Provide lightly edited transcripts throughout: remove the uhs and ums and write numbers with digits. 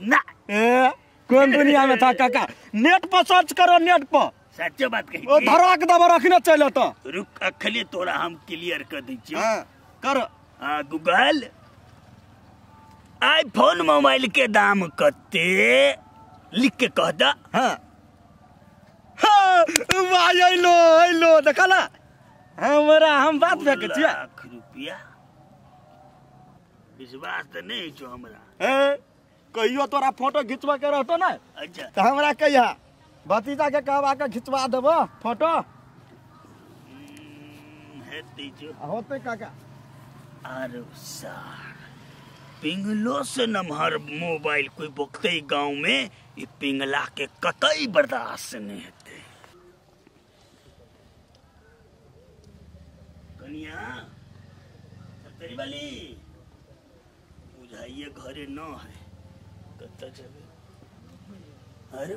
ना कौन दुनिया में था काका? नेट पर सर्च करो, नेट पर। सच्चो बात कही ओ धरा के दबा रखना चले तो रुक अखले तोरा हम क्लियर कर दी छी। हां कर। गूगल आईफोन मोबाइल के दाम कते लिख के कह दा। हां भाई आइलो देखला हमरा हम बात भेके छियै। लाख रुपया विश्वास तो नहीं छो हमरा। कहियो तोरा फोटो खिंचवा के रहतो ना। अच्छा तो हमरा कहिया भतीजा के कहवा के खिंचवा देबो फोटो। हेतै जो होते काका। अरे सार पिंगलो से नमहर मोबाइल कोई बोकते गांव में ये पिंगला के कतई बर्दाश्त नहीं हेते। कनिया तेरी वाली बुझाइए घरे न है कत्ता चले। अरे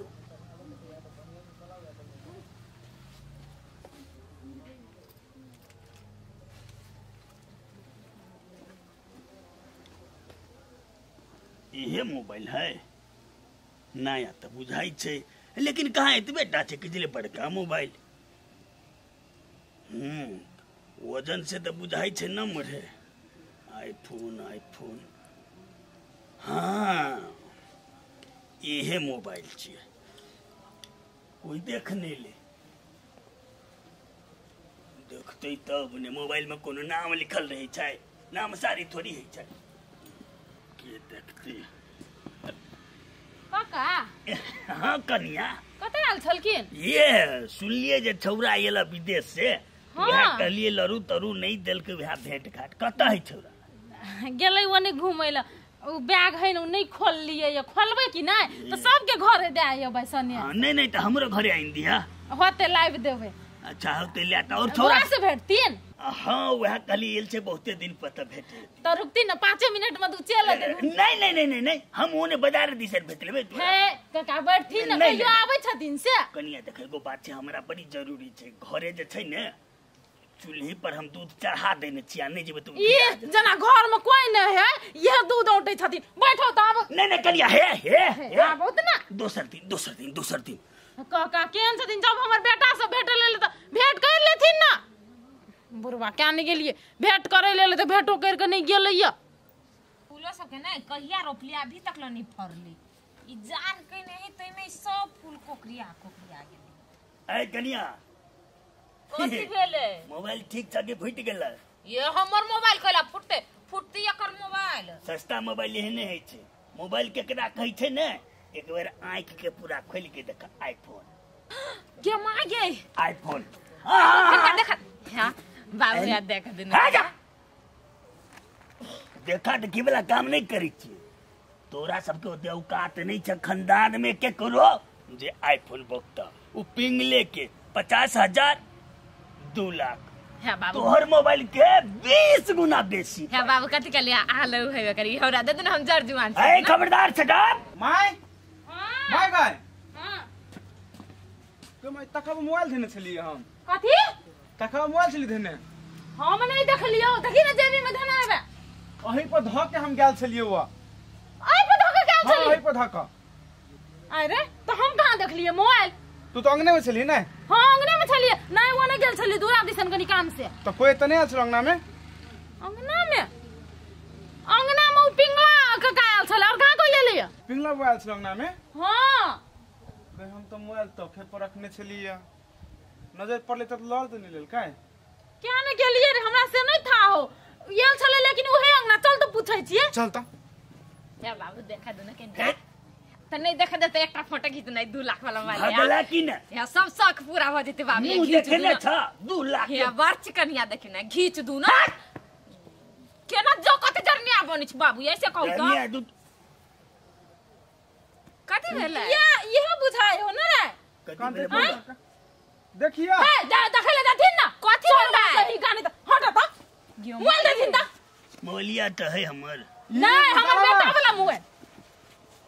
ये मोबाइल है नया तो बुझाई छे लेकिन कहाँ एतबे टा छे कि बड़का मोबाइल। वजन से तो बुझाई छे न मरे। आईफोन हाँ ये मोबाइल छे कोई देखने ले देखते तब ने मोबाइल में कोनो नाम लिखल रहे छे नाम सारी थोड़ी है छे के देखते। काका हाँ कन्या कते आल छलकिन? ये सुनलिए जे छौरा आइला विदेश से। हाँ। वह कहलिए लरू तरु नहीं दिल के वह भेंट घाट कता है छौरा? गेलै ओने घुमै ला उ बैग है न नहीं खोल लिए या खोलबै कि नहीं तो सबके घरे दे आइयो बैसने। नहीं तो हमरो घरे आइन दिया होते लाइव देबे। अच्छा होते लेटा और छौरा से भेटतीन। हाँ वह कहली एल से बहुते दिन पता भेटे तो रुकती न 5 मिनट में तू चल दे। नहीं हम ओने बाजार दिसर भेट लेबे। हे काका बैठती न कहियो आबै छथिन से। कनिया देख एगो बात छै हमरा बड़ी जरूरी छै घरे जे छै ने चूल्ही पर हम दूध चढ़ा देने छिया नहीं जेबे तू। ये जना घर में कोई नहीं है ये दूध औटे छथिन बैठो त अब। नहीं कनिया हे आबो त ना दोसर दिन काका केन छथिन जब हमर बेटा से भेट ले त भेट कर लेथिन ना। बुढ़वा क्या नहीं गेलिए भेंट करे ले तो भेंटो कर के नहीं गेलैया। फूलो सब के नहीं कहिया रोपली अभी तक ल नहीं फरली ई जान के नहीं तई में सब फूल कोकरिया गेली। ए कनिया कथि भेले? मोबाइल ठीक छ के फुट गेल? ये हमर मोबाइल कला फुटती एकर मोबाइल। सस्ता मोबाइल एहने है छे मोबाइल केकरा कहै छै ने एक बार आंख के पूरा खोल के देख आईफोन के मागे आईफोन। देखा हां बाबू याद देख दिन देखा देखी वाला काम नहीं करी छी तोरा सबके ओते औकात नहीं छ खानदान में के करो जे आईफोन बोकता उ पिंगले के 50,000 2 लाख है बाबू तोहर मोबाइल के 20 गुना बेसी है बाबू कथि के लिए आलो हेबे करी हमरा दे देना हम जर जुआन ए खबरदार छटाप माय हां गाय हां तो मैं तखब मोबाइल देने छलिए हम। कथि तखब मोबाइल छली देने हम नहीं देखलियो देखि न जेबी में धना हेबे अही पर ध के हम गेल छलिए वा आई पर धके गेल छली। हां अही पर धक अरे तो हम कहां देखलिए मोबाइल? तू तो अंगने में छली ना। हां अंगने में छलिए नहीं वो नहीं गेल छली दूरा दिसन कनी काम से। तो कोई त नहीं आछल अंगना में? अंगना में उ पिंगला के कायल छले और कहां कोई ले लिया? पिंगला मोबाइल छल अंगना में। हां बे हम तो मोबाइल तो खेत पर रखने छलिए नजर पड़ले त लड़ दे नहीं लेल काहे क्या ने के लिए रे हमरा से नहीं था हो येल छले लेकिन उहे अंगना चल तो पूछै छिए। चल त है बाबू देखा दे ना के त नहीं देखा दे त एकटा फोटो खींच नहीं 2 लाख वाला मोबाइल भगला की ना या सब शौक पूरा हो जते बाबू ये मुंह खींच देखे दू ने ना। छ 2 लाख या बर्च कनिया देखि ना खींच दू ना केना जो कते जरनिया बनि छ बाबू ऐसे कहू तो कनिया दू कथि भेले? ये बुझाय हो ना रे कान कथी दे देखिए ए देखले जाथिन ना कथि भेले? सही गाने त हट त मोबाइल देथिन त मोबाइलिया तो है हमर नहीं हमर बेटा वाला मोबाइल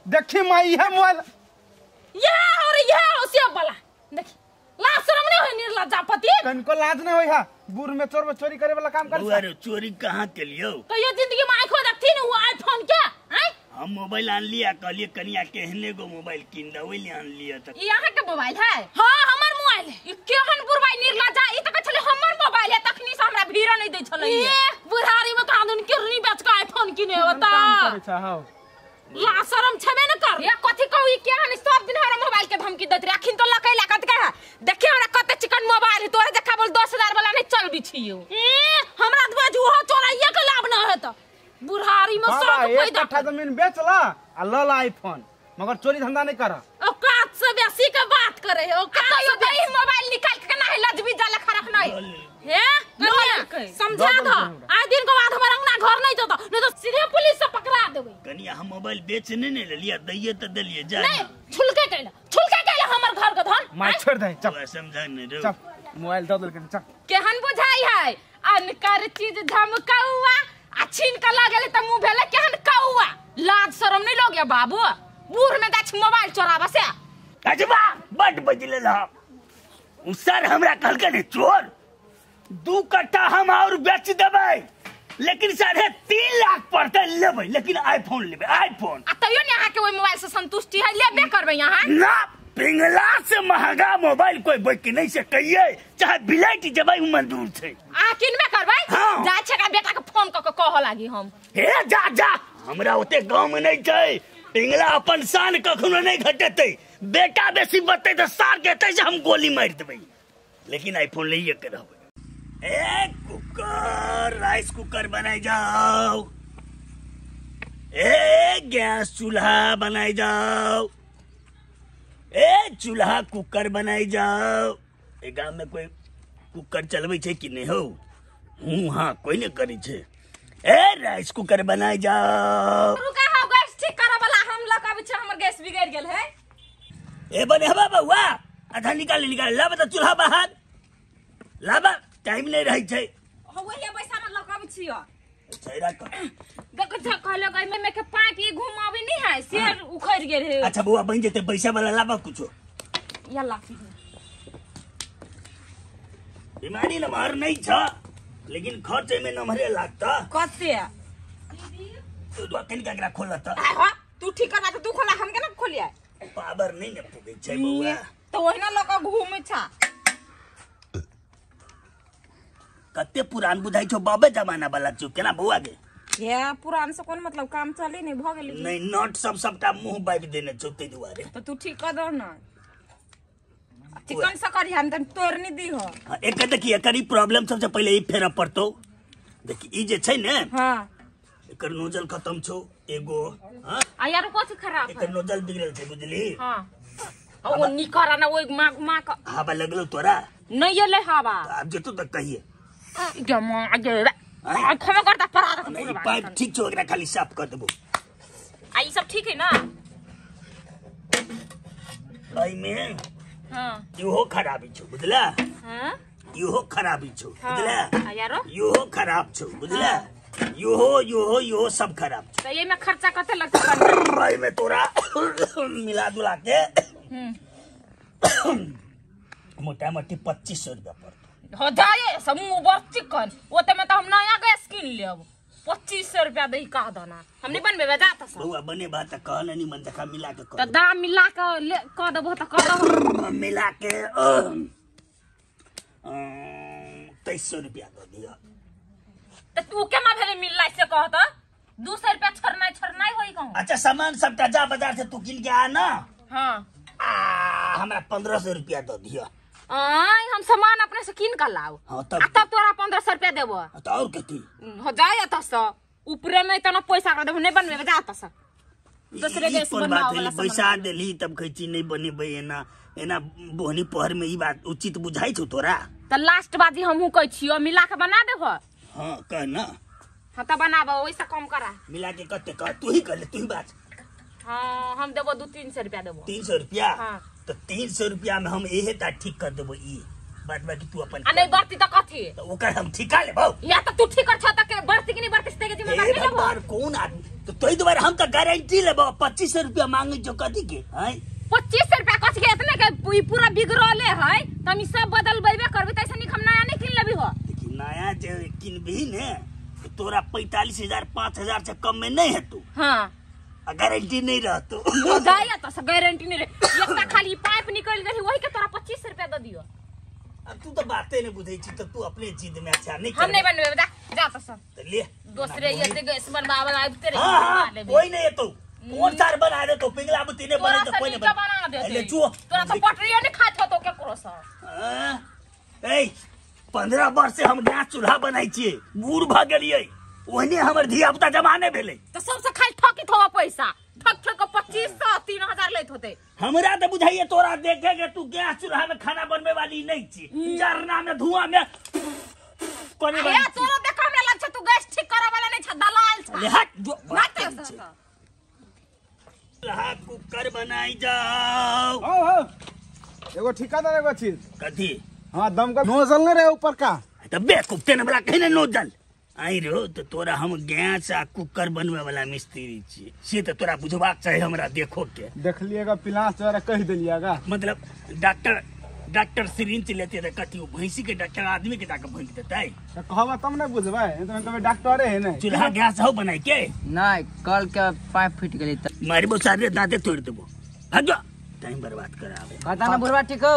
देखी माई है मोबाइल ये हो सेब वाला देखी लाज शरम नहीं होई निर्लज्जा पति कनको लाज नहीं होई हा बुर में चोरी करे वाला काम कर बुआ रे चोरी कहाँ के लियो कहियो जिंदगी में आंखों देखती न वो आईफोन के हैं हम मोबाइल आन लिया कहलिए कनिया केहने गो मोबाइल किन दे ओइले आन लिया त ये यहाँ के मोबाइल है? हाँ हमर मोबाइल है। ये केहन बुरबाई निर्लज्जा ई त कहले हमर मोबाइल है तखनी से हमरा भीड़ नहीं दै छलै। ये बुढ़ारी में कहां दुन किरनी बेच के आईफोन किने होता। काम करे छ हां ला शरम छबे न कर। ये कथि कहू ई केहन सब दिन हमरा मोबाइल के धमकी दैत रे। अखिन तो लकै लागत के देखिए हमरा कते चिकन मोबाइल है तोरे देखा बोल 10,000 वाला नहीं चल बिछियो। ए हमरा दबाज ओहो चोराइए के लाभ न हेत। बुढ़ारी में सब पैदा कट्ठा जमीन बेचला आ ल आईफोन मगर चोरी धंधा नहीं कर। औकात से बेसी के बात करे है। औकात से बेसी मोबाइल निकाल के ना लजबी जाला खरख नहीं है। समझा दो आज दिन के बाद हमारा अंगना घर नहीं जाता नहीं तो सीधे पुलिस से पकड़ा देबे। कनिया हम मोबाइल बेचने ने लिया दैये त दलिए जा नहीं छुलके कैला हमर घर के धन मार छोड़ दे चल समझा नहीं रे चल मोबाइल दे दल के चल केहन बुझाई है। अनकर चीज धमकाउआ आ छीन के लागले त मुंह भेले केहन कौआ। लाज शरम नहीं लोगे बाबू। बूढ़ में गाछ मोबाइल चोराबा से अजबा बड बजले ला उ सर हमरा कहलके ने चोर 2 कट्ठा हम और बेच देबै लेकिन 3.5 लाख पड़ते लेबै लेकिन आईफोन लेबै आईफोन। आ तइयो ने अहाँ के ओइ मोबाइल से संतुष्टि है लेबे करबै यहां ना पिंगला से महंगा मोबाइल कोई बेच नहीं सकइए चाहे बिलाइट जबै मंजूर छै। आ किनबे करबै हाँ। जा छै का बेटा के फोन क के कह लागी हम हे जा जा हमरा ओते गांव में नहीं छै। पिंगला अपन शान कखनो नहीं घटेतै बेटा बेसी बतै त सार कहतै से हम गोली मार देबै लेकिन आईफोन लइए के रहबै। ए कुकर राइस कुकर बनाई जाओ। ए गैस चूल्हा बनाई जाओ। ए चूल्हा कुकर बनाई जाओ। ए गांव में कोई कुकर चलबै छै कि नहीं हो? हाँ कोई नहीं करी छै। ए राइस कुकर बनाई जाओ। रुका हो गैस ठीक करे वाला हम लगाबै छै हमर गैस बिगड़ गेल है। ए बनेहबा बउआ आधा निकाल लाबा त चूल्हा बाहर लाबा टाइम नहीं रही छै। होइए पैसा में लगाबै छियो छैरा क देखो छ कहले गई में के पाइप ई घुमावे नहीं है शेर उखड़ गेल है। अच्छा बउआ बन जेते पैसा वाला लाबा कुछो यल्ला बीमारी नमहर नहीं छ लेकिन खर्च में नमहरे लागता कते तू दुकान का खोल त तू ठीक करबा त तू खोला हम केना खोलिया पावर नहीं ने पुगे छै बउआ तो ओहिना लगा घूमे छ। कते पुरान बुझाई छो बाबे जमाना वाला छो केना बउआ गे ये पुरान से कोन मतलब काम चले नहीं भ गेली नहीं नट सबटा मुंह बाइब देने छो ते दुआरे तो तू ठीक कर दो ना चिकन से करी हम त तोड़ नहीं दी हो। एक देखिए करी प्रॉब्लम सबसे पहले ई फेरा पड़तो देखि ई जे छै ने हां एकर नोजल खत्म छो एगो। हां आ यार कथि खराब एकर नोजल बिगड़ल छै बुझली। हां ओ निकरा ना ओइ मां का हवा लगलो तोरा नहीं एले हवा अब जेतो त कहिए जमा जे खमा करता परा नहीं पाइप ठीक छो एकरा खाली साफ कर देबो। आ ई सब ठीक है ना? आई में हां इहो खराबी छो बुझला। हां इहो खराबी छो बुझला। आ यारो इहो खराब छो बुझला। इहो सब खराब छो। तो ये में खर्चा कते लगता आई में तोरा मिला दुला के मोटा मोटी 2500 रुपया पड़तो। हो जाए समूह बर चिकन ओते में तो हम नया गैस किन लेब 2500 रुपया दही का दाना हम नहीं बनबे जाता सब बउआ बने बात कहले नहीं मन देखा मिला के तो दाम मिला के क देबो त क देबो मिला के 2300 रुपया दे दिया। त तू केना भेले मिलला से कहत 200 रुपया छरनाई होई कहूं। अच्छा सामान सबटा जा बाजार से तू किन के आ ना। हां हमरा 1500 रुपया दे दिया। आई हम सामान अपने से किन कर लाओ। हां तब तोरा 1500 रुपया देबो तो और कथि हो जाए त स ऊपरे में इतना पैसा कर देबो नहीं बनबे जाता स दूसरे गैस बनवाओ वाला पैसा देली तब कहची नहीं बनेबे एना बोहनी पहर में ई बात उचित बुझाई छौ तोरा। त लास्ट बाजी हमहू कहै छियो मिला के बना देबो। हां कह ना हां त बनाबो ओइसा कम करा मिला के कते कह तू ही कर ले तू ही बात। हां हम देबो 200-300 रुपया देबो। 300 रुपया हां तो 300 रुपया में हम एहे ता ठीक कर देबो ई बात बाकी तू अपन आ नहीं बढ़ती त कथि तो ओकर हम ठिका लेबो या त तू ठीक कर छ त के बढ़ती कि नहीं बढ़ती से के जिम्मेदारी ए लेबो। भगवान कौन आदमी तो तोई दोबारा हम त गारंटी लेबो 2500 रुपया मांगे जो कथि के हैं 2500 रुपया कथि के इतने के पूरा बिगड़ले है त हम सब बदलबेबे करबे त ऐसा नहीं हम नया नहीं किन लेबी हो। लेकिन नया जे किनबी ने तो तोरा 45,000 5,000 से कम में नहीं है तू। हां गारंटी नहीं रहतो मुदाया तो गारंटी नहीं रे एकटा खाली पाइप निकल गई वही के तोरा 25 रुपया दे दियो। अब तू तो बातें नहीं बुझे छी तो तू अपने जिद में अच्छा नहीं हम नहीं बनवे जा तो सर तो ले दूसरे ये से गैस बनवा वाला आते रे हां कोई नहीं है तू कौन सार बना दे तो पिघला बुती ने बने तो कोई नहीं बना दे ले चुओ तोरा तो पटरिया नहीं खात हो तो के करो सर ए 15 वर्ष से हम गैस चूल्हा बनाई छी बूढ़ भ गेलिए ओहने हमर धिया पुता जमाने भेले तो सबसे खाली ठकित होवा पैसा ठक 2500 3000 लेत होते। हमरा तो बुझाइए तोरा देखे के तू गैस चूल्हा में खाना बनवे वाली नहीं छी जरना में धुआं में कोने ए तोरा देखा हमरा लग छ तू गैस ठीक करे वाला नहीं छ दलाल छ ले हट जो माते चूल्हा कुकर बनाई जाओ हो एगो ठिकादार एगो चीज कथी हां दम का नोजल नहीं रहे ऊपर का तो बेकूफ तेने हमरा कहीं नोजल आई रो तो तोरा हम गैस आ कुकर बनवे वाला मिस्त्री छी से तो तोरा बुझबाक चाहे हमरा देखो के देख लिएगा पिलास जरा कह दिलिएगा मतलब डॉक्टर सिरिंज लेते थे कथी भैंसी के डॉक्टर आदमी के जाकर भैंस देते तो कहबा तब नहीं बुझबै तो कभी डॉक्टरे है नहीं चूल्हा गैस हो बनाई के नहीं कल के पाइप फूट गई मारी बो सारे दांते तोड़ देबो भाग जा टाइम बर्बाद करावे कहता ना बुढ़वा ठीक हो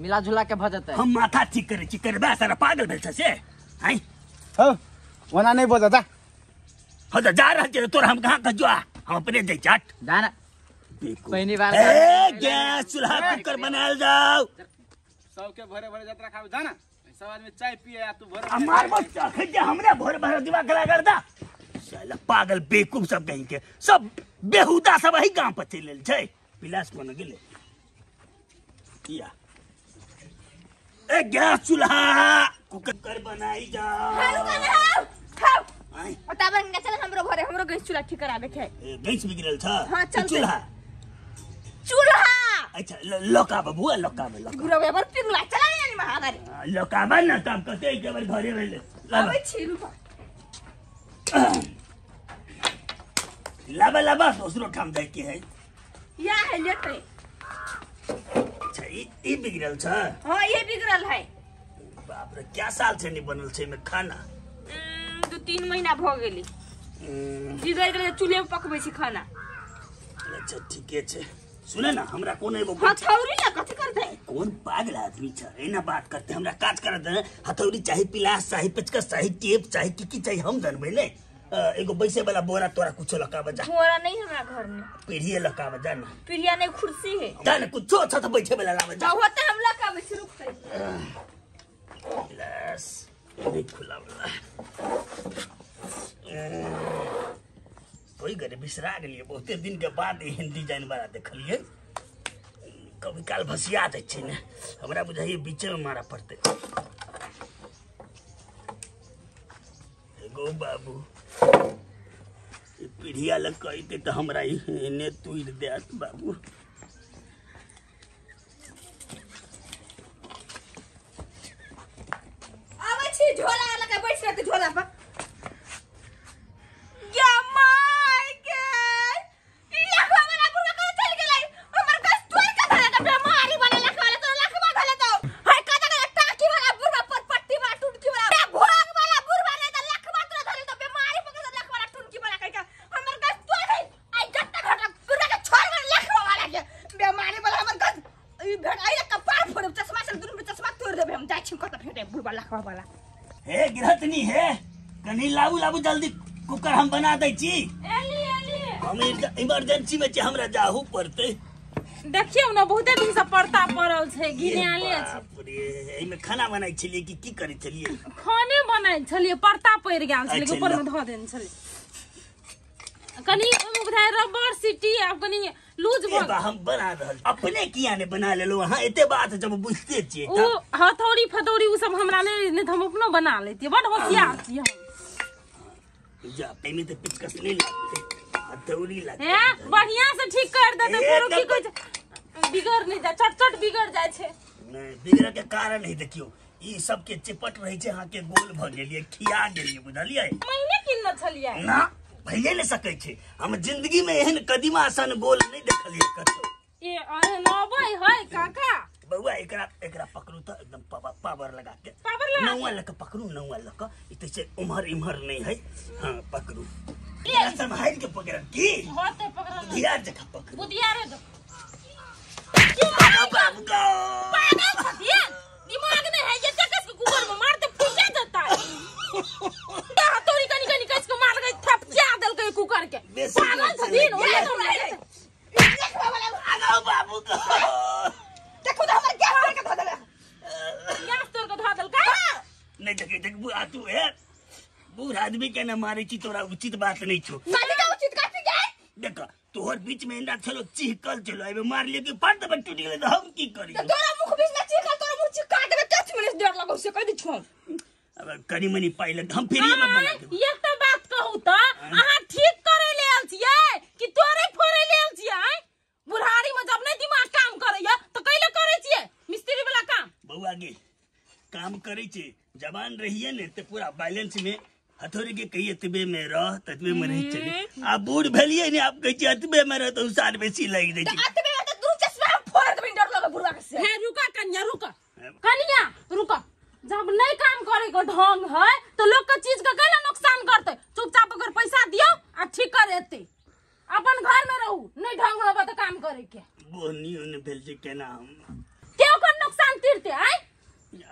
मिला जुला के भजत हम माथा ठीक करे छी करबा सारा पागल भेल छ से आई हो वना नहीं बोझा जा हो तो जा रहल छै तोरा हम कहां क जा हम अपने जाई चाट दाना पहली बार ए गैस चूल्हा कुकर बनाल जाओ सबके भरे भरे यात्रा खावे जाना सब आदमी चाय पिए या तू भरे हमार मत खजे हमरे भोर भर दिमाग लगा कर दा साला पागल बेवकूफ सब कहीं के सब बेहुदा सब ही गांव पर चलल छै पिलास बन गेले किया ए गैस चूल्हा कुकर बनाई जाओ खाओ आई पता बन के चल हमरो गैस चूल्हा ठीक करावे के गैस बिगड़ल छ हाँ, चल चूल्हा अच्छा लोका बबुआ लोका में लोका गुरवे पर पिंगला चला नहीं महागारी लोका बन न तब कते के बार घरे भेले आवे छी रुपा लाबा लाबा दूसरो ठाम जाय के है या है लेते अच्छा ई बिगड़ल छ हां ये बिगड़ल है बाप रे क्या साल से नहीं बनल छै में खाना 2-3 महीना भ गेली बिगड़ गेले चूल्हे पे पकबै छी खाना अच्छा ठीके छै सुने ना हमरा कोन एगो हथौड़ी ना कथि करते कौन पागल आदमी छ एना बात करते हमरा काज करत है हथौड़ी चाहे पिलास चाहे पेचकस चाहे टेप चाहे की चाहे हम जानबै ने एगो बैसे वाला बोरा तोरा कुछो लकावा जा बोरा नहीं हमरा घर में पीढ़िए लकावा जा ना पीढ़िया नहीं कुर्सी है जान कुछो छ त बैठे वाला लावा जा होते हम लकावे से रुकते पिलास नहीं खुला वाला कोई गरे बिसरा गेलिए बहुते दिन के बाद हिंदी जाने वाला देखलिए कभी काल भसिया दे छै ने हमरा बुझाइए बीचे में मारा पड़ते एगो बाबू पीढ़िया लग कहते तो हमरा इन्हें तुर देत बाबू आवे छी झोला लगा बैठ रहते झोला पर या माय के या वाला बुढ़ा कहां चल गेलै हमर गस तोड़ के धरे त बीमारी बने लखवाले तो लखवा धले तो हाय का टाकी वाला बुढ़ा पर पट्टी वाला टुटकी वाला भोग वाला बुढ़ा ने त लखवा तो धरे तो बीमारी पकड़ लखवा वाला टुटकी वाला कह के हमर गस तोड़ गई आई गट्टा घटा बुढ़ा के छोड़ के लखवा वाला के बीमारी वाला हमर गस ई भेड़ आई कपार फोड़ चश्मा से दुनु चश्मा तोड़ देबे हम जाय छी कत फेटे बुढ़ा लखवा वाला हे गिरहतनी है कनी लाबू लाबू जल्दी कुकर हम बना दै छी एली हम इमरजेंसी में हमरा जाहू पड़ते देखियो ना बहुते दिन से पड़ता पड़ल छै गिनाले छै बाप रे एमे खाना बनाई छलिए कि की करै छलिए खाने बनाई छलिए पड़ता पड़ गेल छलिए ऊपर में ध देन छलिए कनी ओमे बुझाय रबर सीटी आ कनी लूज भ हम बना रहल अपने किया ने बना लेलो हां एते बात जब बुझते छी ओ हथौड़ी फतौड़ी उ सब हमरा नहीं हम अपनो बना लेती बड़ होशियार छी हम जा एमे तो पिचकस नहीं लगते हथौड़ी लगते हैं बढ़िया से ठीक कर देते फेरो की कोई बिगड़ नहीं जा चट बिगड़ जाय छै नहीं बिगड़ के कारण है देखियो ई सब के चिपट रही छै हां के गोल भ गेलिए खिया गेलिए बुझलिए महीने किन छलिए ना भइए नहीं सकै छै हम जिंदगी में एहन कदीमा सन गोल नहीं देखलिए कतो ए अरे नबै है काका बउआ एकरा पकड़ू तो एकदम पावर लगा के पावर लगा नौवा लक पकड़ू नौवा लक इते से उमर इमर नहीं है हां पकड़ू तेरा संभाल के पकड़ की होते पकड़ बुधियार जगह पकड़ बुधिया रे दो बाबू को पागल छतिया दिमाग नहीं है ये कैसे कुकर में मारते फूट जाता है हथौड़ी कनी कनी कैसे मार गई थपचा दल के कुकर के पागल छतीन ओए तो नहीं आगो बाबू को देखो तो हमर क्या करके धो देले गैस तोड़ के धो दल का नहीं देख बुआ तू है बूढ़ आदमी के ना मारे छी तोरा उचित बात नहीं छो साली का उचित काटी गए देख तोहर बीच में इंदा चलो चिहकल चलो एबे मार लियो कि फट दब टूट गेले तो हम की करी तो तोरा मुख बीच में चिकन तोरा मुख चिक काट देबे 10 मिनट देर लगौ से कह दी छोड़ अब कनी मनी पाइले हम फ्री में बना देब ये तो बात कहू तो अहाँ ठीक करे ले आल छियै कि तोरे फोरे ले आल छियै बुढ़ारी में जब नहीं दिमाग काम करैया तो कैले करे छियै मिस्त्री वाला काम बउआ गे काम करे छे जवान रहिए ने ते पूरा बैलेंस में हथौड़ी के कहिए तबे में रह तबे में नहीं चले आप बूढ़ भेलिए ने आप कहिए तबे में रह तो साल बेसी लग दे तो अतबे में तो दू चश्मा फोड़ देबे डर लगे बुढ़वा के से है रुका कन्या रुका कन्या रुका जब नहीं काम करे को ढंग है तो लोग का चीज का कैला नुकसान करते चुपचाप अगर पैसा दियो आ ठीक कर देते अपन घर में रहू नहीं ढंग होबा तो काम करे के बोनी ने भेल जे केना हम क्यों कर नुकसान तीरते आय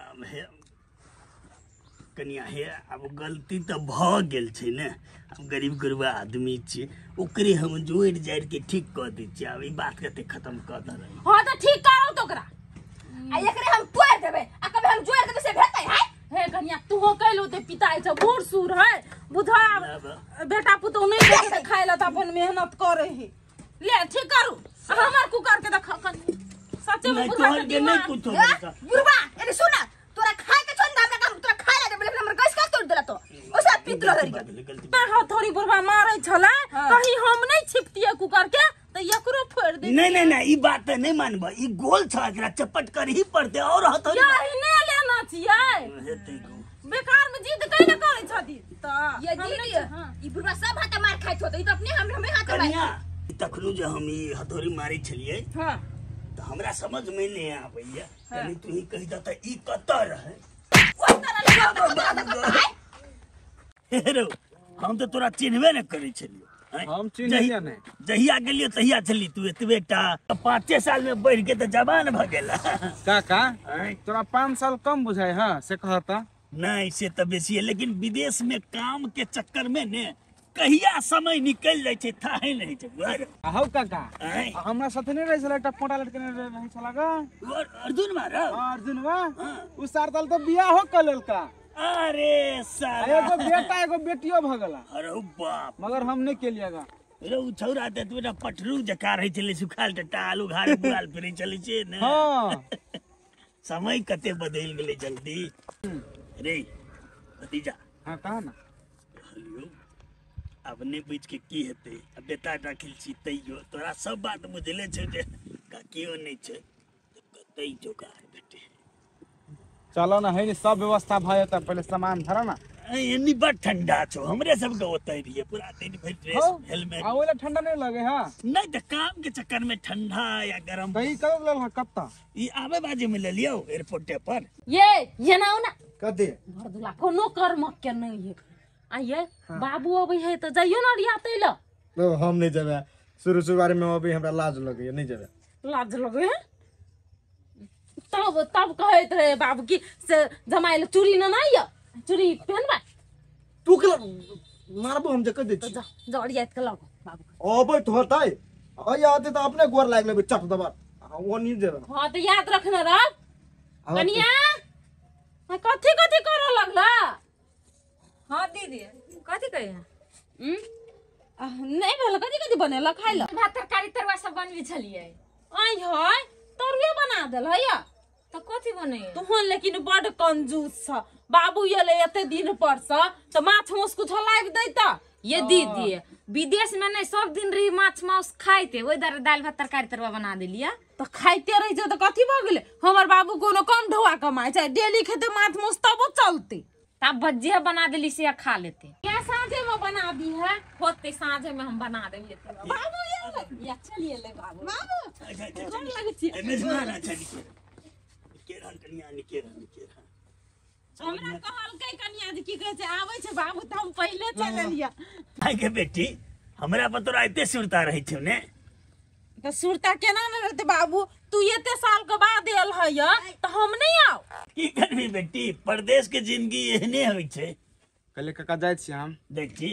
अब हे कनिया हे अब गलती तो भ गेल छै ने अब गरीब गुरबा आदमी छी ओकरे हम जोड़ जाड़ के ठीक कर दै छी अब ई बात के खत्म कर दे हां तो ठीक करो तो ओकरा आ एकरे हम पोड़ देबे आ कबे हम जोड़ देबे से भेटै है हे कन्या तू हो कैलो ते पिताई छ बूढ़ सूर है बुधा बेटा पुतो नहीं देखे खाइला त अपन मेहनत करे है ले ठीक करू हमर कुकर के देख सच्चे में बुधा के नहीं दिमाग कुछ बुढ़वा एने सुन तोरा खाए के छोड़ हमरा काम तोरा खाए ला देबे हमर गैस का तोड़ देला तो ओसा पितलो हरि थोड़ी बुढ़वा मारे छला कहीं हम नहीं छिपतिए कुकर के तो एकरो फोड़ दे नहीं ई बात नहीं मानबा ई गोल छ एकरा चपट कर ही पड़ते और हथौड़ी यही नहीं लेना चाहिए हेतै को बेकार में जिद कैले करे छथि त ये दीदी ई बुढ़वा सब हाथ मार खाइत होत ई तो अपने हमें हाथ मार कन्या तखनु जे हम ई हथौड़ी मारी छलिए हां तो हमरा समझ में नहीं आबैया तनी तू ही कहि दत ई कत रहे कोई तरह लगा हेरो हम तो तोरा चिन्हबे न करै छलियो हम चिन्हिया नहीं जहिया गेलियो तहिया छली तू एतबेटा 5 साल में बढ़ के तो जवान भ गेला काका तोरा 5 साल कम बुझाय हां से कहता नहीं से तो बेसी है लेकिन विदेश में काम के चक्कर में ने कहिया समय निकल जाय छै थाहे नहीं छै बुझाय हौ काका आय हमरा साथे नहीं रहे छला एकटा पोटा लटके रहे छला गा अर्जुन मारा अर्जुनवा उ सार साल तो बियाह हो क लेलका अरे साला एगो बेटा एगो बेटियो भ गेला अरे बाप मगर हम नहीं केलियागा रे उ छौरा ते तोरा पटरू जका रहे छले सुखाल टटा आलू घारे बुआल फिरे चले छै ने हां समय कते बदल गेले जल्दी रे भतीजा हां कहा ना अपने बीच के की हेते अब बेटा राखिल छी तैयो तोरा सब बात बुझले छै जे कियो नहीं छै कतै जोगा बेटे चलो ना है सब व्यवस्था भ जाता पहले सामान धरा ना एनी बड़ ठंडा छो हमरे सब के ओतै रहिए पूरा दिन भर ड्रेस हेलमेट आ ओला ठंडा नहीं लगे हां नहीं तो काम के चक्कर में ठंडा या गरम कहीं कब लल कत्ता ई आवे बाजे में ले लियो एयरपोर्ट पर ये ना ना कदे मर्दुला कोनो कर्म के नहीं है आइए बाबू अबै है तो जाइयो ना रियाते ल हम नहीं जाबे शुरू बारे में अभी हमरा लाज लगे नहीं जाबे लाज लगे है तब कहत रहे बाबू की से जमाइल चूड़ी ना नहीं चूड़ी पहनबा तू के मारबो हम जे कह दे छी जड़ियात के लगो बाबू अबे तो होतै आय आते तो अपने गोर लाग लेबे चट दबा वो नहीं जाबे हां तो याद रखना रे कनिया मैं कथि करे लगला हां दीदी कथि कहे नहीं भेल कथि बनेला खाइ ल भात तरकारी तरवा सब बनबी छलिए आई है तरुए बना देल है या तो कथि बने तुहन लेकिन बड़ कंजूस छ बाबू ये ले एते दिन पर से तो माछ मांस कुछ लाग दैता ये दीदी विदेश में नहीं सब दिन रही माछ मांस खाइते ओइ दर दाल भात तरकारी तरवा बना देलिया तो खाइते रही छ तो कथि भ गेले हमर बाबू कोनो कम ढोआ कमाय छै डेली खेते माछ मांस तब चलते तब भजिया बना देली से खा लेते क्या साँझे में बना दी है होते साँझे में हम बना देंगे बाबू या चलिए ले बाबू बाबू गोर लगै छी मेजबान अच्छा निके केरन कनिया निके हमरा कहलकै कनिया जे की कहै छै आबै छै बाबू त हम पहिले चल एलिया आइ के बेटी हमरा पर तोरा एते सुरता रही छौ ने त सुरता केना न रहते बाबू तू एते साल के बाद एल है त हम नहीं आओ की करबी बेटी परदेश के जिंदगी एहने होइ छै कहले काका जाय छी हम देख छी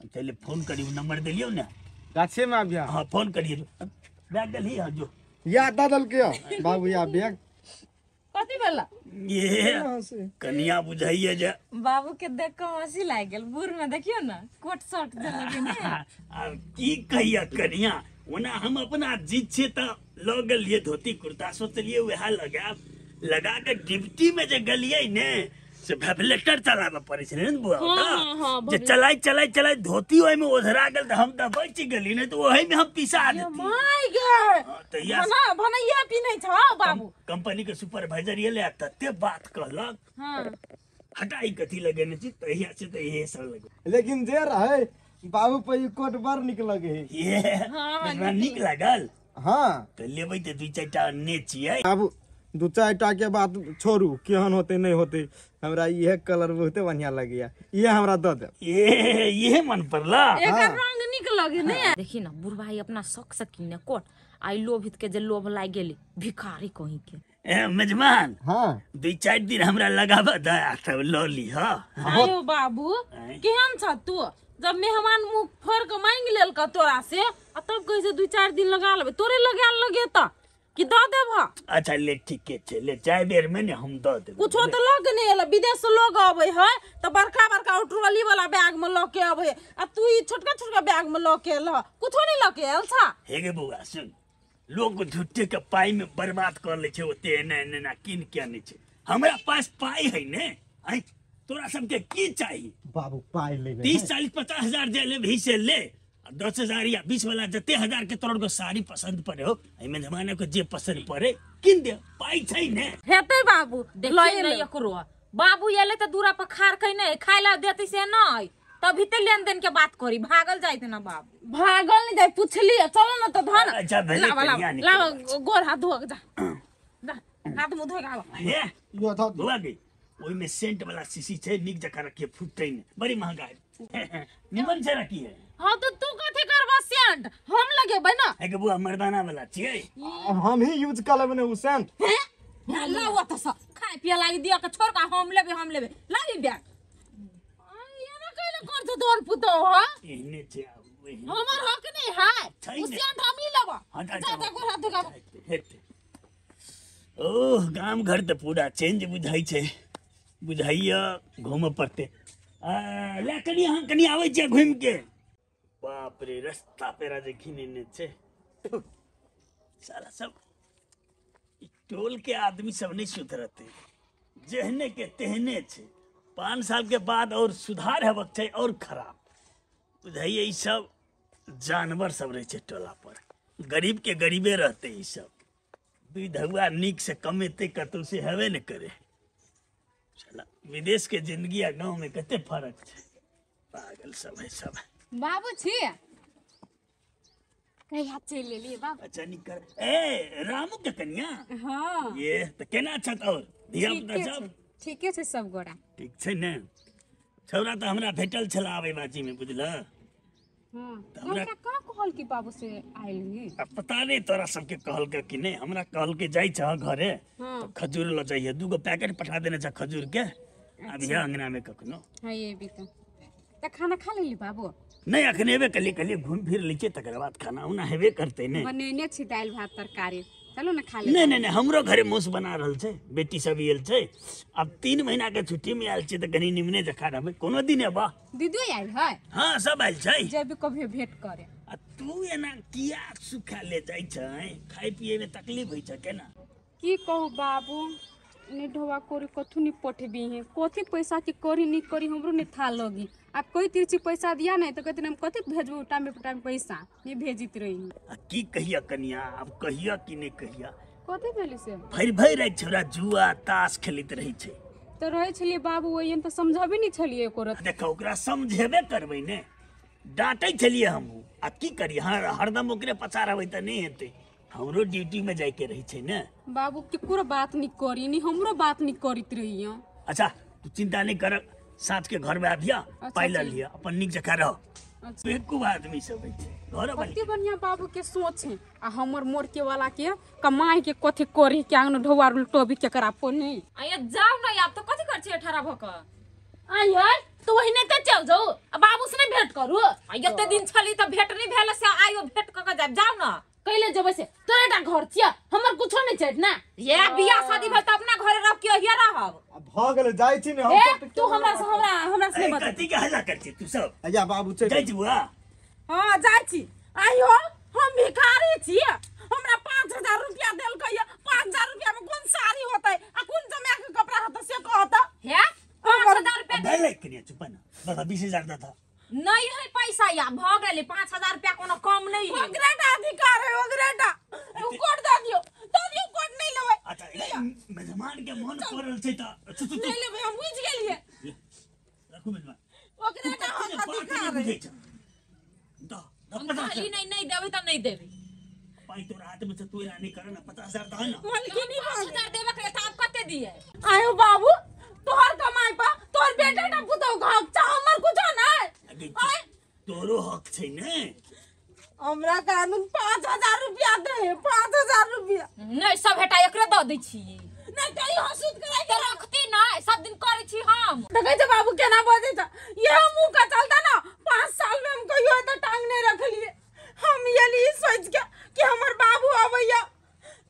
पहले फोन करियो नंबर देलियो ना गाछे में आबिया हाँ फोन करियो बैग गली हाँ जो याद दादल के बाबू या बैग कथी भेला ये कनिया बुझाइए जे बाबू के देख के हंसी लाग गेल बूढ़ में देखियो ना कोट शर्ट देलकै ने आब की कहिया कनिया ओना हम अपना जीत छे त ल गेलिए धोती कुर्ता सोचलिए वह लगा के डिप्टी में जे गलिए ने से वेबलेटर चलाबे पड़े छै ने बुआ जे चलाई धोती ओय में ओझरा गेल त हम त बच गेली ने त ओही में हम पिसा देती माय गे त या भनैया पिनै छ बाबू कंपनी के सुपरवाइजर ये ले तते बात कहलक हां हटाई कथी लगेने छी तहिया से त इहे सब लगे लेकिन जे रहे बाबू पे कोट बड़ निक लगे ये हमरा नीक लागल हाँ त लेबै त दुई चारटा अन्ने छियै बाबू दू चारटा के बात छोड़ू केहन होते नहीं होते हमरा ये कलर बहुते बढ़िया लगे ये हमरा द दे ये मन पड़ला एकर रंग निक लगे ने देखी ना बुढ़भाई अपना शौक से किने कोट आई लोभित के जे लोभ लाग गेली भिखारी कहीं के ए मेजबान हाँ दुई चार दिन हमरा लगाबा दया तब ल ली हां आयो बाबू केहन छ तू जब मेहमान मुंह फोड़ के मांग लेल का तोरा से आ तब कह से 2-4 दिन लगा लेबे तोरे लगाल लगे त कि द देब अच्छा ले ठीक है ले चाय बेर में ने हम द देब कुछो तो लग नहीं एला विदेश से लोग आवे है तो बड़का ट्रॉली वाला बैग में ल के आवे आ तू ई छोटका बैग में ल के ल कुछो नहीं ल के आल छा हे गे बुआ सुन लोग झुट्टे के पाई में बर्बाद कर ले छे ओते एना किन के आने छे हमरा पास पाई है ने आई तोरा सबके की चाहिए बाबू पाई लेबे 30-40-50 हजार जे ले भी से ले 10,000 या 20 वाला जते हजार के तोर को साड़ी पसंद पड़े हो एमे जमाने को जे पसंद पड़े किन दे पाई छै ने हेते बाबू देखिए नहीं एकरो बाबू एले त दूरा पर खार कहीं नहीं खाइला देती से नहीं तभी ते लेन देन के बात करी भागल जाइत ना बाबू भागल नहीं जाए पूछली चलो ना तो धन अच्छा भेले कन्या ला गोर हाथ धो जा हाथ मुंह धो के आवा हे यो था बुआ गई ओई में सेंट वाला शीशी छै निक जका रखे फुटै ने बड़ी महंगा है निमन से रखी है हां तो तू कथि करबा सेंट हम लगेबै ना है के बुआ मर्दाना वाला छियै हम ही यूज कर लेबे ने उ सेंट ला वो तो सब खाए पिए लागी दिया के छोड़ का हम लेबे लागी बैग ये ना कहले कर तो तोर पुतो हो एहने छै हमर हक नहीं है छै उ ने। सेंट हम ही लेबा हटा जा गोर हाथ धो के आवा हेते ओह गाम घर त पूरा चेंज बुझाई छै बुझाइया घूम पड़ते ला कनी हाँ कनी आवे छै घूम के बाप रे रास्ता पेरा जे खिने छै सारा सब ई टोल के आदमी सब नहीं सुधरते जेहने के तेहने छै 5 साल के बाद और सुधार हेबक छै और खराब बुझाइए ई सब जानवर सब रहे छै टोला पर गरीब के गरीबे रहते ई सब विधवा निक से कमेते कतौ से हेबे न करे चला विदेश के जिंदगी आ गांव में कते फर्क छै पागल सब है सब बाबू छी कहिया चल लेली बाबू अच्छा निकर ए रामू के कन्या हां ये तो केना छत और धिया पुता सब ठीके छै सब गोरा ठीक छै ने छौरा तो हमरा भेटल छला आबै बाजी में बुझल हां हमरा का कहल की बाबू से आइली अब पता नहीं तोरा सबके कहल के कि नहीं हमरा कहल के जाई छ घरे हां तो खजूर ल जाइए 2 पैकेट पठा देने छ खजूर के अभी अंगना में कखनो हां ये भी तो खाना खा लेली बाबू नहीं अखने हेबे कली घूम फिर लीचे तकर बाद खाना उना हेबे करते ने बनेने छी दाल भात तरकारी चलो ना खा ले नहीं हमरो घरे मोस बना रहल छै बेटी सब आयल छै अब 3 महीना के छुट्टी में आयल छै त कनी निमने जखा रहबे कोनो दिन एबा दीदी आइल है हां सब आयल छै जे भी कभी भेंट करे आ तू एना किया सुखा ले जाय छै खाय पिए में तकलीफ होय छै केना की कहू बाबू ने ढोवा कोरी कथु नहीं पठबी है कथी पैसा की करी नहीं करी हमरो नहीं था लगी आप कोई तिरछी पैसा दिया नहीं तो कहते हम कथी भेजबो टाइम पे पैसा नहीं भेजित रही आ की कहिया कनिया अब कहिया कि नहीं कहिया कथी भेली से भरि राति छोरा जुआ ताश खेलैत रही छै तो रहे छलिए बाबू ओयन तो समझबे नहीं छलिए एको रत देखो ओकरा समझेबे करबै ने डांटै छलिए हम आ की करिए हरदम ओकरे पछा रहबै त नहीं हेतै हमरो ड्यूटी में जाय के रही छै ने बाबू केकरो बात नहीं करी नहीं हमरो बात नहीं करित रही अच्छा तू चिंता नहीं कर, साथ के घर में आबिया पाई ला लिया, अपन निक जगह रहो। अच्छा। बेवकूफ आदमी सब है घर वाली। कते बढ़िया बाबू के सोच है आ हमर मोर के वाला के कमाई के कथि करी के आंगन ढोवा उल्टोबी के करा पोनी। आया जाओ ना आप तो कथि कर छी 18 भक आई है तो वही नहीं त चल जाओ बाबू से नहीं भेंट करू एते दिन छली त भेंट नहीं भेल से आइयो भेंट क के जाओ ना कैले जबे से तोरेटा घर छिया हमर कुछो नहीं छैट ना ये बियाह शादी भेल त अपना घरे रह के हिया रहब भ गेल जाय छी ने ए हम तू हमरा से बता कथी के हल्ला कर छी तू सब? अया बाबू चल जाय छी बुआ। हां जाय छी आइयो हम भिखारी छी हमरा 5000 रुपया देल कहिया 5000 रुपया में कोन साड़ी होतै आ कोन जमे के कपड़ा होतै से कहता हे 5000 रुपया डायरेक्ट करिया चुप ना बता 20000 दा था नहीं है पैसा या भ गेले 5000 रुपया कोनो कम नहीं है ओकरेटा अधिकार है ओकरेटा तू कोड दे दियो कोड नहीं लेबै अच्छा मेहमान के मन करल छै त नहीं लेबै हम बुझ गेलिए रखू मेहमान ओकरेटा हम अधिकार है हम खाली नहीं देबै त नहीं देबै पाई तोरा हाथ में से तू रानी करे ना 50000 दा ना मालकिनी 5000 देबे के त आप कते दिए आयो बाबू तोहर कमाई पा तोहर बेटा पुतौ घाक चा हमर कुछो नहीं तोरो हक छै ने हमरा कानून 5000 रुपया दे 5000 रुपया नहीं सब हेटा एकरे द दै छी नहीं कहीं हसूद कराई के रखती ना सब दिन करे छी हम देखै छ बाबू केना बजै छ ये मुंह का चलता ना 5 साल में हम कहियो त टांग नहीं रखलिए हम ये ली सोच के कि हमर बाबू आबैया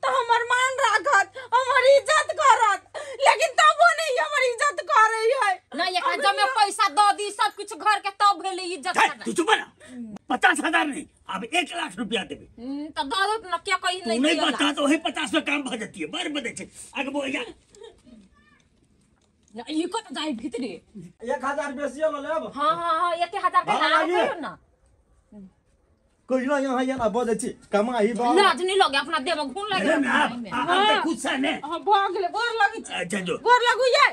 तो हमर मान राखत हमर इज्जत करत लेकिन तब वो नहीं हमर इज्जत करे है ना एकरा जमे पैसा द दी सब कुछ घर के तब भेले इज्जत तू चुप ना 50000 नहीं अब 1 लाख रुपया देबे त द दो न क्या कहीं तू नहीं नहीं दिया बता तो वही 50 में काम भ जती है बर बदे छै आगे बोया ये को त जाई भीतरे 1000 बेसियो ल लेब हां 1000 के ना कहियो ना कोई ना यहाँ यहाँ बजे छी कमाई बा लाज नहीं लगे अपना देह में घून लगे आप खुद सा ने हां भागले गोर लगी छी अच्छा जो गोर लगु ये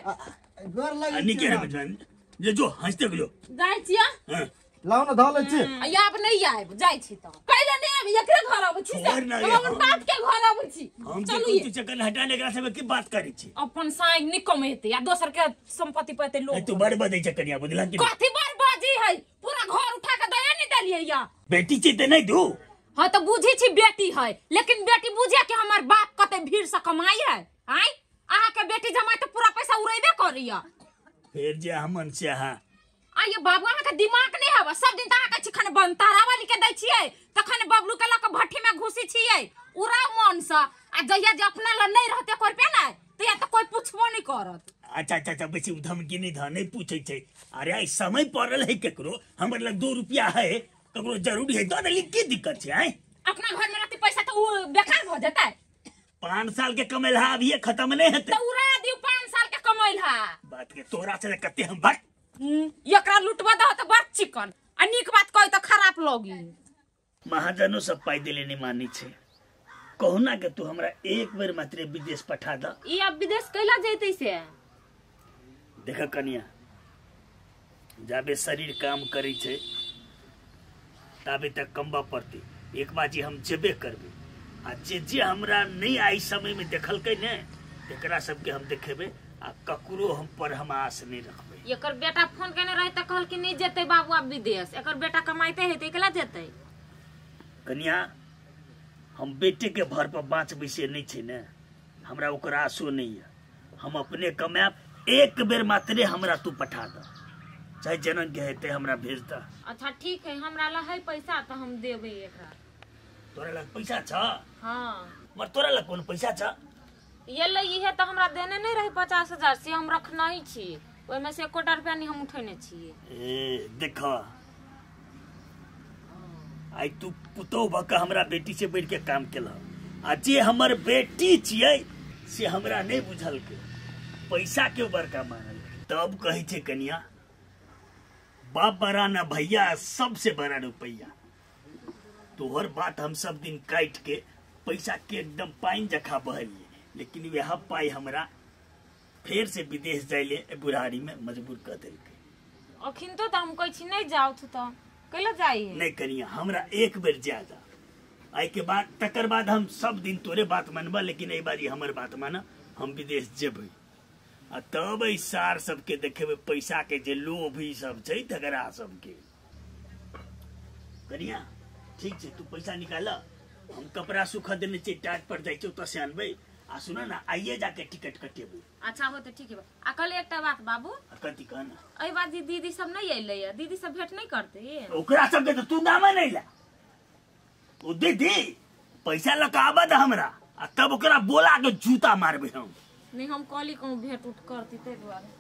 घर लगे निके रे बजन जो हंसते गलो जाय छिया हां लाउ न धले छी या अब नहीं आए जाय छी त कैले नहीं अब एकरे घर आबै छी से और ना हम अपन बाप के घर आबै छी हम तो चक्कर हटाने का सब की बात करी छी अपन साई निकम हेते या दोसर के संपत्ति पे ते लोग तू बड़ बदे चक्करिया बुझला कि कथि बर्बादी है पूरा घर उठा के दया नहीं दलिए या बेटी छी ते नहीं दू हाँ तो बुझी छी बेटी है लेकिन बेटी बुझे कि हमार बाप कते भीड़ से कमाई है आई आहा के बेटी जमाई तो पूरा पैसा उड़ेबे करिया फिर जे हमन से हां आइए बाबू अहाँ के दिमाग नहीं हवा सब दिन तहाँ के छिखन बनतारा वाली के दै छियै तखन बबलू के लक भट्ठी में घुसी छियै उरा मन से आ जहिया जे अपना ल नहीं रहते कर पे ना तो या तो कोई पूछबो नहीं करत अच्छा बेसी धमकी नहीं धा नहीं पूछे छै अरे आई समय पड़ल है केकरो हमर लग 2 रुपया है ककरो जरूरी है दे देली की दिक्कत छै आई अपना घर में रहते पैसा तो बेकार हो जाता है 5 साल के कमेला अभी खत्म नहीं हेते तो उड़ा दियो 5 साल के कमैल हा बात के तोरा से कते हम बात एकरा लुटबा द त बड़ चिकन आ नीक बात कहि त खराब लगी महाजनो सब पाई देले नहीं मानी छे कहूना के तू हमरा एक बेर मात्र विदेश पठा द ई अब विदेश कैला जैतै से देख कनिया जाबे शरीर काम करी छे ताबे तक कमबा पड़ती एक बाजी हम जेबे करबे आ जे हमरा नहीं आई समय में देखल के ने एकरा सबके हम देखेबे आ ककरो हम पर हम आस नहीं रखबे एकर बेटा फोन केने रहे त कहल कि नहीं जेतै बाबू अब विदेश एकर बेटा कमाइते हेतै केला जेतै कनिया हम बेटे के भर पर बाँच बैसे नहीं छे ने हमरा ओकरा आसो नहीं है हम अपने कमाब एक बेर मात्रे हमरा तू पठा द चाहे जनन के हेते हमरा भेज द अच्छा ठीक है हमरा ल है पैसा त हम देबै एकरा तोरा लग पैसा छ हां मर तोरा लग कोन पैसा छ ये ल इहे त हमरा देने नहीं रहे 50000 से हम रखना ही छी ओय में से 1 रुपया नहीं हम उठेने छी ए देख आई तू पुतो भक हमरा बेटी से बैठ के काम केला आ जे हमर बेटी छियै से हमरा नहीं बुझल के पैसा के बड़का मानल तब कहे छे कनिया बाप बड़ा ना भैया सबसे बड़ा रुपया तोहर बात हम सब दिन काट के पैसा के एकदम पाइन जखा बहलिए लेकिन वह पाई हमरा फिर से विदेश जाइले बुढ़ारी में मजबूर कर देलके अखिन तो हम कहै छी नहीं जाउ त कैला जाई नहीं करिया हमरा एक बेर ज्यादा आई के बाद तकर बाद हम सब दिन तोरे बात मानबा लेकिन ए बारी हमर बात माना हम विदेश जेबै तब ई सार सबके देखेबे पैसा के जे लोभ ई सब छै तकरा सबके। कनिया ठीक छै तू पैसा निकाल, हम कपड़ा सुखा देने छै टाट पर जाइ छै ओतऽ से अनबै। आ सुन ना आइए जाके टिकट कटेबै। अच्छा हो तो ठीक है। आ कल एकटा बात बाबू, कथी कहना एहि बात जी दीदी सब नहीं अइले है, दीदी सब भेंट नहीं करते। ओकरा सबके तो तू नाम नहीं ला। ओ दीदी पैसा लगा आबद हमरा आ तब ओकरा बोला के जूता मारबे हम। नहीं हम कॉली कहूँ भेंट उठ करती ते दुआरे।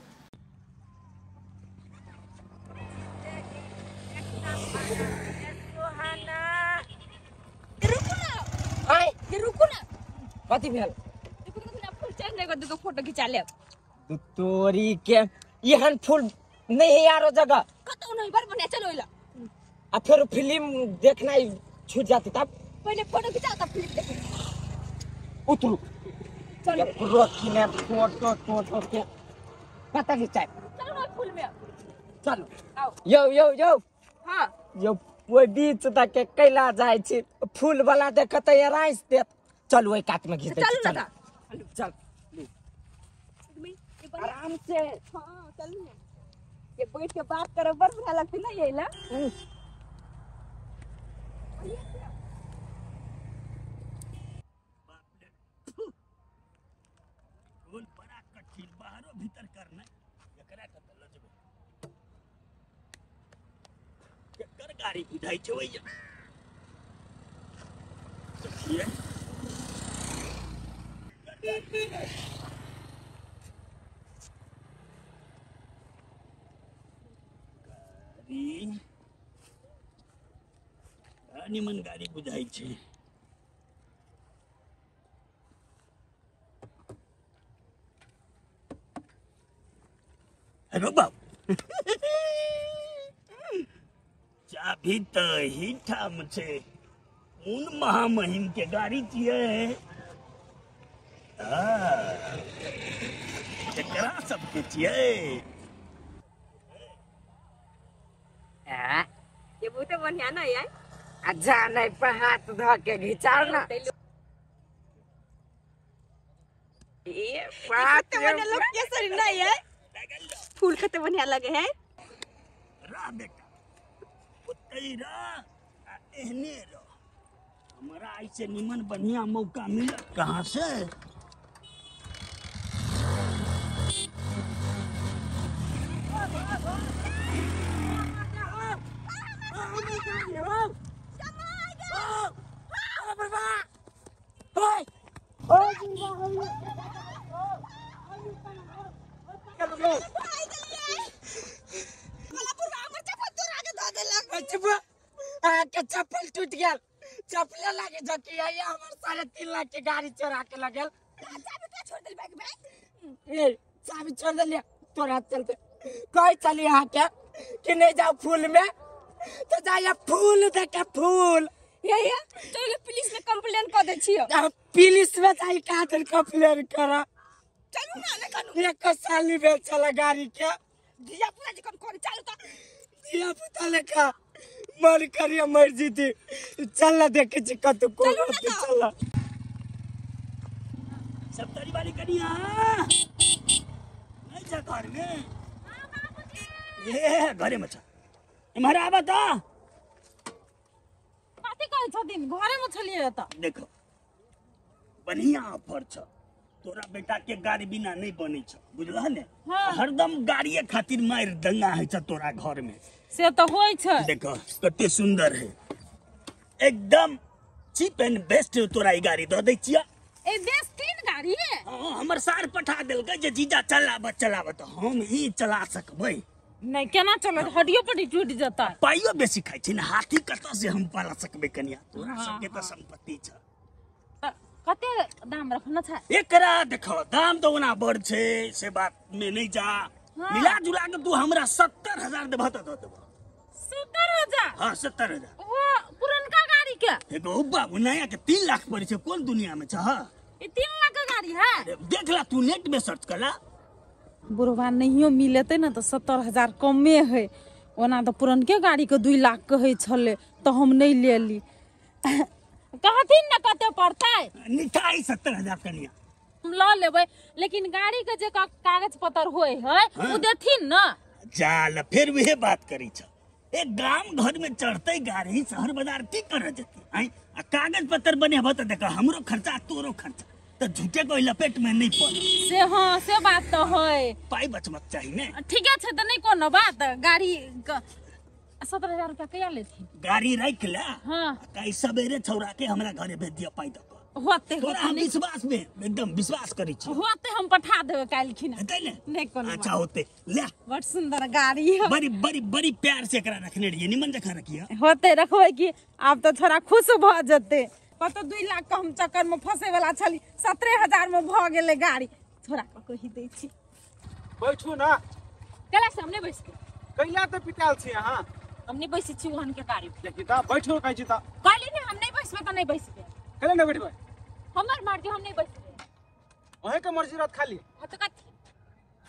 रुको ना कथी भेल? देखो फोटो खिंचा ले। तो तोरी के यहन फूल नहीं है यारो जगह कतौ नहीं बार बने चलो इला। आ फिर फिल्म देखना ही छूट जाती तब। पहले फोटो खिंचा तब फिल्म देखें। उतरू चलो रोकी ने फोटो फोटो के पता नहीं चाहे। चलो ना फूल में चलो आओ। यो हाँ यो वो बीच तक के कैला जाय छी फूल वाला देखत है राइस देत। चल वही काट में घिस दे। चल ना चल आराम से। हाँ चल ना ये बैठ के बात करे बड़ बढ़िया लगती ना ये ला। बोल बड़ा कठिन बाहरो भीतर करना एकरा त लजबे केकर गाड़ी बुझाई छै ओइया देखिए निमन गाड़ी बुझाई छै। हेलो बाबू चाभी तो ही ठाम छै। उन महामहिम के गाड़ी छियै। एकरा सबके छियै। ये बहुते बढ़िया ना यार। अच्छा नहीं पर हाथ धो के घिचाओ ना। ये बात बढ़िया लग कैसे नहीं है। फूल खते बढ़िया लगे हैं। रा बेटा पुतई रा एहने रो हमरा ऐसे निमन बढ़िया मौका मिला कहाँ से। चप्पल टूट गया। चप्पल लागे जकी है हमर 3.5 लाख के गाड़ी चोरा के लगल। छोड़ दे बैग में। ए चाबी छोड़ दे लिया तोरा चलते कोई चली यहाँ के कि नहीं जाओ फूल में तो जाइए फूल देखे फूल। ये तो पुलिस में कंप्लेन कर दे छियो। पुलिस में जाई काटल कंप्लेन करा। चलू ना ले कनु एक साली में चला गाड़ी के दिया पूरा जी कौन चालू था। दिया पुता लेखा मन करिए मर्जी थी। चल देखे छी कतु को चल सब तरी वाली कनिया नहीं जा घर में। ये घरे में छ इमहरा आबा त कथि कहै छथिन घरे में छलिए त। देखो बढ़िया ऑफर छ। तोरा बेटा के गाड़ी बिना नहीं बनी छ बुझला ने। हाँ। हरदम गाड़िए खातिर मार दंगा है छ तोरा घर में से तो होय छै। देखो कते सुंदर है एकदम चीप एंड बेस्ट तोरा ई गाड़ी द दै छिया। ए देश 3 गाड़ी है। हाँ हमर सार पठा देलकै जे जीजा चलाब त हम ही चला सकबै। नहीं केना चलत हड्डियों पट्टी टूट जाता है। पाइयो बेसी खाइ छै ना हाथी कतऽ से हम पाला सकबै कनिया। तोरा सबके त संपत्ति छ। कते दाम रखना छै एकरा देखो दाम तो ओना बड़ छै से बात में नहीं जा। हाँ। मिला जुला के तू हमरा 70,000 देबह त दऽ देबह। 70,000 हाँ 70,000। वो पुरनका गाड़ी के एगो बाबू नया के 3 लाख पड़े छै कोन दुनिया में छ। ये 3 लाख का गाड़ी है। देख ला तू नेट में सर्च कला। बुढ़वा नहीं मिलते ना तो 70,000 कमे है। ओना तो पुरनके गाड़ी के 2 लाख कहे छले तो हम नहीं ले ली। कहथिन ना कते पड़तै। निठाई 70,000 कनिया हम ला लेबै, लेकिन गाड़ी के जे कागज पत्र होय है उ देथिन ना। जाल फिर वही बात करी छ। एक गांव घर में चढ़ते गाड़ी शहर बाजार की कर जती आई कागज पत्र बने तो देखा हमरो खर्चा तोरो खर्चा तो झूठे कोई लपेट में नहीं पड़े से हाँ से बात तो है। पाई बचमत चाहिए ने ठीक है तो नहीं कोनो बात। गाड़ी 17,000 रुपया क्या लेथी? गाड़ी रख ला हाँ कई सवेरे छौरा के हमरा घरे भेज दिया पाई दो होते तोरा हम विश्वास में एकदम विश्वास करी छी होते हम पठा देबे काल खिना हेतै ने नहीं कोनो अच्छा होते ले बड़ सुंदर गाड़ी है। बड़ी बड़ी बड़ी प्यार से एकरा रखने रहिए निमन जखा रखिए होते रखबै कि अब तो थोड़ा खुश भ जते। कतो 2 लाख के हम चक्कर में फंसे वाला छली 17,000 में भ गेले गाड़ी। थोड़ा कहि दै छी बैठू ना कला से हमने बैस के कैला तो पिटाल छी अहाँ हमने बैसी छी ओहन के गाड़ी देखि ता बैठो कहै छी ता कहली ने हम नहीं बैसबे तो नहीं बैसबे। कैला ना बैठबै हमर मर्जी हम नहीं बैसबे। ओहे के मर्जी रात खाली ह तो कथि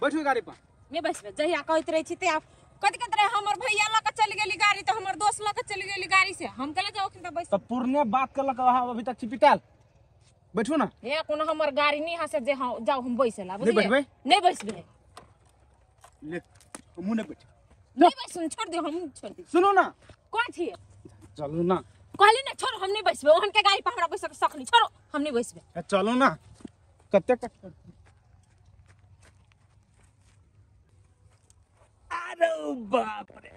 बैठू गाड़ी पर नहीं बैसबे। जहिया कहत रही छी ते आप कथि कहत रहे हमर भैया ल के चली गेली गाड़ी तो हमर दोस्त ल के चली गेली गाड़ी से हम कले जाओ खिन तो बैस तो पुरने बात करलक वहां अभी तक छिपिटाल बैठू ना हे कोनो हमर गाड़ी नहीं हसे जे जाओ हम बैसेला नहीं बैठबै नहीं बैसबे ले मुंह ने बैठ नहीं बैसुन छोड़ दे हम छोड़ दे। सुनो ना कौन थी चलो ना कहली ना छोड़ हम नहीं बैसबे ओहन के गाड़ी पर हमरा बैस के सकनी छोड़ो हम नहीं बैसबे। चलो ना कते कट अरे बाप रे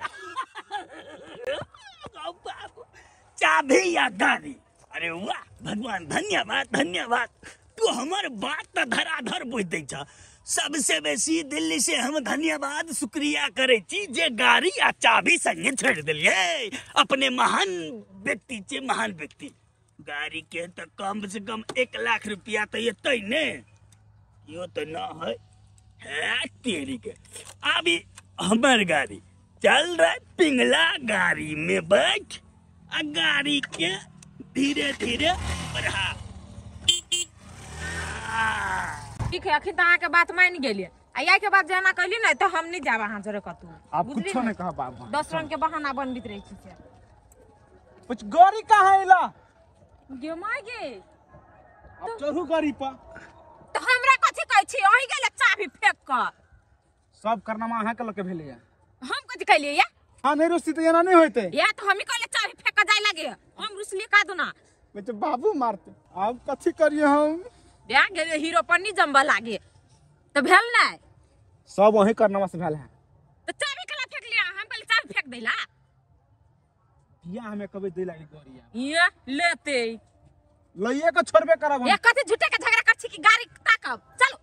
बाप चाबी या गाड़ी अरे वाह भगवान धन्यवाद धन्यवाद तू हमार बात तो धराधर बुझ दै छ। सबसे बेसी दिल्ली से हम धन्यवाद शुक्रिया करे छी जे गाड़ी आ चाबी संगे छोड़ दिलिए अपने महान व्यक्ति छे महान व्यक्ति गाड़ी के तो कम से कम 1 लाख रुपया तो ये ने यो तो ना है तेरी के अभी हमार गाड़ी चल रहा पिंगला गाड़ी में बैठ आ गाड़ी के धीरे धीरे बढ़ा। ठीक है अखिन तो के बात मान गेलिए आ के बाद जाना कहली ना तो हम नहीं जाब अहाँ जोरे कतू। आप कुछ नहीं कहा बाबा 10 रंग के बहाना बनबित रही छी से कुछ गाड़ी कहां आइला गे माय गे अब चढ़ू गाड़ी पर तो हमरा कथि कहै छी ओही गेले चाबी फेंक क सब करनामा अहाँ के लके भेले या हम कथि कहलिए या हां नहीं रुस्ती तो एना नहीं होते या तो हम ही कहले चाबी फेंक के जाय लागे हम रुसली का दूना बेटे बाबू मारते अब कथि करिए हम या गेले हीरो पर नहीं जंबा लागे तो भेल ना सब वही करनामा से भेल है तो चाबी कला फेंक लिया हम कहले चाबी फेंक देला या हमें कभी दे लागी गोरिया ये लेते लइए के छोड़बे करब या कथि झूठे के झगड़ा कर छी कि गाड़ी ताकब चलो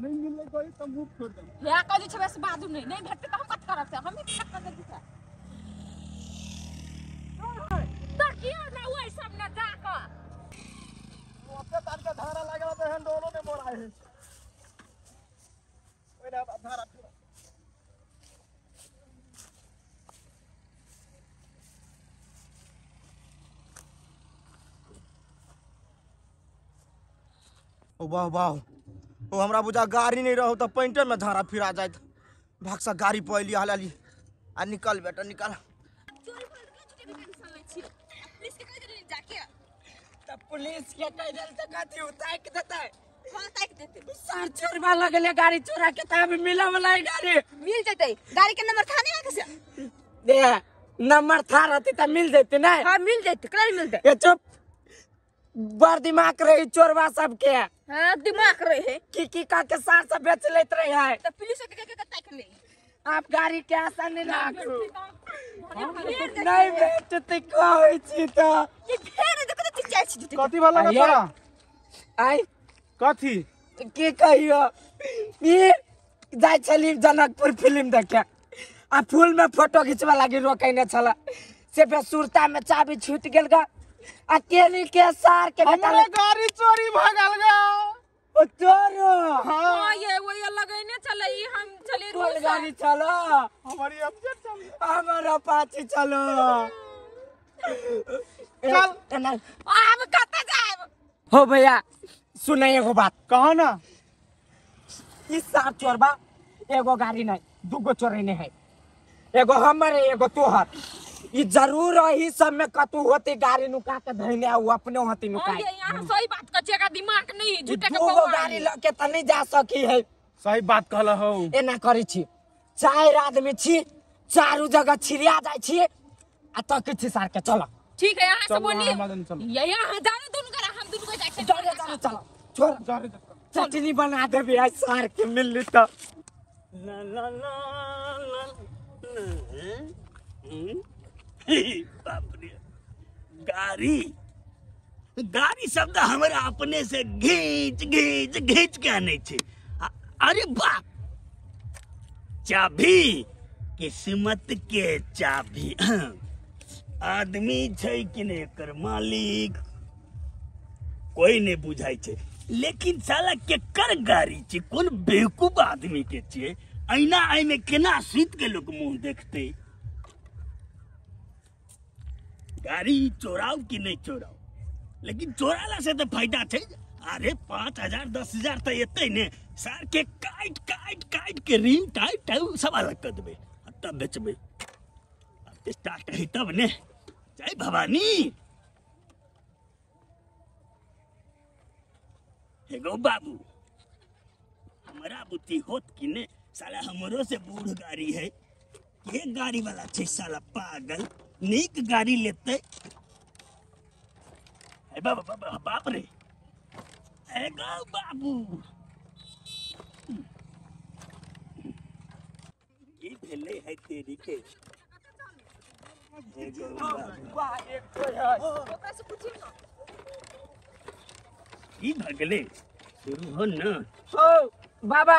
नहीं मिले कोई तो मुंह छोड़ दे या कथि छबे से बादू नहीं भेटते तो हम कत करब से हम ही फेंक दे दिसा तो किया ना ओइ सब ना जाका ओते तार के धारा लागल तो हम दोनों ने मोड़ाए है ओइ ना धारा ओ वाह वाह ओ हमरा बुझा गाड़ी नहीं रहो तो पैंटर में धारा फिरा जाए भागसा गाड़ी पहली हालाली आ निकल बेटा निकल पुलिस के कह दिल तो कथी उतार के देता है सर चोरवा लगले गाड़ी चोरा के तब मिला वाला गाड़ी मिल जते गाड़ी के नंबर थाने आके से दे नंबर था रहती तो मिल जेती ना हां मिल जते कला मिलते ये चुप बड़ दिमाग रही चोरवा सबके हां दिमाग रहे है की का के सार सब बेच लेत रहे है तो पुलिस के ताक ले आप गाड़ी के आसान नहीं राखू नहीं बेचते कहै छी तो ये फेर देखो तो चाय छी कथि भला ना तोरा आई कथि की कहियो ये जाय छली जनकपुर फिल्म देखे आ फूल में फोटो खिंचवा लागी रोकैने छला से बेसुरता में चाबी छूट गेल गा अकेले के सार के हमारे गाड़ी चोरी भगल गा ओ तोरो हां ये वो लगैने चले ई हम चले कोन गाड़ी चलो हमारी अपडेट चल हमारा पाछी चलो चल अब कत जाए हो भैया सुने एगो बात कहो ना इस सार चोरबा एगो गाड़ी नहीं दूगो चोरी नहीं है एगो हमर एगो तोहर ये जरूर ही सब में कतु होती गाड़ी नुका के धइले वो अपने होती नुका ये यहाँ सही बात कच्चे का दिमाग नहीं झूठे के वो गाड़ी लेके त नहीं जा सकी है सही बात कहला हो एना करी छी 4 आदमी छी चारू जगह छिरिया जाय छी आ त किछि सार के चलो ठीक है यहाँ से बोली चलो ये यहाँ जाने दोनों करा हम दोनों को जाके चलो चलो चलो छोड़ चटनी बना दे भी आज सार के मिल ली तो ला ला ला ला बाप रे गाड़ी शब्द हमारे अपने से घींच के आने छे अरे बाप चाबी किस्मत के चाबी आदमी छै कि नहीं एकर मालिक कोई नहीं बुझाई छे लेकिन साला केकर गाड़ी छे कौन बेवकूफ आदमी के छे ऐना आई में केना सुत के लोग मुंह देखते गाड़ी चोराओ कि नहीं चोराओ लेकिन चोराला से तो फायदा छे अरे 5,000 10,000 तो एते ने सार के काट के रिंग टाइट सब अलग कर देबे तब बेचबे स्टार्ट है तब ने जय भवानी एगो बाबू हमारा बुद्धि होत कि ने साला हमरो से बूढ़ गाड़ी है ये गाड़ी वाला छे साला पागल नीक गाड़ी लेते बाप रे एगो बाबू की भेले है तेरी के एगो की भगले शुरू हो ना ओ बाबा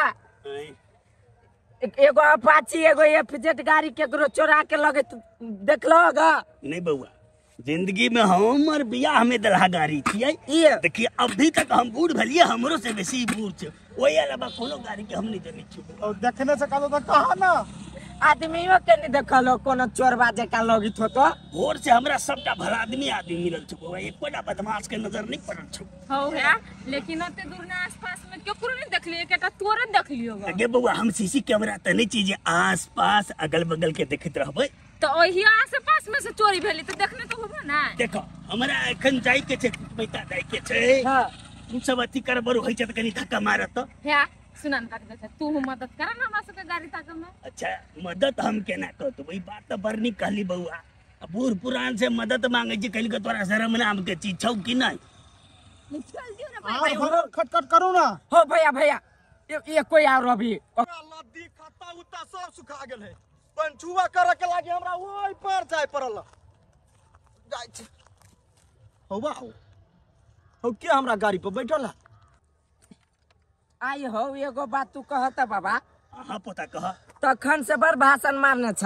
एगो अपाची एगो एफजेड गाड़ी केकरो चोरा के लगे देखलो ग नहीं बउआ जिंदगी में हमर बियाह में दलहा गाड़ी छियै देखिए अभी तक हम बूढ़ भलिए हमरो से बेसी बूढ़ छ ओई अलावा कोनो गाड़ी के हम नहीं जानी छी और देखने से कहलो त कहा ना आदमियों के नहीं देखलो कोनो चोरबा जका लगित हो तो भोर से हमरा सबटा भला आदमी मिलल छ बउआ एकोटा बदमाश के नजर नहीं पड़ल छ हो है लेकिन ओते दूर ना आसपास में केकरो नहीं देखलिए एकटा तोरे देख लियो गे बउआ हम सीसी कैमरा त नहीं चीज आस-पास अगल-बगल के देखत रहबै तो ओही आस-पास में से चोरी भेली तो देखने तो होबो ना देखो हमरा एखन जाई के छै पैसा जाई के छै हां तू सब अथी करबर होई छै त कनी धक्का मारत है सुनन काट दे तू मदद कर ना हमरा सबके गाड़ी ताक में अच्छा मदद हम केना करतो वही बात तो बरनी कहली बउआ बूढ़ पुरान से मदद मांगे छी कहली के तोरा शर्म नाम के चीज छौ कि नहीं चल दियो ना भाई खटखट करो ना हो भैया ये कोई और अभी लद्दी खाता उता सब सुखा गेल है पंचुआ करे के लागे हमरा ओई पर जाय पड़ल जाय छी हो बाऊ हो के हमरा गाड़ी पर बैठल है आई हो एगो बात तू कहता बाबा हां पोता कह तखन से बड़ भाषण मारने छ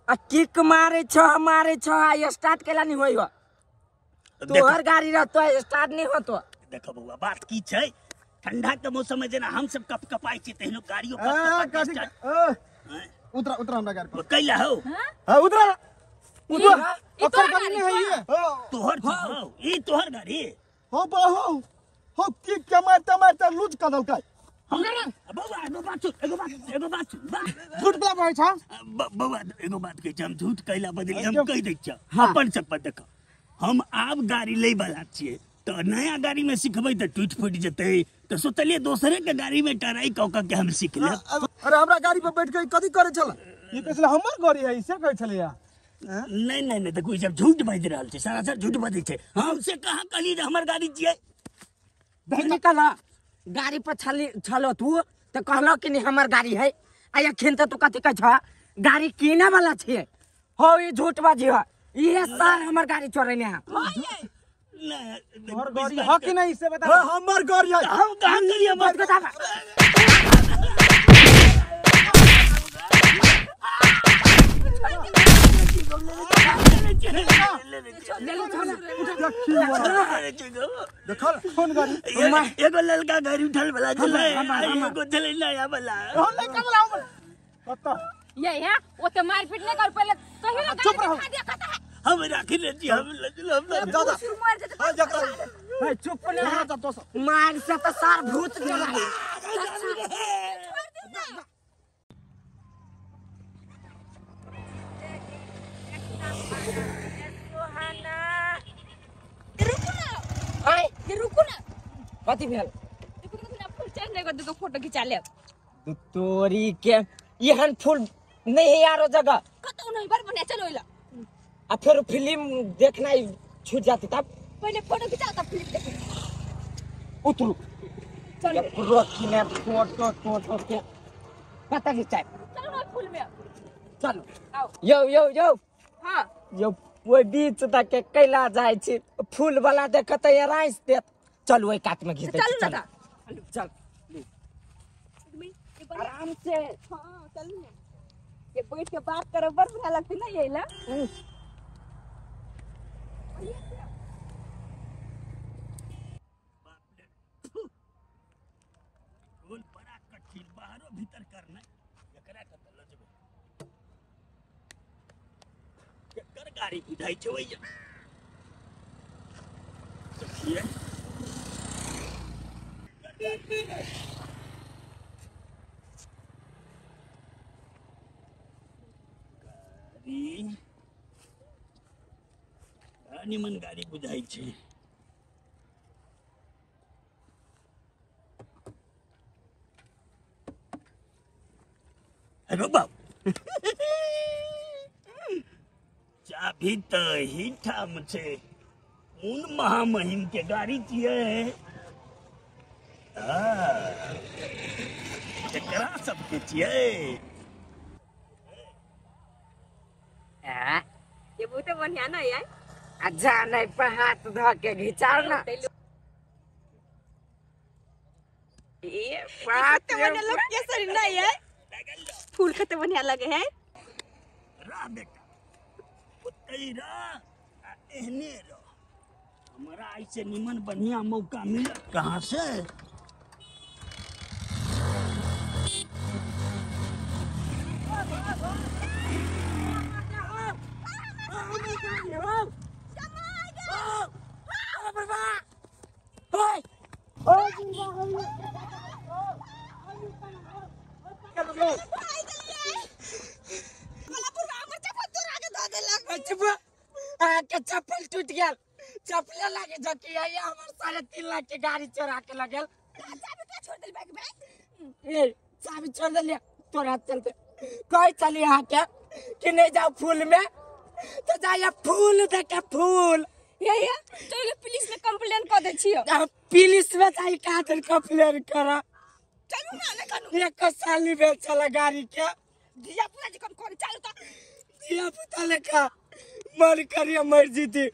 आ किक मारे छ आ स्टार्ट केला नहीं होई हो तोहर गाड़ी रहतो स्टार्ट नहीं होतो देखो बउआ बात की छै ठंडा के मौसम में जेना हम सब कपकपाई छी तहनो गाड़ियों पर उतरा हमरा गाड़ी पर कैला हो हां उतरा ओकर गाड़ी नहीं है ये तोहर हो ई तोहर गाड़ी हो बाहु हो की मारते लूज कर दल का बउआ एगो बात झूठ बोला भाई छ बउआ एगो बात के हम झूठ कैला बदली हम कह दै छ अपन सब पर देख हम आब गाड़ी ले वाला छियै तो नया गाड़ी में सिखबै त टूट फूट जतै तो सोचलिए दूसरे के गाड़ी में टराई कौका के हम सीख ले अरे हमरा गाड़ी पर बैठ के कथी करे छल ये कहले हमर गाड़ी है इसे कहै छले या नहीं देखो सब झूठ बाज रहल छै सारा झूठ बाजै छै हमसे कहां कहली जे हमर गाड़ी छियै निकल गाड़ी पर छलो तू तो कहलो कि नहीं हमर गाड़ी है आ अखन त तू कथी कह छ गाड़ी कीने वाला छियै हो ई झूठ बाजी हो ये साल हमर गाड़ी चोरने है हमर गाड़ी है कि नहीं से बता हमर गाड़ी है हम कहां करिए मत बता देखल फोन गाड़ी एगो ललका गाड़ी उठल वाला चले एगो चले नया वाला हम नहीं कर लाओ कत्ता ये है ओते मारपीट नहीं कर पहले कहियो ना चुप रहो हम राखी ले छी हम दादा मर जते हां जकरा चुप नहीं मार से तो सार भूत चला है कथी भेल फूल चढ़ने को देखो फोटो खिंचा ले तो तोरी के यहन फूल नहीं है यारो जगह कतो नहीं बार बने चलो इला आ फिर फिल्म देखना ही छूट जाती तब पहले फोटो खिंचा तब फिल्म देखेंगे उतरू चलो रोकी ने फोटो फोटो के पता नहीं चाहे चलो ना फूल में चलो आओ यो हां यो वो बीच तक के कैला जाय छी फूल वाला देखत है राइस देत चल ओई काट में घिस दे चल ना चल आराम से हां चल ना ये बैठ के बात करे बड़ बढ़िया लगती ना ये ला फूल बड़ा कठिन बाहरो भीतर करना एकरा के त लजबे केकर गाड़ी बुझाई छै ओइया देखिए निमन गाड़ी बुझाई छै अरे बाप चाभी तो ही ठाम छै उन महामहिम के गाड़ी छियै एकरा सबके छियै ये बहुत बढ़िया ना यार अच्छा नहीं पर हाथ धो के घिचाओ ना ये बात बढ़िया लग कैसे नहीं है फूल खते बढ़िया लगे हैं रा बेटा पुतई रा आ एहने रो हमरा ऐसे निमन बढ़िया मौका मिला कहाँ से चप्पल टूट गया चप्पल लागे जकी हमर 3.5 लाख के गाड़ी चोरा के लगल छोड़ दे बैग में ए चाबी छोड़ दे तोरा चलते कोई चली यहाँ के कि नहीं जाओ फूल में तो जाइए फूल देखे फूल ये तो पुलिस में कंप्लेन कर दे छियो पुलिस में जाई काटर कंप्लेन करा चलू ना ले कनु एक साली में चला गाड़ी के दिया पूरा जी कौन चालू था दिया पुता लेखा मन करिए मर्जी थी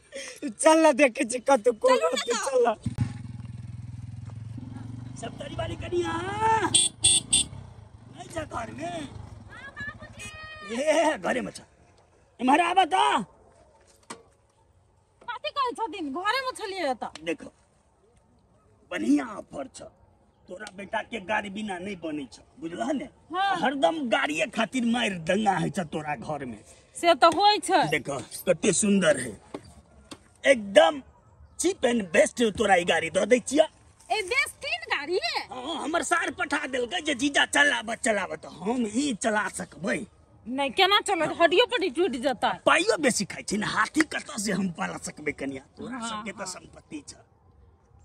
चल देखे छी कत को चल सब तरी वाली कनिया नहीं जा घर में ये घरे में छ इमहरा आबा त कथि कहै छथिन घरे में छलिए त देखो बढ़िया ऑफर छ तोरा बेटा के गाड़ी बिना नहीं बनी छ बुझला ने हाँ। हरदम गाड़िए खातिर मार दंगा है छ तोरा घर में से तो होय छै देखो कते सुंदर है एकदम चीप एंड बेस्ट तोरा ई गाड़ी द दै छिया ए देश 3 गाड़ी है हाँ हमर सार पठा देलकै जे जीजा चलाब त हम ई चला सकबै नहीं केना चलत हड्डियो पट्टी टूट जाता है पाइयो बेसी खाइ छै ने हाथी कतऽ से हम पाला सकबै कनिया तोरा हाँ, सबके त हाँ। संपत्ति छ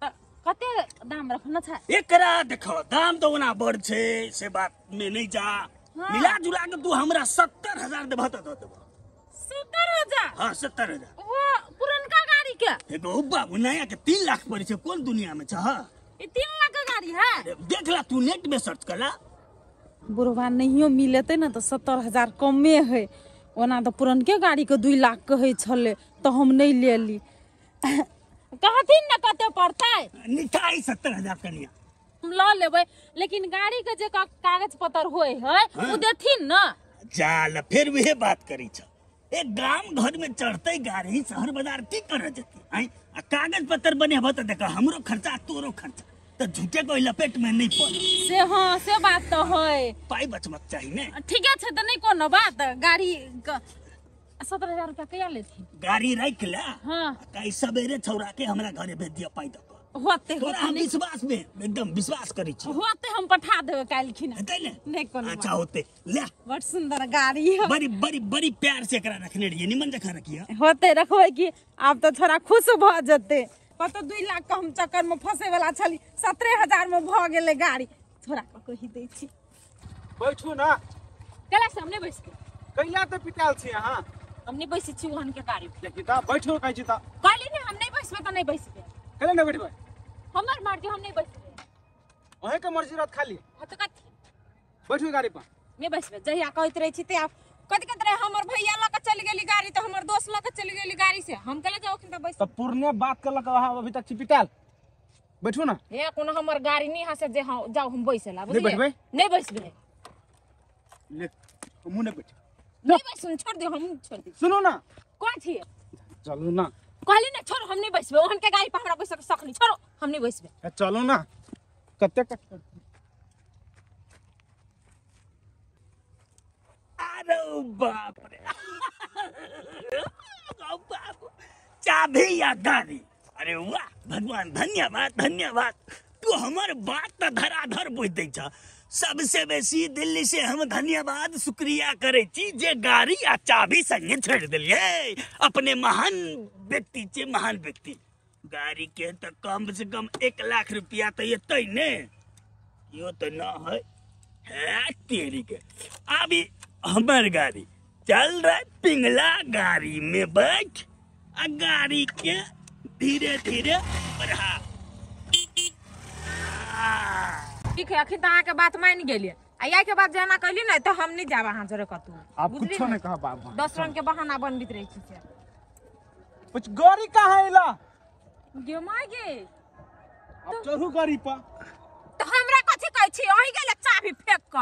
त कते दाम रखना छै एकरा देखो दाम तो ओना बड़ छै से बात में नहीं जा हाँ। मिला जुला के तू हमरा 70,000 देबह त दऽ देबह 70,000 हाँ 70,000 वो पुरनका गाड़ी के एगो बाबू नया के 3 लाख पड़े छै कोन दुनिया में छ ये 3 लाख का गाड़ी है देख ला तू नेट में सर्च कला बुढ़वा नहियो मिलते ना तो 70,000 कमे है ओना तो पुरनके गाड़ी के 2 लाख कहे छले तो हम नहीं ले ली कहथिन ना कते पड़तै निकाई 70,000 कनिया हम ल लेबै लेकिन गाड़ी के जे कागज पत्र होय है हाँ। उ देथिन ना जाल फिर वही बात करी छ एक गांव घर में चढ़ते गाड़ी शहर बाजार की कर जती आई आ कागज पत्र बनेबो त देख हमरो खर्चा तोरो खर्चा तो झूठे कोई लपेट में नहीं पड़े से हाँ से बात तो है पाई बचमत चाहिए ने ठीक है तो नहीं कोनो बात गाड़ी 17,000 रुपया कया लेथिन गाड़ी रख ला हाँ कई सवेरे छौरा के हमरा घरे भेज दिया पाई दक होते तोरा हम विश्वास में एकदम विश्वास करी छी होते हम पठा देबे काल खिना हेतै ने नहीं कोनो अच्छा होते ले बड़ सुंदर गाड़ी है बड़ी बड़ी बड़ी प्यार से एकरा रखने रहिए निमन जखा रखिए होते रखबै कि आप तो थोड़ा खुश भ जते कतो 2 लाख के हम चक्कर में फंसे वाला छली 17,000 में भ गेले गाड़ी छोरा के कहि दै छी बैठू ना कला से हमने बैस के कैला तो पिटाल छी अहाँ हमने बैसी छी ओहन के गाड़ी देखी ता बैठो कहै छी ता कहली ने हम नहीं बैसबे त नहीं बैसबे कैला ना बैठबै हमर मर्जी हम नहीं बैसबे ओहे के मर्जी रात खाली ह त कथि बैठू गाड़ी पर नहीं बैसबे जहिया कहत रही छी ते आप कथि कहत रहे हमर भैया ल के चली गेली गाड़ी त हमर दोस्त ल के चली गेली गाड़ी से हम कले जाओ खिन त बैस तो पुरने बात करलक वहां अभी तक छिपिटाल बैठू ना हे कोनो हमर गाड़ी नहीं हसे जे जाओ हम बैसेला नहीं बैठबै नहीं बैसबे ले मुंह ने बैठ नहीं बैसुन छोड़ दे हम छोड़ दे सुनो ना कौन थी चलो ना कहली ना छोड़ हम नहीं बैसबे ओहन के गाड़ी पर हमरा बैस के सकनी छोड़ो हम नहीं बैसबे चलो ना कते कट अरे बाप रे बाप चाबी या गाड़ी अरे वाह भगवान धन्यवाद धन्यवाद तू हमार बात तो धराधर बुझ दै छ सबसे बेसी दिल्ली से हम धन्यवाद शुक्रिया करे छी जे गाड़ी आ चाबी संगे छोड़ दिलिए अपने महान व्यक्ति छे महान व्यक्ति गाड़ी के तो कम से कम 1 लाख रुपया तो ये ने यो तो ना है तेरी के अभी हमार गाड़ी चल रहा पिंगला गाड़ी में बैठ आ गाड़ी के धीरे धीरे बढ़ा ठीक है अखिन अहाँ के बात मान गेलिए आ या के बाद जाना कहली ना तो हम नहीं जाब अहाँ जरे कतू आप कुछ नहीं कहा बाबा 10 रंग के बहाना बनबित रही छी से कुछ गाड़ी कहां आइला गे माय गे अब चढ़ू गाड़ी पर तो हमरा कथि कहै छी ओही गेले चाबी फेंक क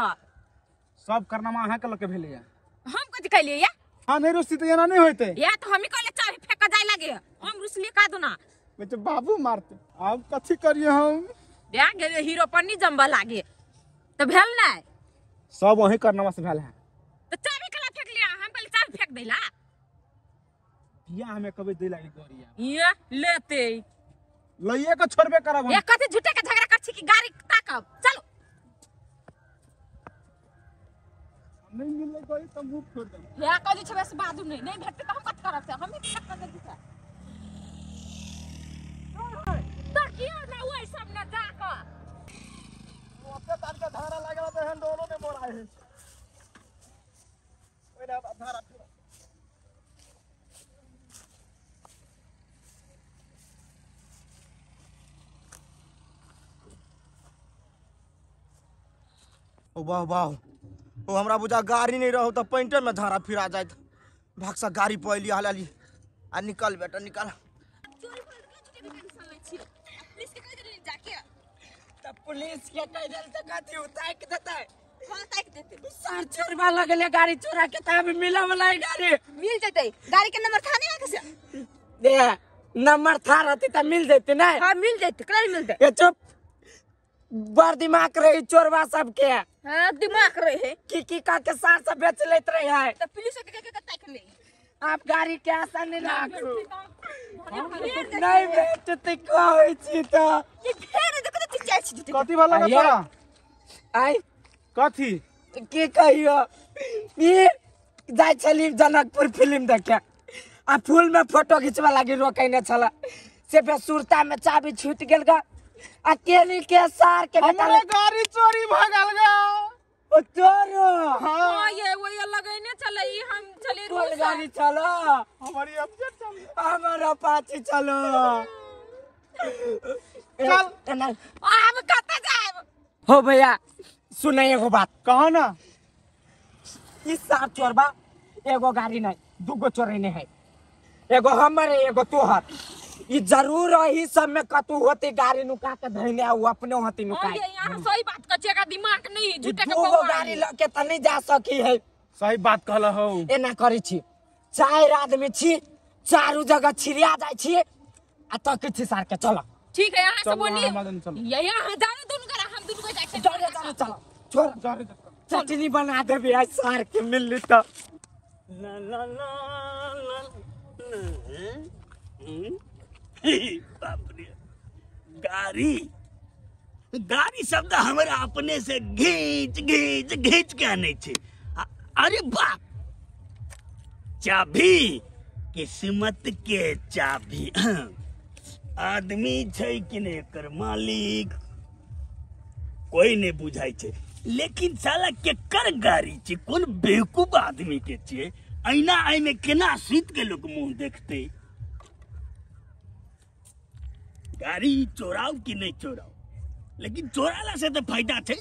सब करनामा अहाँ के लके भेले या हम कथि कहलिए या हां नहीं रुस्ती तो एना नहीं होते या तो हम ही कहले चाबी फेंक के जाय लागे हम रुसली का दूना बेटे बाबू मारते अब कथि करिए हम या गेले हीरो पर नहीं जंबा लागे तो भेल ना सब वही करनामा से भेल है तो चाबी कला फेंक लिया हम कहले चाबी फेंक देला या हमें कभी दे लागी गोरिया ये लेते लइए के छोड़बे करब ये कथि झूठे के झगड़ा कर छी कि गाड़ी ताकब चलो नहीं मिले कोई तो मुंह छोड़ दे या कथि छबे से बादू नहीं भेटते तो हम कत करब से हम ही फेंक दे दी तो किया ना ओइ सब ना जाका ओते तार के धारा लागल तो हम दोनों ने मोड़ाए है ओइ ना धारा ओ वाह वाह ओ हमरा बुझा गाड़ी नहीं रहो तो पेंटर में धारा फिरा जाए भागसा गाड़ी पहली हालाली आ निकल बेटा निकल पुलिस के कह दल त कथि उतार के देते सर चोरवा लगले गाड़ी चोरा के तब मिला वाला गाड़ी मिल जते गाड़ी के नंबर थाने आके से दे नंबर था रहती त मिल जते ना हां मिल जते कला मिल जते ये चुप बड़ दिमाग रही चोरवा सब के हां दिमाग रहे है की का के सार सब बेच लेत रहे है तो पुलिस के ताक ले आप गाड़ी के आसान नहीं लागू नहीं बेचते कहै छी त ये फेर देखो तो जाय छी कथि वाला ना तोरा आई कथि की कहियो ई जाय छली जनकपुर फिल्म देखे आ फूल में फोटो खिंचवा लागी रोकैने छला से बेसुरता में चाबी छूट गेल गा अकेली के सार के हमारे गाड़ी चोरी भगल गा ओ तोरो हां ये वो लगैने चले ई हम चले कोन गाड़ी चलो हमारी अपडेट चल हमारा पाछी चलो चल अब कत जाए हो भैया सुने एगो बात कहो ना इस सार चोरबा एगो गाड़ी नहीं दूगो चोरने है एगो हमर एगो तोहर ई जरूर ही सब में कतु होती गाड़ी नुका के धइले आ अपने होती नुका ये यार सही बात कचे का दिमाग नहीं झूठे के दूगो गाड़ी लेके त नहीं जा सकी है सही बात कहला हो एना करी छी 4 आदमी छी चारू जगह छिरिया जाय छी आ त किछि सार के चलो ठीक है यहां से बोली चलो ये यहां जाने दोनों करा हम दोनों को जाके चलो छोड़ चटनी बना दे भी आज सार के मिल ली तो ला ला ला ला बाप रे गाड़ी शब्द हमारे अपने से घींच घींच घींच के आने छे अरे बाप चाबी किस्मत के चाबी आदमी छै कि नहीं एकर मालिक कोई नहीं बुझाई छै, लेकिन साला केकर गाड़ी छै, कोन बेवकूफ आदमी के छै, ऐना आई में केना सुत के लोग मुंह देखते। गाड़ी चोराओ कि नहीं चोराओ, लेकिन चोराला से तो फायदा छै।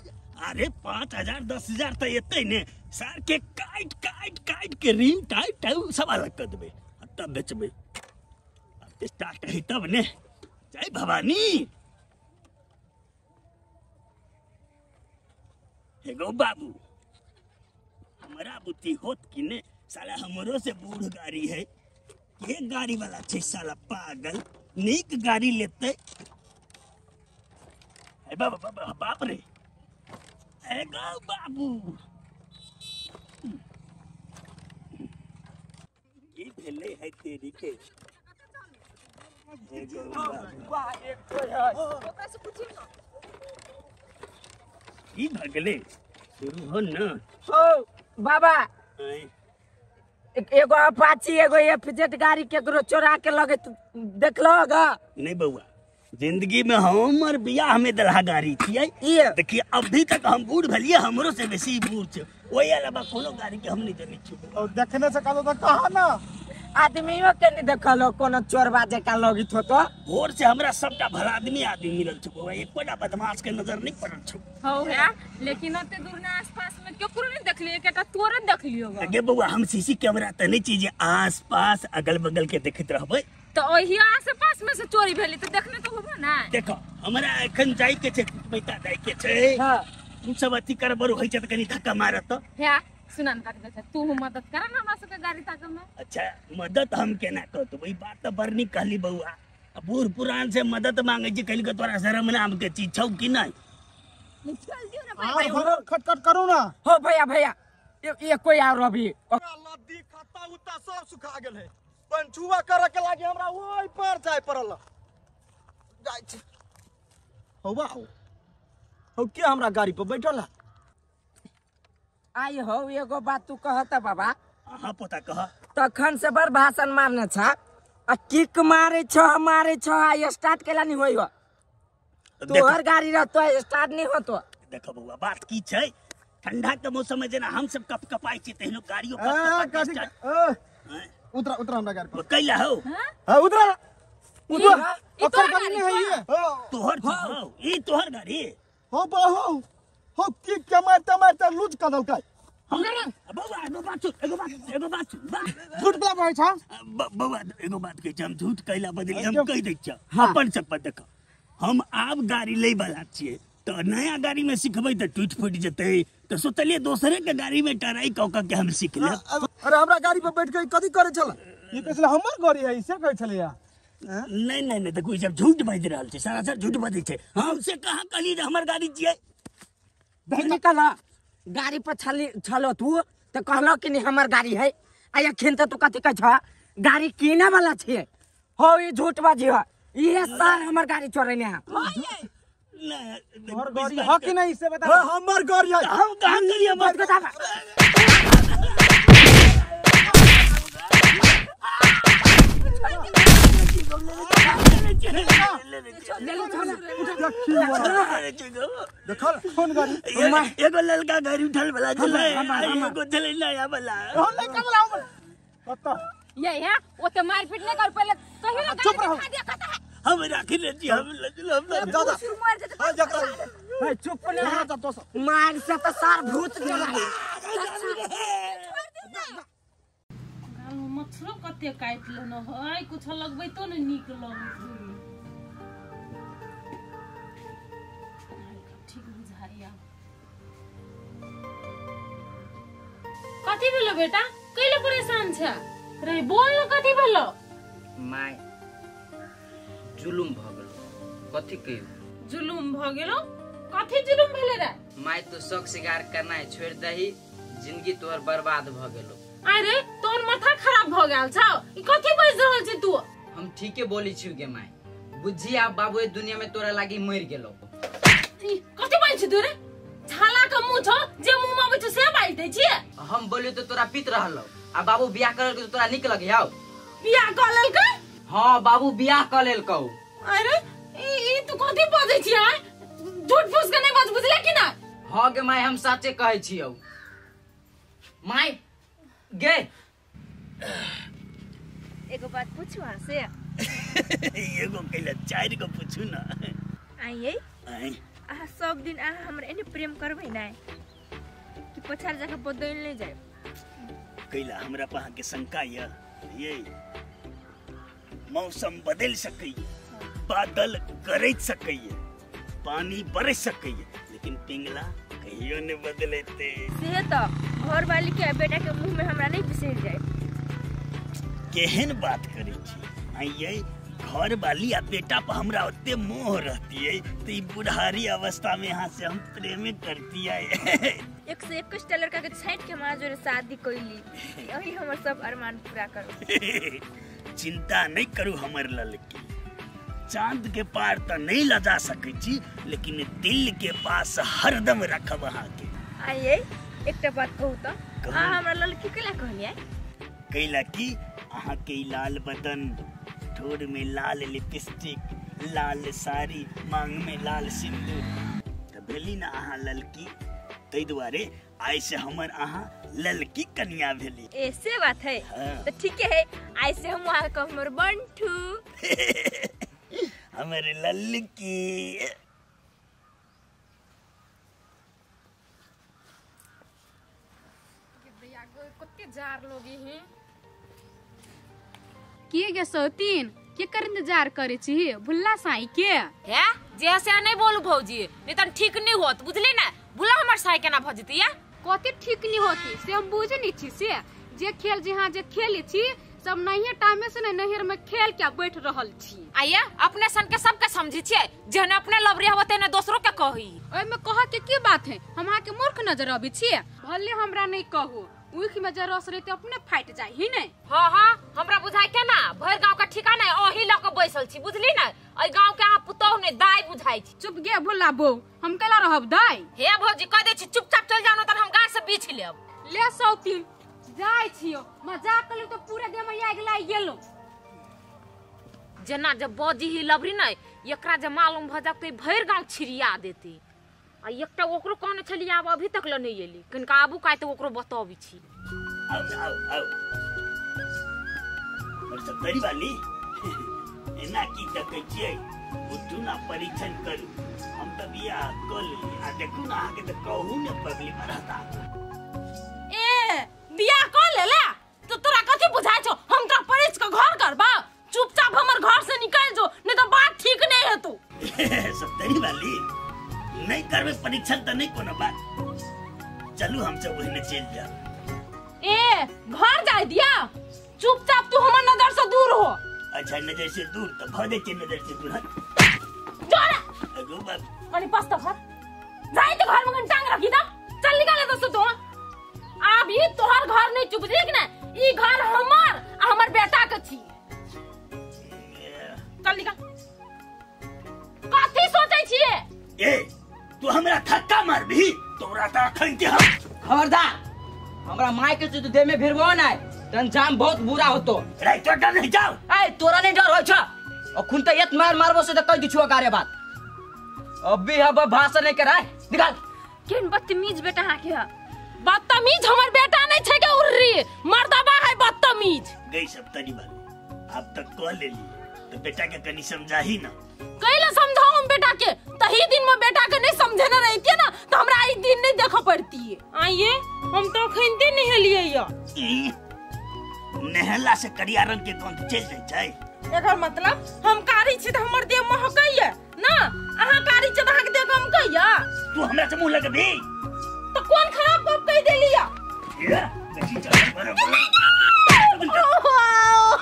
अरे 5,000 10,000 तो एते ने, सार के काट काट काट के रिंग टाइट सब अलग कर देबे, तब बेचबे। स्टार्ट है तब ने। जय भवानी। एगो बाबू हमारा बुद्धि होत कि ने, साला हमरो से बूढ़ गाड़ी है, ये गाड़ी वाला छै साला पागल, नीक गाड़ी लेते। बाप रे, एगो बाबू की भेले है तेरी के। की भगले शुरू हो न। ओ बाबा एगो अपाची एगो एफजेड गाड़ी केकरो चोरा के लगे देखलो ग नहीं बउआ, जिंदगी में हमर बियाह में दलहा गाड़ी छियै। देखिए अभी तक हम बूढ़ भलिए, हमरो से बेसी बूढ़ छै, ओही अलावा कोनो गाड़ी के हम नहीं जानी छी। और देखने से कहलो तो कहा ना आदमियों के नहीं देखलो कोनो चोरबा जका लगित हो तो। भोर से हमरा सबटा भला आदमी मिलल छै बउआ, एकोटा बदमाश के नजर नहीं पड़ल छै। हो है, लेकिन ओते दूर ना आसपास में केकरो नहीं देखलिए, केटा तोरे देखलियो ग। गे बउआ हम सीसी कैमरा त नहीं चीज आस-पास अगल-बगल के देखत रहबै, तो ओही आस-पास में से चोरी भेली तो देखने तो होबो ना। देखो हमरा एखन जाई के छै, पैसा जाई के छै। हां तू सब अथी करबर होई छै त कनी धक्का मारत। है सुनन काट दे, तू मदद कर ना हमरा सबके गाड़ी ताक में। अच्छा मदद हम केना करतो, वही बात तो बड़ नहीं कहली बउआ। बूढ़ पुरान से मदद मांगे छी, कहली के तोरा शर्म नाम के चीज छौ कि नहीं। चल दियो ना भाई खटखट करो ना। हो भैया भैया ये कोई और अभी लद्दी खाता उता सब सुखा गेल है, पंचुआ करे के लागे हमरा ओई पर जाय पड़ल। जाय छै हो बाऊ, हो के हमरा गाड़ी पर बैठल है। आई हो एगो बात तू कहता बाबा। हां पोता कह। तखन से बड़ भाषण मारने छ, आ किक मारे छ आ स्टार्ट केला नहीं होई हो। तोहर गाड़ी रहतो स्टार्ट नहीं होतो। देखो बउआ बात की छै, ठंडा के मौसम में जेना हम सब कपकपाई छी तेहनो गाड़ियों पर उतरा उतरा हमरा गाड़ी पर कैला हो। हां उतरा उतरा। ओकर गाड़ी नहीं है ये। तोहर हो ई तोहर गाड़ी हो बाहु हो की कमाते मारते लूज कर दल का। बउआ एगो बात झूठ बोला भाई छ। बउआ एगो बात के हम झूठ कैला बदली हम कह दै छ अपन सब पर। देखो हम आब गाड़ी ले वाला छियै, तो नया गाड़ी में सिखबै त टूट फूट जेतै, तो सोचलिए दूसरे के गाड़ी में टराई कऽ के हम सीख ले। अरे हमरा गाड़ी पर बैठ के कथि करे छल, ई कहले हमर गाड़ी है इसे कहै छले या। नहीं नहीं नहीं, देखो सब झूठ बाज रहल छै, सारा झूठ बाजै छै। हमसे कहाँ कहली हमर गाड़ी छियै। निकल गाड़ी पर छलो तू तो कहलो कि नहीं हमर गाड़ी है, आ अखन तो तू कथी कह छ गाड़ी कीने वाला छे। हो ई झूठ बाजी है, ये साल हमर गाड़ी चोरने है। हमर गाड़ी है कि नहीं से बता। हमर गाड़ी है, हम कहां करिए बात बता। देखल फोन गाड़ी एगो ललका गाड़ी उठल वाला चले, एगो चले नया वाला। हम नहीं कर लाऊं पता ये है ओते मारपीट नहीं कर, पहले कहियो ना चुप रहो। हम राखी ले छी, हम दादा हां जकरा है चुप नहीं रह जा तो मार से तो सार भूत चला है। गाल मछलो कते काट लेनो है, कुछ लगबै तो न नीक लगै। ठीक बुझाइया। कथी भेलो बेटा, कैले परेशान छ रे, बोल न कथी भेलो। माय जुलुम भ गेलो। कथी कहियो जुलुम भ गेलो, कथी जुलुम भेले रे। माय तो शौक शिकार करना छोड़ दही, जिंदगी तोहर बर्बाद भ गेलो। अरे तोर माथा खराब भ गेल छ, ई कथी बाज रहल छी तू। हम ठीके बोली छी गे माय, बुझी आ बाबू ए दुनिया में तोरा लागी मर गेलो। कथी बाज छी तू रे, छाला के मुंह छ जे मुंह में आबै छ से बाज दै छी। हम बोलियो तो तोरा पित रहलो, आ बाबू बियाह करल के तोरा निक लगे हाउ। बियाह क लेलकै। हां बाबू बियाह क लेलकौ। अरे ई तू कथि बजै छी आ झूठ फूस के नहीं बज बुझले कि ना। हां गे माय हम सच्चे कहै छियौ माय गे एगो बात पूछू वहाँ से एगो कैला चार को पूछू ना आइए आई आहा सब दिन आहा हमरा एने प्रेम करबै ना कि पछाड़ जाके बदल नहीं जाए कैला हमरा पहा के शंका ये मौसम बदल सकैए बादल गरज सकैए पानी बरस सकैए लेकिन पिंगला कहियो नहीं बदलेते से तो घर वाली के बेटा के मुंह में हमरा नहीं बिसर जाए। केहन बात करे छी आइए घर वाली आ बेटा पर हमरा ओते मोह रहती है तो ई बुढ़ारी अवस्था में यहाँ से हम प्रेम करती है 121 लड़का के छाट के हमारा जोरे शादी कइली यही हमर सब अरमान पूरा करो। चिंता नहीं करू हमर ललकी चांद के पार तो नहीं लजा सकै छी लेकिन दिल के पास हरदम रखब अहाँ के। आइए एकटा बात कहू तो आ हमरा ललकी केला कहलिए कैला की अहाँ के लाल बदन ठोर में लाल लिपस्टिक लाल साड़ी मांग में लाल सिंदूर तो भेली ना अहाँ ललकी तै दुआरे आई से हमर अहाँ ललकी कन्या भेली। ऐसे बात है हाँ। तो ठीक है आई से हम वहाँ का हमर बंठू हमारे ललकी कते जार लोगी हैं के गे सौतीन के कर इंतजार करे छी भुल्ला साई के है जैसे नहीं बोलू भौजी नहीं तो ठीक नहीं होत बुझली ना बुला हमर साई केना भजती है कते ठीक नहीं होती से हम बुझे नहीं छी से जे खेल जहाँ जे खेले छी सब नहीं टाइम से नहर में खेल के बैठ रहल छी। आइए अपने सन के सबके समझी छिए जहन अपने लवरी होते ने दूसरों के कही ओय में कह के की बात है हम के मूर्ख नजर आबी छी भले हमरा नहीं कहू उख में जरस रहते अपने फाट जाय ही नहीं। हां हां हमरा बुझाय के ना भर गांव का ठिकाना है ओही ल के बैसल छी बुझली ना अई गांव के आ पुतौ ने दाई बुझाई छी। चुप गे भुल्ला बो हम केला रहब दाई हे भौजी कह दे छी चुपचाप चल जानो त हम गाय से बीछ लेब ले सौतीन जाय छियो मजाक कलु तो पूरे देह में आग लाग गेलो जना जब बजी ही लवरी ना एकरा जे मालूम भ जात भर गांव छिरिया देती आ एकटा ओकरो कहने छली आब अभी तक ल नहीं एली कनका आबू काई तो ओकरो बताबी छी। आओ और सब बड़ी वाली एना की तकै छियै उठू ना परीक्षण करू हम त बिया कल आ देखू ना आके त कहू ने पगली मरता ए बिया कर लेला तो तोरा कथि बुझाय छौ हम तोरा परीक्ष के घर करबा चुपचाप हमर घर से निकल जो नहीं तो बात ठीक नहीं है तू सब बड़ी वाली नहीं करबे परीक्षण त नहीं कोनो बात चलू हम सब वही में चल जाओ। ए घर जाय दिया चुपचाप तू हमर नजर से दूर हो। अच्छा नजर से दूर तो भदे के नजर से दूर हट चल अगो बाप कनी पस्ता घर जाय तो घर में टांग रखी था चल निकाले तो तू अब ये तोहर घर नहीं चुप देख ना ई घर हमर हमर बेटा के छी चल निकल कथि सोचै छिए ए तू हमरा धक्का मारबी तोरा त अखन के हम खबरदार हमरा माय के तो देह में भिरबो ना तन जाम बहुत बुरा होतो राई तो डर नहीं जाओ ए तोरा नहीं डर होय छ अखुन त एक मार मारबो से त कह दिछुआ गारे बात अभी अब भाषण नहीं कराय निकाल केन बदतमीज बेटा हा के बदतमीज हमर बेटा नहीं छै के उर्री मर्दबा है बदतमीज गई सब तनी वाली अब तक कह लेली तो बेटा के कनी समझाही ना कैला समझाऊं हम बेटा के तही दिन में बेटा के नहीं समझे न रही ना तो हमरा ई दिन नहीं देखा पड़ती है। आइए हम तो खैनते नहलिए या नहला से करिया रंग के कौन चल जाय छै एकर मतलब हम कारी छी त हमर देह महकैया ना अहाँ कारी छ त अहाँ के देह महकैया तू हमरा से मुंह लगबी तो कौन खराब बात कह देलिया या बेटी चल बराबर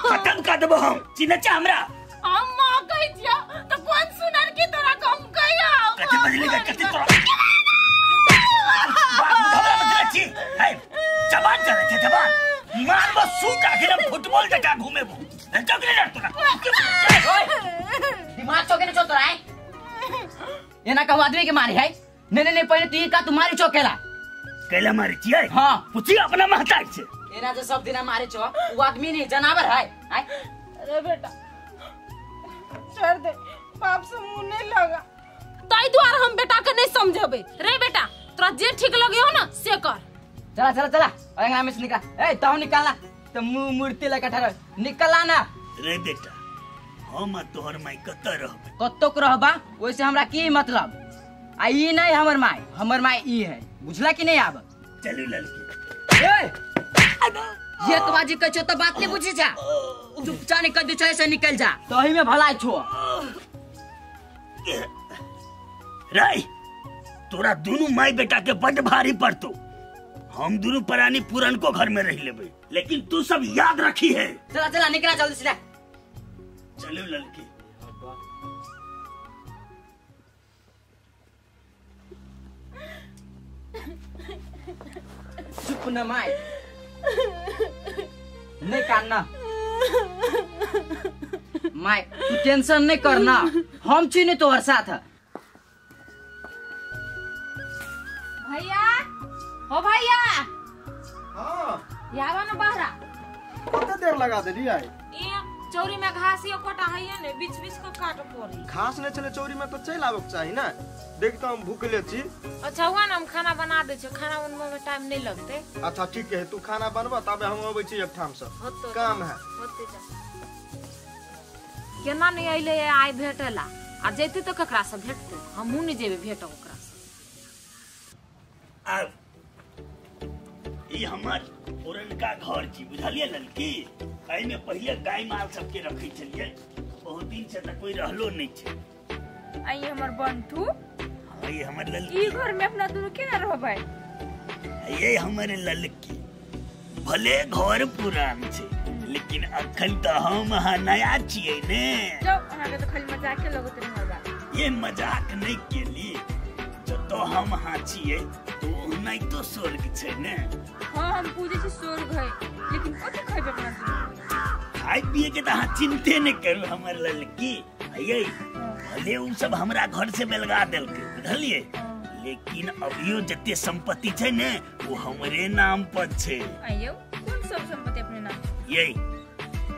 खत्म कर देबो हम चिन्ह छ हमरा अम्मा कह दिया तो कौन सुनर की तरह कम कहिया कते बजलेगा कते तोरा बात घबरा मत रची है जवान चले थे जवान मार बस सूट आके ना फुटबॉल जका घूमे वो चौकले लड़ तोरा दिमाग चौके न चलतो है एना कहू आदमी के मारे है नहीं पहले तीर का तुम्हारी चौकेला कैला मारी छियै हां पूछी अपना महताज से एना जो सब दिन मारे छो वो आदमी नहीं जानवर है अरे बेटा छोड़ दे, बाप से मुंह नहीं लगा। ताई द्वारा हम बेटा के नहीं समझेबे। रे बेटा, तोरा जे ठीक लगे हो ना से कर। चला चला चला अंगना में से निकल। ए ताऊ निकालना तो मुंह मूर्ति लगा ठहर निकला ना। रे बेटा हम तोहर माई कत रहबे? कत्तो को रहबा वैसे हमरा की मतलब। आ ई नहीं हमर माई ई है, बुझला कि नहीं? आब चलू लड़की। ए ये तो बाजी कह तो बात नहीं बुझी जा, चुपचाप निकल दो, चाहे से निकल जा तो ही में भलाई छो। राय तोरा दोनों माई बेटा के बड़ भारी पड़तो। हम दोनों परानी पुरन को घर में रह लेबे, लेकिन तू सब याद रखी है। चला चला निकला जल्दी से। चलो लड़की। चुप न माई, नहीं काटना माई, तू टेंशन नहीं करना, हम छी नहीं तोहर साथ। भैया हो भैया, हाँ यावा ना बहरा। कते देर लगा देली आई? ये चौरी में घास ये कोटा है ने, बीच बीच को काट पड़ी। घास नहीं चले चौरी में तो चल आबक चाहिए ना। देख तो हम भूखले छी। अच्छा हुआ ना, हम खाना बना दे छे, खाना बनवा में टाइम नहीं लगते। अच्छा ठीक है, तू खाना बनवा तबे हम आबै छी एक ठाम से। होतो काम है। होते जा। केना नहीं आइले आइ भेटला आ जैते तो ककरा से भेटते, हमहू नहीं जेबे भेटो ओकरा से। अब ये हमार पुरनका घर छी, बुझलिए लड़की। एहि में पहले गाय माल सबके रखे छलिए, बहुत दिन से तक कोई रहलो नहीं छे। आई हमर बंटू, हाँ ये हमार ई लड़की। घर में अपना दोनों केना रहबै? ये हमारे लड़की। भले घर पुरान छे, लेकिन अखन तो हम यहाँ नया छिए ने। जब अहाँ के तो खाली मजाक के लगत रहे हमरा। ये मजाक नहीं केली, जो तो हम यहाँ छिए तो नहीं तो स्वर्ग छे ने। हां हम पूजे छी स्वर्ग है, लेकिन कथि खइबे अपना दोनों? खाए पिए के तो अहाँ चिंते नहीं करू हमार लड़की। ये भले उ सब हमरा घर से बेलगा देलके, बुझलिए, लेकिन अभियो जते संपत्ति छे ने वो हमरे नाम पर छे। आइयो कौन सब संपत्ति अपने नाम? ये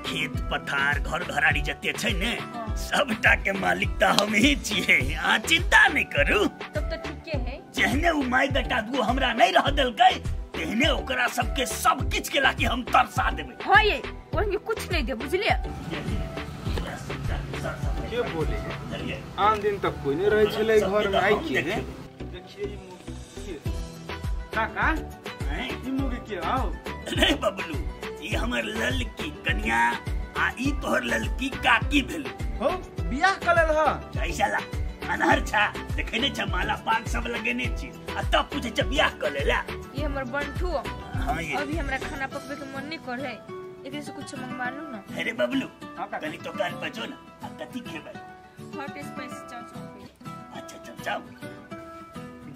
खेत पथार घर घराड़ी जते छे ने सबटा के मालिक तो हम ही छिए। अहाँ चिंता नहीं करू। तब तो ठीके है। जहने उ माई बेटा दू हमरा नहीं रह देलकै, तेहने ओकरा सबके सब किछ के लाके हम तरसा देबै। हां ये ओनके कुछ नहीं दे, बुझलिए? के बोले? आन दिन तक कोई नहीं रहे छले घर में। आई के रे? देखिए ई मुर्गी काका, ई मुर्गी के आओ। नहीं बबलू, ई हमर ललकी कन्या आ ई तोहर ललकी काकी भेल। हो बियाह कलल ह? जैसाला अनहर छा देखे ने छ माला पाक सब लगेने छी, आ तब पूछे छ बियाह कर लेला। ये हमर बंटू। हां ये अभी हमरा खाना पकवे के मन नहीं करे, एकरे से कुछ मंगवा लू ना। अरे बबलू कनी तो कान बजो ना, आ कथि खेबै? हॉट स्पाइसी चाउ। अच्छा चल जाओ।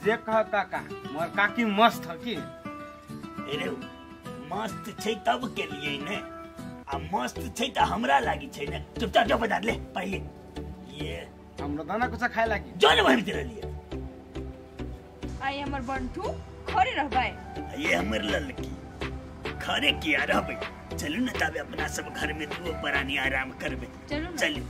जे कह काका, मोर काकी मस्त ह की? अरे मस्त छै तब के लिए ने, आ मस्त छै त हमरा लागी छै ने। चुपचाप जो बजा ले पहले। ये हमरा दाना कुछ खाए लागी। जो ने भर तेरे लिए। आई हमर बंटू खरे रहबै। ये हमर ललकी खरे किया रहबै। चलू न तबे अपना सब घर में दू परानी आराम करबे। चलू ना। चलू।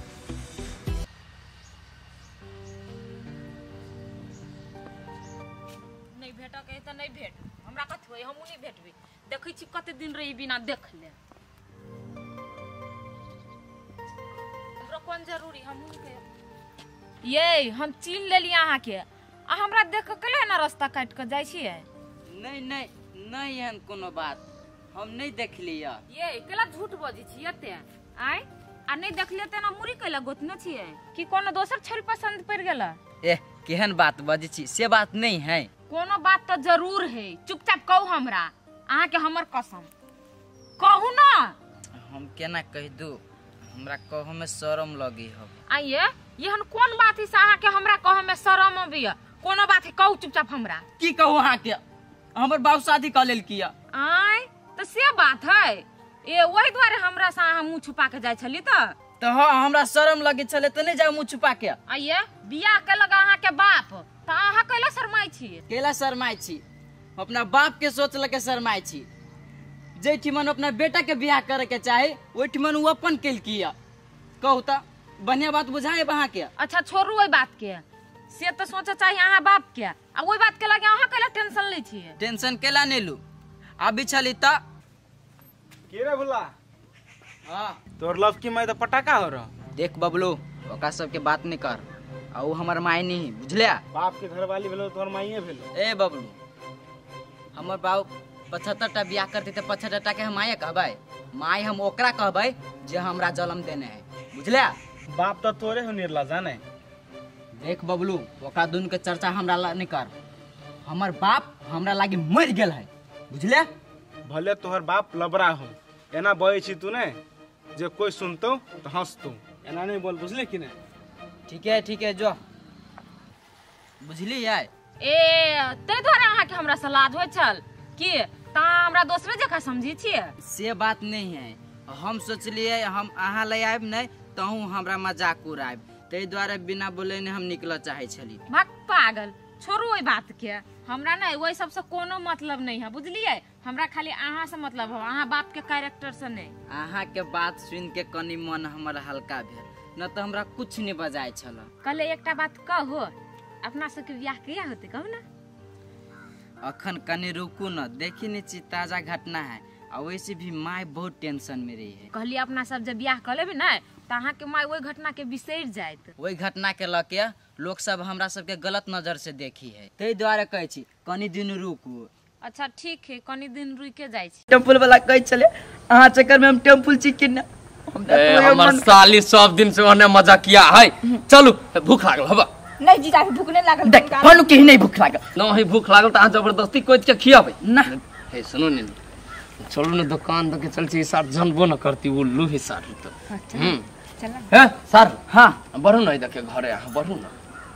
नहीं भेटा कहे तो नहीं भेट, हमरा कथि होय, हमहू नहीं भेटबे। देखै छी कते दिन रही बिना देख ले। हमरा कौन जरूरी, हमहू के ये हम चीन लेली अहाँ के, आ हमरा देख के केला ना रास्ता काट के जाय छियै? नहीं नहीं नहीं एहन कोनो बात हम नहीं देखलिए। ये केला झूठ बजी छी एते आय, आ नहीं देखलिए त ना मुरी केला गोतने छियै कि कोनो दोसर छौरी पसंद पड़ गेला? ए केहन बात बजे छी, से बात नहीं है। कोनो बात तो जरूर है, चुपचाप कहू हमरा। अहाँ के हमर कसम कहू ना। हम केना कह दू, हमरा कहो में शरम लगी हो। आइए यहन कौन बात है से अहाँ के हमरा कहे में शरम अबिया? कोनो बात है कहू चुपचाप हमरा। की कहू अहाँ के, हमर बाबू शादी कर लेल किया। आय तो से बात है, ए वही द्वारे हमरा से अहाँ मुंह छुपा के जाय छली तो हाँ हमरा शरम लगे छले तो नहीं जाओ मुंह छुपा के। आइए बियाह के लगा अहाँ के बाप, तो अहाँ कैला शरमाई छी? केला शरमाई छी, अपना बाप के सोच लगे शरमाई छी। जे ठिमन अपना बेटा के बियाह करे के चाहे, ओहि ठिमन वो अपन केल किया। कहू ता बढ़िया बात बुझाए वहाँ के। अच्छा छोड़ू ओई बात के, से तो सोचे चाहिए अहाँ बाप के, आ ओई बात के लगे अहाँ कैला टेंशन लै छियै? टेंशन केला नहीं लू, अभी चली त के रे भुल्ला हाँ तोर लव की मैं तो पटाखा हो रहा। देख बबलू ओका सबके बात नहीं कर, आ उ हमर माय नहीं बुझलिया। बाप के घर वाली भेलो तोर माइए भेलो। ए बबलू हमर बाबू 75टा बियाह करते तो 75टा के हम माये कहबै, माय हम ओकरा कहबै जे हमरा जन्म देने है बुझलिया। बाप तो तोरे हो निर्ला जाने। देख बबलू ओका दुन के चर्चा हमरा ला नहीं कर, हमर बाप हमरा लागी मर गेल है बुझलिया। भले तोहर बाप लबरा हो एना बहे छी तू ने जे कोई सुनतो तो हंसतो, एना नहीं बोल बुझले कि नहीं। ठीक है जो बुझली है। ए ते द्वारा अहाँ के हमरा सलाह होइ छल कि ता हमरा दोसरे जगह समझी छियै? से बात नहीं है, हम सोचलिए हम अहाँ ले आब नहीं तहू हमरा मजाक उड़ाब, ते द्वारा बिना बोले ने हम निकल चाहे छली। भक पागल, छोड़ू ओई बात के, हमरा नहीं ओई सब से कोनो मतलब नहीं है बुझलिए। हमरा खाली अहाँ से मतलब हो, अहाँ बाप के कैरेक्टर से नहीं। अहाँ के बात सुन के कनी मन हमर हल्का भेल, न तो हमरा कुछ नहीं बजाय छल। कल एकटा बात कहो, अपना सबके बियाह कहिया होते कहू ना? अखन कनी रुकू न, देखी नहीं छी ताजा घटना है, और वैसे भी माय बहुत टेंशन में रही है। कहली अपना सब जब बियाह कर लेबे ना त अहाँ के माय ओई घटना के बिसर जाइत। वही घटना के लके लोग सब हमरा सबके गलत नजर से देखी है, ते द्वारा कहै छी कनी दिन रुकू। अच्छा ठीक है, कनी दिन रुके जाय छी। टेम्पल वाला कहै चले अहाँ चक्कर में हम टेम्पल चिकन ना हमर साली सब दिन से ओने मजा किया है। चलू भूख लागल हबा। नहीं जीजा भूख नहीं लागल। देख हनु के नहीं भूख लागल, नहीं भूख लागल त अहाँ जबरदस्ती कोइ के खियाबे ना। हे सुनो ने, चलू ने दुकान दके चल छी, सार जानबो न करती उल्लू ही सार तो। चल हे सार हाँ बढ़ू न देखे घरे, अहाँ बढ़ू न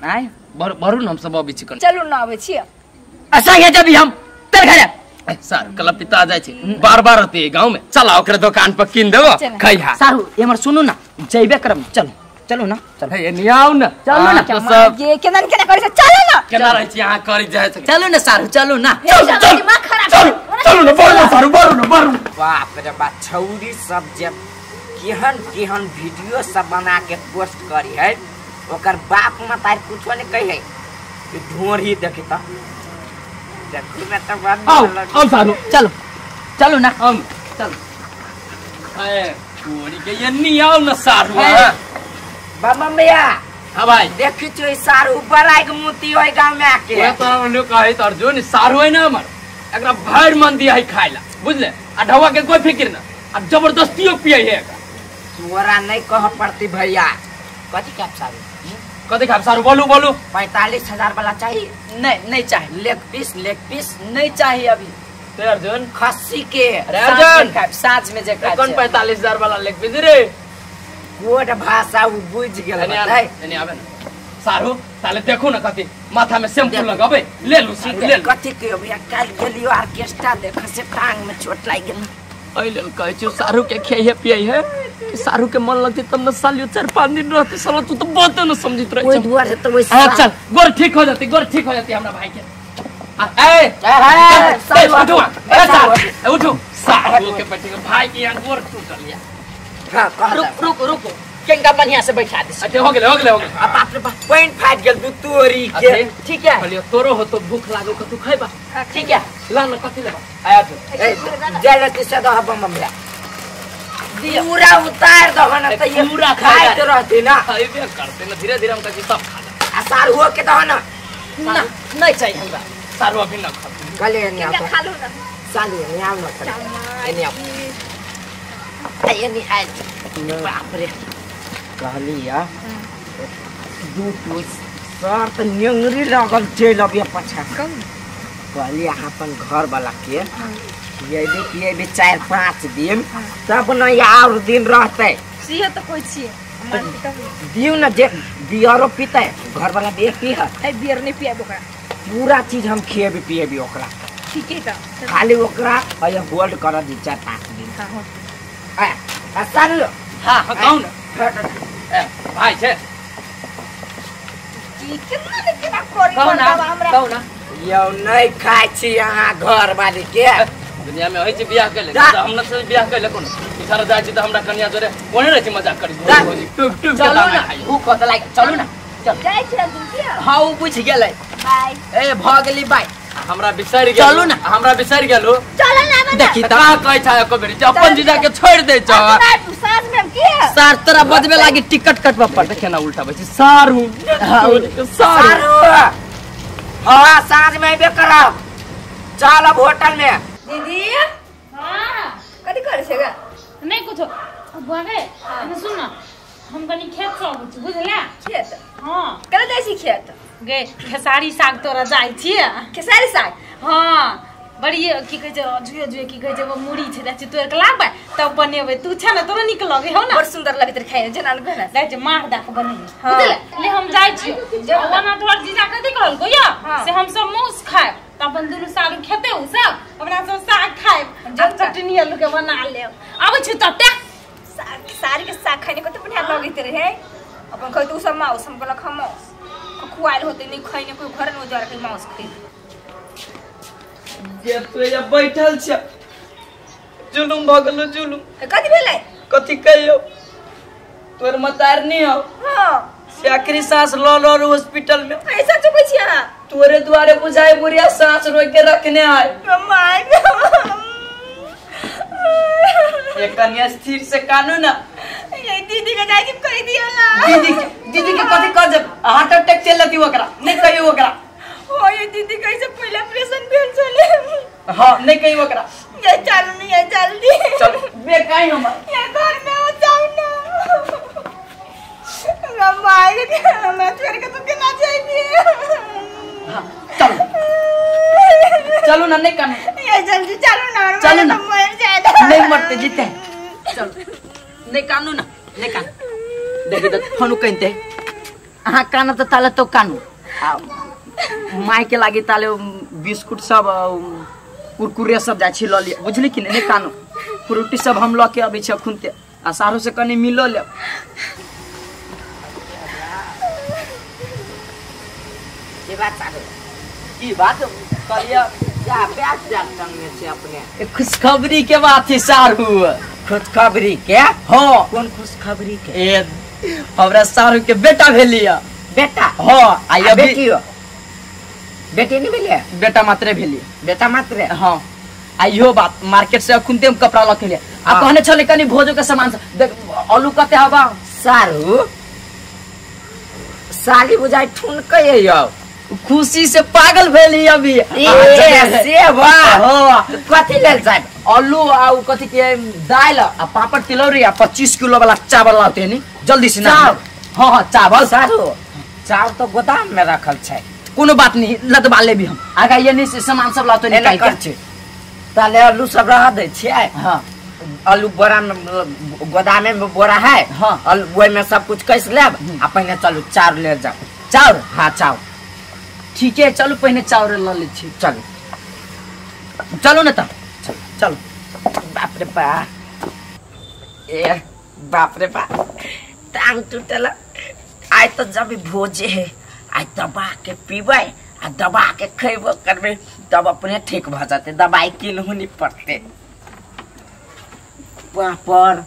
आय बढ़ू न, हम सब अभी चिकन चलू ना आवे छी। ऐसा है जब हम तेरे घर सार कल पिता जाय छी बार-बार रहते गांव में, चला ओकरे दुकान पर किन देबो खैहा। सारू हमर सुनू ना, जइबे करम चलो चलो ना चल। हे नि आउ न, चलो ना तो सब ये केना केना करे से चलो ना। केना रहै छी अहाँ करी जाय छ। चलो ना सारू चलो ना दिमाग खराब चलू न बढ़ू सारू बढ़ू न बढ़ू। बाप रे बाप छौरी सब जब केहन केहन वीडियो सब बना के पोस्ट करी है, ओकर बाप मतार कुछो नहीं कही है कि ढोरी देखी त देखू में तो बात आओ सारू चलो चलो ना हम चल। ए कोरी के ये नि आउ न सारू। बाबा भैया हां भाई देखी तो सार ऊपर आके मोती होय गांव में आके ओए तो लोग कहे त अर्जुन सारू है ना हमर, एकरा भैर मन दिया है खाइला बुझले, आ ढवा के कोई फिक्र ना, आ जबरदस्तियो पिए है। तोरा नहीं कह पड़ती भैया, कथी कैप सारू कथी खाब सारू बोलू बोलू। 45,000 वाला चाहिए? नहीं चाहिए। लेग पीस नहीं चाहिए अभी। ते अर्जुन खस्सी के अरे अर्जुन साँझ में जे खाए कौन 45,000 वाला लेग पीस रे? कोड भाषा वो बुझ गेल है। एने आबे न सारू, ताले देखू न कथी माथा में शैम्पू लगाबे, ले लू सारू ले लू। कथी के भैया काल गेलियो ऑर्केस्ट्रा देखे से टांग में चोट लाग गेल। आई लेल कहै छी सारू के खियाई है पियाई है कि सारू के मन लगते तब न सालियो 4-5 दिन रहते, साला तू तो बात न समझित रह। कोई दुआर से तो वही चल गोर ठीक हो जाती, गोर ठीक हो जाती हमरा भाई के। उठो सारू के बेटे के भाई के यहाँ गोर टूटल या। हां कह रुको केंगा बढ़िया से बैठा दे। अच्छा हो गेले अब बाप रे बाप पॉइंट फाट गेल तू तोरी के। ठीक है कहलियो तोरो हो तो भूख लागल क तू खैबा। ठीक है ला न कथी लेबा आया तो जलती से दह बम हमरा पूरा उतार दह न त ये पूरा खाए तो रहती ना। खाइबे करते न, धीरे धीरे हम कथी सब खा ले। आ सार हो के दह न नहीं चाहिए हमरा सारू अभी न खा। कले ने आ खा लो ना। साली ने आव न कर एने आ एने आ बाप रे कहली या दू टू सर त निंगरी लगल चल अब पछा कहली अपन घर वाला के ये भी 4-5 दिन तब न और दिन रहते सीए तो कोई छिए दियो न जे बियरो पीते घर वाला बियर पी है। ए बियर नहीं पिए ओकरा, पूरा चीज हम खिएबे पिएबे ओकरा। ठीक है त खाली ओकरा अय होल्ड कर दी 4-5 दिन। हां आ साल हां कहू न ए भाई छे की कितना कोरी हमरा कहू ना यो नहीं खाई छी यहाँ घर वाली के दुनिया में होई छै बियाह कैले हमरा से बियाह कैले कोन इधर जाय छी त हमरा कन्या जोरे कोने रहै छै मजाक करी टुक टुक चलू ना ऊ कत लाग चलू ना चल जाय छी दुनिया हां ऊ पूछ गेलै बाय ए भ गेली बाय हमरा बिसरि गेल चलू ना हमरा बिसरि गेलु चल ना बता देखी त का कहै छै एको बेरी अपन जीजा के छोड़ दे छ साथ में की है सार तोरा बजबे लागी टिकट कटवा पड़ देखे ना उल्टा बैठी सारू सारू हां साँझ में बे करब चल अब होटल में दीदी हाँ कथी करे छेगा नहीं कुछ बुआ गे सुन ना हम कनी खेत से आबै छी बुझला खेत हाँ करे जाय छी खेत गे खेसारी साग तोरा जाय छियै खेसारी साग हाँ बड़ी की कहै छै जुए जुए की कहै छै वो मुड़ी छै जाय छी तोड़ के लाबे तब बनेबै तू छ ना तोरा निक लगे हो ना बड़ सुंदर लगत रे खाए जना लगे ना जाय छै मार दा के बनेबै हाँ। बुझले ले हम जाय छी ओना तोहर जीजा कथी कहल को या से हम सब मौस खाए त अपन दुनु सारू खेते उ सब अपना सब साग खाए जब चटनी आलू के बना लेब आबै छी तते सारी के साग खाने को तो बढ़िया लगत रहे अपन कहै तू सब मांस हम कहलक हम मांस खुआइल होते नहीं खैने कोई घर में उजार के मांस खै जे तू ये बैठल छ जुलुम भ गेलो जुलुम कथी भेलै कथी कहियो तोर मतारनी हो हां से आखिरी सांस ल ल हॉस्पिटल में ऐसा चुप छी हां तोरे द्वारे बुझाए बुढ़िया सांस रोक के रखने आए माय एक कन्या स्थिर से कानू ना ये दीदी के जाय कह दिया ना दीदी के कथी कर जब हार्ट अटैक चल लती ओकरा नहीं कहियो ओकरा ओ ये दीदी कैसे पहले ऑपरेशन भेल चले हां नहीं कहियो ओकरा ये चल नहीं है जल्दी चल बे काई हम ये घर में हो जाओ ना माय मैं तेरे के तो के ना चाहिए हां चल चलो ना नहीं कानू ये जल्दी चलो ना चलो ना मर जाएगा नहीं मरते जीते चल नहीं कानू ना नहीं कान देखि त फोन कइते अहाँ कान त ताले तो कानू माय के लागी ताले बिस्कुट सब कुरकुरे सब जाय छी ल लिए बुझली कि नहीं कानू फ्रूटी सब हम ल के आबै छी खुनते आ सारो से कनी मिलो ले ये बात सारू ई बात करिया क्या बैठ जा संग में से अपने खुशखबरी के बात है सारू खुशखबरी के हां कौन खुशखबरी के ए हमरा सारू के बेटा भेलिया बेटा हां आ बेटी हो बेटी नहीं भेलिए बेटा मात्रे भेलिए बेटा मात्र हां आ इहो बात मार्केट से खुनते हम कपड़ा लके ले आ कहने छले कनी भोजो के सामान देख आलू कते हवा सारू साली बुझाई ठुन के यो खुशी से पागल भेली अभी से वाह हो कथी लेल साहब आलू आ कथी के दाल आ पापड़ तिलौरी आ 25 किलो वाला चावल लाते नी जल्दी से ना हां हां चावल सारू चावल तो गोदाम में रखल छै कोनो बात नहीं लदबा लेबी हम आगा ये नहीं से सामान सब लाते नहीं निकाल कर छै ताले आलू सब रह दे छै हां आलू बोरा में गोदाम में बोरा है हां आलू में सब कुछ कैस लेब आ पहले चलू चावल ले जाओ चावल हां चावल ठीक है चलो पहले चावल ल ले छी चलो चलो ना त चलो बाप रे बा ए बाप रे बा टांग टूटल आज तो जब भोजे है आज दबा के पीबे आ दबा के खेबो करबे तब अपने ठीक भ जाते दवाई किनहु नहीं पड़ते पर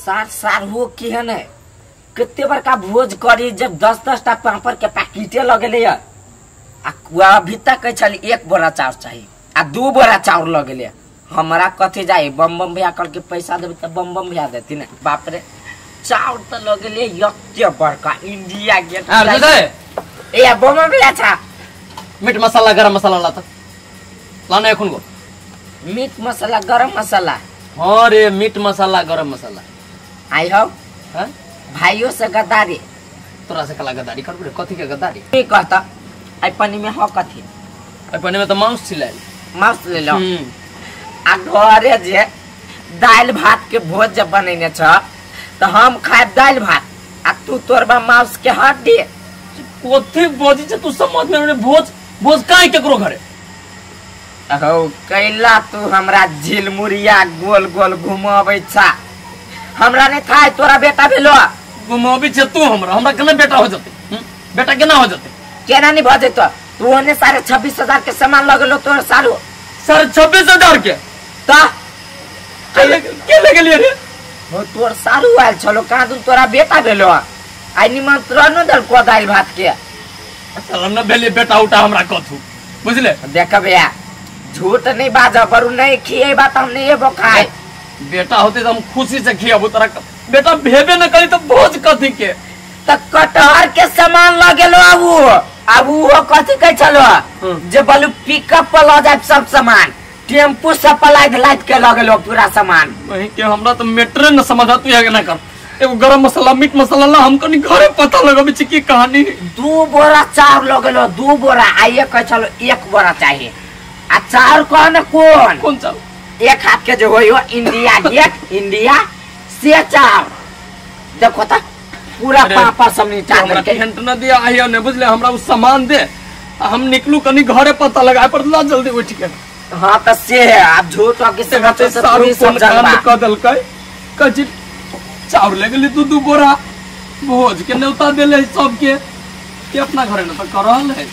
सार सार हो केहन है कितने बड़का भोज करी जब 10-10 टा पापड़ के पैकेटे लगले आ अभी तक चल 1 बोरा चाउर चाहिए आ 2 बोरा चाउर लगले हमारा कथी जाए बम बम भैया कल के पैसा देबे त बम बम भैया देती ना बाप रे चाउर त लगले यत्ते बड़का इंडिया गेट आ दे ए बम बम भैया था मीट मसाला गरम मसाला लाता लाना एखन गो मीट मसाला गरम मसाला हां रे मीट मसाला गरम मसाला आई हो हां भाइयों से गद्दारी तोरा से कला गद्दारी कर रे कथी के गद्दारी की कहता आई पानी में हो कथी आई पानी में तो मांस छिलै मांस ले लो आ घरे जे दाल भात के भोज जब बनेने छ त हम खाए दाल भात आ तू तोरबा मांस के हड्डी कोथी बोजी छ तू समझ में भोज भोज काहे केकरो घरे हो कैला तू हमरा झिलमुरिया गोल गोल घुमाबै छ हमरा ने था तोरा बेटा भेलो घुमाबी छ तू हमरा केना बेटा हो जते बेटा केना हो जते केना नहीं भ जेतो तू ओने 26,500 के सामान लगलो तोर सारू 26,000 के ता के ले गेलिए रे हो तोर सारू आयल छलो कहाँ तू तोरा बेटा भेलो आई निमंत्रण दल को दाल भात के साला न भेले बेटा उठा हमरा कथू बुझले देखबे झूठ नहीं बाजा पर नहीं खिए बात हम नहीं एबो खाए बेटा होते तो हम खुशी से खियाबो तोरा बेटा भेबे न करी तो भोज कथी के त कटहर के सामान लगेलो अब वो कथी कह चलो जे बोलू पिकअप पर ल जाए सब सामान टेम्पू से पलाद लाद के लगेलो पूरा सामान वही के हमरा तो मेट्रे न समझ तू है ना कर एगो गरम मसाला मीट मसाला ला हम कनी घरे पता लगबे छी की कहानी 2 बोरा चाउर लगेलो 2 बोरा आइए कह चलो 1 बोरा चाहिए आ चाउर कौन कौन चाउर एक हाथ के जो हो इंडिया गेट इंडिया से चाउर देखो त पूरा पापा सब निकाल हमरा के हिंट न दिया आइयो ने बुझले हमरा उ सामान दे हम निकलू कनी घरे पता लगाए पर ला जल्दी उठ के हां त से अब झूठ के से बात से सारू सब जानबा क दलकै कजी चाउर ले गेली 2 बोरा भोज के नेवता देले सब के अपना घरे न त करल है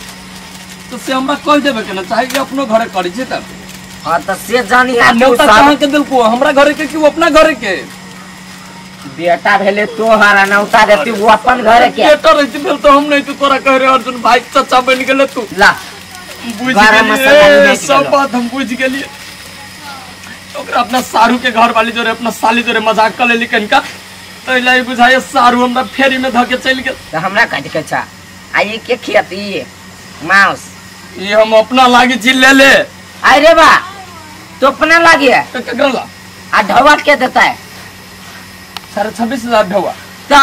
तो से हमरा कह देबे के न चाहे कि अपनो घरे करी छै त हां त से जानी नेवता कहां के दिलको हमरा घरे के कि अपना घरे के बेटा भेले तो हरा नौता देती वो अपन घरे के बेटा रहती भेल तो हम नहीं तो तोरा कह रे अर्जुन भाई चाचा बन गेले तू ला बुझ गेलिए सब बात हम बुझ गेलिए ओकरा अपना सारू के घर वाली जोरे अपना साली जोरे मजाक कर लेली कनका तैलाई बुझाए सारू हमरा फेरी में धके चल गेल त हमरा कह के छा आई के खेती माउस ये हम अपना लागी जी ले ले अरे बा तो अपना लागी है तो केकरा ला आ ढवा के देता है 26,000 ढवा ता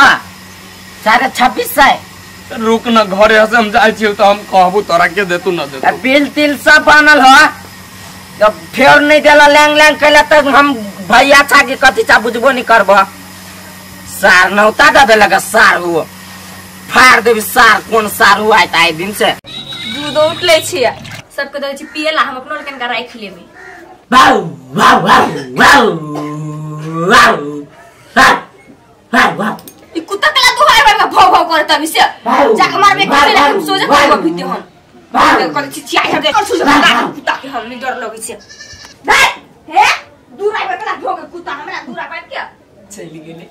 26,500 रुक न घरे से हम जाय छी तो हम कहबो तोरा के देतू न देतू बिल तिल सब बनल हो जब फेर नहीं देला लैंग लैंग कैला तक हम भैया छा के कथी चा बुझबो नहीं करबो सार नौता द देलक सार हुओ फाड़ देबी सार कोन सार हुआ आइ दिन से दूध उठ ले छिया सबके दे छी पिएला हम अपनो लकन का राख लेबे वाव वाव वाव वाव वाव वाव ई कुत्ता कला दुहार बार में भौ भौ करता भी से जाके मार में करे हम सोजे को भीते हम कर छी आई हटे कर सोजे कुत्ता के हम नहीं डर लगे छे नहीं हे दूर आई बकला भौ के कुत्ता हमरा दूर आ के चली गेली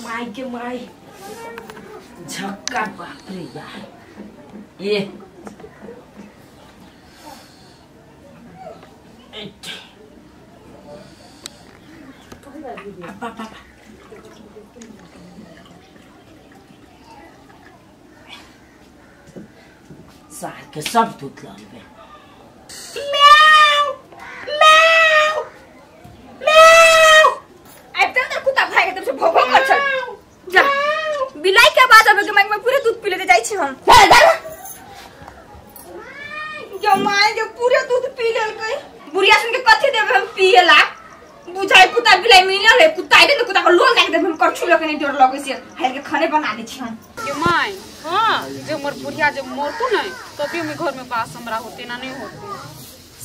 माई के माई झक्का बाप रे यार ये सार के सब दूध लावे म्याऊ म्याऊ म्याऊ अब तक कुत्ता भाई के तब से भौ भौ कर चल जा बिलाई के आवाज आवे के मैं पूरे दूध पी लेते जाई छी हम जो माय जो पूरे दूध पी लेल के बुढ़िया सुन के कथि देबे हम पिएला बुझाई कुत्ता बिलाई मिलल है कुत्ता आइते तो कुत्ता को लोल लाग देबे हम करछु लगे नहीं डर लगे से हेल के खाने बना दे छी हम ये माय हां जो मोर बुढ़िया जो मोरतो नहीं तभी में घर में बास हमरा होते ना नहीं होते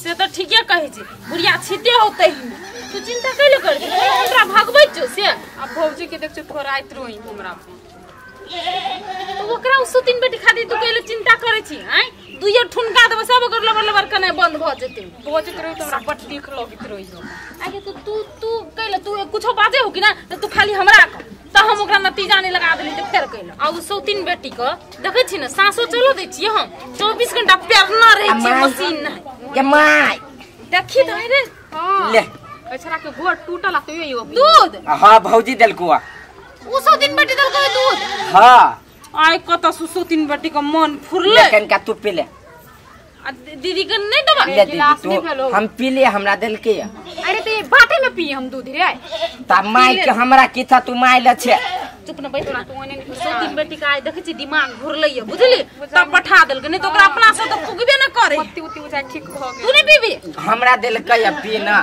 से तो ठीक है कहे छी बुढ़िया छिते होते ही तू चिंता कैले कर हमरा भागबै छ से अब भौजी के देख छ थोड़ा आइत रोई हमरा तो ओकरा उसो तीन बेटी खादी तू कैले चिंता करे छी हैं दुइयो ठुनका देबे सब ओकर लबर लबर कने बंद भ जते भौजी करे तो हमरा बट देख लगित रोई आगे तो तू कैले तू कुछो बाजे हो कि ना तो तू खाली हमरा त हम ओकरा नतीजा नहीं लगा देली त फेर कैले आ उसो तीन बेटी को देखे छी ना सांसो चलो दे छी हम 24 घंटा पैर न रहे छी मशीन नहीं के माई देखी त रे हां ले बेचारा के गोड़ टूटल आ तो यो दूध हां भौजी देलको उसो तीन बेटी दल को दूध हां आय कत सुसो तीन बेटी का मन फुरले लेकिन का तू पी ले दीदी के नहीं दबा गिलास नहीं फेलो हम पी ले हमरा देल के अरे तो बाटे में पी हम दूध रे त माई के हमरा की था तू माई ले छे चुप न बैठ ना तू ओने सो तीन बेटी का आय देखे छी दिमाग घुरलै बुझली तब पठा देल के नहीं तो ओकरा अपना से तो पुगबे न करे पत्ती उती बुझा ठीक भ गेल तू नहीं पीबी हमरा देल के पी ना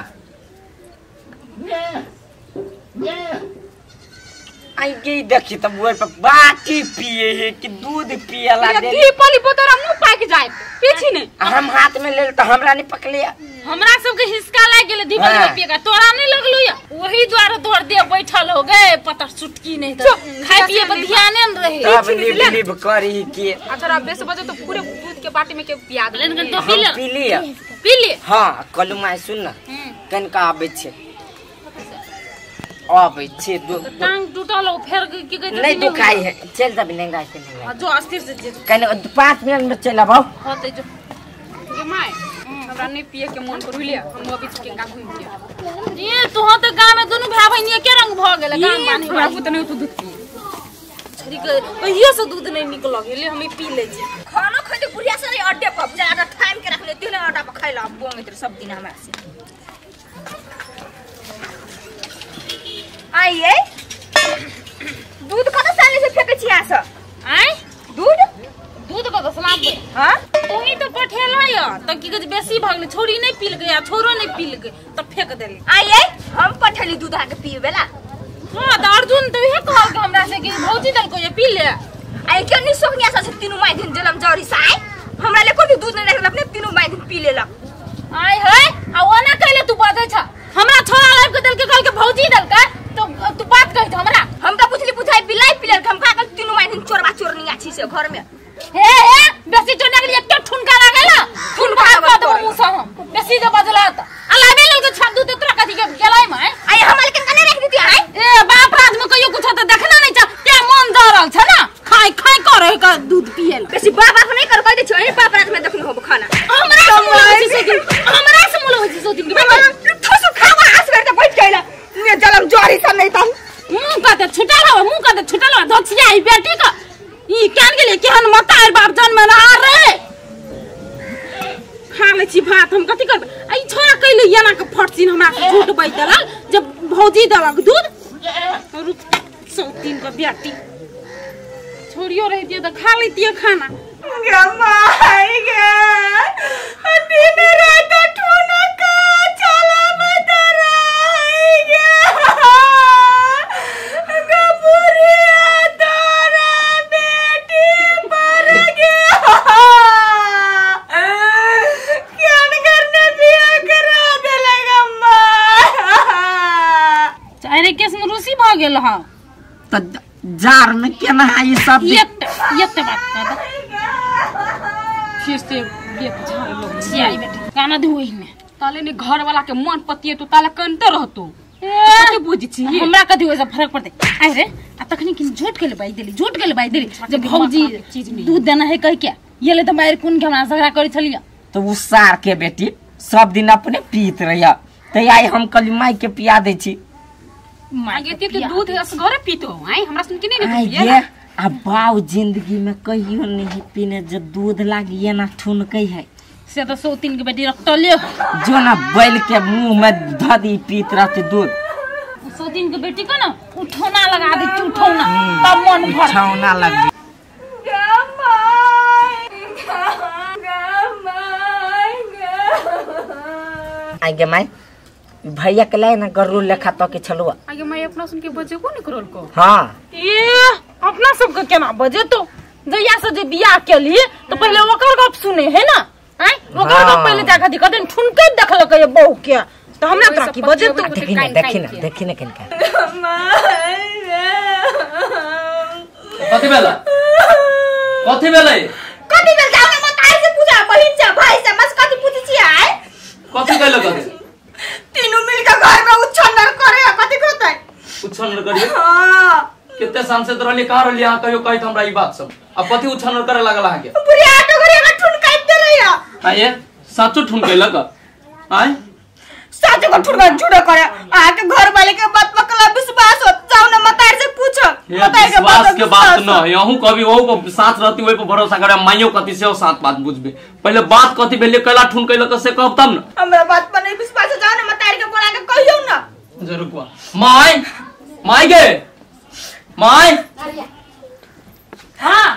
आई गई देखी तब वो पे बाटी पिए है कि दूध पियला दे की पली पोतरा मुंह पाक जाए पीछे ने हम हाथ में ले तो हमरा नहीं पकलिया हमरा सब के हिस्सा लाग गेले दीपक हाँ। पिएगा तोरा नहीं लगलू या वही द्वारा तोड़ दे बैठल हो गए पता सुटकी नहीं तो खाए पिए पर ध्यान न रहे तब लिब करी के अच्छा बेस बजे तो पूरे दूध के बाटी में के पिया दे लेकिन तो पी ले हां कलू माय सुन ना कनका आबे छे आबे छे टांग टूटल हो फिर की कहते नहीं दुखाई है चल तब लेंगा के जो अस्थिर से कने 5 मिनट में चला भाऊ होते जो ये माय हमरा नहीं पिए के मन कर लिया हम अभी के का घूम के ये तो हो तो गांव में दोनों भाई बहन के रंग भ गेल गांव माने हमरा पुत नहीं तो दूध पी छरी के कहियो से दूध नहीं निकल गेले हम पी ले जी खाना खइते बुढ़िया से अड्डे पर ज्यादा टाइम के रख ले तिले आटा पर खइला बोंगे तेरे सब दिन हमरा से आइए दूध कत साले से फेंके छिया स आय दूध कत सलाम हां तो ही तो पठेला या तो की कहै बेसी भ गेल छोरी नहीं पील गया छोरो नहीं पील गए तो फेंक देली आइए हम पठेली दूध आके पिए बेला हां तो अर्जुन तो ये कहल के हमरा से कि भौजी दल को ये पी ले आई क्यों नहीं सोनिया से तीनों माई दिन जलम जौरी साई हमरा ले कोई दूध नहीं रखल अपने तीनों माई दिन पी लेला आय है आ ओना कहले तू बात छ हमरा छोरा लाइफ के दल के कहल के भौजी दल का तो तू बात कहि हमरा हम तो पूछली बुझाई बिलाई पिलर हम का तीनों माई दिन चोरबा चोरनी आछी से घर में हे बेसी चोरने के लिए एक ठुनका लागेला ठुन भाग दो मुसा हम बेसी जो बजला त अलावे लोग छाप दू तोरा कथि के गेलाई में आई हमल के कने रख देती है ए बाप राज में कहियो कुछ तो देखना नहीं छ क्या मन दरल छ ना खाई खाई करे का दूध पियल बेसी बाप नहीं कर कह दे छ ए बाप रात में देखनो हो खाना हमरा से मुलो होछि सो दिन के ठोसु खावा आस कर के बैठ गइला ने जलम जोरी स नहीं तम मुंह का ते छुटा लो धोछिया ई बेटी का ई कान के लिए केहन मतार बाप जन्म ना रे खा ले छी भात हम कथि करब आई छोरा कइले याना के फटसिन हमरा के झूठ बैठल जब भौजी दलक दूध रुक सौ तीन का बेटी छोरियो रहती तो खा लेती खाना गमाई गे दिन रात ठोना का चला मदराई गे गपुरिया तोरा बेटी पर गे क्या करने दिया करा दे गम्मा चाहे केस में रूसी भ गेल ह तो जार में केना है ये सब एक बात कर फिर से ये झाड़ लोग सियाई बेटी काना धोई में ताले ने घर वाला के मन पतिए तो ताला कंते रहतो कते बुझी छी हमरा कथि होय फरक पड़ते आइ रे आ तखनी कि झूठ के लबाई देली जब भौजी दूध देना है कह के ये ले तो मार कुन के हमरा झगड़ा करी छलिया तो उ सार के बेटी सब दिन अपने पीत रहिया त आई हम कल माई के पिया दे छी मागे ती तो दूध असगरे पीतो आई हमरा सुन के नहीं पिए ये अब बाऊ जिंदगी में कहियो नहीं पीने जो दूध लागिए ना ठुनकै है से तो सौ तीन के बेटी रखतले जो ना बैल के मुंह में धदी पीत रहते दूध सौ तीन के बेटी का ना उठौना लगा दे उठौना तब मन भर उठौना लग आई गे माई भैया के लाए ना गरुड़ लेखा तो के छलुआ आगे मैं अपना सुन के बजे को निकरोल को हां ये अपना सब के केना बजे तो जया से जे बियाह के लिए तो पहले ओकर गप सुने है ना हैं ओकर गप पहले जाके दिखा दे ठुनके देखल के ये बहू के तो हमरा तोरा की बजे तो देखी ना किनका कथि बेला जाओ मत आई से पूछा बहिन से भाई से मस कथि पूछी छी आय कथि कहलो कथि तीनों मिलकर घर में उछल करे कथि कहतै उछल करिए हां कितने सांसद रहली का रहली यहां कहियो कहित हमरा ई बात सब अब कथि उछल करे लागल हां के पूरी ऑटो करे का ठुनकाई दे रहिया आए साचो ठुनकैलक आय साचो को ठुनका झूठा करे आके घर वाले के बात पकला विश्वास हो जाओ ना मतार से पूछो मतार के विश्वास के बात न यहू कभी वो को साथ रहती ओइ पर भरोसा करे माइयो कथि से साथ बात बुझबे पहले बात कथि भेले कला ठुनकैलक से कहब तब न हमरा बात पर नहीं विश्वास हो जाओ ना मतार के बोला के कहियो ना जरूर को माई गे माई हां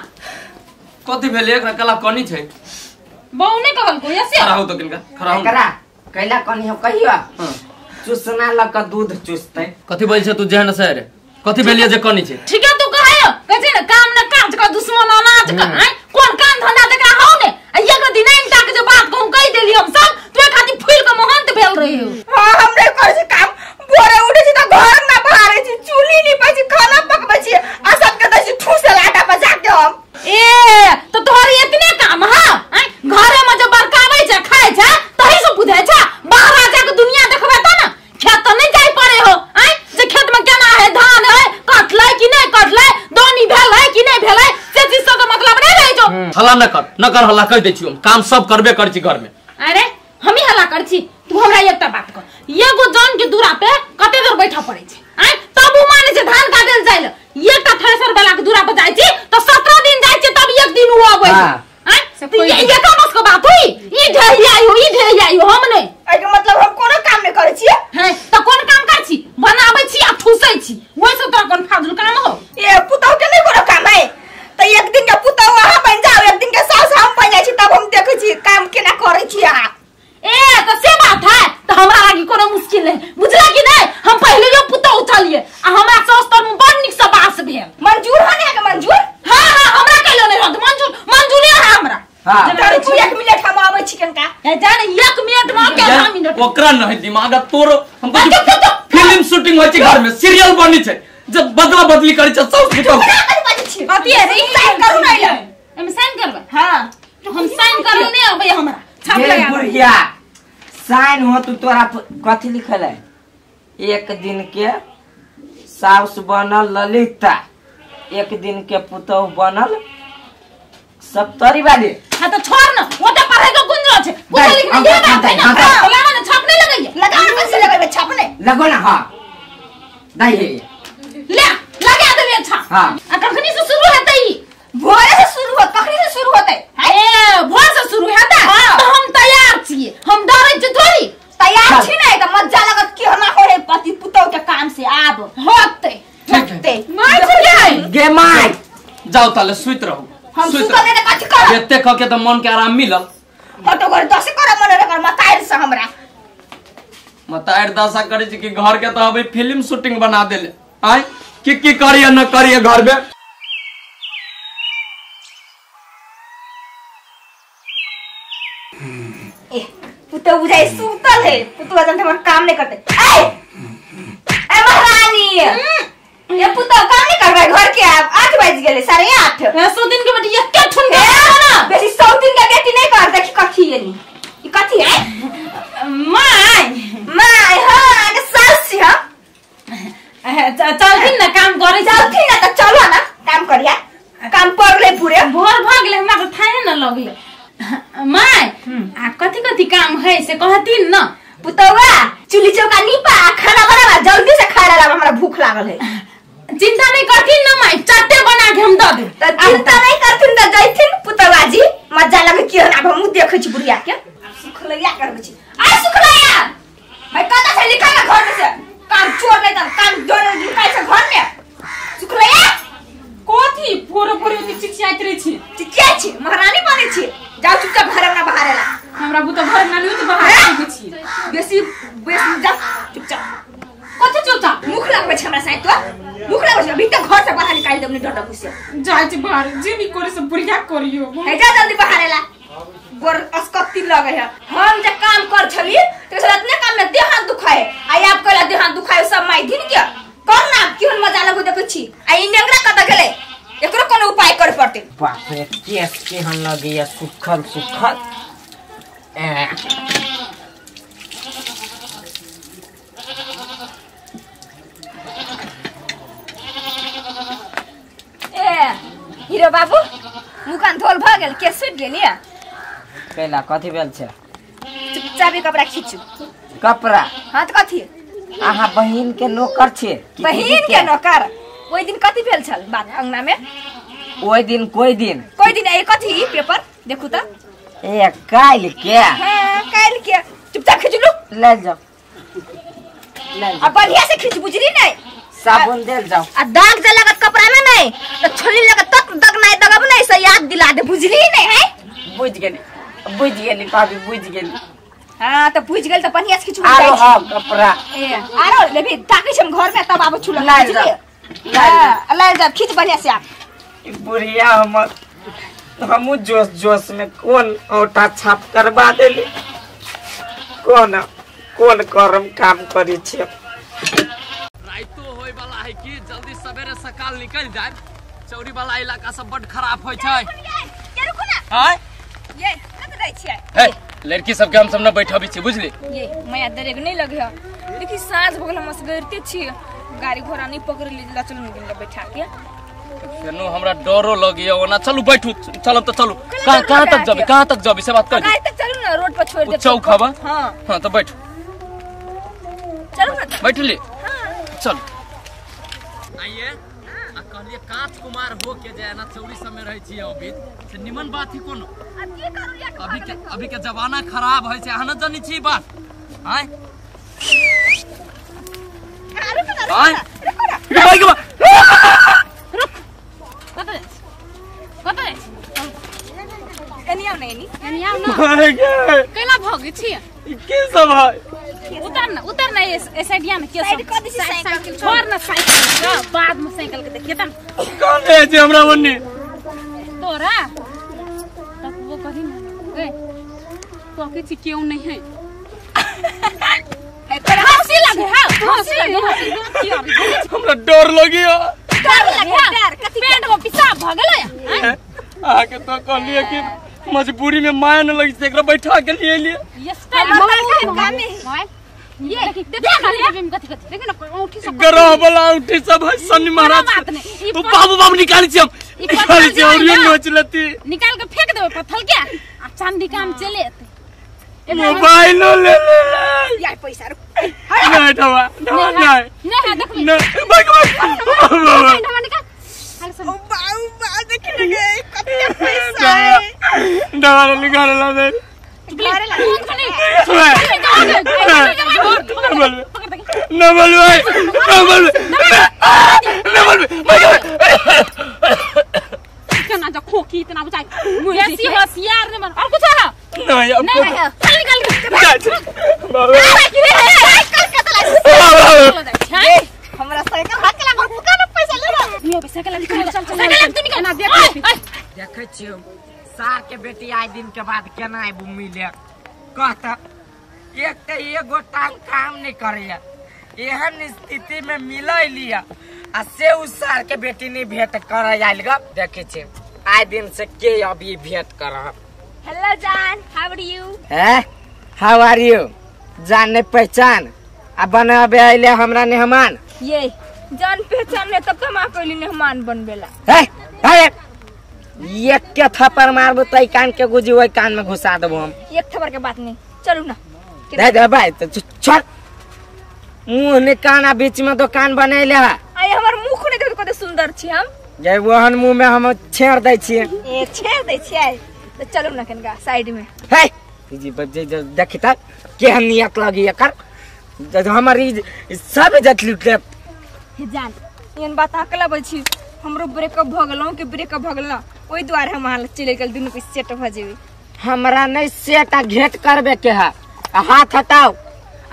कथि भेले एकरा कला कनी छै बहु ने कहल को ऐसे खड़ा हो तो किनका खड़ा हो करा कैला कनी हो कहियो चूसना लक दूध चूसते। कथी बोल छै तू जेहन से रे? कथी भेलिए जे कनी छै? ठीक है तू कहे कहै न काम न काज का दुश्मन अनाज का हैं कोन काम धंधा देखा हो ने एक दिन इनटा के जो बात कहूं कह देली हम सब तू खाती फूल के महंत भेल रही हो। हां हमरे कर से काम भोरे उठे छी त घर में बहारे छी चूल्ही नीपै छी खाना पकबै छी आ सब के दै छी ठूसे लाटा बजा के हम। ए तो तोहर इतने काम हां घरे में जो बरकावे छै खाए छै तही से बुझै छै बाहर जा के दुनिया देखबे त ना खेत त नहीं जाई पड़े हो हैं जे खेत में केना है धान है कटले कि नहीं कटले दोनी भेल है कि नहीं भेल है से चीज से तो मतलब नहीं रहे जो हल्ला न कर हल्ला कह दै छी हम काम सब करबे कर छी घर में। अरे हम ही हल्ला कर छी तू हमरा एकटा बात कर एगो जन के दूरा पे कते देर बैठा पड़े छै हैं तब उ माने छै धान काटेल जाइल एकटा थ्रेसर वाला के दूरा पे जाय छी तो 17 दिन जाय छी तब एक दिन उ आबै छै हैं ये कमस के बात हुई ई ढेई आइयो हम नहीं ए के मतलब हम कोनो काम नहीं करे छी हैं त कोन काम कर छी बनाबै छी आ ठूसै छी ओइ से तोरा कोन फाजुल काम हो ए पुतौ के नहीं कोनो काम है त एक दिन के पुतौ वहां बन जाओ एक दिन के सास हम बन जाय छी तब हम देखै छी काम केना करे छी आ ए तो से बात है तो हमरा लागी कोनो मुश्किल नहीं बुझला कि नहीं हम पहले जो पुतौ उठलिए आ हमरा सस्तर में बड़ निक से बास भेल मंजूर है के मंजूर हां हमरा कहलो नहीं रहत मंजूर है हमरा हां जाने छी 1 मिनट हम आबै छी कनका ए जाने 1 मिनट में के 5 मिनट ओकरा नहीं दिमाग तोरो हम फिल्म शूटिंग होय छै घर में सीरियल बनी छै जब बदला बदली करै छै सब फुटो अति है साइन करू नहीं ले हम साइन करबे हां हम साइन करे नहीं आबै हमरा छाप ये लगा बुढ़िया साइन हो तू तोरा कथी लिखल है? एक दिन के साउस बनल ललिता एक दिन के पुतौ बनल सप्तरी वाली। हां तो छोड़ ना वो तो पढ़े के गुंजो छै कुछ लिखना ये बात है ना लगा ना छाप नहीं लगाइए लगा कैसे लगेबे छापने लगो ना हां दाई ले लगा दे अच्छा हां आ कखनी से शुरू होता ही भोरे से शुरू होत कखनी से शुरू होते ए भोर से शुरू होता तो हम तैयार छिए हम डरे छी थोड़ी तैयार छी नहीं त मजा लगत कि ना होए पति पुतौ के काम से आब होते माय छले गे माय जाओ ताले सुइत रहो हम सुतले त कथि कर एते ख के त मन के आराम मिलल हटो घर दस कर मन रे कर मताइर से हमरा मताइर दशा करे छी कि घर के त अबे फिल्म शूटिंग बना देले आय की करिए न करिए घर में ए पुतौ बुझाई सुतल है पुतौ जन हमर काम नहीं करते ए महारानी ये पुतौ काम नहीं करबे घर के आब 8 बज गेले 8:30 100 दिन के बेटी एक ठुन के ना बेसी 100 दिन के बेटी नहीं कर देखी कथी एनी ई कथी है माय हां के सास छी हम चलथिन ना काम करे चलथिन ना त चलो ना काम करिया काम पर ले पूरे भोर भाग ले हमरा तो थाहे न लगले माय आ कथी काम है से कहतीन न पुतौआ चूल्ही चौका नीपा खाना बनावा जल्दी से खा लेला हमरा भूख लागल है चिंता नहीं करथिन न माय चट्टे बना के हम द दे त चिंता नहीं करथिन त जइथिन पुतौआ जी मजा लगे कि हम मुंह देखै छी बुढ़िया के सुखलैया करबै छी आ सुखलैया भाई कता से निकल घर से काम छोड़ नहीं त काम दोनों निकाल से घर में सुखलैया कथी पोरे चिचियात रही छी चिचिया छी महारानी बने छी जाओ चुपचाप घर में बाहर एला हमरा बुतो घर नानी तो बाहर के छी बेसी जा चुपचाप कथी चुपचाप मुख लगबै छ हमरा साथ तो मुख लगबै छ अभी तक घर से बाहर निकाल देबनी डर से जाय छी बाहर जे भी करे से बढ़िया करियो हे जा जल्दी बाहर एला गोर अस्कत्ती लगे है हम जे काम कर छली तो इतने काम में देह हाथ दुखाए आई आप कहला देह हाथ दुखाए सब माई दिन के कर ना क्यों मजा लगो देखै छी आई नेंगरा कत गेले एकरो कोनो उपाय करे पड़ते बाप रे केस के हम लगे या सुखल ए हीरो बाबू मुकान धोल भ गेल के सुट गेलिया कैला कथी भेल छै चुपचाप कपड़ा खींचू कपड़ा हां त कथी आहा बहिन के नौकर छे बहिन के नौकर ओइ दिन कथी भेल छल बात अंगना में ओइ दिन कोई दिन ए कथी पेपर देखू त ए काल के हां काल के चुपचाप खींच लो ले जाओ अब बढ़िया से खींच बुझली नहीं साबुन दे जाओ आ दाग जे लगत कपड़ा में नहीं तो छोली लगत तक दग नहीं दगब नहीं से याद दिला दे बुझली नहीं है बुझ गेली भाभी बुझ गेली हां तो पूछ गेल तो बढ़िया से खिचू आरो हां कपड़ा ए आरो लेबी ताकि हम घर में तब आबो छुला लाई जा लाई जा खींच बढ़िया से आप बुढ़िया हम जोश जोश में कौन औटा छाप करवा देली कौन करम काम करी छे राइतो होय वाला है कि जल्दी सवेरे सकाल निकल जाए चौरी वाला इलाका सब बड़ खराब होय छै ये रुको ना हां ये कत रहै छियै हे लड़की सब के हम सब न बैठबी छी बुझली ये मैं देरे के नहीं लगे देखी साँझ भगल हम असगरते छी गाड़ी घोड़ा नहीं पकड़ ली ला चलू दिन बैठा के फेनो हमरा डरो लगियो ओना चलू बैठू चलब तो चलू कहां तक जाबी से बात कर गाड़ी तक चलू ना रोड पर छोड़ दे चौक हवा हां तो बैठू चलो ना बैठ ले चल आइए आ कहलिए कांच कुमार हो के जे ना चौरी सब में रहै छी अभी से निमन बात ही कोनो अभी के जमाना खराब है से अहाँ न जानी छी बात हां कनिया ना केला भोगी छी के सब है उतर ना ए साइडिया में के सब साइकिल छोड़ ना साइकिल बाद में साइकिल के देखिए तन कौन है जे हमरा वन्नी तोरा तब वो कही ना ए तो के छी क्यों नहीं है हंसी लगे हंसी लगे हमरा डर लगियो डर कथि पेट में पेशाब भ गेलै आके तो कहलिए कि मजबूरी में माया न लगी से एकरा बैठा के लिए लिए ये स्टाइल ये देखो औठी सब गरह वाला औठी सब है शनि महाराज तो बाबू निकाल छी हम निकाल छी और ये नोच लेती निकाल के फेंक देबे पत्थर के आ चांदी काम चले मोबाइल ले यार पैसा नहीं दवा नहीं देख नहीं भाई निकाल ओ बाऊ देख लगे कते पैसा है दवा निकाल ला दे घरे ला न बोल भाई केना जो खोकी इतना बुझाई ऐसी होशियार नहीं बन और कुछ है नहीं अब चल निकल हमरा साइकिल हाथ के लगा दुकान में पैसा ले लो ये साइकिल निकाल चल साइकिल तू निकाल ना देखे छियो सार के बेटी आए दिन के बाद केना आबू मिले कहता एक तो एगो टांग काम नहीं करे एहन स्थिति में मिल लिया आ से उस सार के बेटी नहीं भेंट कर आयल ग देखे छी आए दिन से के अभी भेंट कर हेलो जान हाउ आर यू है हाउ आर यू जान ने पहचान आ बनाबे आइले हमरा मेहमान ये जान पहचान ने तब कमा कइली मेहमान बनबेला है अरे एक के थप्पड़ मारबो तई कान के गुजी ओई कान में घुसा देबो हम एक थप्पड़ के बात नहीं चलू ना दे भाई तो छोड़ मुंह ने काना बीच में दुकान बनैले है आई हमर मुंह ने देख कते सुंदर छी हम जे वहन मुंह में हम छेड़ दै छियै ए छेड़ दै छियै तो चलू ना कनका साइड में हे जी बजे देखि त केहन नियत लगी एकर जब हमारी सब इज्जत लूट ले हे जान एहन बात अकला बल छी हमरो ब्रेकअप भ गेलौ के ब्रेकअप भ गेलौ ओई द्वारे हम हाल चले गेल दुनु के सेट भ जेबे हमरा नहीं सेट आ घेट करबे के है हाथ हटाओ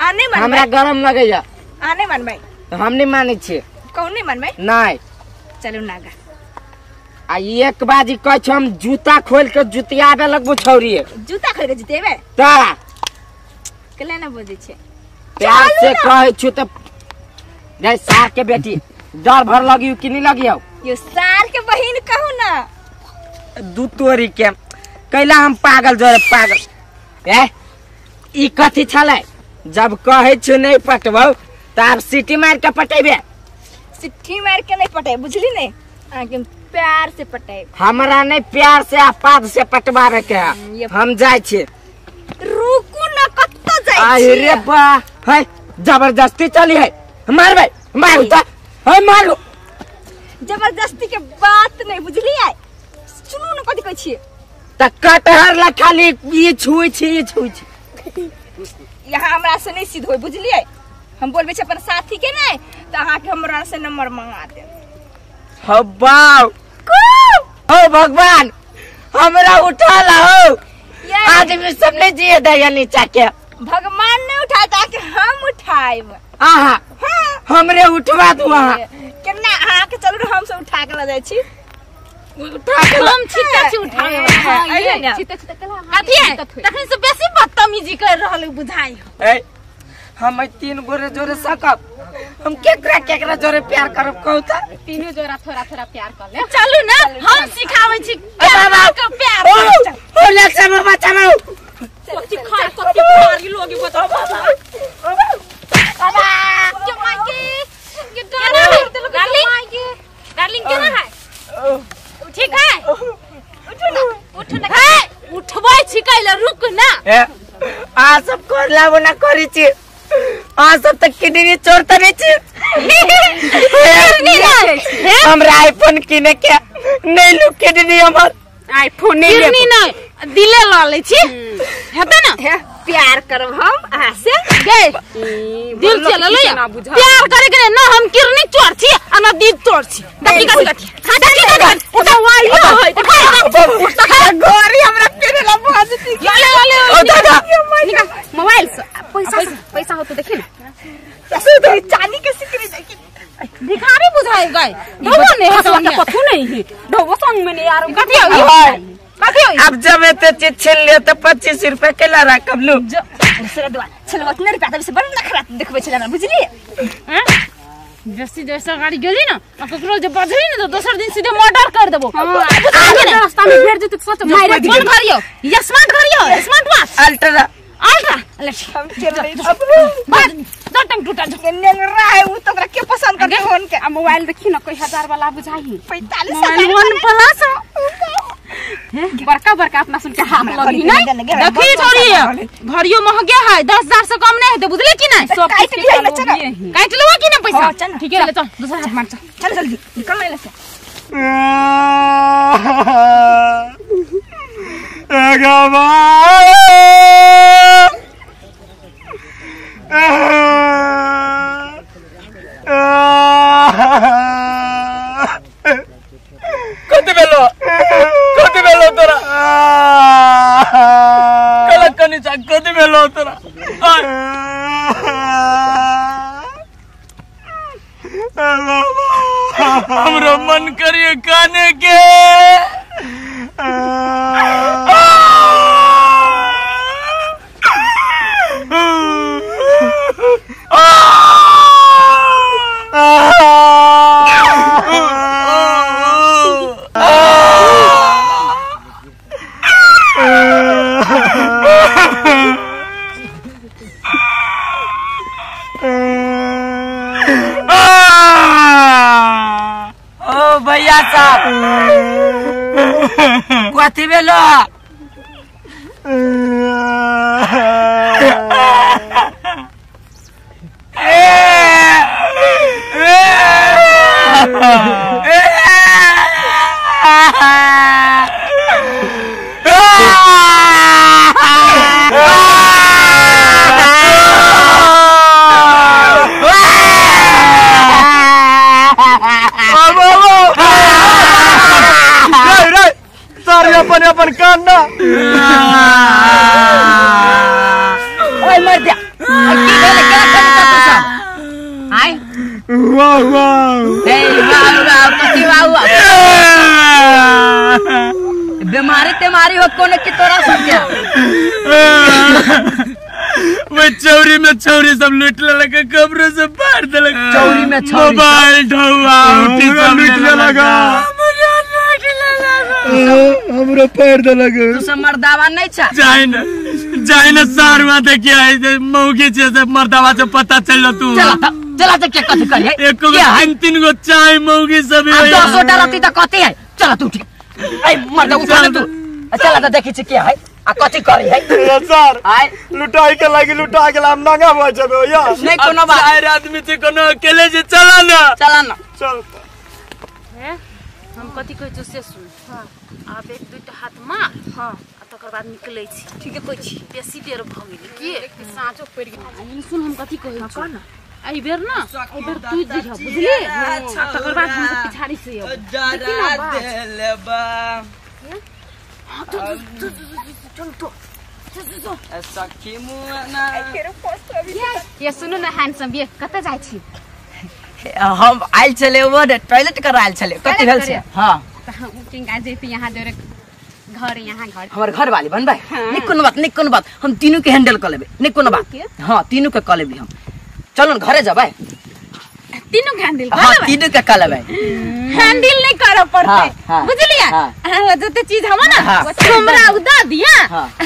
आने मन हमरा गरम लगैया आने मन भाई तो हम नहीं मानै छियै कौन नहीं मन भाई नहीं चलू नागा आ एक बाजी कह छ हम जूता खोल के जुतियाबे लगबो छौरी जूता खोल के जुतेबे ता केला ना बोझे छे प्यार से कहे छु त जय सार के बेटी डर भर लगी कि नहीं लगी यो सार के बहिन कहू ना दू तोरी के कैला हम पागल जोरे पागल ए ई कथि छले जब कहे छु नहीं पटबौ त आप सीटी मार के पटेबे सिट्ठी मार के नहीं पटे बुझली नहीं आके प्यार से पटे हमरा नहीं प्यार से आपाद से पटवावे के हम जाय छी रुकू ना कत्तो जाय छी अरे बा है जबरदस्ती चली है मारबे मारू त है मारू जबरदस्ती के बात नहीं बुझली है सुनू ना कथि कहै छी त कटहर ला खाली ई छुई छी यहाँ हमरा से नहीं सीध होय बुझली है हम बोलबे छ अपन साथी के नहीं त अहाँ के हमरा से नंबर मांगा दे हो बाऊ ओ भगवान हमरा उठा ला हो आदमी सब नहीं जिए दया नीचा के भगवान ने उठाता कि हम उठाएब। आहा हमरे उठवा दू आहा केना अहाँ के चलू हम सब उठा के ल जाय छी। उठा के हम छिटा छी उठाए छिटा छिटा कला कथि है तखन से बेसी बदतमीजी कर रहल बुझाई। ए हम 3 गोरे जोरे सकब हम केकरा जोरे प्यार करब कहू त तीनों जोरा थोड़ा थोड़ा प्यार कर ले। चलू ना हम सिखावे छी के प्यार ओ लक्ष्य बाबा चलो कथि खाए कथि मारी लोगी बताओ बाबा बाबा के मांगे के डार्लिंग डार्लिंग केना है ठीक है उठो ना उठबै छी कैला रुक ना आ सब करला बना करी छी आ सब तक किडनी चोर त नहीं छी हमरा आईफोन किने के नहीं लू किडनी हमर आईफोन नहीं दिले ल ले छी हेतै ना प्यार करब हम अहाँ से गए दिल चल ले प्यार करे के ना हम किडनी चोर छी आ ना दिल चोर छी देखी कथि उठा वाई उठा गोरी हमरा किने ला बाजती ले ओ दादा निकाल मोबाइल से पैसा हो तो देखी ना तो चांदी के सिकरी देखी भिखारी बुझाई गए ढोबो ने हसन कथु नहीं है ढोबो संग में नहीं यार कथि हो अब जब एते चीज छीन लियो तो 25 रुपए के ला रकम लू दूसरा दुआ चलो इतने रुपया तब से बड़ नखरा देखबे छला ना बुझली हैं जैसी जैसा गाड़ी गेली ना आ ककरो जे बजली ना तो दोसर दिन सीधे मर्डर कर देबो रास्ता में भेट जेते सोच मारे फोन करियो या स्मार्ट वॉच अल्ट्रा हम चल रही अब दो टंग टूटा केने रहा है वो तो के पसंद कर फोन के आ मोबाइल देखी ना कोई 1000 वाला बुझाई 45,000 वन प्लस बड़का अपना सुन के हाथ लगी नहीं देखी छोड़ी घड़ियो महंगे है 10,000 से कम नहीं है तो बुझले कि नहीं सब काट लो कि ना पैसा ठीक है चल दूसरा हाथ मार चल जल्दी निकल ले से कति बेलो तोरा कला कनी चा कति बेलो तोरा हमरो मन करिए काने के ओ भैया साहब कथी बेलो अपन कान ना ओए मर जा की भेले क्या करता सब आय वाह वाह ए वाह कथी वाह बीमारी तेमारी हो कोने की तोरा सब क्या वो चौरी में चौरी सब लूट लगा कब्रों से फाड़ दे लगा चौरी में चौरी मोबाइल ढौआ उठी सब लूटने लगा हमरा पैर दे लगे तू सब मर्दावा नहीं छा जाए ना सारवा देखिए आई मौगी छे से मर्दावा से पता चल तू चला तो क्या कथी करिए एक को तीन गो चाय मौगी सब 200 डलती तो कथी है चला तू उठ ए मर्दा उठा तू चला तो देखी छ क्या है आ कथी करी है सर आय लुटाई के लागी लुटा के हम नंगा हो जबे या नहीं कोनो बात चार आदमी से कोनो अकेले जे चला ना चल हम कथी कहै छ से सुन आप एक दुटा हाथ मार हां तकर बाद निकलै छी ठीक है कोइ छी बेसी देर भ गेलै की साँचो पड़ गेल सुन हम कथी कहै छ ना आई बेर ना आई बेर तू जे बुझली तकर बाद हम पिछाड़ी से देखी ना बा चल तो सखी मुआना ये सुनो ना हैंडसम ये कत जाय छी हम आइल चले वो टॉयलेट कर आइल चले कति भेल छै हां त हम किंगा जेती यहां देरे घर यहां घर हमर घर वाली बनबै निकुन बात हम तीनों के हैंडल कर लेबे निकुन बात हां तीनों के कर लेबे हम चलो न घरे जाबै तीनों के हैंडल कर हां लेबै तीनों के कर लेबै हैंडल नहीं कर पड़ते बुझलिए हां जते चीज हम ना हमरा उदा दिया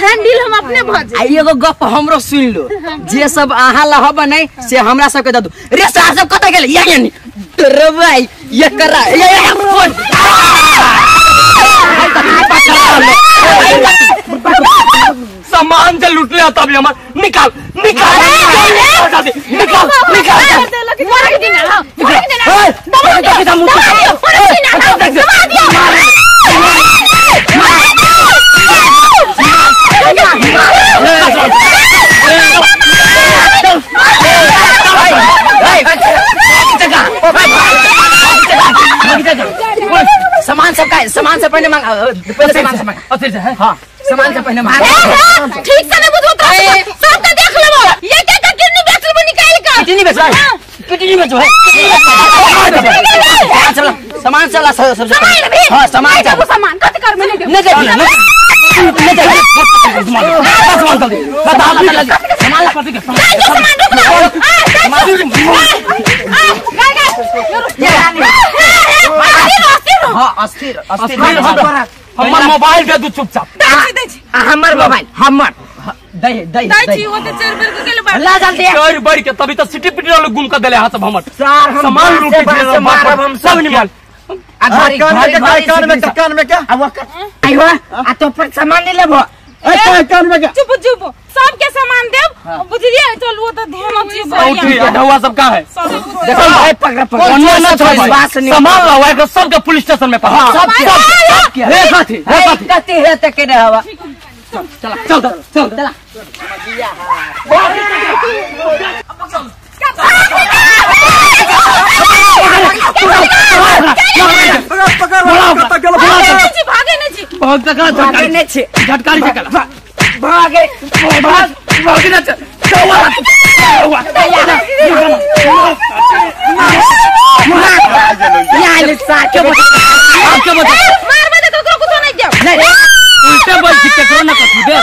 हैंडल हम अपने भज आ एगो गप हमरो सुन लो जे सब आहा लहब नै से हमरा सब के द दू रे सार सब कत गेल या नहीं रे भाई ये करा सामान से लूट लिया तब हमर निकाल सामान से पहले मांग पहले सामान से मांग और फिर हां सामान से पहले मांग ठीक से नहीं बुझो तो सब का देख लेबो ये क्या किडनी बेच लेबो निकाल के किडनी बेचो है चलो सामान चला सब हां सामान चला सामान कत कर मैंने नहीं सामान कर दे सामान पति के हां अस्थिर हमर मोबाइल दे दू चुपचाप हमर मोबाइल हमर दे वो तो 4 बेर के गेल ला जल्दी चोर बड़ी के तभी तो सिटी पिटी वाले गुम कर देले हाथ सब हमर सामान लूट के मारब हम सब निकाल कान में क्या आइवा आ तो पर सामान नहीं लेबो कान में क्या चुप सब के सामान देब बुझलिए चल वो तो ध्यान चीज उठी ढवा सब का है देखो भाई पकड़ अन्य ना छोड़ सामान लवा के सब के पुलिस स्टेशन में पकड़ सब रे साथी कति है त के हवा चल भागे छे झटकारी से कला भागे भागे ना यार साके आपके बता मार दे तो कुछ नहीं दे नहीं रे उल्टे बोल के करो ना कथू दे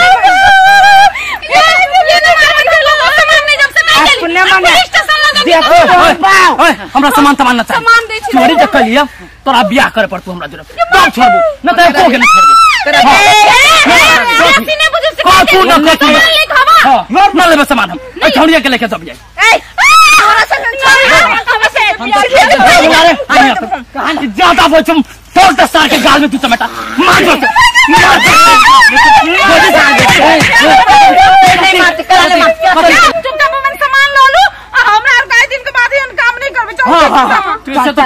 ये ना मार दे सामान नहीं जब से नहीं अपने माने स्टेशन लगा देखो ओए हमरा सामान ना चाहिए सामान दे छी चोरी जक लिया तोरा बियाह करे पड़तू हमरा जरा तब छोड़बू न त एको के नहीं छोड़बू ऐसी नहीं बुझ से कथू न कथू ले खावा हां न लेबे सामान हम छोड़िया के लेके सब जाए हमरा संग कहां ज्यादा बोल तुम फोड़ दे सार के गाल में तू चमेटा मार दो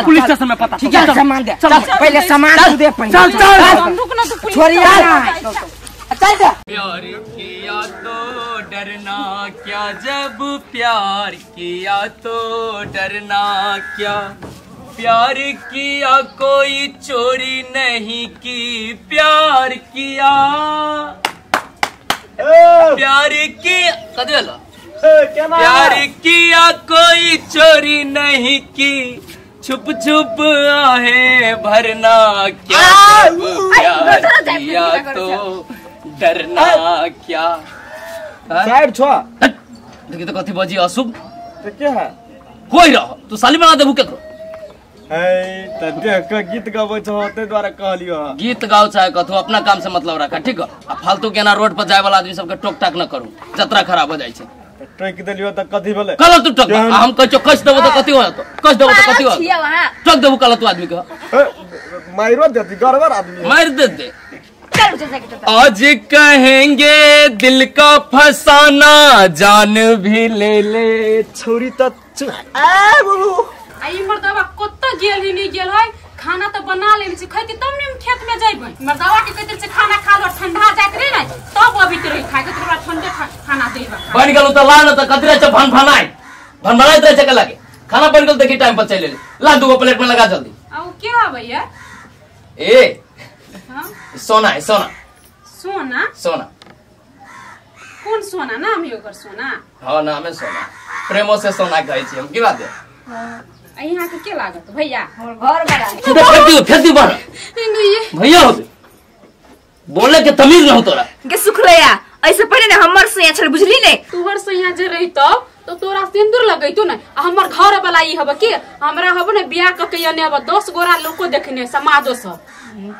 पुलिस स्टेशन में पता ठीक है सामान दे चल पहले सामान तू दे पहले चल छोड़िया चल दे प्यार किया तो डरना क्या जब प्यार किया तो डरना क्या प्यार किया कोई चोरी नहीं की प्यार किया प्यार किया कदे वाला प्यार किया कोई चोरी नहीं की छुप छुप आहे भरना क्या प्यार किया तो डरना क्या साइड छो देखी तो कथी बजी अशुभ तो क्या है कोई रहो तू साली बना देबू केकरो त देख के गीत गाबै छो ते द्वारा कहलियो गीत गाओ चाहे कथो अपना काम से मतलब रखा ठीक है आ फालतू के ना रोड पर जाए वाला आदमी सबके टोक टाक न करू जतरा खराब हो जाए छे टोक देलियो त कथी भेले कल तू टोक हम कह कस देबो त कथी हो तो कस देबो त कथी हो टोक देबो कल तू आदमी के माइरो देती गड़बड़ आदमी मार दे आज कहेंगे दिल का फसाना जान भी ले ले छोरी त आ बाबू आई मर्दवा कत्ता गेल ही नहीं गेल है खाना तो बना ले छी खैती तब ने खेत में जाइबै मर्दवा के कहते से खाना खा लो ठंडा जात रे ना तब अभी त रही खाए तोरा ठंडे खाना देबा बन गेल त ला न त कतरे छ भनभनाई त छ के लागे खाना बन गेल देखी टाइम पर चले ले ला दो प्लेट में लगा जल्दी आ ओ क्या भैया ए हां सोना है सोना सोना सोना कौन सोना नाम है ओकर सोना? हाँ नाम है सोना, प्रेमो से सोना कहै छी हम। की बात है? यहाँ के के लागत भैया? हमर घर बड़ा है। सीधे फेंक दी बाहर। भैया होते बोले के तमीज न हो तोरा के सुखलैया ऐसे पहले ने हमर से छल बुझली ने। तुहर से यहाँ जे रही तो तोरा सिंदूर लगैतो न। हमर घर वाला ई हब के हमरा हब ने बियाह क के यने अब 10 गोरा लोको देखने समाजो सब।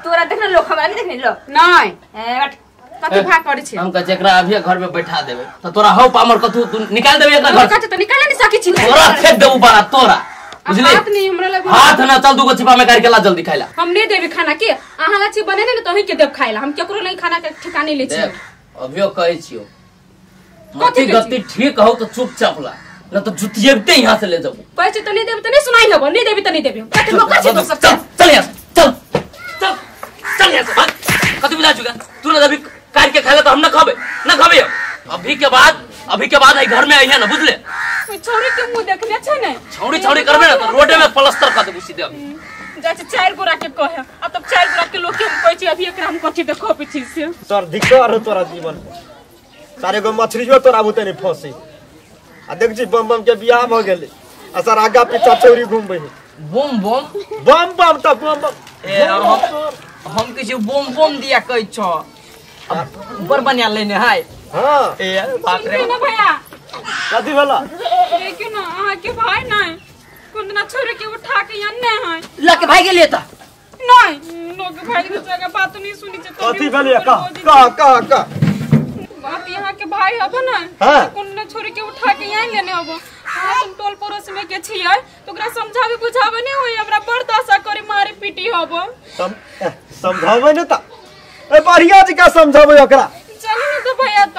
तोरा देखने लोग हमरा नहीं देखने लो नहीं हट कथि भा करे छै? हम कह एकरा अभी घर में बैठा देबे तो तोरा हौ पामर कथु तू निकाल देबे एकरा घर कथि त निकाले नहीं सकी छी। तोरा फेंक देबू बारा तोरा बुझली? बात नहीं हमरा लग हाथ ना चल दूगो छिपा में करके ला जल्दी खाइला। हम नहीं देबे खाना के आहा ला छी बने ने तो ही के देब खाइला। हम केकरो नहीं खाना के ठिकाने ले छी। देख अभियो कहै छियो मति गति ठीक हो तो चुपचाप ला न तो जुतियेबते यहां से ले जाबू। पैसे तो नहीं देबे तो नहीं सुनाई लेबो, नहीं देबे तो नहीं देबे। कथि लोग छै तो सब चल चल यहां से चल चल चल यहां से भाग। कथि बुला चुका तू ना अभी काट के खाले तो हम ना खाबे अभी के बाद आई घर में आई है ना बुझले? छोरी के मुंह देखने छै ने छौड़ी करबे ना तो रोडे में प्लास्टर कर देबू सीधे। जाचे 4 गोरा के कहे अब तब 4 गोरा के लोग के हम कहै छी अभी एकरा हम कथि देखो पीछे से। सर धिक्कार हो तोरा जीवन में। सारे गो मछली जो तोरा बुते नहीं फंसी आ देख छी बम बम के बियाह भ गेले आ सर आगा पीछा चोरी घूमबे बम बम बम बम त बम बम ए हम किछु बम बम दिया कहै छ ऊपर बनिया लेने है। हां ए बाप रे ना भैया कथि भेला? देखियो ना अहाँ के भाई नहीं कुंदना छोरे के उठा के यन्ने है लके भाई गेले त नहीं लोग भाई के जगह बात नहीं सुनी छै। कथि भेले का बात यहाँ के भाई हब ना हां कुंदना छोरे के उठा के यहीं लेने हब। हां तुम टोल पड़ोस में के छियै तो ओकरा समझावे बुझावे नहीं होई हमरा बर्दाश्त करे मारे पीटी हब। समझावे न त ए बढ़िया जी का समझावे ओकरा। चल न तो भैया त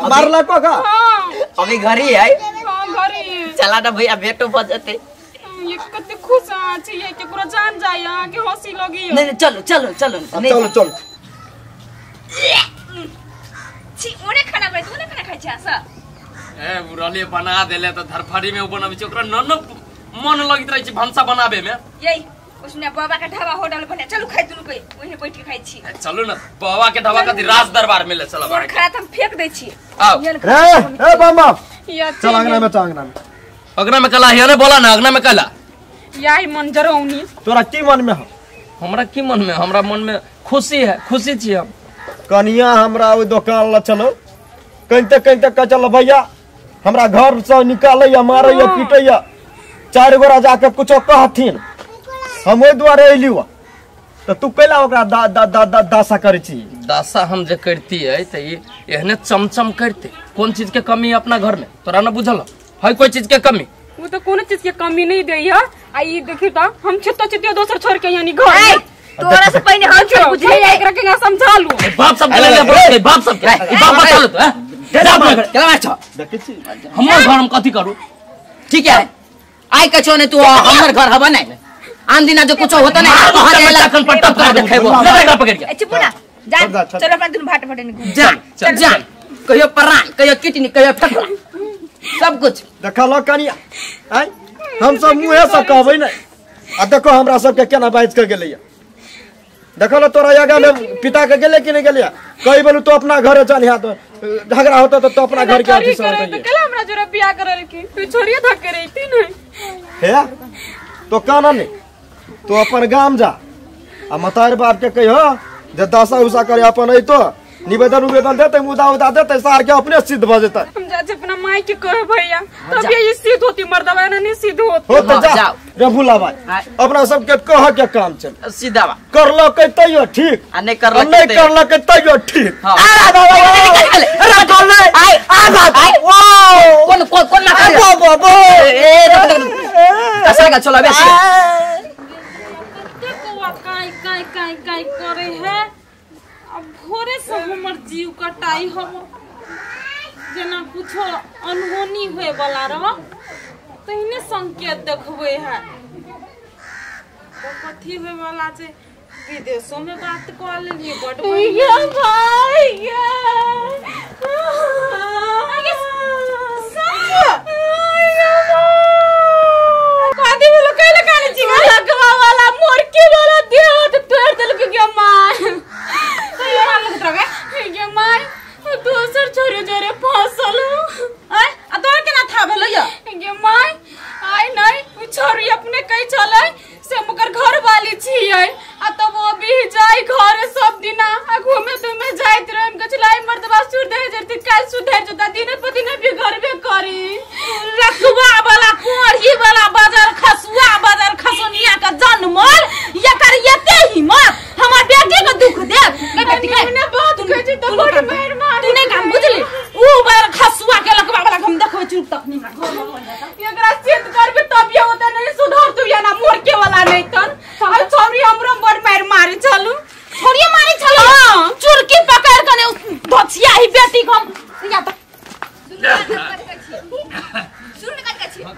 मारला को का? हां अभी घर ही है। हां घरे चला ना भैया बेटो बजते। ये कते खुश छी ये के पूरा जान जाय यहां के हंसी लगी। नहीं चलो चलो चलो चलो छी ओने खाना बने तूने खाना खाइ छ स ए बुराली बना देले तो धरफड़ी में बनबे छ ओकरा न मन लगित रही छी भंसा बनाबे में। यही उसने बाबा का ढाबा होटल बने चलो खाइ दुनु कोई ओने बैठ के खाइ छी। चलो ना बाबा के ढाबा का राज दरबार में ले चला और खाना हम फेंक दै छी। आओ रे ए बम चल अंगना में अगना में कला है ना बोला ना अगना में कला याही मन जरौनी तोरा की मन में हो? हमरा की मन में हमरा मन में खुशी है खुशी छी हम। कनिया हमरा ओ दुकान ला चलो कहिते कह चलो भैया हमरा घर से निकालैया मारैया पीटैया 4 गोरा जाके कुछो कहथिन हम ओइ दुआरे अइलियो तो तू कैला ओकरा दासा करे छी? दासा हम जे करती है तो ये एहने चमचम करते कौन चीज के कमी है अपना घर में तोरा ना बुझल है कोई चीज के कमी? वो तो कोनो चीज के कमी नहीं दे है। आ ई देखियो त हम छितो दोसर छोड़ के यानी घर तोरा से पहले हम छोड़ बुझे एकरा के समझा लू बाप सब के बाप सब के बाप बता तो है जा अपना घर केला छ देखै छी हमर घर हम कथि करू? ठीक है आई कछो ने तू हमर घर हबा नहीं आन दिना जो कुछ होता नहीं वहां जाएला कन पट्टा कर देखेबो ले पकड़ के चुप ना जा चलो अपन दुनु भाट फटे निकल जा जा कहियो प्राण कहियो किडनी कहियो फेफड़ा सब कुछ देखलो कनिया आई हम सब मुंहे से कहबै नै आ देखो हमरा सब के केना बाइज के गेलैया देखलो तोरा आगा में पिता के गेले कि नहीं गेले कई बोलू तो अपना घर चल यहाँ तो झगड़ा होता तो अपना घर के ऑफिस में तो कल हमरा जोरा बियाह करल की तू छोरिया धक के रही नहीं है तो काना नहीं तो अपन गांव जा आ मतार बाप के कहियो जे दशा उसा करे अपन आई तो निवेदन देते मुदा देते सार के अपने सिद्ध भ जेतै। हम जा अपना माई के कहे भैया तब ये सिद्ध होती मर्दवा नहीं सिद्ध होती हो तो जा रे भूला भाई अपना सब के कह के काम चल सीधा बा करलो के तइयो ठीक आ नहीं करलो के तइयो ठीक। आ बाबा आई आ बाबा कौन कौन कौन ना बाबा ए कसा का चला बेसी देखो काय करे है अब भोरे से हमर जीव कटाई हम जना कुछो अनहोनी होए वाला रह तहिने संकेत देखबे है तो कथी होए वाला जे विदेशों में बात कर लेलिए बड भैया भाई कादी बोलो कहले काले जीवा लगवा वाला मोर के वाला देह तो तोड़ देल के मार ये मार लगत रहे ये मार दोसर छोरे जोरे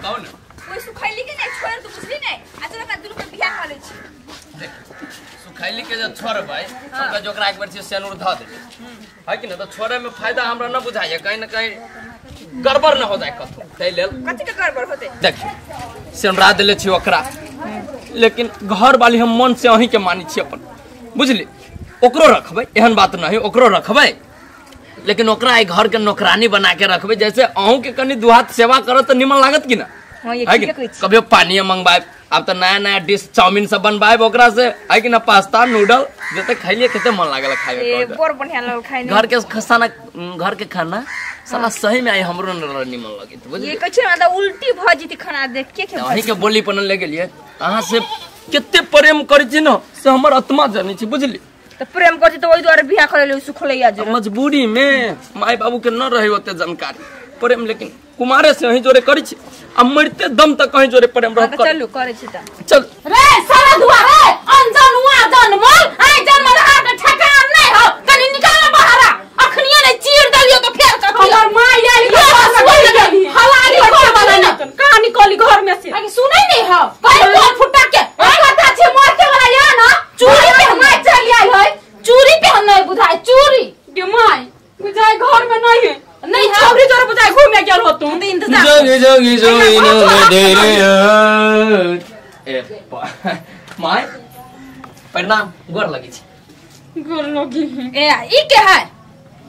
कहो ना कोई सुखैली के नहीं छोड़ तू बुझली नहीं आजरा का दुल के बियाह कर ले छी सुखैली के जो छोड़ भाई हमरा जोकरा एक बार से सेनुर ध दे है कि ना तो छोड़े में फायदा हमरा न बुझाइए कहीं ना कहीं गड़बड़ न हो जाए कथो तै लेल कथि के गड़बड़ होते देख सेनुरा देले छी ओकरा लेकिन घर वाली हम मन से अही के मानी छी अपन बुझली ओकरो रखबै एहन बात नहीं ओकरो रखबै लेकिन ओकरा एक घर के नौकरानी बना के रखबै जैसे अहू के कनी दुहात सेवा करत तो निमन लागत कि ना हां ये ठीक है कभी पानी मंगवाए अब तो नया नया डिश चाउमीन सब बनवाए ओकरा से है कि ना पास्ता नूडल जते खैलिए केते मन लागल खाए ए बड़ बढ़िया लगल खाए घर के खाना घर के खाना साला सही में आई हमरो निमन लगे बुझली ये कछ ना उल्टी भ जीती खाना देख के अही के बोली पन ले गेलिए अहाँ से केते प्रेम करै छी न से हमर आत्मा जानै छी बुझली तो प्रेम करती तो वही द्वारा बियाह करे ले सुखलैया जो मजबूरी में माई बाबू के न रहे ओते जानकारी प्रेम लेकिन कुमारे से अही जोरे करी छी अब मरते दम तक कहीं जोरे प्रेम रह कर चलू करे छी त चल रे साला दुआ रे अनजान हुआ जनमल आई जनमल हाथ ठकान नहीं हो कनी निकाल बाहर अखनिया ने चीर दलियो तो फेर कर हमर मां आइली हलाली हो वाला ना कहां निकली घर में से आगे सुनै नहीं हो कहीं बोल फुटा के कथा छे मरते वाला या ना चूड़ी पे माय चली आई है चूड़ी पे हम नहीं बुझाए चूड़ी के माय बुझाए घर में नहीं है नहीं छौरी जोर बुझाए घूमे गेल हो तुम इंतजार जोगी जोगी जोगी न दे रे ए माय प्रणाम गोर लगी छी गोर लगी ए ई के है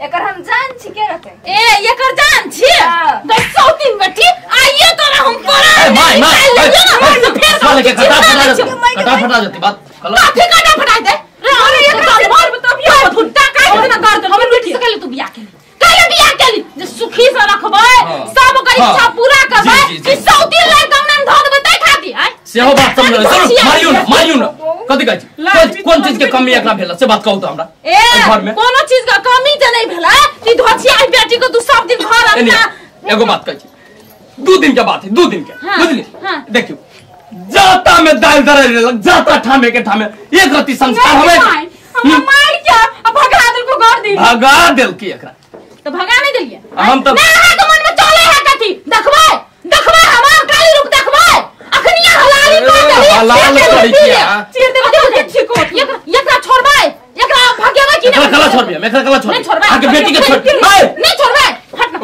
एकर हम जान छी के रहते ए एकर जान छी दसौ दिन बेटी आइए तोरा हम कोरा माय साले के कटा फटा जती बात कलो काठी काटा फटा दे अरे ये गाल मार बताबियो फुट्टा काट देना कर दे हमर बेटी से कहले तू बियाह के कहले बियाह के जे सुखी से रखबै सब के इच्छा पूरा करबै कि सौती लय कमन ध देबै तै खाती है सेहो बात समझ मारियो ना कथि कहै छी कोन चीज के कमी एकरा भेला से बात कहू तो हमरा घर में कोनो चीज का कमी जे नहीं भेला कि धोछिया बेटी को तू सब दिन घर अपना एगो बात कहै छी 2 दिन के बात है 2 दिन के बुझली देखियो जाता में दाल दरे लग जाता ठामे के ठामे एक रति संस्कार हवे हम मार के भगा दिल को घर दी भगा दिल की एकरा तो भगा नहीं दिलिए हम तो ना है तो मन में चले है कथि देखबै हमार काली रूप देखबै अखनिया हलाली कर दे हलाल करी किया चीर दे ठीक हो एकरा छोड़बै एकरा भगेबै कि नहीं कला छोड़ दिया मैं कला छोड़ नहीं छोड़बै आगे बेटी के छोड़ नहीं छोड़बै हटना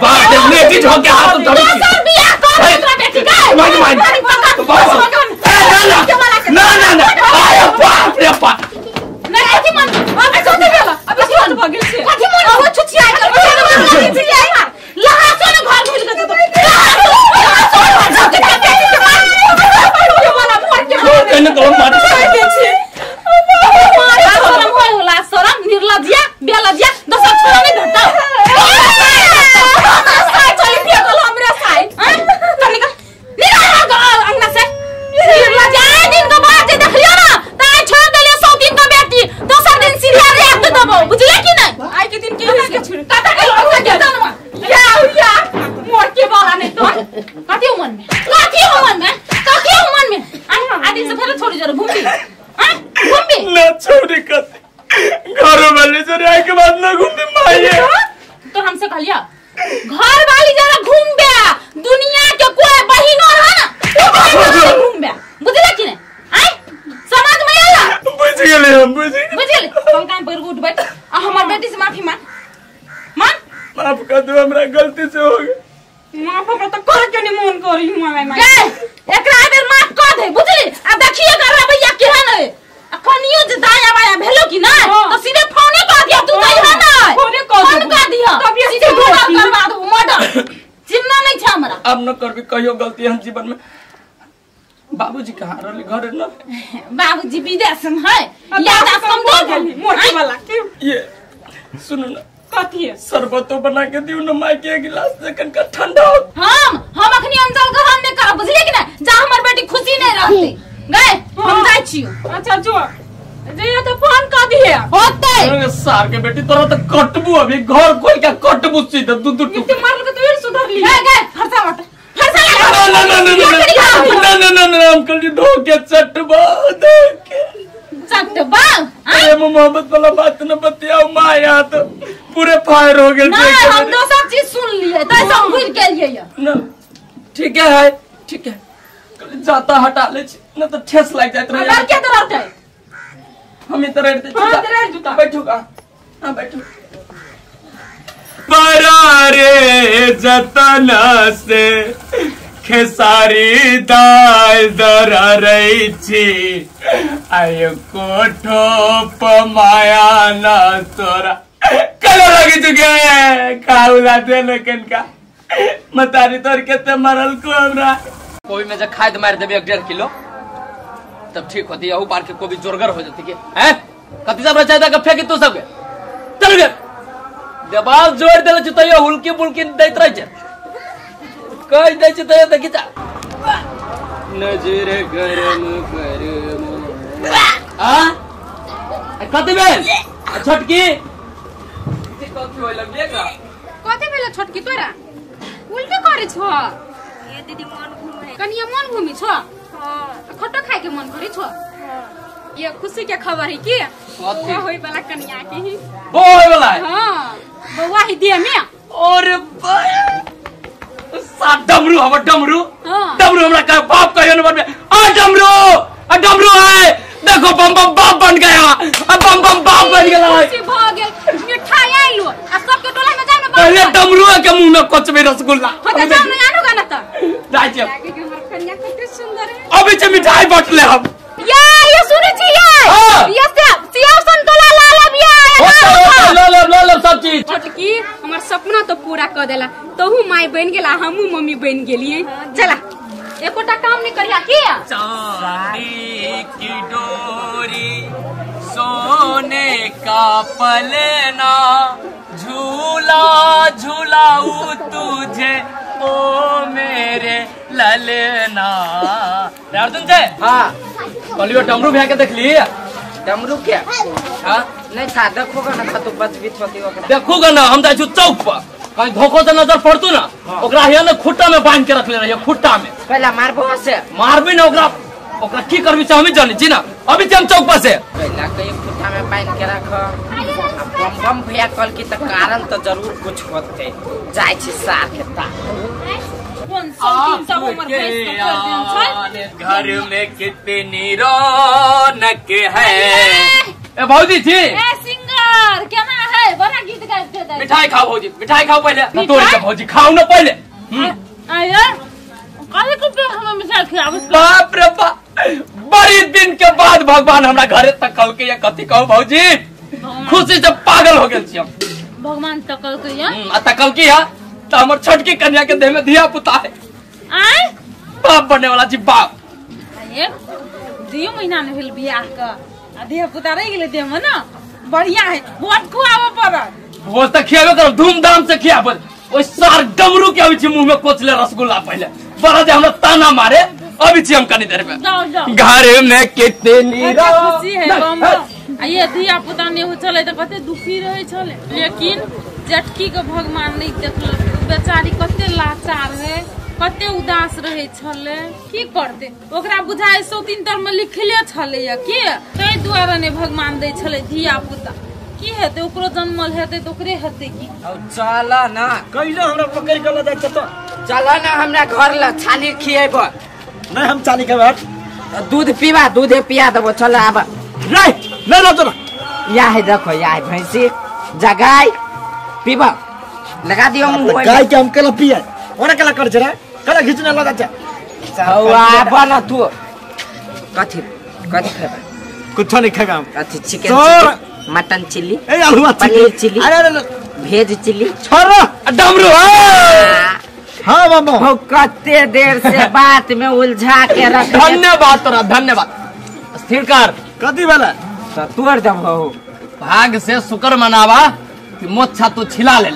बात लेके जो के हाथ धरी बियाह कर एकरा बेटी का ना आया बाप रे बाप नहीं ऐसी मन अबे सोते गेला अबे सोच भगेल छे कथि मन हो छुछिया कर लहा सोने घर घुस के तो कने तो मार होला शरम निर्लज्जिया बेलज्जिया दस छोरा नहीं भेटता साई चली फेकल हमरे साई तनिका निकाल अंगना से निर्लज्जिया दिन को बात देखलियो ना ताई छोड़ देलियो 100 दिन का बेटी दोसर दिन सीधा रेप दे देबो बुझले कि नहीं आई के दिन के छोड़ काटा के लोग के जानवा या मोर के बाला नहीं तो कथि मन में आदि से फेर छोड़ जरा घूम भी ना छोड़ी कत घर वाले जरे आए के बाद ना घूमने माये तो हमसे कहलिया घर वाली जरा घूम बे दुनिया के कोई बहिनो है ना घूम बे बुझले कि नहीं आई समझ में आया बुझ गेले हम बुझ गेले हम काहे पर उठ बैठ हमर बेटी से माफी मांग माफ कर दो हमरा गलती से हो गई माफ कर तो कर के नहीं मन करी मैं एकरा बेर माफ कर दे बुझली आ देखिए कर भैया केहन है अखनियो जे दाया बाया भेलो कि ना तो सीधे फोन कर दिया तू कहि है ना फोन कर दिया सीधे मर्डर करवा दो मर्डर चिन्ना नहीं छ हमरा अब न करबी कहियो गलती हम जीवन में बाबूजी कहां रहले घर न बाबूजी विदेश में है याद आ समझो मोटी वाला ये सुनो ना कथि है शरबतो बना के दियो न माई के गिलास जकन का ठंडा हो हम अखनी अंजल ग्रहण नहीं कर बुझले कि ना जा हमर बेटी खुशी नहीं रहती गए हम जाई छियो अच्छा जो जे तो फोन कर दिए होते सार के बेटी तोरा तो कटबू अभी घर कोई का कटबू सीधे दू टुक मार के तू सुधर ली गए फरसा मत फरसा ना अंकल जी धो के चटबा मोहब्बत वाला बात न बतियाओ माया तो पूरे फायर हो गए हम दोसर चीज सुन लिए तो सब भूल के है ये न ठीक है ठीक है जाता हटा ले न तो ठेस लग जाए अगर क्या तो रहते हम इधर रहते हां तेरे जूता बैठूगा हां बैठू परारे जतना से खेसारी दाल दरा रही छी आय कोठो पमाया ना तोरा कलो लगी तुके खाउला दे लेकिन का मतारी तोर केते मरल को हमरा कोई में जे खाद मार देबे 1.5 किलो तब ठीक होती है पार के कोई जोरगर हो जाती के हैं कति सब रचा का फेंकी तू सब चल गे दबाव जोर देले छ तो ये हुलकी बुलकी दैत रह छ कह दै छ तो देखि जा नजर गरम गरम आ कति बेल छोटकी कथि होय लगले का कथि भेल छोटकी तोरा उल्टे करे छ ये दीदी मन घूमे कनिया मन घूमी छ खट्टा खाए के मन करी छ ये खुशी के खबर है की कथि होय वाला कनिया के ही होय वाला हां बउआ ही दिया में अरे सा डमरू हम डमरू डमरू हमरा का बाप कहियो न बनबे आ डमरू है देखो बम बम बाप बन गया अब बम बम बाप बन गेला खुशी भ गेल मिठाई आइलो आ सब के टोला में जाओ ना पहले डमरू के मुंह में कोचबे रसगुल्ला हो जा जाओ ना आनो गाना त राज्य आगे के हमर कन्या कितनी सुंदर है अभी से मिठाई बांट ले हम ये सुने छी ये सिया संतोला लाला बिया लो सब चीज छोटकी हमर सपना तो पूरा कर देला तहू माई बन गेला हमहू मम्मी बन गेलिए चला एकोटा काम नहीं करिया की चांदी की डोरी सोने का पलना झूला झूलाऊ तुझे ओ मेरे ललना अर्जुन से हाँ बोलियो डमरू भैया के देख ली डमरू क्या हाँ नहीं था देखोगा ना तो बच भी छोटी होगा देखोगा ना हम जाए चौक पर कहीं धोखो से नजर पड़तू ना ओकरा हिया ना खुट्टा में बांध के रख ले रही खुट्टा में पहला मारबो से मारबी ना ओकरा की करबी से हम ही जानी छी ना अभी से हम चौक पर से पहला कहीं खुट्टा में बांध के रख बम बम भैया कल की तो कारण तो जरूर कुछ होते जाए छी सार के ता घर में कितनी रौनक है ए भौजी जी सिंगर केना है बड़ा गीत गाइते दे मिठाई खाओ भौजी मिठाई खाओ पहले तोड़ के भौजी खाओ ना पहले आया काले को पे हम मिठाई खिलावे बाप रे बाप बड़ी दिन के बाद भगवान हमरा घरे तक कहू के कथि कहू भौजी खुशी से पागल हो गेल छी हम भगवान तकल के या तकल की है तो हमर छोटकी कन्या के देह में धिया पुता है आय बाप बनने वाला जी बाप आये 2 महीना में भेल बियाह का धिया पुता रह गेले देह में ना बढ़िया है बहुत खुआवे पड़ल भोज तक खियाबे कर धूमधाम से खियाबे ओइ सार डमरू के अभी मुंह में कोचले रसगुल्ला पहले बड़ा जे हमरा ताना मारे अभी छी हम कनी देर में जाओ जाओ घर में कितनी खुशी है बम ये धिया पुता ने हो चले तो कते दुखी रहे छले लेकिन जटकी के भगवान नहीं देखलक बेचारी कते लाचार है कते उदास रहे छले की करते ओकरा बुझाए 103 तर में लिखले छले या के तै द्वारा ने भगवान दे छले धिया पुता की हेते ओकरो जन्मल हेते तो ओकरे हेते की चल ना कैले हमरा पकड़ के ल जाय त चल ना हमरा घर ला छाली खिएब नहीं हम चाली के बाद दूध पीवा दूध पिया देबो चल आब नहीं ना तो या है देखो या है भैंसी जगाई पीबा लगा दियो मुंह गाय के हम केला पिए ओने केला कर जरा केला खींचने लगा जा हवा बना तू कथि कथि खाबा कुछ नहीं खाएगा हम कथि चिकन मटन चिल्ली ए आलू पनीर चिल्ली अरे भेज चिल्ली छोरो डमरू हां मामा हो कते देर से बात में उलझा के रख धन्यवाद तोरा धन्यवाद स्थिर कर कथि वाला तोड़ दबो भाग से शुक्र मनावा कि मोच्छा तू छिला ले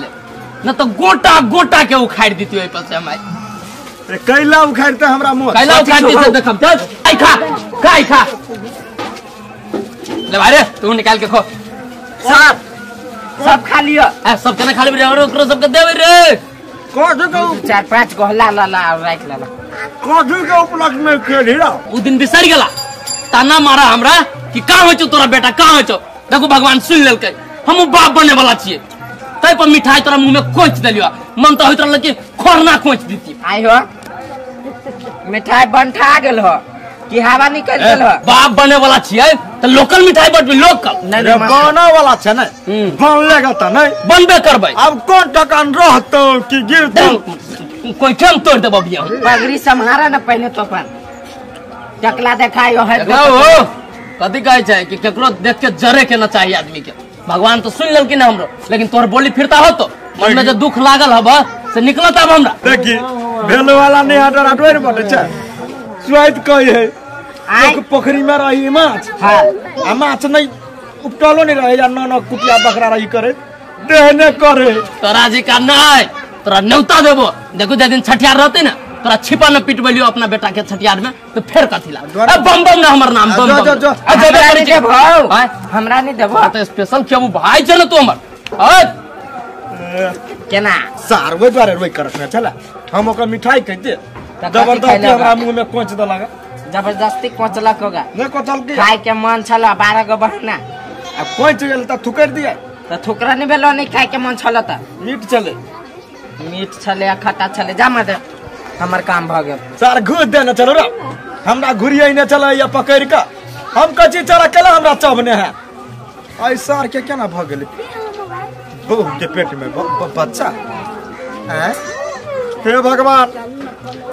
न तो गोटा गोटा के उखाड़ दीती ओइ पर से हम अरे कैला उखाड़ते हमरा मुंह कैला उखाड़ दीते देखम चल खाई खा ले भाई रे तू निकाल के खो सब खा लियो सब केना खा लेबे और ओकरो सब के देबे रे कोठू के 4-5 गो ला राख ला कोठू के उपलक्ष्य में खेली रा उ दिन बिसर गेला ताना मारा हमरा कि का हो छ तोरा बेटा का हो छ देखो भगवान सुन लेलकै हम बाप बनने वाला छिए तै पर मिठाई तोरा मुंह में कोच देलियो मन तो होइत रहल कि खरना कोच देती आई हो मिठाई बंठा गेल हो कि हवा निकल गेल हो बाप बने वाला छियै त लोकल मिठाई बटबी लोकल रे बना वाला छै नै बनलेगा त नै बनबे करबै अब कोन टकान रहतो कि गिरतो कोई ठम तोड़ दे बबिया पगड़ी संहारा न पहले तो अपन टकला देखायो है हो कथी कहै छै कि केकरो देख के जरे के न चाहिए आदमी के भगवान तो सुन लेलकिन हमरो लेकिन तोहर बोली फिरता हो तो मन में जो दुख लागल हब से निकलत अब हमरा देखी भेल वाला नहीं हटर हटोर बोले छै स्वाद कहि है एक पोखरी में रही माछ हां आ माछ नहीं उपटलो नहीं रहे या न कुटिया बकरा रही करे देहने करे तोरा जी का नहीं तोरा न्योता देबो देखो जे दिन छठियार रहते ना तोरा छिपा न पिटबलियो अपना बेटा के छठियार में तो फिर कथी ला बम बम ना हमर नाम बम बम हमरा नहीं देबो हमरा नहीं देबो तो स्पेशल केबो भाई छै न तू हमर केना सार वे द्वारे रोई करत न चला हम ओकर मिठाई कहते जबरदस्ती हमरा मुंह में कोच द लगा जबरदस्ती कोचलक होगा नहीं कोचल के खाए के मन छला 12 गो बहना अब कोच गेल त थुकर दिया तो थुकरा नहीं भेलो नहीं खाए के मन छला त मीठ चले मीठ छले खट्टा छले जामा दे हमर काम भ गेल सार घुस दे न चलो रे हमरा घुरियै न चले या पकड़ के हम कची चरा केला हमरा चबने है आई सार के केना भ गेल बहू के पेट में बच्चा हैं हे भगवान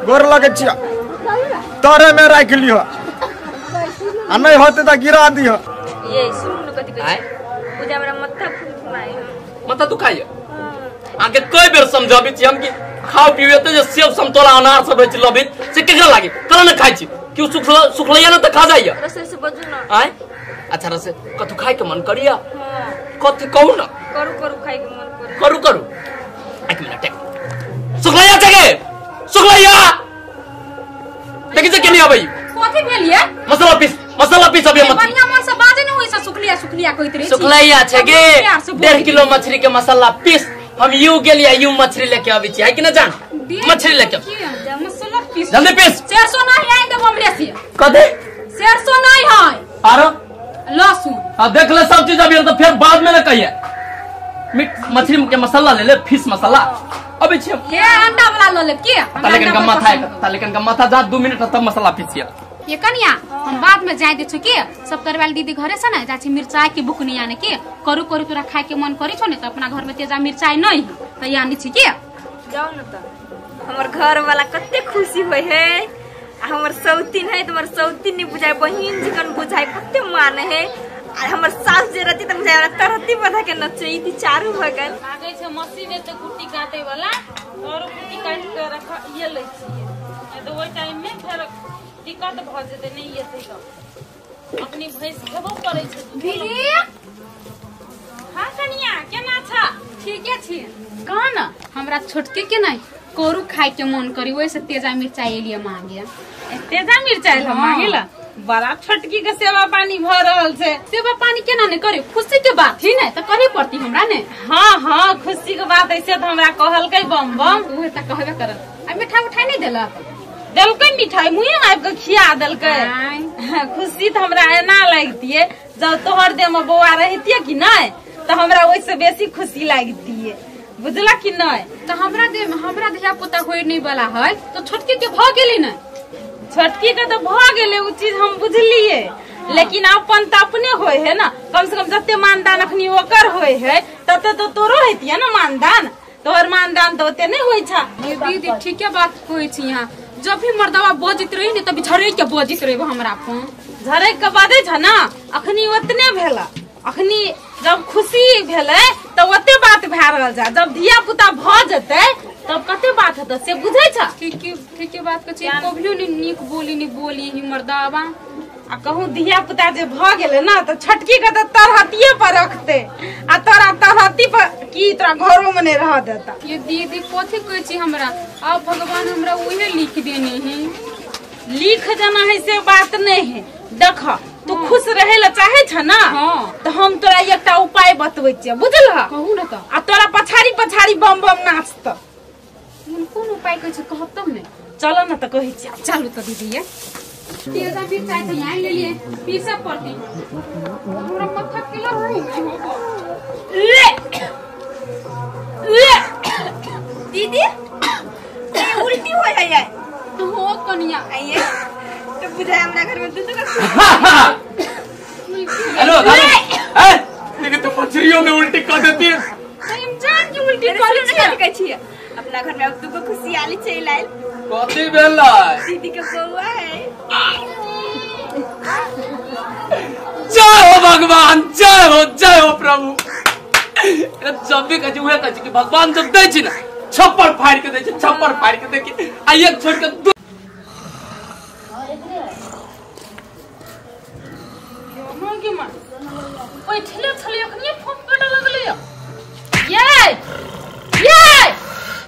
गोर लगे छिया तोरे में राख लियो आ नहीं होते त गिरा दियो ये सुन न कथि कहै पूजा हमरा मत्था फुमाई मत्था तू खाइए आगे कई बेर समझाबी छी हम कि खाओ पीवे तो जे सेब संतोला अनार सब रह लबी से केकरा लागे तोरा न खाइ छी क्यों सुखलैया न त खा जाइए रसे से बजू ना आय अच्छा रसे कथु खाए के मन करिया कथि कहू न करू खाए के मन करे करू एक मिनट सुखलैया जगे सुखलैया देखि जे केनी आबै कथि भेलिए मसाला पीस अभी मत बढ़िया मन से बाजे न होइसा सुखलिया कहैत रही सुखलैया छै गे 1.5 किलो मछली के मसाला पीस हम यू गेलिया यू मछली लेके आबै छी है कि न जान मछली लेके मसाला पीस जल्दी पीस सरसों नहीं आई दे हमरे से कदे सरसों नहीं है आरो लहसुन अब देख ले सब चीज अभी तो फिर बाद में न कहिए मछली के मसाला ले ले फिश मसाला अभी छी के अंडा वाला ल ले के तालेकन का माथा जा 2 मिनट तब मसाला पीसिया ये कनिया हम बाद में जाय दे छु के सब करवाल दीदी घरे से ना जाछि मिर्चाई के बुकनी आने के करू तोरा खाए के मन करी छो ने तो अपना घर में तेजा मिर्चाई नहीं त यानी छी के जाओ न त हमर घर वाला कते खुशी होय है हमर सौतीन है तुम्हार सौतीन नहीं बुझाए बहिन जिकन बुझाए कते मान है आ हमर सास जे रहती त बुझाए तरती बधा के नचई थी चारू भगन आगे छे मशीन में तो कुट्टी काटे वाला और कुट्टी काट के रख ये ले छिए तो ओइ टाइम में फिर दिक्कत भ जेते नहीं एते तो अपनी भैंस खेबो करे छे दीदी हां कनिया केना छ ठीके छी कौन हमरा छोटके के नहीं कोरू खाए के मन करी वैसे तेजा मिर्चाई लिए मांगे तेजा मिर्चाई ल मांगेला बड़ा छोटकी के सेवा पानी भ रहल छे सेवा पानी केना ने करे खुशी के बात ही नहीं तो करे पड़ती हमरा ने हां खुशी के बात ऐसे तो हमरा कहलकै बम बम ओहे त कहबे करल आ मिठाई उठाई नहीं देला देलकै मिठाई मुंह में आब के खिया देलकै खुशी तो हमरा एना लागतिए जब तोहर दे में बौआ रहतिए कि नहीं तो हमरा ओइसे बेसी खुशी लागतिए बुझला कि नहीं तो हमरा धिया पुता होय नहीं वाला है तो छोटकी के भ गेली नहीं छोटकी के तो भ गेले उ चीज हम बुझलिए लेकिन अपन त अपने होय है ना कम से कम जते मानदान अखनी ओकर होय है तते तो तोरो हेतिए ना मानदान तोहर मानदान तो ओते नहीं होय छा दीदी ठीक है बात कोई छी यहां जब भी मर्दवा बोजित रही ने तभी झरे के बोजित रही हमरा फोन झरे के बादे छ ना अखनी ओतने भेला अखनी जब खुशी भेले तो ओते बात भए रहल जा जब धिया पुता भ जते तब कते बात हेत से बुझै छ ठीक बात के छी कभियो नीक बोली ही मर्दवा आ कहूं धिया पुता जे भ गेले ना तो छटकी के त तरहतिए पर रखते आ तोरा तरहती पर की तोरा घरो में नहीं रह देता ये दीदी कथि कहै छी हमरा अब भगवान हमरा ओहे लिख देने है लिख देना है से बात नहीं है देख तू खुश रहे ला चाहे छ ना तो हम तोरा एकटा उपाय बतबै छियै बुझल ह कहू न त आ तोरा पछाड़ी बम बम नाचत कोन उपाय कहै छ कहब तब ने चलो न त कहै छी चलू त दीदी ये तेजा भी चाय तो यहाँ ले लिए पीसा पड़ती हमरा मत्था किलो ले दीदी ये उल्टी हो है तो हो कनिया आइए तो बुझाए हमरा घर में दूध का हेलो ए लेकिन तो पछरियों में उल्टी कर देती है। हम जान की उल्टी कर छी अपना घर में अब दूगो खुशहाली चल आइल कथी भेला दीदी के बउआ है। जय हो भगवान, जय हो प्रभु। जब भी कहे हुए कहे कि भगवान जब दे छी ना छप्पर फाड़ के दे छी, छप्पर फाड़ के देखी आ एक छोड़ के दो मांगी मां बैठले छले अखनी फोन पे लगले ये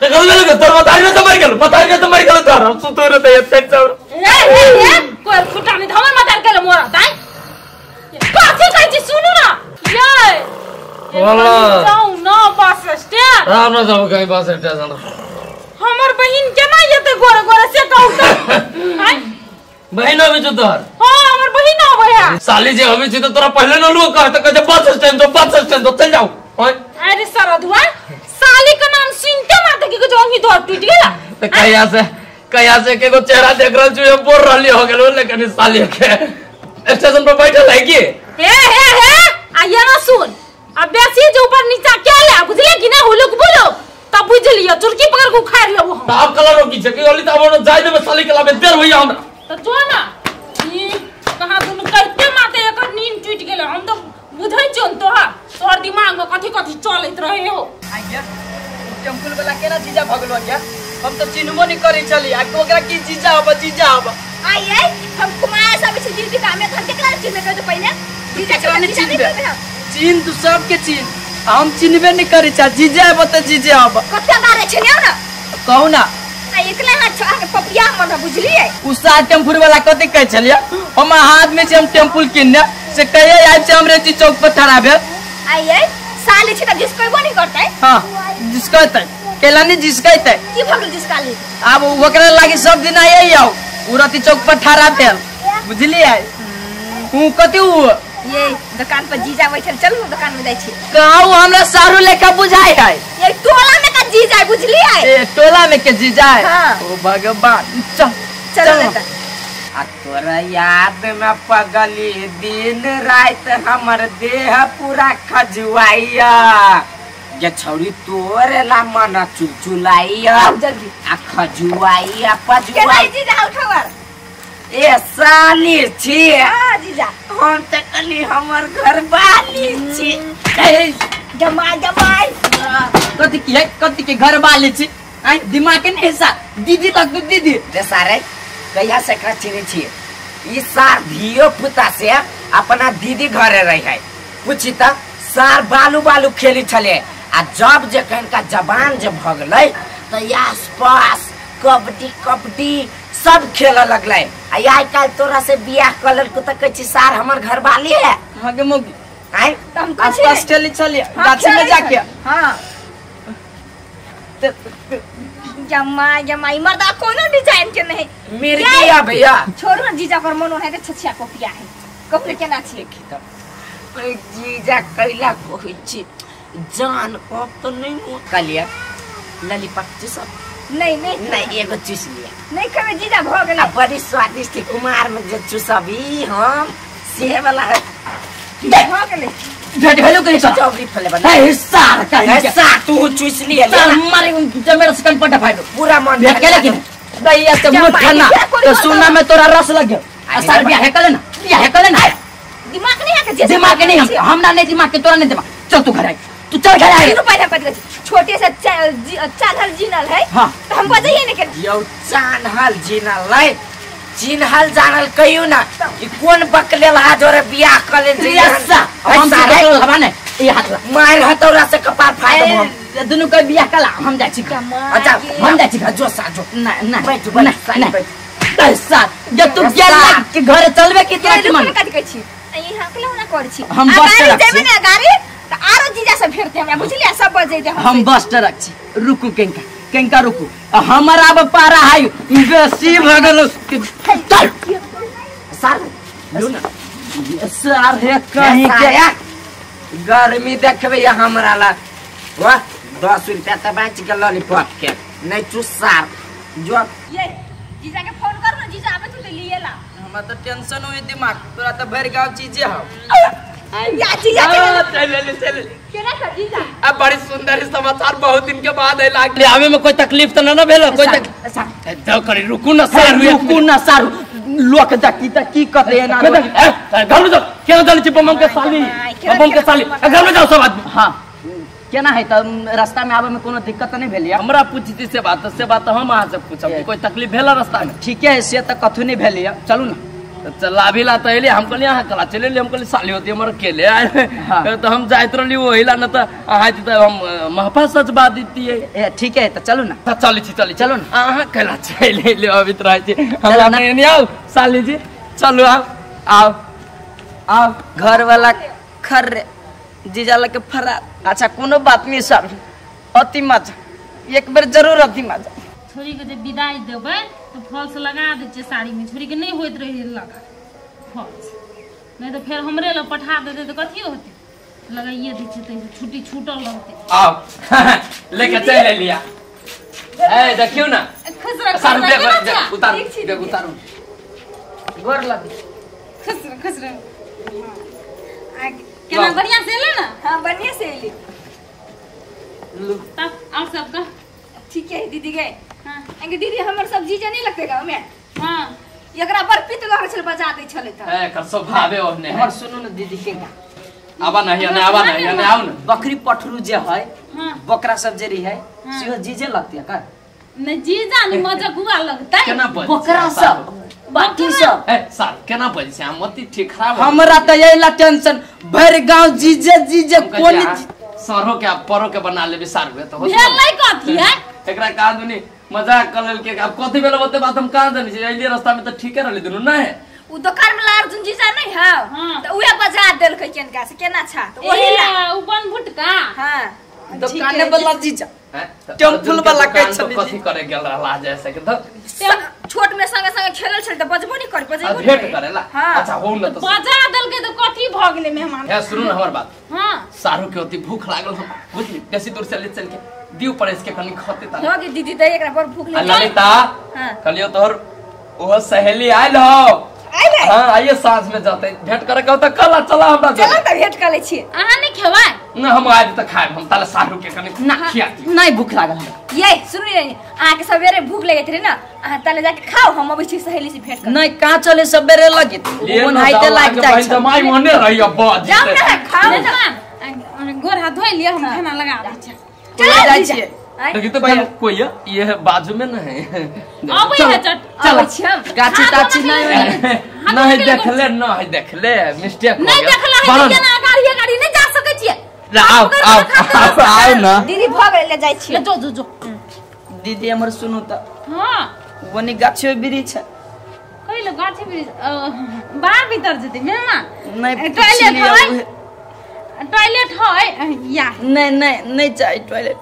गल लगे तोर बताई तो मर गेल तोर हम सुतो रे ते पेट चाउर ए कोई फुटा नहीं धमर मत कर मोरा ताई काथे कहै छी सुनु ना ये वाला जाऊ ना बस स्टैंड राम ना जाओ कहीं बस स्टेशन हमर बहिन केना येते गोरे गोरे से कहू त बहिन अभी जो तोर हां हमर बहिन आवे है साली जे अभी छी तो तोरा पहले न लुओ कहत कहे बस स्टैंड तो चल जाओ ओए अरे सरधुआ साली का नाम सुनते माते कि जो ही दौड़ टूट गेला तो कहिया से के को चेहरा देख रहल छु बोर रहली हो गेलो लेकिन साली के स्टेशन पर बैठल है की हे आया ना सुन अब बेसी जो ऊपर नीचा क्या ले बुझले कि ना हुलुक बोलो तब बुझ लियो चुरकी पकड़ के उखाड़ लियो वो आप कलर की छै कि ओली त हमर जाय देबे साली के लाबे देर होइया हमरा तो जो ना ई कहां दुनु करते माते एकर नींद टूट गेले हम तो बुझै छन तोहर दिमाग में कथि चलत रहे हो आइया टेम्पल वाला केना जीजा भगलो क्या हम तो चिन्हबो नहीं करे चली आ ओकरा की जीजा अब आइए हम कुमार सब से दीदी का हमें घर केकरा चिन्ह के तो पहले जीजा के नहीं चिन्ह चिन्ह तू सबके चिन्ह हम चिन्हबे नहीं करे चा जीजा अब तो जीजा अब कत्ते बारे छनियो ना कहू ना एकला ना छा के पपिया मन बुझलिए उसा टेम्पल वाला कथि कह चलिए हम हाथ में से हम टेम्पल किनने से कहिए आइ से हमरे चौक पर ठहरा भेल आइए साली छी त जिसको नहीं करता है हां जिसको तय केला नहीं जिसको तय की भगल जिसका ले अब ओकरा लागी सब दिन आइ आओ उरती चौक पर ठहरा भेल बुझलिए हूं कथि ये दुकान पर जीजा बैठल चलू दुकान में जाई छी कहू हमरा सारू लेखा बुझाई है ये टोला में का जीजा बुझलिए ए टोला में के जीजा है हाँ। ओ भगवान चल आ तोरा याद में पगली दिन रात हमर देह पूरा खजुआइया ये छौरी तोरे ला मन चुलचुलाइया जल्दी आ खजुआइया केना पजुआ जीजा खबर ए साली छी हां जीजा हम त कली हमर घर वाली छी जमाई कथि के घर वाली छी आई दिमाग के नहीं सा दीदी तक दीदी रे सारे कहिया से का चिनी छी ई सार धियो पुता से अपना दीदी घरे रही है पूछी त सार बालू खेली छले आ जब जे कहीं का जबान जब भगले तो आस पास कबड्डी सब खेल लगले आई काल तोरा से बियाह कलर को त कछि सार हमर घर वाली है हां के मोगी आई तुम आस पास खेली छले गाछी में जाके हां जमाई मर्दा कोनो डिजाइन के नहीं मेरे किया भैया छोड़ ना जीजा कर मनो है छछिया कपिया है कपले केना छी जीजा कैला कहै छी जान अब तो नहीं कलिया ललीपॉप सब नहीं एगो चूस लिया नहीं खावे जीजा भ गेलै बड़ी स्वादिष्ट कुमार में जो चूसबी हम से वाला भ गेलै भेट हेलो कहीं चौबरी फले बना हिस्सा तू चूस लिया चल मारे मेरा सकन पटा फाड़ो पूरा मन भेट के लेकिन दैया से मुठ खाना तो सुना में तोरा रस लग गयो सार बियाह है कले ना दिमाग नहीं है के दिमाग नहीं हमरा नहीं दिमाग के तोरा नहीं दिमाग चल तू घर आ तू चल घर आ रुपया पट छोटे से चानहल जीनल है हां तो हम बजाइए नहीं के यो चानहल जीनल है चिन्हल जानल कहियो ना कि कोन बकले ला जोरे बियाह कले जीसा हम सारे हवा ने ये हाथ मार हतौरा से कपार फाड़ हम दोनों का बियाह कला हम जाई छी अच्छा हम जाई छी जो साजो ना ना बैठ बैठ ऐसा जब तू गेल के घर चलबे के तोरा की मन कट के छी यहां के ना कर छी हम बस जेबे ना गाड़ी त आरो जीजा से फेरते हमरा बुझलिया सब बजे दे हम बस रख छी रुकू केंका रुकू हमारा अब पारा है बेसी भ गेल चल सर लो ना सर है कहीं के गर्मी देखबे हमरा ला वाह 10 रुपया तो बच गया लॉलीपॉप के नहीं चुसार जो ये जीजा के फोन कर ना जीजा आवे तो लिए ला हमरा तो टेंशन हुई दिमाग तोरा तो भर गाँव चीजें हो या जीजा चल केना कर जीजा अब बड़ी सुंदर समाचार बहुत दिन के बाद है लाग आवे में कोई तकलीफ तो ना भेल कोई तक करे रुकू ना सारू लोक दकी त की कहते है ना घर में जाओ केना जानी छी बम के साली घर में जाओ सब आदमी हां केना है त रास्ता में आवे में कोनो दिक्कत नहीं भेलिया हमरा पूछती से बात हम अहाँ से पूछब कोई तकलीफ भेला रास्ता में ठीक है से त कथु नहीं भेलिया चलू ना चला भी ला तो हम कहली अहाँ कला चले हम कहली साली होती हमर अकेले आए तो हम जाइत रहली वही ला ना तो अहाँ तो हम महफल सच बात देती है ठीक है तो चलू ना चली चलो ना अहाँ कला चले ले अभी तो रहे हमरा नहीं आओ साली जी चलो आओ घर वाला खर जीजा लगे फरा अच्छा कोनो बात नहीं सर अति मजा एक बार जरूर अति मजा छोरी के जब विदाई देबै तो फॉल्स लगा दे छै साड़ी में छोरी के नहीं होइत रहे लगा फॉल्स नहीं तो फिर हमरे लो पठा देते तो कथी होते लगाइए दै छै तो छुट्टी छूटल रहते आओ लेके चल लिया ए देखियो ना खुश सारू रह उतारू गोर लगी खुश रह केना बढ़िया से ले ना हां बढ़िया से ले तब और सब का ठीक है दीदी गए हां एंगे दीदी हमर सब्जी जे नहीं लगते गांव में हां एकरा पर पित लहर छल बजा दै छले त ए कर स्वभावे ओने और सुनो ना दीदी के आवा नहीं आओ ना बकरी पठरू जे है हां बकरा सब जे रही है से जीजे लगती है का नहीं जीजा नहीं मजा गुआ लगता है केना बज बकरा सब बाकी सब ए साल केना बज से हम मती ठीक खराब हमरा त यही टेंशन भर गांव जीजे कोन सरो के परो के बना लेबे सार हुए तो भेल नहीं कथी है एकरा का दुनी मजाक कर लेल के अब कथी भेल बते बात हम कहां जानी छै एली रास्ता में तो ठीके रहले दुनु ना है उ दुकान में अर्जुन जीजा नहीं है तो उहे बजा देल के केनका से केना छा तो वही ला उ बन भुटका हां दुकाने वाला जीजा टेम्पल वाला कह छली कथी करे गेल रहला जैसे के तो छोट में संगे संगे खेलल छल त बजबो नहीं कर बजेबो भेट करेला अच्छा हो न तो बजा देल के तो कथी भ गेले मेहमान है सुनो न हमर बात हां सारू के होती भूख लागल हम बुझली कैसी दूर से ले चल के दियो परेस के कनी खते ता होगी दीदी दे एकरा पर भूख ले ललिता हां कलियो तोर ओह सहेली आइल हो आइले हां आइए साँझ में जाते भेंट करे कहू त कल चला हमरा चला त भेंट कर ले छी अहाँ नहीं खेवाय ना हम आज तक खाए हम ताले सारू के कनी खियाती नहीं भूख लागल हमरा ये सुनी रे आ के सवेरे भूख लगत रे ना आ ताले जाके खाओ हम अबै छी सहेली से भेंट कर नहीं का चले सबेरे लगे मन हाइते लाग जाय छै माई मने रही अब जाओ ना खाओ ना गोर हाथ धोइ लिया हम खाना लगा दै छी चला जाय छियै देखी तो भाई कोई ये है बाजू में ना है अबै है चट चल छी हम गाची ताची नहीं नहीं देखले ना है देखले मिस्टेक हो नहीं देखला है केना गाड़ी नहीं जा सकै छी आओ ना दीदी भ गेल ले जाय छी जो दीदी हमर सुनु त हां वनी गाछो बिरी छै कइले गाछी बिरी बाहर भीतर जते मेहमान नहीं टॉयलेट है या नहीं चाहिए टॉयलेट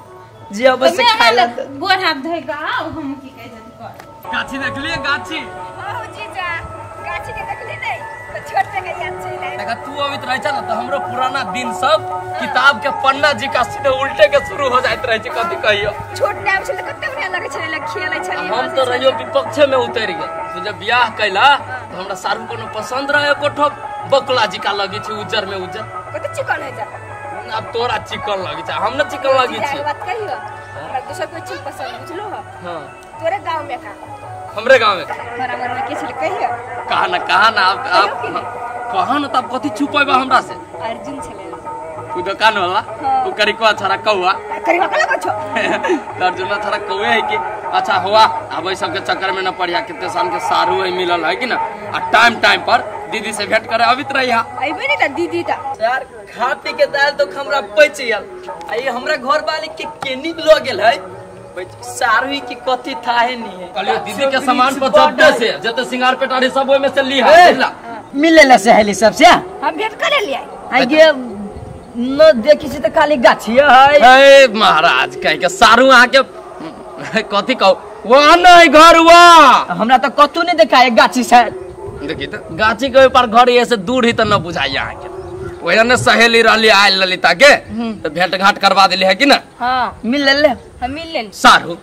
जे अवश्य खाइला गोर हाथ धोइ के आओ हम की कह जति कर गाछी देख लिए गाछी ओ जीजा गाछी के देखली नहीं तो छोट पे के याद छै देखा तू अभी रह छ ना तो हमरो पुराना दिन सब किताब के पन्ना जी का सीधे उल्टे के शुरू हो जाइत रहे छै कथि कहियो छोट नाम छले कते बढ़िया लगे छले खेलै छले हम तो रहियो विपक्ष में उतर गए तू जब बियाह कैला तो हमरा सारू कोनो पसंद रहे कोठो बकला जी का लगी छी उज्जर में उज्जर कते चिकन है जा अब तोरा चिकन लगी छै हम न चिकन लगी छी बात कहियो हमरा दूसर कोई चीज पसंद बुझलो ह हां तोरे गांव में का हमरे गांव में बराबर में के छले कहियो कहा ना आप कहा ना तब कथि छुपैबा हमरा से अर्जुन छले तू दुकान वाला तू करिकवा छरा कौआ करिकवा कला बछो अर्जुन छरा कौए है कि अच्छा हुआ अब सब के चक्कर में न पड़िया कितने साल के सारू है मिलल है कि ना आ टाइम पर दीदी से भेंट करे अबित रहिया अइबे नहीं त दीदी त यार खा पी के दाल तो हमरा बच गेल आई हमरा घर वाले के केनी लो गेल है सारू की कथि था है नहीं है कलियो दीदी के सामान पर जब्ते से जते सिंगार पेटारी सब ओय में से ली है मिलेला सहेली सब से हम भेंट करे लिए आई गे न देखि छी त खाली गाछी है ए महाराज कह के सारू आ के कथि कहू वो नहीं घर हुआ हमरा तो कतु नहीं देखा है गाछी से देखी तो गाछी के ऊपर घर ये से दूर ही तो न बुझाई यहाँ के वही ने सहेली रहली आयल ललिता के तो भेंट घाट करवा दिली है कि ना? हाँ मिल ले हम मिल लेन सारू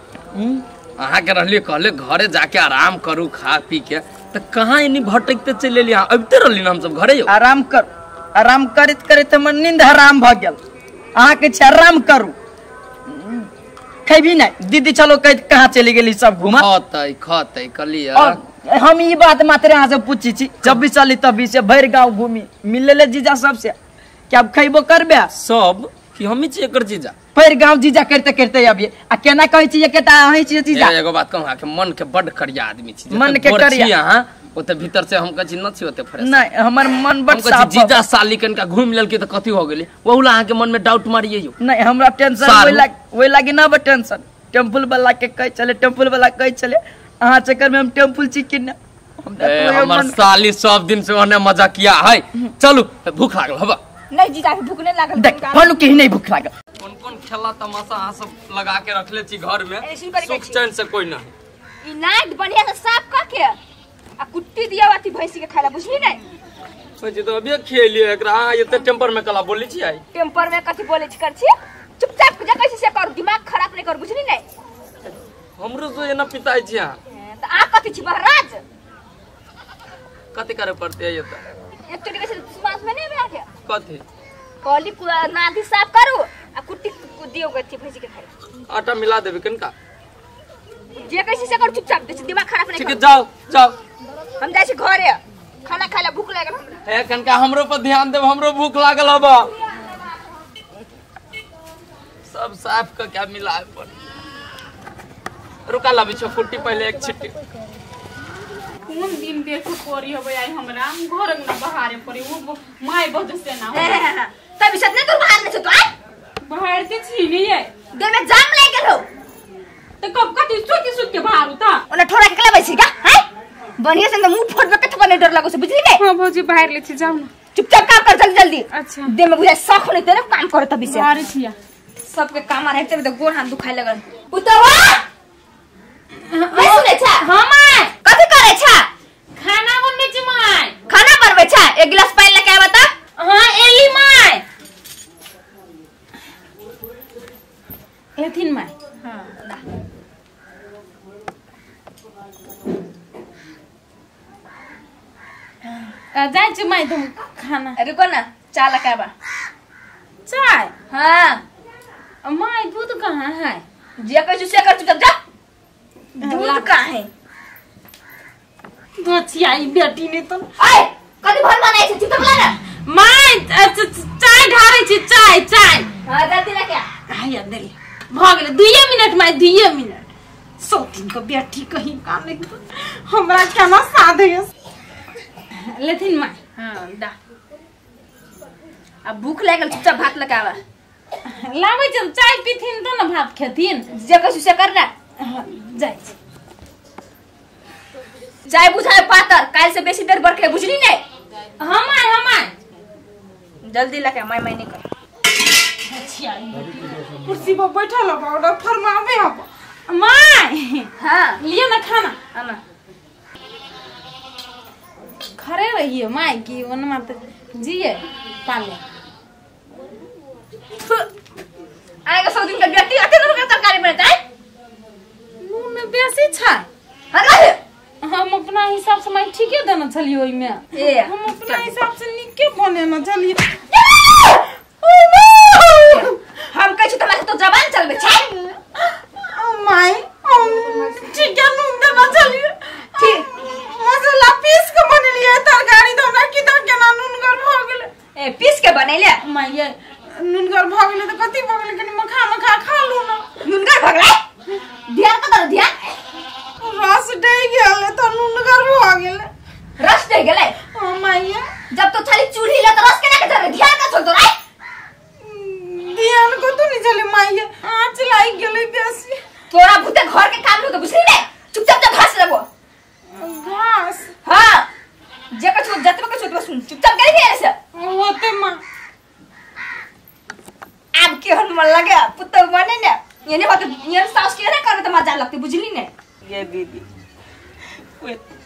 अहाँ के रहली कहले घरे जाके आराम करू खा पी के तो कहाँ इन्हीं भटकते चले लिया अबते रहली ना हम सब घरे यो आराम करत करत हमर नींद हराम भ गेल अहाँ के छै आराम करू खैबी नहीं दीदी चलो कहाँ चली गेली सब घुमा खतै कलिया और हम ई बात मात्र यहाँ से पूछी छी जब भी चली तभी से भर गाँव घूमी मिल ले जीजा सबसे क्या खैबो करबे सब कि हम छी एकर जीजा भर गाँव जीजा करते करते अभी आ केना कहै छी केटा अहीं छी जीजा एगो बात कहूं के मन के बड़ करिया आदमी छी मन के करिया यहाँ ओते भीतर से हम कछि न छी ओते फ्रेश नहीं हमर मन बड़ साफ जीजा साली कनका घूम लेल के त कथि हो गेली ओहुला अहाँ के मन में डाउट मारिए यो नहीं हमरा टेंशन ओइ लागी ना टेंशन टेम्पल वाला के कह चले टेम्पल वाला कह चले अहाँ चक्कर में हम टेम्पल छी कि ना हमर साली सब दिन से ओने मजा किया है चलू भूख लागल हबा नहीं जीजा के भूख नहीं लागल देख फनु के नहीं भूख लागल कौन खेला तमाशा अहाँ सब लगा के रखले छी घर में सुख चैन से कोई ना ई नाइट बढ़िया से साफ क के आ कुट्टी दिया बाती भैंसी के खाला बुझली नहीं सोचे तो अभी खेलिए एकरा एते टेम्पर में कला बोली छी आई टेम्पर में कथि बोले छी कर छी चुपचाप जा कैसे से कर दिमाग खराब नहीं कर बुझली नहीं हमरो तो एना पिताई छी त आ कथि छी महाराज कथि करे पड़ते है ये तो एक चोटी कैसे समाज में नहीं बना के कथि कॉली नादी साफ करू आ कुट्टी दियो गथि भैंसी के खाला आटा मिला देबे कनका जे कैसे से कर चुपचाप दिमाग खराब नहीं ठीक कर है जाओ हम जाय छी घरे खाना खाइला भूख लागल हमरा ए कनका हमरो पर ध्यान देब हमरो भूख लागल हबा सब साफ का क्या मिला है पर रुका ला बिछो कुट्टी पहले एक छिट्टी कौन दिन देखो कोरी होबे आई हमरा घर में बाहर पड़ी वो माय बद से ना तब इसे नहीं तो बाहर में से तो आए बाहर के छी नहीं है दे में जाम ले गेलो तो कब का सुत के बाहर उता ओने ठोरा के बैसी का है बढ़िया से मुंह फोड़ के कत बने डर लागो से बुझली नहीं हां भौजी बाहर ले छी जाओ ना चुपचाप काम कर जल्दी जल्दी अच्छा दे में बुझाए शौक नहीं तेरे काम करे तभी से बाहर छिया सबके काम आ रहते तो गोड़ हाथ दुखाए लगल उतवा मैं सुने छा हां माय कथि करे छा खाना बनबे छी माय खाना बनबे छा एक गिलास पानी लेके आ बता हां एली माय एथिन माय हां जाए छी माय तुम खाना रुको ना चाय लेके आबा चाय हां माय दूध कहाँ है जे कैसे से कर चुप जा दूध कहाँ है दोचियाई बेटी ने तो आय कथि भर बनाई छै चुप ला ना माय चाय ढारे छी चाय हां जल्दी लेके आ आया दे भ गेले 2 मिनट माय 2 मिनट सोतिन को बेटी कहीं काम नहीं हमरा केना साधे लेथिन माय हां दा अब भूख लागल चुपचाप भात लेके आवा लावे जब चाय पीथिन तो ना भात खेथिन जे कैसे से कर ना जाय चाय बुझाए पातर काल से बेसी देर बरखे बुझली नहीं हमाय जल्दी लेके मैं नहीं कर अच्छा कुर्सी पर बैठल हो ऑर्डर फरमावे हो माय हां लियो ना खाना आना खरे रहिए माय की ओन मत जिए पाले आएगा 100 दिन का व्यक्ति आते तो का तरकारी बनता है नून में बेसी छै अरे हम अपना हिसाब से मैं ठीक है देना चलिए ओई में ए हम अपना हिसाब से निके बने ना चलिए हम कह छी तुम्हारे तो जबान चलबे छै माय ठीक है नून देना चलिए ठीक मसाला पीस के बनलिए तरकारी तो ना की तो केना नूनगर भ गेले ए पीस के बनैले माय नूनगर भ गेले तो कथि भ गेले कनी मखा खा लू ना नूनगर भ गेले ध्यान तो कर ध्यान रस दे गेले तो नूनगर भ गेले रस दे गेले हां माय जब तो खाली चूल्ही ले तो रस केना के धरे ध्यान का चल तो रे ध्यान को तो नहीं चले माय आँच लाग गेले बेसी तोरा भूते घर के काम हो तो बुझली नहीं चुपचाप जा घास लगो घास हां जे कछु जतबे कछु तो सुन चुपचाप करे के ऐसे होते मां अब के हन मन लगे पुत्र बने ने ये नहीं होते ये सास के ना करे तो मजा लगती बुझली नहीं ये दीदी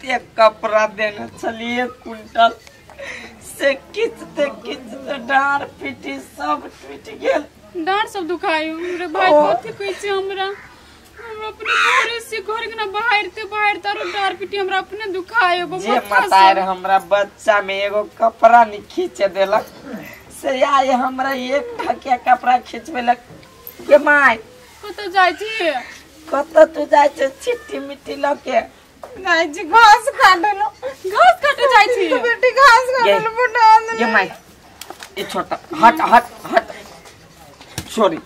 ते कपड़ा देना चलिए कुंटल से खींचते डार पीटी सब टूट गेल। डांट सब दुखायो रे भाई कथि कहै छै हमरा अपने घरे से घर के ना बाहर तारो डार पीटी हमरा अपने दुखायो जे मतार हमरा बच्चा में एगो कपड़ा नहीं खींचे देलक से आए हमरा एक ढकिया कपड़ा खींचबेलक के माय कत जाय छी कत तू जाय छ चिट्ठी मिट्टी लके गाय जी घास काटे जाय छी बेटी घास काटे बुढ़ा ये माय ये छोटा हट सॉरी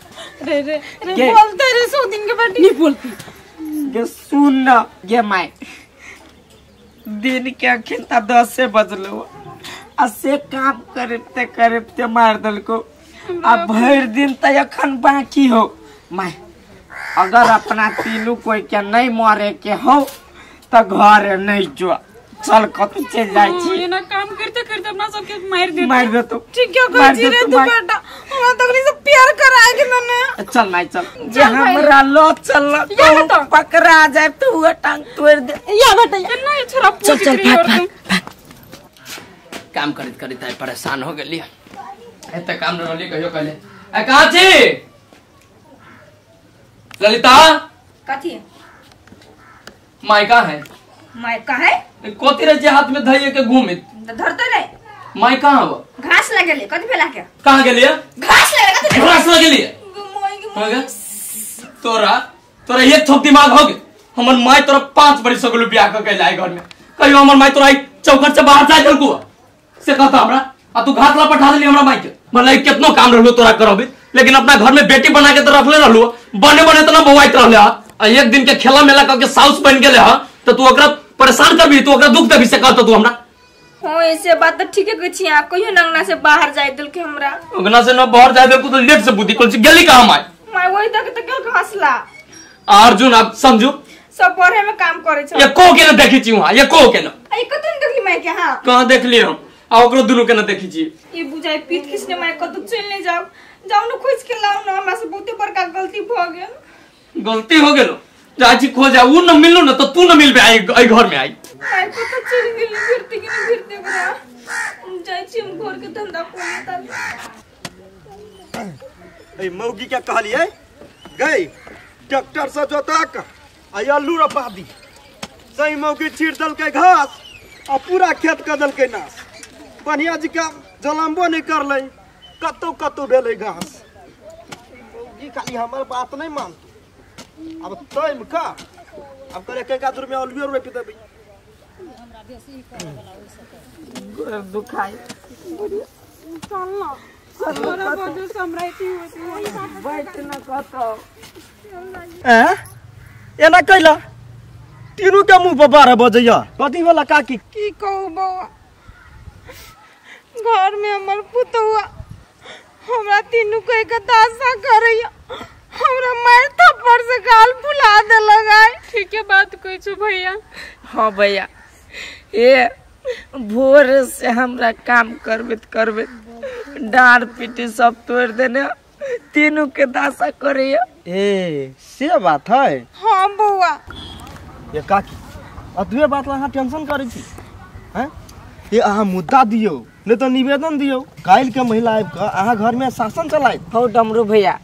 रे बोलते रे सो दिन के बेटी नहीं बोलती ये सुन ना ये माय दिन के अखिनता 10 बजलो आ से काम करते मार दल को अब भर दिन त अखन बाकी हो माय अगर अपना तीनों कोई के नहीं मारे के हो त घर नहीं जो चल कतु चल जाय छी ये ना काम करते अपना सबके मार दे तू ठीक है कर जी रे तू बेटा हमरा तकनी से प्यार कराए के ना चल माय चल जे हमरा लो चल तो पकड़ा जाए तू वो टांग तोड़ दे या बेटा नहीं छोरा चल काम करत है परेशान हो गेली एते काम न रहली कहियो कहले ए कहां छी ललिता कथी माय का है माय का है कोती रे जे हाथ में धइए के घूमित धरते रे माय कहां हो घास लगेले कथी फेला के कहां गेलिए घास लगेले घास लगेलिए तोरा ये थोक दिमाग हो गे हमर माय तोरा 5 बड़ी सगलो बियाह क के लाए घर में कहियो हमर माय तोरा चौकट से बाहर जाय दलकू से कहता हमरा आ तू घास ला पठा देली हमरा माय के मतलब कितना काम रहलो तोरा करबे लेकिन अपना घर में बेटी बना के तो रखले रहलो बने तो ना बवाइत रहले आ एक दिन के खेला मेला क के साउस बन गेले ह तो तू ओकरा परेशान करबी तू ओकरा दुख देबी से कहत तू हमरा हां ऐसे बात तो ठीक है कहै छी आप कहियो नंगना से बाहर जाय दल के हमरा अंगना से न बाहर जाय दल को तो लेट से बुद्धि कोन से गेली कहां माय वही तक तो क्यों घासला अर्जुन आप समझू सब पढ़े में काम करे छ ये को के न देखी छी वहां ये को के न आई कतन देखली मैं के हां कहां देख लिए हम आ ओकरो दुनु के न देखी छी ये बुझाई पीठ खींचने मैं कत चलने जाऊ न खोज के लाऊ न हमरा से बहुते बड़का गलती भ गेल गलती हो गेलो जाजी खोजा उ न मिललो न तो तू न मिलबे आई घर में आई मैं पता चल गेली फिरते बड़ा जाई छी हम घर के धंधा कोता ए मौगी क्या कहलिए गई ट्रैक्टर से जोता के आलू रोपा दी सही मौगी छीड़ दल के घास और पूरा खेत कर दल के नाश बढ़िया जी का जलम्बो नहीं कर ले कतौ भेले घास मौगी खाली हमर बात नहीं मान अब टाइम का अब करे के का दूर में आलू रोप देबे हमरा बेसी करे वाला हो सके दुखाई चल ना हमरा बजू समराइती होती बैठ न कतो एना कैला तीनू के मुंह पर 12 बजैया कथी वाला काकी की कहू बौआ घर में हमर पुतौआ हमरा तीनू के दासा करैया हमरा मार थप्पड़ से गाल फुला दे लगाई ठीक है बात कहै छु भैया हां भैया ये भोर से हमरा काम करबे डार पीटी सब तोड़ देने तीनों के दासा करे ए से बात है हां बौआ ये काकी अतबे बात ला टेंशन करे छी हैं ये अहाँ मुद्दा दियो नहीं तो निवेदन दियो काल के महिला आब के अहाँ घर में शासन चलाए हो डमरू भैया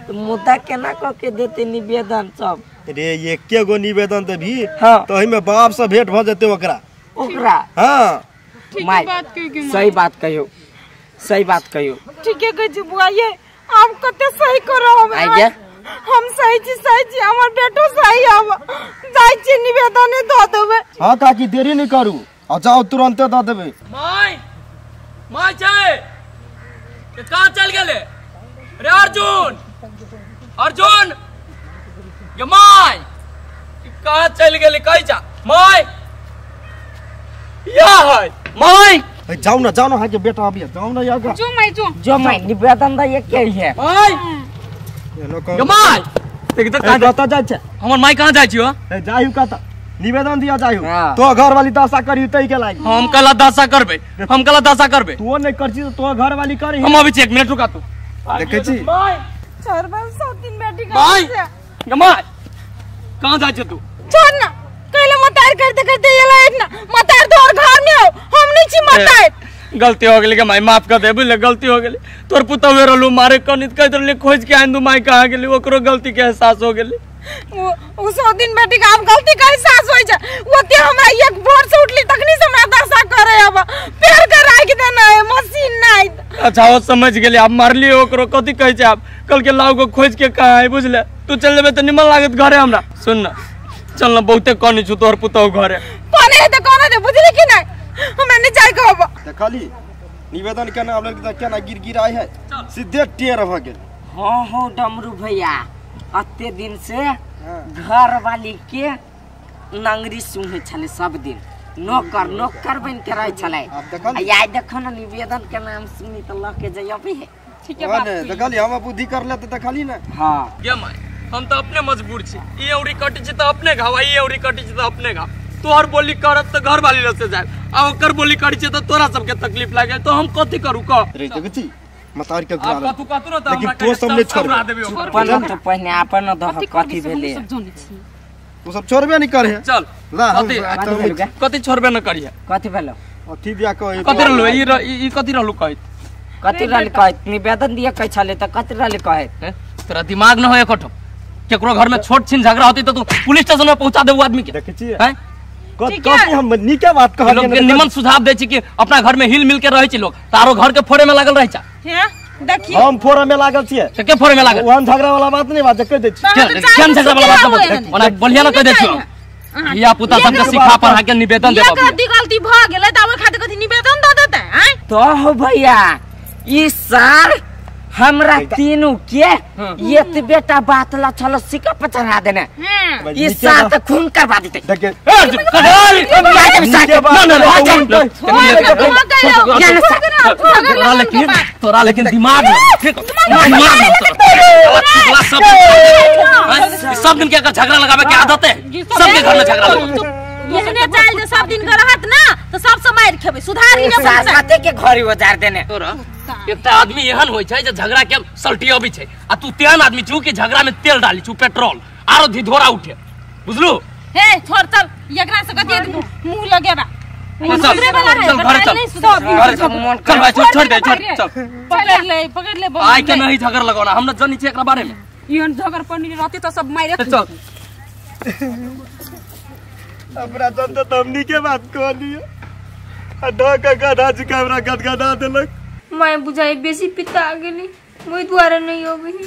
तो मुद्दा केना क के देते निवेदन सब रे एके गो निवेदन दे भी हां तो ही में बाप से भेंट भ जते ओकरा हां ठीक है बात कहियो के सही बात कहियो ठीक है गज बुआ ये आप कते सही करो हमरा हम सही छी हमर बेटो सही आव जाय छी निवेदन द देबे हां काकी देरी नहीं करू आ जाओ तुरंत द देबे माय जाए ये कहां चल गेले रे अर्जुन ये माय कहां चल गेले कहि जा माय या है माय जाओ ना है के बेटा अभी जाओ ना यार जो माय निवेदन द ये के है माय ये माय देख तो कहां जाता जाय छ हमर माय कहां जाय छियो जायु का निवेदन दिया जायु तो घर वाली दशा करी तई के लागी हम कला दशा करबे तू नहीं करछी तो घर वाली करी हम अभी 1 मिनट रुका तू देखे छी माय चार बार 3 बेटी का माय ये माय कहां जाय छ तू छोड़ ना कहले मतार करते ये लाइट ना मतार तो और घर में हो हम नहीं छी मतार गलती हो गई माई माफ कर दे बुझले गलती हो गई तोर पुतवे रहलू मारे कनित कह दे खोज के आंदू माई कहाँ गेली ओकरो गलती के एहसास हो गेली वो 100 दिन बेटी का हम गलती का एहसास होई जा ओते हमरा एक भोर से उठली तखनी से हमरा दशा करे अब पैर के राख देना है मशीन नहीं अच्छा वो समझ गेली अब मारली ओकरो कथी कहै छै आप कल के लाउ को खोज के कहाँ है बुझले तू चल जेबे त निमन लागत घरे हमरा सुन ना चल ना बहुते कनी छु तोहर पुतौ घरे कोने है त कोने दे बुझली कि नहीं हमरा नहीं जाय के अब देखली निवेदन के नाम लग के ना गिर है सीधे टेर भ गेल हाँ हो डमरू भैया अत्ते दिन से घर वाली के नंगरी सुहे छले सब दिन नौकर नौकर बन के रह छले याद देखो ना निवेदन के नाम सुनी तो ल के जयबे है ठीक है बाप देखली हम बुद्धि कर ले त देखली ना हां ये माई हम तो अपने मजबूर छी ई औरी कटि छी त अपने घाव ई औरी कटि छी त अपने घाव तोहर बोली करत त घर वाली रसे जाय आ ओकर बोली करि छी त तोरा सब के तकलीफ लागे तो हम कथि करू क रे देखती मतार के आप कतु कतु न त लेकिन हमरा तो सबने छोड़ पन तो पहले आपन दह कथि भेले तू सब छोड़बे नहीं करे चल ला कथि छोड़बे न करिए कथि भेलो अथी बिया को कथि रहलु ई कथि रहलु कहत कथि रहल कहत निवेदन दिए कह छले त कथि रहल कहत तेरा दिमाग न हो एकठो केकरो घर में छोट छिन झगड़ा होती तो तू पुलिस स्टेशन में पहुंचा देबू आदमी के देखे छी हैं कथि हम नीके बात कह लोग के निमन सुझाव दे छी कि अपना घर में हिल मिल के रहे छी लोग तारो घर के फोड़े में लागल रह जा हैं देखिए हम फोरम में लागल छिए के फोड़े में लागल ओहन झगड़ा वाला बात नहीं बात कह दे छी केन झगड़ा वाला बात मत ओना बढ़िया न कह दे छी या पुता सब के सिखा पढ़ा के निवेदन देबो ये गलती भ गेलै त ओइ खातिर कथि निवेदन द देतै हैं तो हो भैया ई सार हमरा तीनों के ये तो बेटा बात ला चलो सिक्का पर चढ़ा देने ये सार तो खून करवा देते देखे तोरा लेकिन दिमाग सब दिन के झगड़ा लगावे के आदत है सबके घर में झगड़ा लगा एहने चाल जे सब दिन के रहत ना तो सब समय खेबे सुधार ही न साथे के घर उजार देने तोरा एकटा आदमी एहन होय छै जे झगड़ा के सल्टी अबै छै आ तू तेहन आदमी छु कि झगड़ा में तेल डाली छु पेट्रोल आरो धिधोरा उठे बुझलू हे छोड़ चल एकरा से कथि मुंह लगेबा चल घर चल भाई छोड़ दे चल पकड़ ले आइ के नहीं झगड़ा लगाना हम न जानी छै एकरा बारे में इहन झगड़ पनी रहती तो सब मारे चल अपना जनता तो हमनी के बात कहलिए आ ढका गधा जी कैमरा गदगदा देलक मैं बुझाई बेसी पिता आ गेली मोई द्वारा नहीं हो गई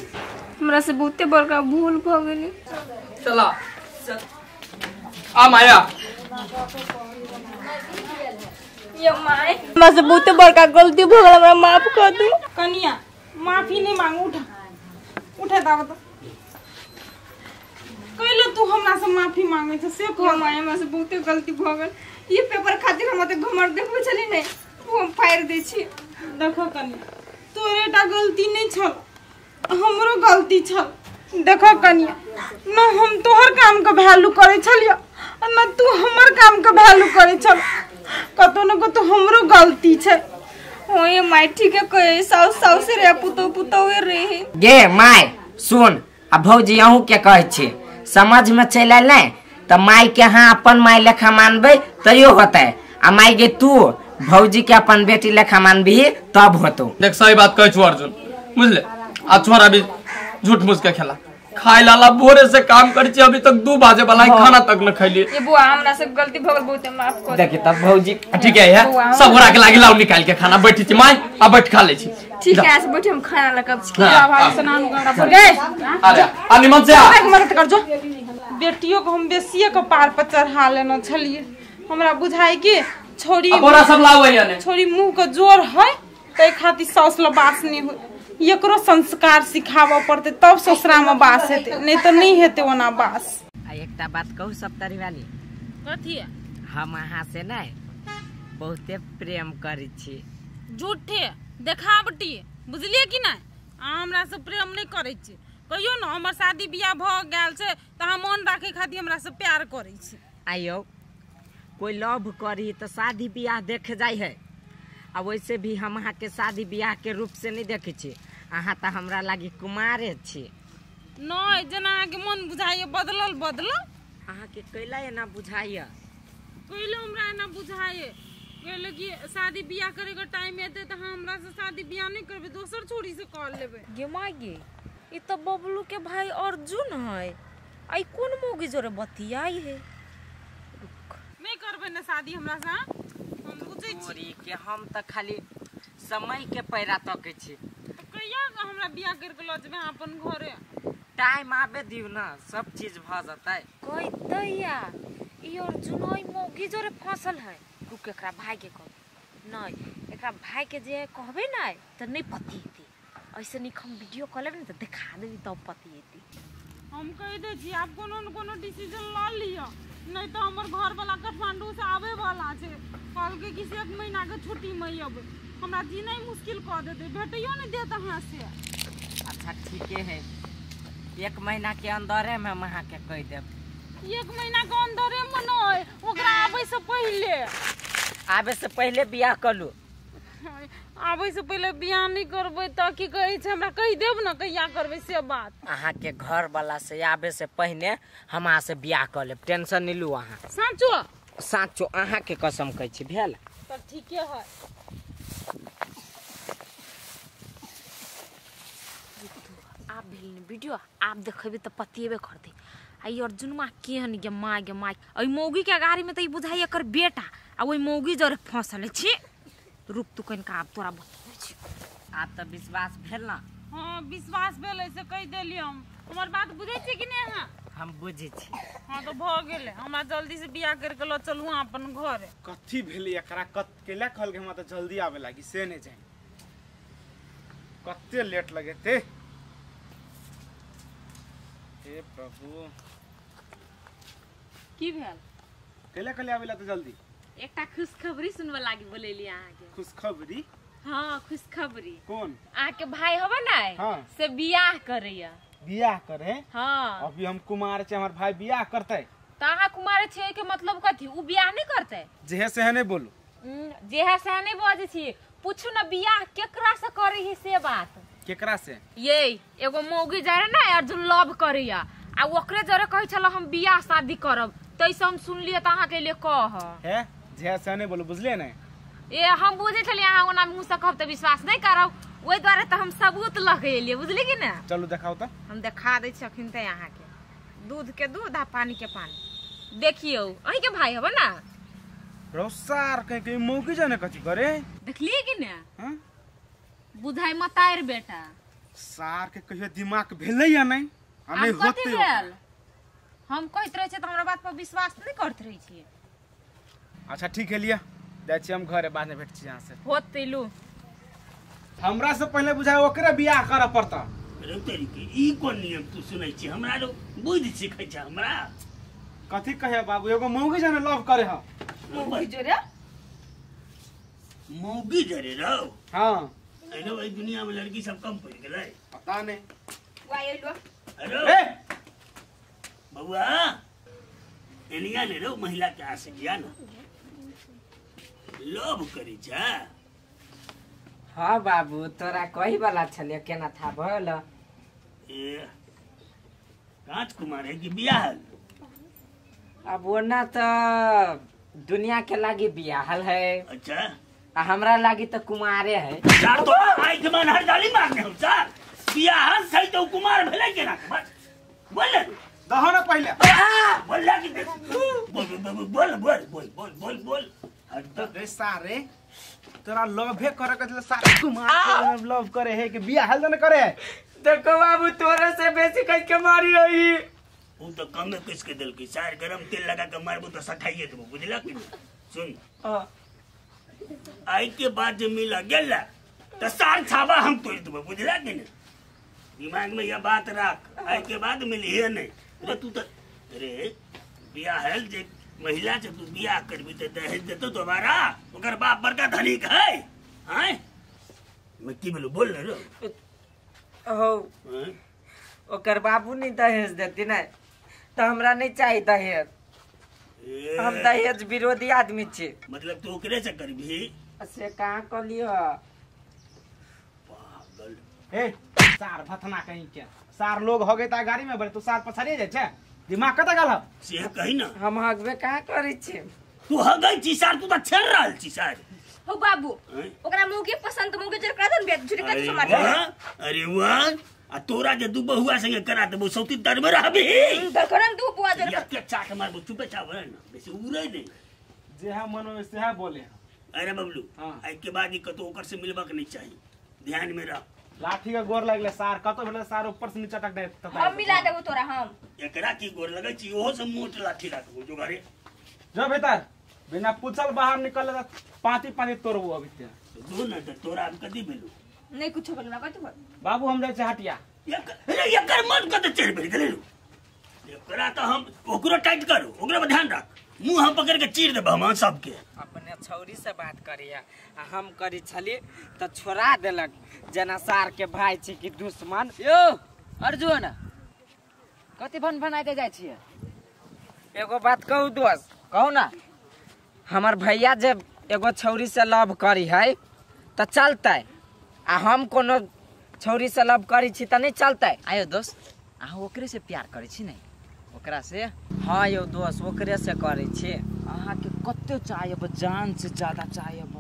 हमरा से बहुते बड़का भूल भ गेली चला आ माया ये माय हमरा से बहुते बड़का गलती भ गेल हमरा माफ कर दू कनिया माफी नहीं मांग उठा दाव तो कहलो तू हमरा से माफी मांगे छ से को माय हमरा से बहुते गलती भ गेल ये पेपर खातिर हम त घमर देखबै छली नै वो हम फायर दै छी देखो कनिया तोरेटा गलती नहीं छल हमरो गलती छल देखो कनिया न हम तोहर काम के वैल्यू करे छलियो न तू हमर काम के वैल्यू करे छल कतो न कतो हमरो गलती छै ओए माय ठीक है कहे साउस साउस रे पुतो पुतोए रे गे माय सुन आ भौजी अहू के कहै छी समझ में चल आइल नै त माय के हां अपन माय लेखा मानबै तइयो होतै आ माय गे तू भौजी के अपन बेटी लेखा मानबी तब होतो देख सही बात कहै छु अर्जुन बुझले आ छोरा भी झूठ मूठ के खेला खाइ लाला भोरे से काम करै छी अभी तक 2 बजे वाला खाना तक न खैली ये बुआ हमरा से गलती भ गेल बहुते माफ कर देखि तब भौजी ठीक है सब गोरा के लागी लाउ निकाल के खाना बैठी छी माय आ बैठ खा ले छी ठीक है ऐसे बैठे हम खाना लगब छी भाई सनानु गड़ा पर गए अरे आ निमन से आ मदद कर जो बेटियों को हम बेसिए के पार पर चढ़ा लेना छलिए हमरा बुझाई कि छोरी बोरा सब लाओ ने छोरी मुंह के जोर है तै खातिर सास ल बास नहीं हो एकरो संस्कार सिखावा पड़ते तब ससुरा में बास हेते नहीं तो नहीं हेते ओना बास आ एकटा बात कहू सब तरी वाली कथि हम अहाँ से नहीं बहुते प्रेम करै छी झूठे देखावटी बुझलिए कि नहीं हमरा से प्रेम नहीं करे छी कहियो न हमर शादी बियाह भ गेल छै त हम मन राखे खातिर हमरा से प्यार करे छी आयो कोई लव करी तो शादी बियाह देखे जाय है आ वैसे भी हम अहाँ के शादी बियाह के रूप से नहीं देखे छी अहाँ तो हमरा लागी कुमारे छी नहीं जना के मन बुझाइए बदलल अहाँ के कैला एना बुझाइए कैला हमरा एना बुझाइए कहले कि शादी बियाह करे का टाइम एते त हमरा से शादी बियाह नहीं करबे, दोसर छोरी से कर लेबे। गे माँ गे, ई तो बबलू के भाई अर्जुन है। आई कौन मौगी जोरे बतियाई है। नहीं करबे ना शादी हमरा से, हम बुझै छी। मोरी के हम त खाली समय के पैरा तकै छी। तो कहिया हमरा बियाह करके ल जेबे अपन घरे? टाइम आबे दिउ ना, सब चीज भ जतै। कहि दैया ई अर्जुन ओइ मौगी जोरे फसल है। रुक एकरा भाई के कह नहीं, एकरा भाई के जे कहबे ना त नहीं पति हेती। ऐसे निक हम वीडियो कॉल लेबे त दिखा देबी तब पति हेती। हम कह दे छी आप कोनो न कोनो डिसीजन ल लियो, नहीं तो हमर घर वाला काठमांडू से आवे वाला छे। कल के किसी एक महीना के छुट्टी में अब हमरा जीना मुश्किल कर देते, भेटियो नहीं देता हाथ से। अच्छा ठीक है, 1 महीना के अंदर में हम अहाँ के कह देब। 1 महीना के अंदर में नहीं, ओकरा आवे से पहले। आवे से पहले बियाह कलू। आवे से पहले बियाह नहीं करबे त की कहे छै, हमरा कह देब ना कहिया करबे से बात। अहाँ के घर वाला से आवे से पहले हम अहाँ से बियाह कर लेब, टेंशन नहीं लू अहाँ। साचो साचो अहाँ के कसम कहै छी, भेल त ठीक है। आप भेल वीडियो आप देखबे त पतिएबे कर दे। आई अर्जुन माँ के हन गे माँ गे माँ, आई मौगी के गाड़ी में त ई बुझाई एकर बेटा आ ओई मौगी जरे फंसल छी। रुक तू कन का आप तोरा बतबै छी। आप त विश्वास भेल ना? हां विश्वास भेल, ऐसे कह देली हम। हमर बात बुझै छी कि नहीं अहाँ? हम बुझै छी। हां तो भ गेले, हमरा जल्दी से बियाह करके ल चलू अपन घर। कथी भेली एकरा केला कहल के हमरा त जल्दी आवे लागी से नहीं जाए, कत्ते लेट लगे थे। हे प्रभु की भेल? केला कहले आवेला त जल्दी? एकटा खुशखबरी सुनबे लागी बोलेली अहाँ के। खुशखबरी? हां खुशखबरी। कौन? अहाँ के भाई हबे ना हाँ। से बियाह करैया। बियाह करे? हां अभी हम कुमार छे, हमर भाई बियाह करते। त अहाँ कुमार छे के मतलब कथी? उ बियाह नहीं करते? जेहे से नहीं बोलू। जेहा से नहीं बजे छी, पूछू ना बियाह केकरा से करे ही से बात। केकरा से? ये एगो मौगी जरे ना अर्जुन लव करैया आ ओकरे जरे कहै छला हम बियाह शादी करब, तैसे हम सुनलिए त अहाँ के लिए कह है जेहा से नहीं बोलू, बुझलिए नहीं? ए हम बुझे छलिए अहाँ ओना मुंह से कहब त विश्वास नहीं करब, ओइ द्वारे त हम सबूत लगेलिए, बुझली कि ना? चलू दिखाओ त। हम दिखा दै छखिन त अहाँ के दूध के दूध आ पानी के पानी। देखियो अही के भाई हबे ना? रोसार कहीं मौकी जाने कथी करे? देखलिए कि ना? हां बुझाई मतायर बेटा। सार के कहियो दिमाग भेलै या नहीं? हमें होते भेल हम कहत रहे छे त हमरा बात पर विश्वास नहीं करत रही छी। अच्छा ठीक है, लिया जाय छी हम घरे, बाद में भेट छी यहां से। होते लू हमरा से पहले बुझाय ओकरे बियाह करे पड़ता। अरे तेरी के ई कोन नियम तू सुनै छी? हमरा रो बुझ सिखै छ हमरा। कथी कहे बाबू, एगो मौगी जाने लव करे ह। मौगी जोरे? मौगी जरे रहो? हां अरे भाई दुनिया में लड़की सब कम पड़ गेलै, पता नहीं। वायो लो अरे ए बउआ एनिया ने रो महिला के आसे किया ना लव करी छ। हाँ बाबू, तोरा कही वाला छलिए, केना था भल? ए कांच कुमार है कि बियाह? अब ओना त दुनिया के लागी बियाहल है, अच्छा आ हमरा लागी त कुमारे है। यार तो आई के मन हर डाली मारने हम सर बियाह सही तो कुमार भेले के ना बस बोल दहो ना पहले। बोल लागी बोल बोल बोल बोल बोल बोल बोल रे सारे तोरा लव करे के सारे कुमार लव करे है कि बियाह हल न करे? देखो बाबू, तोरे से बेसी कह के मारी रही। वो तो कम में किसके दिल की सार गरम तेल लगा के मारबो तो सठाइए देबो, बुझला कि सुन आई के बाद जो मिला गेला तो सार छाबा हम तोड़ देबो, बुझला कि नहीं? दिमाग में यह बात रख, आई के बाद मिली है नहीं। अरे तू तो अरे बियाह है जे महिला से तू बियाह करबी तो दहेज देतो दोबारा, ओकर बाप बड़का धनिक है। हैं मैं की बोलू बोल रे हो ओकर बाबू नहीं दहेज देती ना, तो हमरा नहीं चाहिए दहेज। हम दहेज विरोधी आदमी छे। मतलब तू ओकरे से करबी? से कहाँ कलियो पागल। ए सार भथना कहीं के सार लोग हो गए ता गाड़ी में बैठ, तू सार पछाड़िए जाय छे, दिमाग कत गल से कही ना। हम हगबे कहाँ करे छे? तू ह गई छी सर, तू तो छेड़ रहल छी सर। हो बाबू हैं? ओकरा मुंह के पसंद मुंह के जरका दन बेट झुटका अरे से मार वाह, अरे वाह, आ तोरा जे दू बहुआ संगे करा देबो सौती दर में रहबी। दरकरन दू बुआ जर या के चाट मारबो, चुपे चाप ना, बेसी उड़ै नहीं। जे है मन में से है बोले। अरे बबलू, हाँ। आई के बाद ई कतो ओकर से मिलबा के नहीं चाहिए, ध्यान में रख। लाठी का गोर लगले सार कतो भेले सार ऊपर से नीचे टक दे। हम मिला देबो तोरा हम। एकरा की गोर लगै छी, ओहो से मोट लाठी रखबो जो घरे। जो भीतर बिना पूछल बाहर निकल पाती पाती तोड़बो अभी ते। दो न त तोरा हम कदी भेलू। नहीं कुछ बोल ना कतो बाबू हम जाय छै हटिया। अरे एकर मन कते चढ़ बैठ गेलै रू। एकरा त हम ओकरो टाइट करू, ओकरा पे ध्यान रख। मुंह हम पकड़ के चीर देब हम सबके। अपने छौरी से बात करिया आ हम करी छली त छोड़ा देलक जना सार के भाई छी कि दुश्मन। यो अर्जुन कति भन बनाइते जाइ छियै? एगो बात कहू दोस्त, कहू ना। हमर भैया जे एगो छौरी से लव करी है त चलतै, आ हम कोनो छौरी से लव करी छी त नहीं चलतै। आयो दोस्त, अहाँ ओकरे से प्यार करै छी नहीं? ओकरा से? हाँ यो दोस्त, ओकरे से करी छी। अहाँ के कते चाहब, जान से ज्यादा चाहब।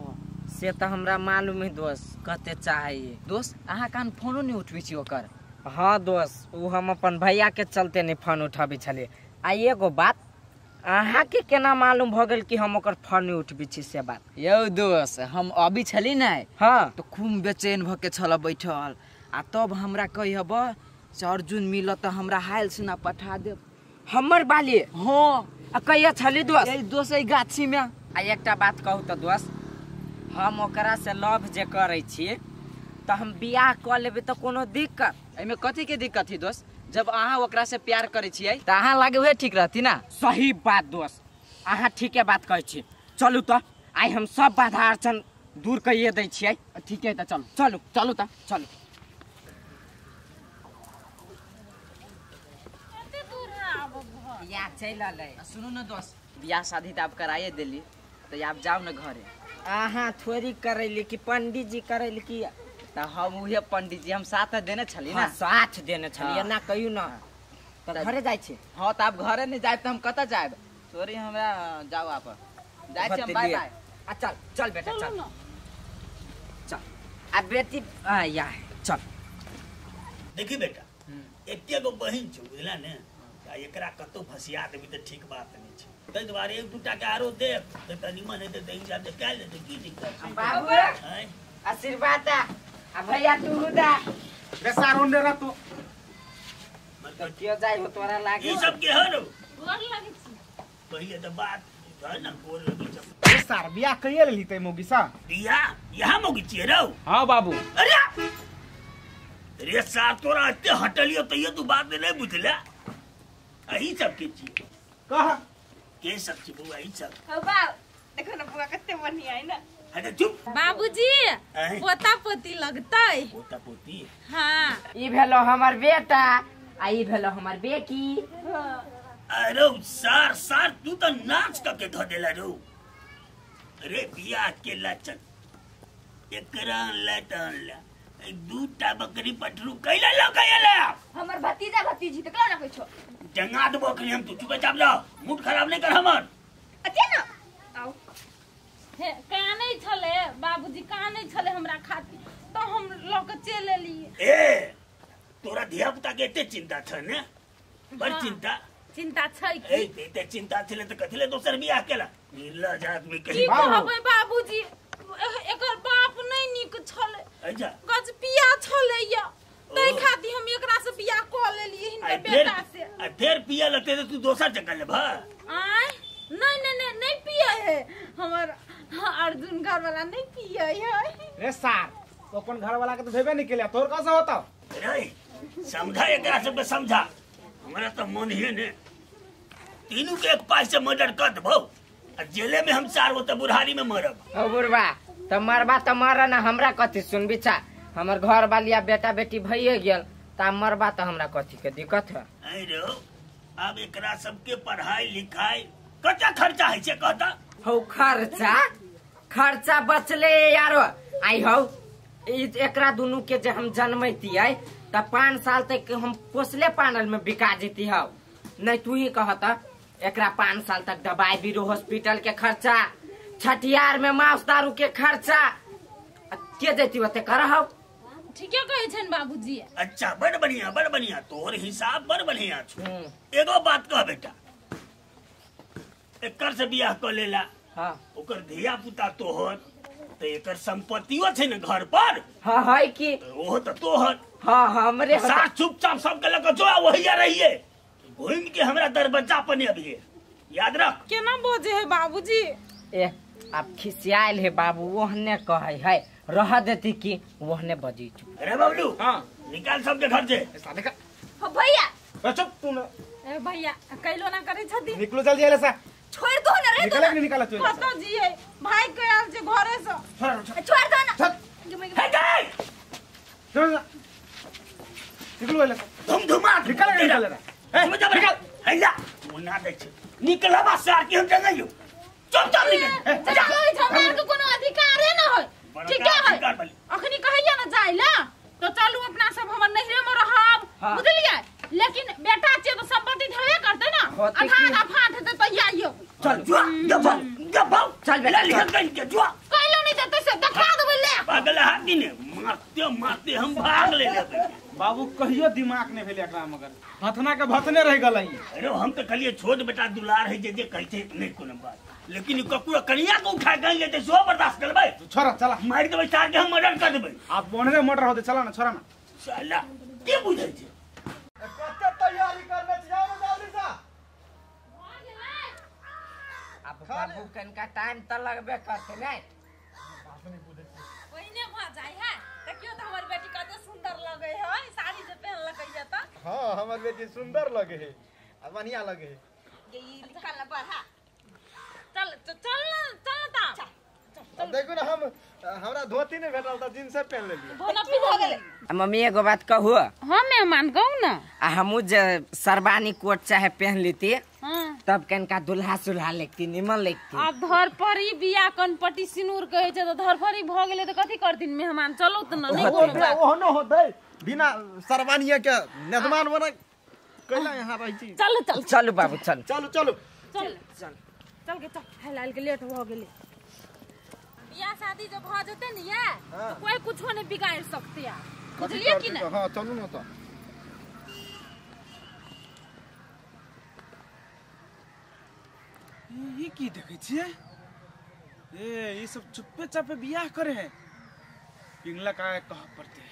से त हमरा मालूम है दोस्त कते चाहिए। दोस्त अहाँ कान फोनो नहीं उठबै छी ओकर? हाँ दोस्त, उ हम अपन भैया के चलते नहीं फोन उठाबी छलिए। आ एगो बात, अहाँ के केना मालूम भ गेल कि हम ओकर फोन नहीं उठबी छी से बात? यो दोस्त, हम अभी छली नहीं हाँ तो खूब बेचैन भ के छल बैठल, आ तब हमरा कहब से अर्जुन मिलत त हमरा हाल सुना पठा देब। हमर बाली। हाँ आ कहिया छली दोस्त? यही दोस्त एहि गाछी में। आ एकटा बात कहू त दोस्त, हम ओकरा से लव जे करै छी त हम बियाह क लेबै त कोनो दिक्कत? एमे कथी के दिक्कत है दोस्त? जब अहाँ ओकरा से प्यार करे छियै त अहाँ लागे उहे ठीक रहती ना। सही बात दोस्त, अहाँ ठीके बात कहै छी। चलू त आइ हम सब बाधा अड़चन दूर कइए दै छियै। ठीक है त चलू चलू चलू त चलू। या चल अलै। सुनू न दोस्त, बियाह शादी त आप कराइए देली, तो आप जाओ न घरे। अहाँ थोड़ी करैली कि पंडित जी करैली कि? त हम उहे पंडित जी हम साथ देने छली ना। हाँ, साथ देने छलिए हाँ। ना, कहियो ना। त घरे जाइ छी। हाँ त आप घरे नहीं जाए तो हम कत जाए? सॉरी हमरा जाओ आप जाए छी हम। Bye bye. आ चल चल बेटा चल चल। आ बेटी आ या चल। देखी बेटा, एते गो बहिन छ बुझला ने, आ एकरा कतो फसिया देबी त ठीक बात नहीं छै। तै दुआरे एक दूटा के आरो दे त निमन हेते त इंजा दे काल दे की दिक्कत छै? बाबू हैं? आशीर्वाद आ भैया तू दा रे सार ओने रह तू। मतलब क्यों जाई हो तोरा लागे? ई सब के हरो गोर लगे छी। पहिले त बात है ना, गोर लगी सब। रे सार बियाह कइए लेली तै मोगी सा? बिया यहाँ मोगी छिए रौ। हां बाबू। अरे रे सार तोरा एते हटलियो त ये तू बात नहीं बुझला। अही सब के छी कह के सब छी बुआ ई सब। हो बा देखो ना बुआ कते बढ़िया है ना। अरे चुप। बाबूजी हैं? पोता पोती लगतै। पोता पोती हाँ ई भेलो हमर बेटा, आ ई भेलो हमर बेटी। अरे सार सार तू तो नाच के धो देला रो। अरे बिया के लचन एकरा लटन ला दूटा बकरी पटरू कैला लो कैला हमर भतीजा भतीजी देखला ना कुछो। जंगा दबो के हम तू चुपे चाप जा, मूड खराब नहीं कर हमर। अते ना आओ हे कानै छले बाबूजी, कानै छले हमरा खातिर तो हम लक चल एलिए। ए तोरा धिया पुता के एते चिंता छ ने? बड़ हाँ। चिंता छै ए कि? एते चिंता छले त कथिले दोसर बियाह केला? नीला जात में की कही कहबै बाबूजी, एकर बाप नहीं निक छले, अच्छा गजपिया छले या तै खातिर हम एकरा से बियाह क लेलिए हिनकर बेटा से। फिर पिया लगते तो तू दोसर चक्कर ले भा। आय नहीं पिए है हमर अर्जुन घर वाला, नहीं पिए है। रे सार तो अपन घर वाला के तो भेबे नहीं केले, तोर कैसे होता? अरे समझा एकरा सब समझा, हमरा तो मन ही ने तीनों के एक पास से मर्डर कर देबो, जेले में हम चार तो बुढ़ारी में मरब। ओ बुढ़वा त मरबा त मर ना, हमरा कथी सुनबी छा? हमर घर वालिया बेटा बेटी भइए गेल त मरबा त हमरा कथी के दिक्कत है? अरे अब एकरा सबके पढ़ाई लिखाई कता खर्चा है से कहता? हो खर्चा खर्चा बचले यारो। आई हो एकरा दुनू के जे हम जन्मैतियै त 5 साल तक हम पोसले पानल में बिका जेती हो। नहीं तू ही कहता एकरा 5 साल तक दवाई बीरो हॉस्पिटल के खर्चा, छठियार में मांस दारू के खर्चा के देती होते करहौ। ठीके कहै छन बाबूजी। अच्छा बड़ बढ़िया तोहर हिसाब बड़ बढ़िया छु। एगो बात कह बेटा, एकर से बियाह कर लेला। हां ओकर धिया पुता तोहर तो एकर संपत्तियो छे न घर पर। हां है कि ओहो तो तोहर। हां हमरे साथ चुपचाप सब के लग जो वही रहिए, घूम के हमरा दरवाजा पर नहीं अभी याद रख। केना बोझे है बाबूजी? ए आप खिसियाल है बाबू, ओहने कहे है रह देती कि ओहने बजी। अरे बबलू हां निकाल सब के घर से। हो भैया चुप तू न ए भैया कैलो ना करे छथि। निकलो जल्दी आले सा। छोड़ दो ना रे। निकले कि निकाला तू? कतो जी है भाई के आल जे घरे से। छोड़ दो ना। हे गई चल निकलो आले सा। धुमधुमा निकल निकल हैया मुन्ना दे छे निकला बा सार के हम जंगल चुप निकल। चलो हमरा के कोनो अधिकार है ना है। ठीक है अखनी कहैया ना जाइला तो चलू अपना सब हमर नहिरे में रहब। बुझलिए लेकिन बेटा छे तो संपत्ति धरे करते ना। आधा फाट है तो आइयो। चल जब चल बेटा लिखल गई के जो कहलो नहीं देते से दिखा देबे ले। पागल हाथी ने मारते हम भाग ले लेबे। बाबू कहियो दिमाग ने भेले एकरा मगर भथना के भथने रह गलई। अरे हम तो कहलिए छोट बेटा दुलार है जे कहते नहीं कोनो बात, लेकिन ककुआ कनिया को उठा के लेते सो बर्दाश्त करबे। छोरा चला मार देबे चार के हम मर्डर कर देबे। आप बोनरे मोटर होते चला ना छोरा ना। साला के बुझै छे कते तैयारी करने जाओ ना जल्दी सा। अब बाबू कनका टाइम त लगबे करते नहीं। ओइने भ जाय है देखियो त हमर बेटी कते सुंदर लगे है साड़ी जे पहन लगे त। हां हमर बेटी सुंदर लगे है और बढ़िया लगे है। ये निकालना पड़ा। चल चल ता अब देखो ना हमरा धोती नहीं भेटल त जींस पहन लेलिए। भोना पिधा गेले। मम्मी एगो बात कहू। हां मेहमान कहू ना। आ हमू जे सरबानी कोट चाहे पहन लेती हां तब कनका दुल्हा सुल्हा लेती निमन लेती। अब धर परी बिया कनपटी सिनूर कहे छे तो धर परी भ गेले त कथि करथिन मेहमान। चलो त न नहीं कोनो बात। ओह न होतै बिना सरबानिया के मेहमान बना कैला यहां रही छी। चल चलो बाबू चल। चलो चल के चल हेलाल के लेट भ गेले। बियाह शादी जब भ जते न ये तो कोई कुछो नहीं बिगाड़ सकते है। बुझलिए कि नहीं? हां चलू न त। ये की देखे छिए? ये सब चुप्पे चापे बियाह करे है। पिंगला का कह पड़ते है।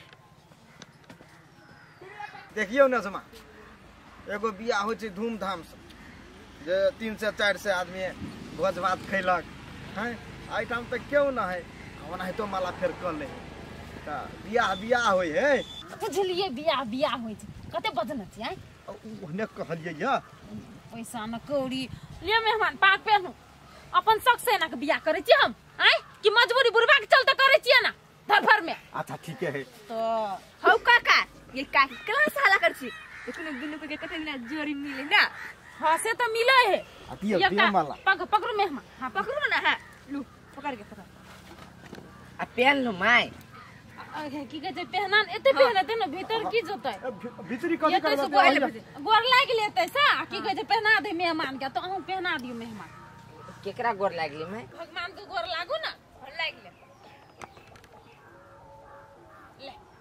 देखियो ना जमा एगो बियाह हो छै धूमधाम से जे 3 से 4 से आदमी भोज भात खैलक हैं। आई टाइम तक क्यों ना है ओना है तो माला फेर कर ले त बियाह होय है। बुझलिए बियाह होय छै कते बजन छै हैं। ओहने कहलिए या पैसा न कौड़ी ले मेहमान पाक पहनू अपन शक से ना के बियाह करे छी हम हैं कि मजबूरी बुरबा के चलते करे छी ना धर भर में। अच्छा ठीक है तो हौ काका ये का क्लास हाला कर छी लेकिन दुनु के कते ना जोरी मिले ना। हां से तो मिले है। दिया माला पकड़ो मेहमान। हां पकड़ो ना। हां लू पकड़ के पकड़ आ पहन लो माई। की कहते पहनान एते पहनते ना भीतर की जतै भीतरी कथि करबा गोर लाग लेतै सा की कहते पहना दे मेहमान के तो अहू पहना दियो मेहमान। केकरा गोर लागली माई? भगवान के गोर लागू ना लाग ले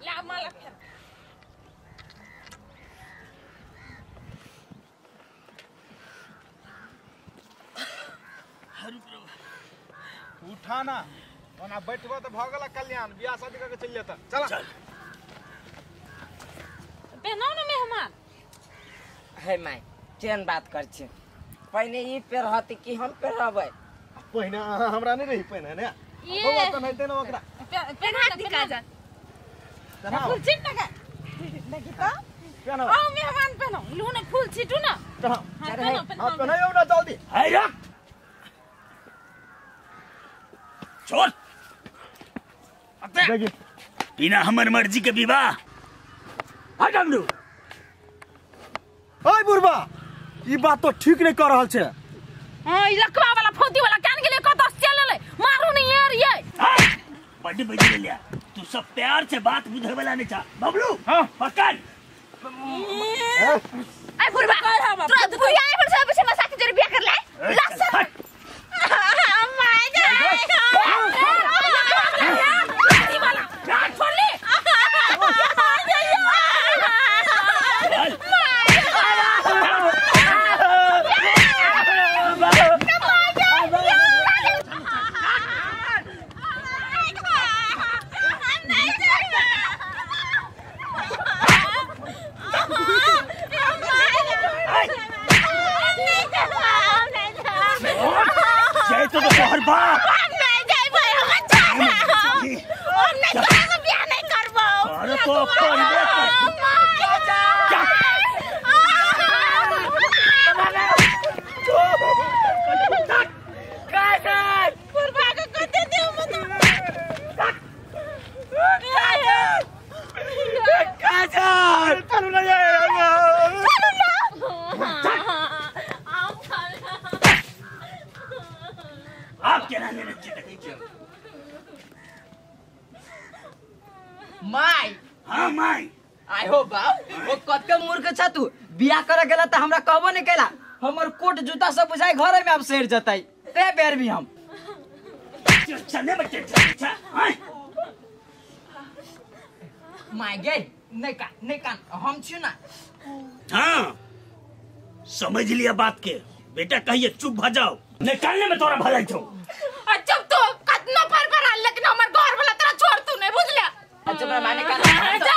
ला माला फेर। उठाना ओना बैठबो त भ गेला कल्याण बियाह शादी करके चल जेता। चला पहनाओ ना मेहमान। है माई केन बात कर छी पहले ई पेर हती कि हम पेरबै? पहिने हमरा नहीं रही पहिने ने ये होवा त नहीं देना ओकरा पहना दिखा जा फूल छिट ना देखि तो पहनो आओ मेहमान पहनो लू ना फूल छिटू ना। पहनो हां पहनो हां पहनो ना जल्दी। है रख छोड़ देखिए बिना हमर मर्जी के विवाह हट हमरू। ओए बुरबा ई बात तो ठीक नहीं कर रहल छे। हां ई लकवा वाला फौती वाला कान के लिए कत चल ले मारू नहीं यार ये बड़ी बड़ी लिया तू सब प्यार से बात बुझे वाला नहीं था बबलू। हां पकड़ ए बुरबा तोरा दुनिया पर सब से मसा के तो तोहर बाप हम नहीं जाई भाई हम नहीं तोरा से बियाह नहीं करबो अरे तो पढ़बे बुढ़वा के कहते दियो मत चलो ना जाएगा आप क्या रहने माई हाँ माई आई हो बाप वो कतके मूर्ख छ तू बियाह करे गेला त हमरा कहबो नहीं केला हमर कोट जूता सब बुझाई घरे में अब सेर जताई ते बेर भी हम चलने बच्चे अच्छा हां माय गे नहीं कान हम छु ना हाँ समझ लिया बात के बेटा कहिए चुप भ जाओ निकालने में तोरा भलाई छो अच्छा तो कितना फर पर लेकिन हमर घर वाला तेरा छोड़ तू नहीं बुझला अच्छा मैं माने कान जा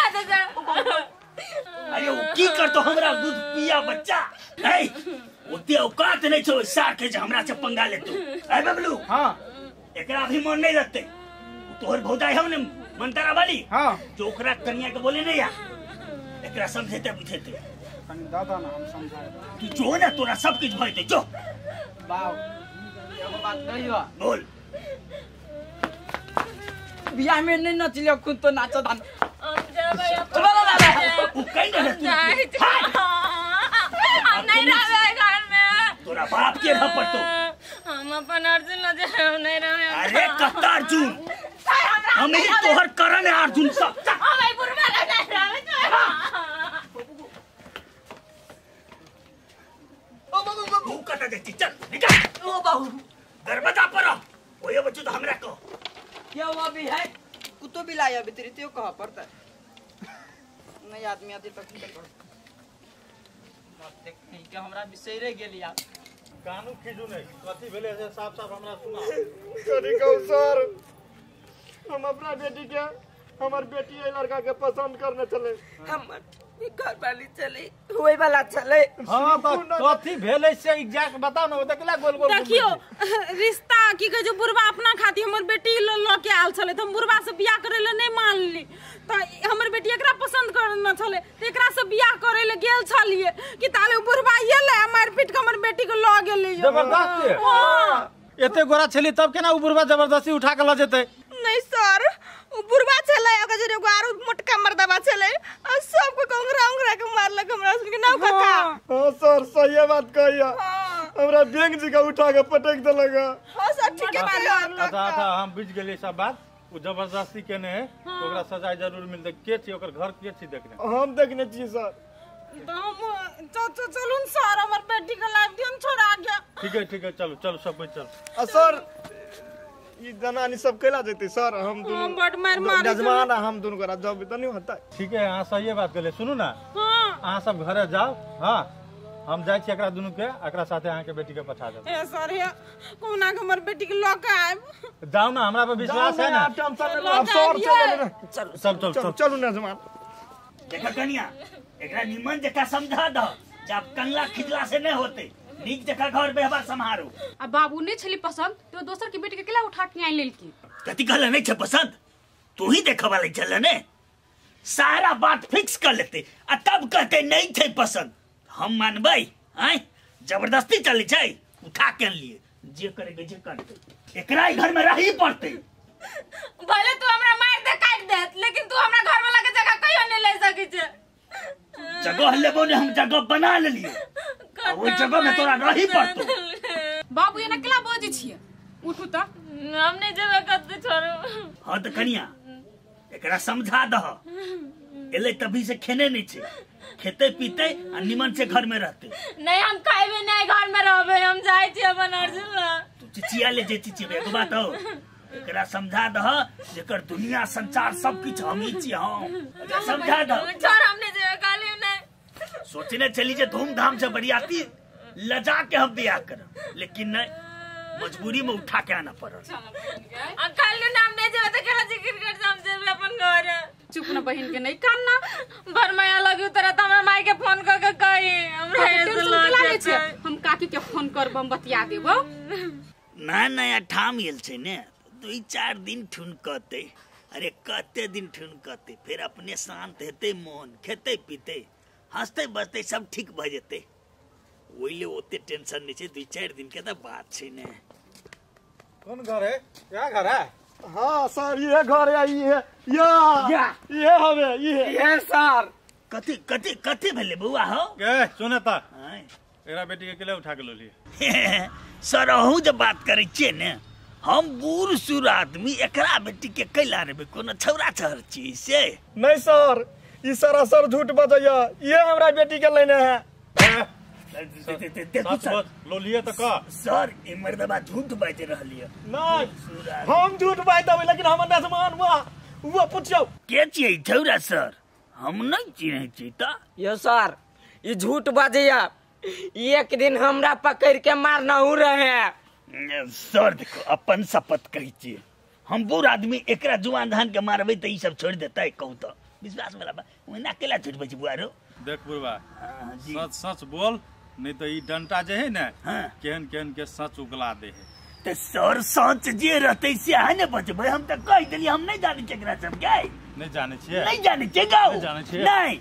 अरे वो की कर तो हमरा दूध पिया बच्चा नहीं ओते औकात नहीं छो सार के जे हमरा से पंगा ले तू ए बबलू हां एकरा अभी मन नहीं लगते तोहर भौजाई हम ने मंतरा वाली हां जो ओकरा कन्या के बोले नहीं या एकरा समझेते बुझेते दादा ना हम समझाए तू जो ना तोरा सब कुछ भइते जो बाव एगो बात कहियो बोल बियाह में नहीं नचलियो खुद तो नाचो दान वो कहीं ना तू हम नहीं रहे घर में तोरा बाप के रह पर तो हम अपन अर्जुन न जाए हम नहीं रहे अरे कत्ता अर्जुन हम ही तोहर करण है अर्जुन सब हम आई बुढ़वा नहीं रहे ओ बाबू कटा देती चल निकल ओ बाबू दरवाजा पर ओ ये बच्चों तो हमरा को क्या हुआ भी है कुतो भी लाया भी तेरी त्यो कहां पड़ता है नहीं आदमी आती तक कर देख नहीं के हमरा विषय रे गेल यार कानू खिजू नहीं कथी भेले से साफ हमरा सुना करी कहू सर हम अपना बेटी के हमर बेटी ए लड़का के पसंद करने चले हमर घर वाली चले होय वाला चले हां तो कथी भेले से एग्जैक्ट बताओ ना देखला गोल गोल देखियो रिश्ता की के जो बुढ़वा अपना खाती हमर बेटी ल के आल छले त हम बुढ़वा से बियाह करे ले नहीं मानली त हमर बेटी एकरा पसंद करना छले त एकरा से बियाह करे ले गेल छलिए कि ताले बुढ़वा ये ले मार पीट के हमर बेटी के ल गेले जबरदस्ती हां एते गोरा छली तब केना उ बुढ़वा जबरदस्ती उठा के ल जेते नहीं सर उ बुढ़वा चले ओकर जे गारू मोटका मर्दबा चले आ सब को कंगरा के मारलक हमरा सुन के ना काका हां सर सही बात कहिया हमरा बैंक जी का उठा के पटक देलक हां सर ठीक है अच्छा हम बुझ गेली सब बात उ जबरदस्ती केने है ओकरा सजा जरूर मिलते के छी ओकर घर के छी देखने हम देखने छी सर चलून सर हमर बेटी के लाइफ दिन छोड़ा गया ठीक है चलो सब कुछ चल सर ई जनानी सब केला जेते सर हम दोनों बड़ मार जजमान हम दोनों करा जब तो नहीं होता ठीक है हां सही बात कहले सुनू ना हां सब घरे जाओ हां हम जाय छी एकरा दोनों के एकरा साथे आके बेटी के पठा देब ए सर हे कोना के हमर बेटी के लक आइब जाओ ना हमरा पे विश्वास है ना अब सर चलो ना जजमान देखा कन्या एकरा निमन जका समझा द जब कंगला खिजला से नहीं होते नीक जका घर व्यवहार संभारो अब बाबू ने छली पसंद तो दोसर की बेटी के केला उठा के आई लेल की कति कहला नहीं छे पसंद तू ही देखा वाले चल ने सारा बात फिक्स कर लेते आ तब कहते नहीं थे पसंद हम मानबै हैं जबरदस्ती चले छै उठा के लिए जे करेगे जे करते एकरा घर में रही पड़ते भले तू हमरा मार दे काट दे लेकिन तू हमरा घर वाला के जगह कहियो नहीं ले सकी छे जगह लेबो ने हम जगह बना ले लिए वो जगह में तोरा रही पड़तो बाबू ये ना केला बजे छिए उठू त हम नहीं जेबे कत छोड़ो हां त कनिया एकरा समझा दह एले तभी से खेने नहीं छे खेते पीते आ निमन से घर में रहते नहीं हम खाइबे नहीं घर में रहबे हम जाय छी अपन अर्जुन ला तू चिचिया ले जे चिचिया एगो बात हो एकरा समझा दह जेकर दुनिया संसार सब कुछ हम ही छी हम एकरा समझा दह छोड़ हमने जे काली नहीं सोचने चली जे धूमधाम से बरियाती लजा के हम बियाह कर लेकिन नहीं मजबूरी में उठा के आना पड़ल अंकल नाम नहीं जेबे त केला जिक्र कर हम जेबे अपन घर चुप न बहिन के नहीं कानना भरमाया लगी तरह त हमर माई के फोन क के कही हमरा टेंशन के लागे छे हम काकी के फोन करब हम बतिया देबो नया ठाम गेल छै ने 2-4 दिन ठुनकते। अरे कते दिन ठुनकते, फिर अपने शांत हेते मन, खेते पीते हंसते बसते सब ठीक भ जेते। ओइले ओते टेंशन नहीं छै, 2-4 दिन के तो बात छै ने। कौन घर है? क्या घर है? हाँ सर ये घर है, ये हवे ये सर। कथी कथी कथी भेले बउआ हो? सुने ता एकरा बेटी के केले उठा के लो लिए। सर अहूँ जब बात करे छियै ने, हम बूढ़ सूढ़ आदमी एकरा बेटी के कैला रेबे, कोनो छौरा छहर छी से? नहीं सर, ई सरासर झूठ बजैया, ये हमरा बेटी के लेने है। लो लिए तो का सर ई मर्दबा झूठ बाज रहलिए। नहीं हम झूठ बाज देबै, लेकिन हम नजमान वो पूछियो के छियै छौरा सर? हम नहीं चिन्है छी त। यो सर ई झूठ बाजैया, एक दिन हमरा पकड़ के मारना हूँ रहे। सर देखो अपन शपथ कहै छियै, हम बूढ़ आदमी एकरा जुआन धान के मारबै त ई सब छोड़ देतै? कहू तो विश्वास वाला बा, ओना केला छुटबै छी बुआरो? देख बुढ़वा, सच सच बोल, नहीं तो ई डंटा जे है ना केहन केहन के सच उगला दे है। तो सर सच जे रहते से है ने बचबै, हम त कह देली हम नहीं जाने केकरा सब गए। नहीं जाने छियै? नहीं जाने छियै गाओ? नहीं जाने छियै? नहीं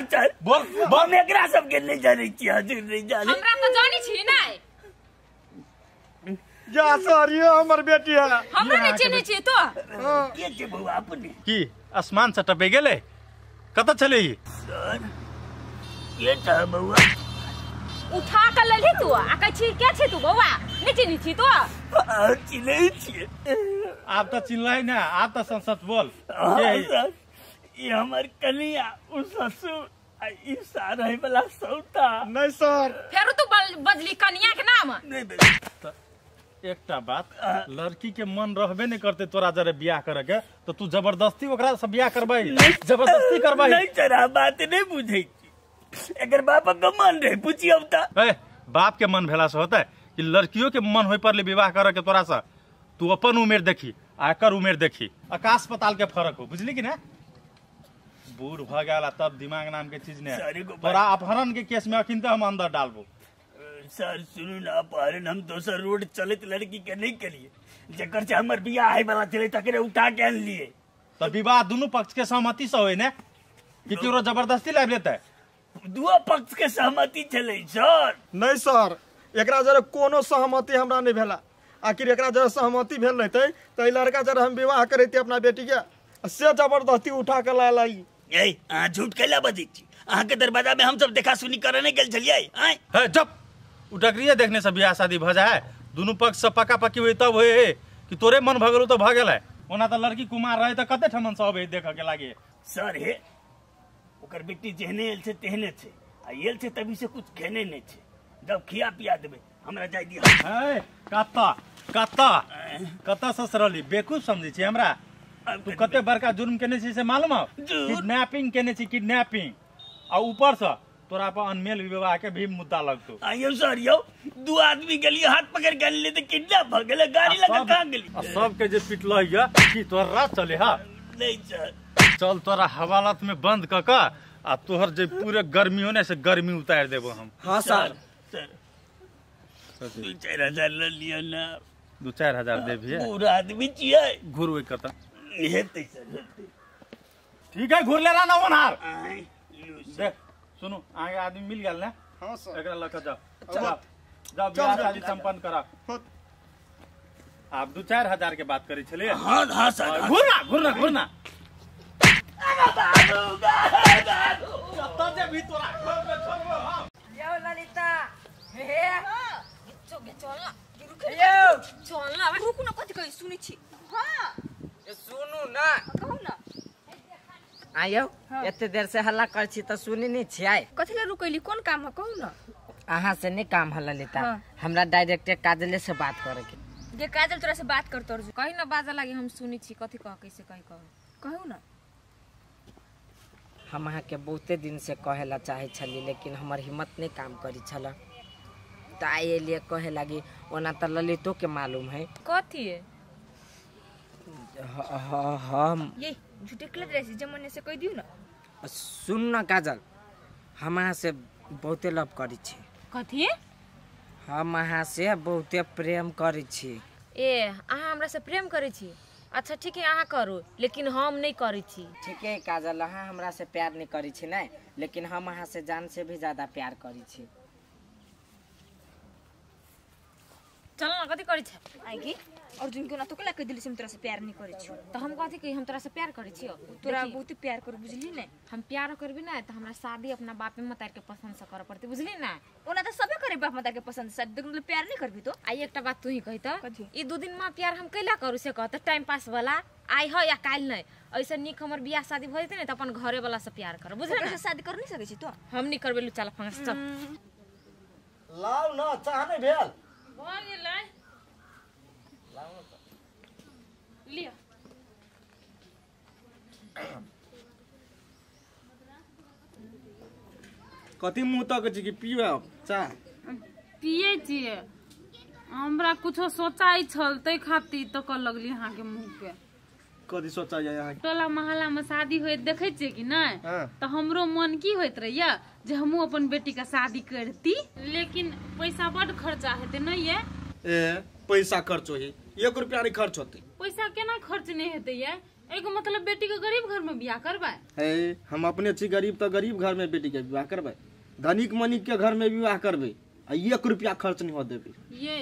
चल बोल हम एकरा सब के नहीं जाने छियै, हजुर नहीं जाने। हमरा त जानी छी नहीं। जा सर ये हमर बेटी है। हमरा नहीं चिन्है छी तो? के छै बउआ अपने? की आसमान से टपे गेले? कत चले ई? सर ये छ बउआ उठा के लेली तू, आ कहै छी के छै तू बउआ? नहीं चिन्है छी तो? चिन्है छी। आप तो चिन्हलै ना, आप तो सच बोल। सर ये हमर कनिया उ ससुर ई सारा वाला सौता। नहीं सर। फेर तू बदली कनिया के नाम? नहीं एकटा बात, लड़की के मन रहबे नहीं करते तोरा जरे बियाह करे के, तो तू जबरदस्ती ओकरा से बियाह करबै? जबरदस्ती करबै? नहीं जरा बात नहीं बुझै छी, एकर बाप के मन रहे पूछियो त। बाप के मन भेला से होता है कि लड़कियों के मन होय पर ले विवाह करे के? तोरा से तू अपन उम्र देखी आ एकर उम्र देखी, आकाश पताल के फर्क हो, बुझली कि ना? बूढ़ भ गया तब दिमाग नाम के चीज ने। तोरा अपहरण के केस में अखिन हम अंदर डालबो। सर सुनू ना, अपहरण हम दोसर रोड चलत लड़की के नहीं करिए, जकर से हमर बियाह आए वाला चले तकरे उठा के आन लिए। तो विवाह दोनों पक्ष के सहमति से होय ने, कि केकरो जबरदस्ती लाइब लेतै? दुओ पक्ष के सहमति चले सर। नहीं सर, एकरा जरे कोनो सहमति हमरा नहीं भेला। आखिर एकरा जरे सहमति भेल रहते तो ई लड़का जरे हम विवाह करैते अपना बेटी के, से जबरदस्ती उठा के ला लाई। ए आ झूठ कैला बजै छी? अहाँ के दरवाजा में हम सब देखा सुनी करे नहीं गेल छलियै? है जब उटकरिए देखने से बियाह शादी भ जाए, दोनों पक्ष से पक्का पक्की हुई तब होए कि तोरे मन भगलू तो भ गेलै। ओना तो लड़की कुमार रहे तो कते ठमन सब देख के लागे। सर हे ओकर बेटी जेहने एल छै तेहने छै, आ एल छै तभी से कुछ खेने नहीं छै। जब खिया पिया देबे हमरा जाय दिया। है कत्ता कत्ता कत्ता ससरली बेकूफ समझै छी हमरा? तू कते बड़का जुर्म केने छी से मालूम है? किडनैपिंग केने छी, किडनैपिंग। आ ऊपर से तोरा पर अनमेल विवाह के भी मुद्दा लगतो। आइयो सर यो, दू आदमी गेलिए हाथ पकड़ के ले तो किडनैप भ गेले, गाड़ी लगा कहां गेली? सब के जे पिटलै या की तोरा चले हा? नहीं सर। चल तोरा हवालात में बंद क के आ तोहर जे पूरे गर्मी होने से गर्मी उतार देबो हम। हां सर। सर 2-4 हजार ले लियो ना। 2-4 हजार देबी? पूरा आदमी छियै। घुर वे करता हेतै सर हेतै। ठीक है घुर ले रहा ना वनार। देख सुनो आगे आदमी मिल गया ना? हां सर। एकरा लक जाओ जाओ बियाह शादी संपन्न करा। आप 2-4 हजार के बात करे छले? हां हां सर। घुरना घुरना घुरना कत्ता जे भी तोरा घर में छोड़बो हम। यो ललिता हे चल ना यो चल ना रुकु न, कथि कहै सुनै छी? हां सुनू ना, कहू ना। आयो एते देर से हल्ला कर छी त सुनी नहीं छियै? कथि ले रुकैली? कोन काम है कहू ना। अहाँ से नहीं काम हल्ला लेता, हमरा डायरेक्ट काजले से बात करे के। जे काजल तोरा से बात करतो रजू कहि ना, बाजा लागे हम सुनी छी। कथि कह कैसे कहि कहू ना। हम अहाँ के बहुते दिन से कहेला चाहे छली, लेकिन हमर हिम्मत नहीं काम करी छला, त आए लिए कहे लगी। ओना त ललितो के मालूम है। कथि है? हम ये झूठे कलत रहे जमने से कह दियो ना। सुन न काजल, हम अहाँ से बहुते लव करी छी। कथी हम अहाँ से बहुते प्रेम करै छी। ए अहाँ हमरा से प्रेम करै छी? अच्छा ठीक है अहाँ करू, लेकिन हम नहीं करै छी। ठीक है काजल, अहाँ हमरा से प्यार नहीं करै छी नहीं, लेकिन हम अहाँ से जान से भी ज्यादा प्यार करै छी। चल ना कथी करै छी? आएगी अर्जुन को ना तो कला कह दिली से हम तोरा से प्यार नहीं करे छु। तो हम कथी कही हम तोरा से प्यार करै छियो? तोरा बहुत प्यार कर बुझली ने। हम प्यार करबी ना तो हमरा शादी अपना बापे मतार के पसंद से करे पड़ती, बुझली ना? ओना तो सबे करे बाप माता के पसंद से, मतलब प्यार नहीं करबी तो। आई एकटा बात तू ही कही त ई 2 दिन में प्यार हम कैला करू से कहत टाइम पास वाला आई हो या काल नहीं, ऐसे निक हमर बियाह शादी भ जते ने त अपन घरे वाला से प्यार कर, बुझले ना? शादी कर नहीं सकै छी तो हम नहीं करबेलु, चल फंगस चल। लाउ न चाह नहीं भेल बोल गेलै लिया कथी मुंह तक छी कि पीबे चाह? पिए छिए, हमरा कुछो सोचाई छल तै खातिर तो क लगली अहाँ के मुंह पे। कथी सोचा जाय यहाँ? टोला मोहल्ला में शादी होए देखे छिए कि नहीं? हाँ। तो हमरो मन की होइत रहिया जे हमहू अपन बेटी का शादी करती, लेकिन पैसा बड़ खर्चा हेते नहीं है। ए पैसा खर्च होई, 1 रुपया नहीं खर्च होते। पैसा केना खर्च नहीं हेते ये? एगो मतलब बेटी के गरीब घर में बियाह करबा? है हम अपने छी गरीब तो गरीब घर में बेटी के विवाह करबे, धनिक मनिक के घर में विवाह करबे, 1 रुपया खर्च नहीं हो देबे। ये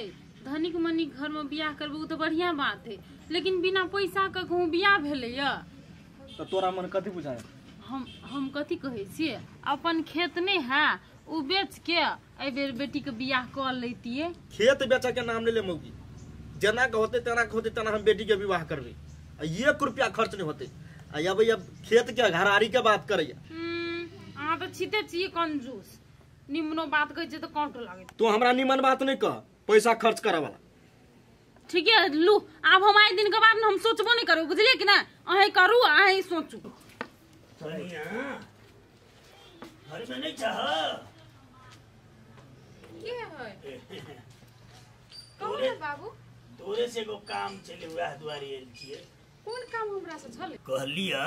धनिक मनिक घर में बियाह करबे तो बढ़िया बात है, लेकिन बिना पैसा के कहूँ बियाह भेले या तो तोरा मन कथी बुझाय? हम कथी कहे छिए, अपन खेत नहीं है उ बेच के ए बेर बेटी के बियाह कर लेतिए। खेत बेचा के नाम ले ले मौगी, जना के होते तना हम बेटी के विवाह करबे, 1 रुपया खर्च नहीं होते। अब खेत के घरारी के बात करे। अहाँ तो छीते छिए कंजूस, निम्नो बात कहे छिए तो कांटो लागे। तू हमरा निमन बात नहीं कह, पैसा खर्च करे वाला। ठीक है लू, अब हम आए दिन के बाद हम सोचबो नहीं करू, बुझलिए कि ना? अहे करू अहे सोचू। सोनिया घर में नहीं चाह के है तोरे बाबू? तोरे से एगो काम चले हुआ द्वारी आयल छिए। कौन काम हमरा से छले? कहलिया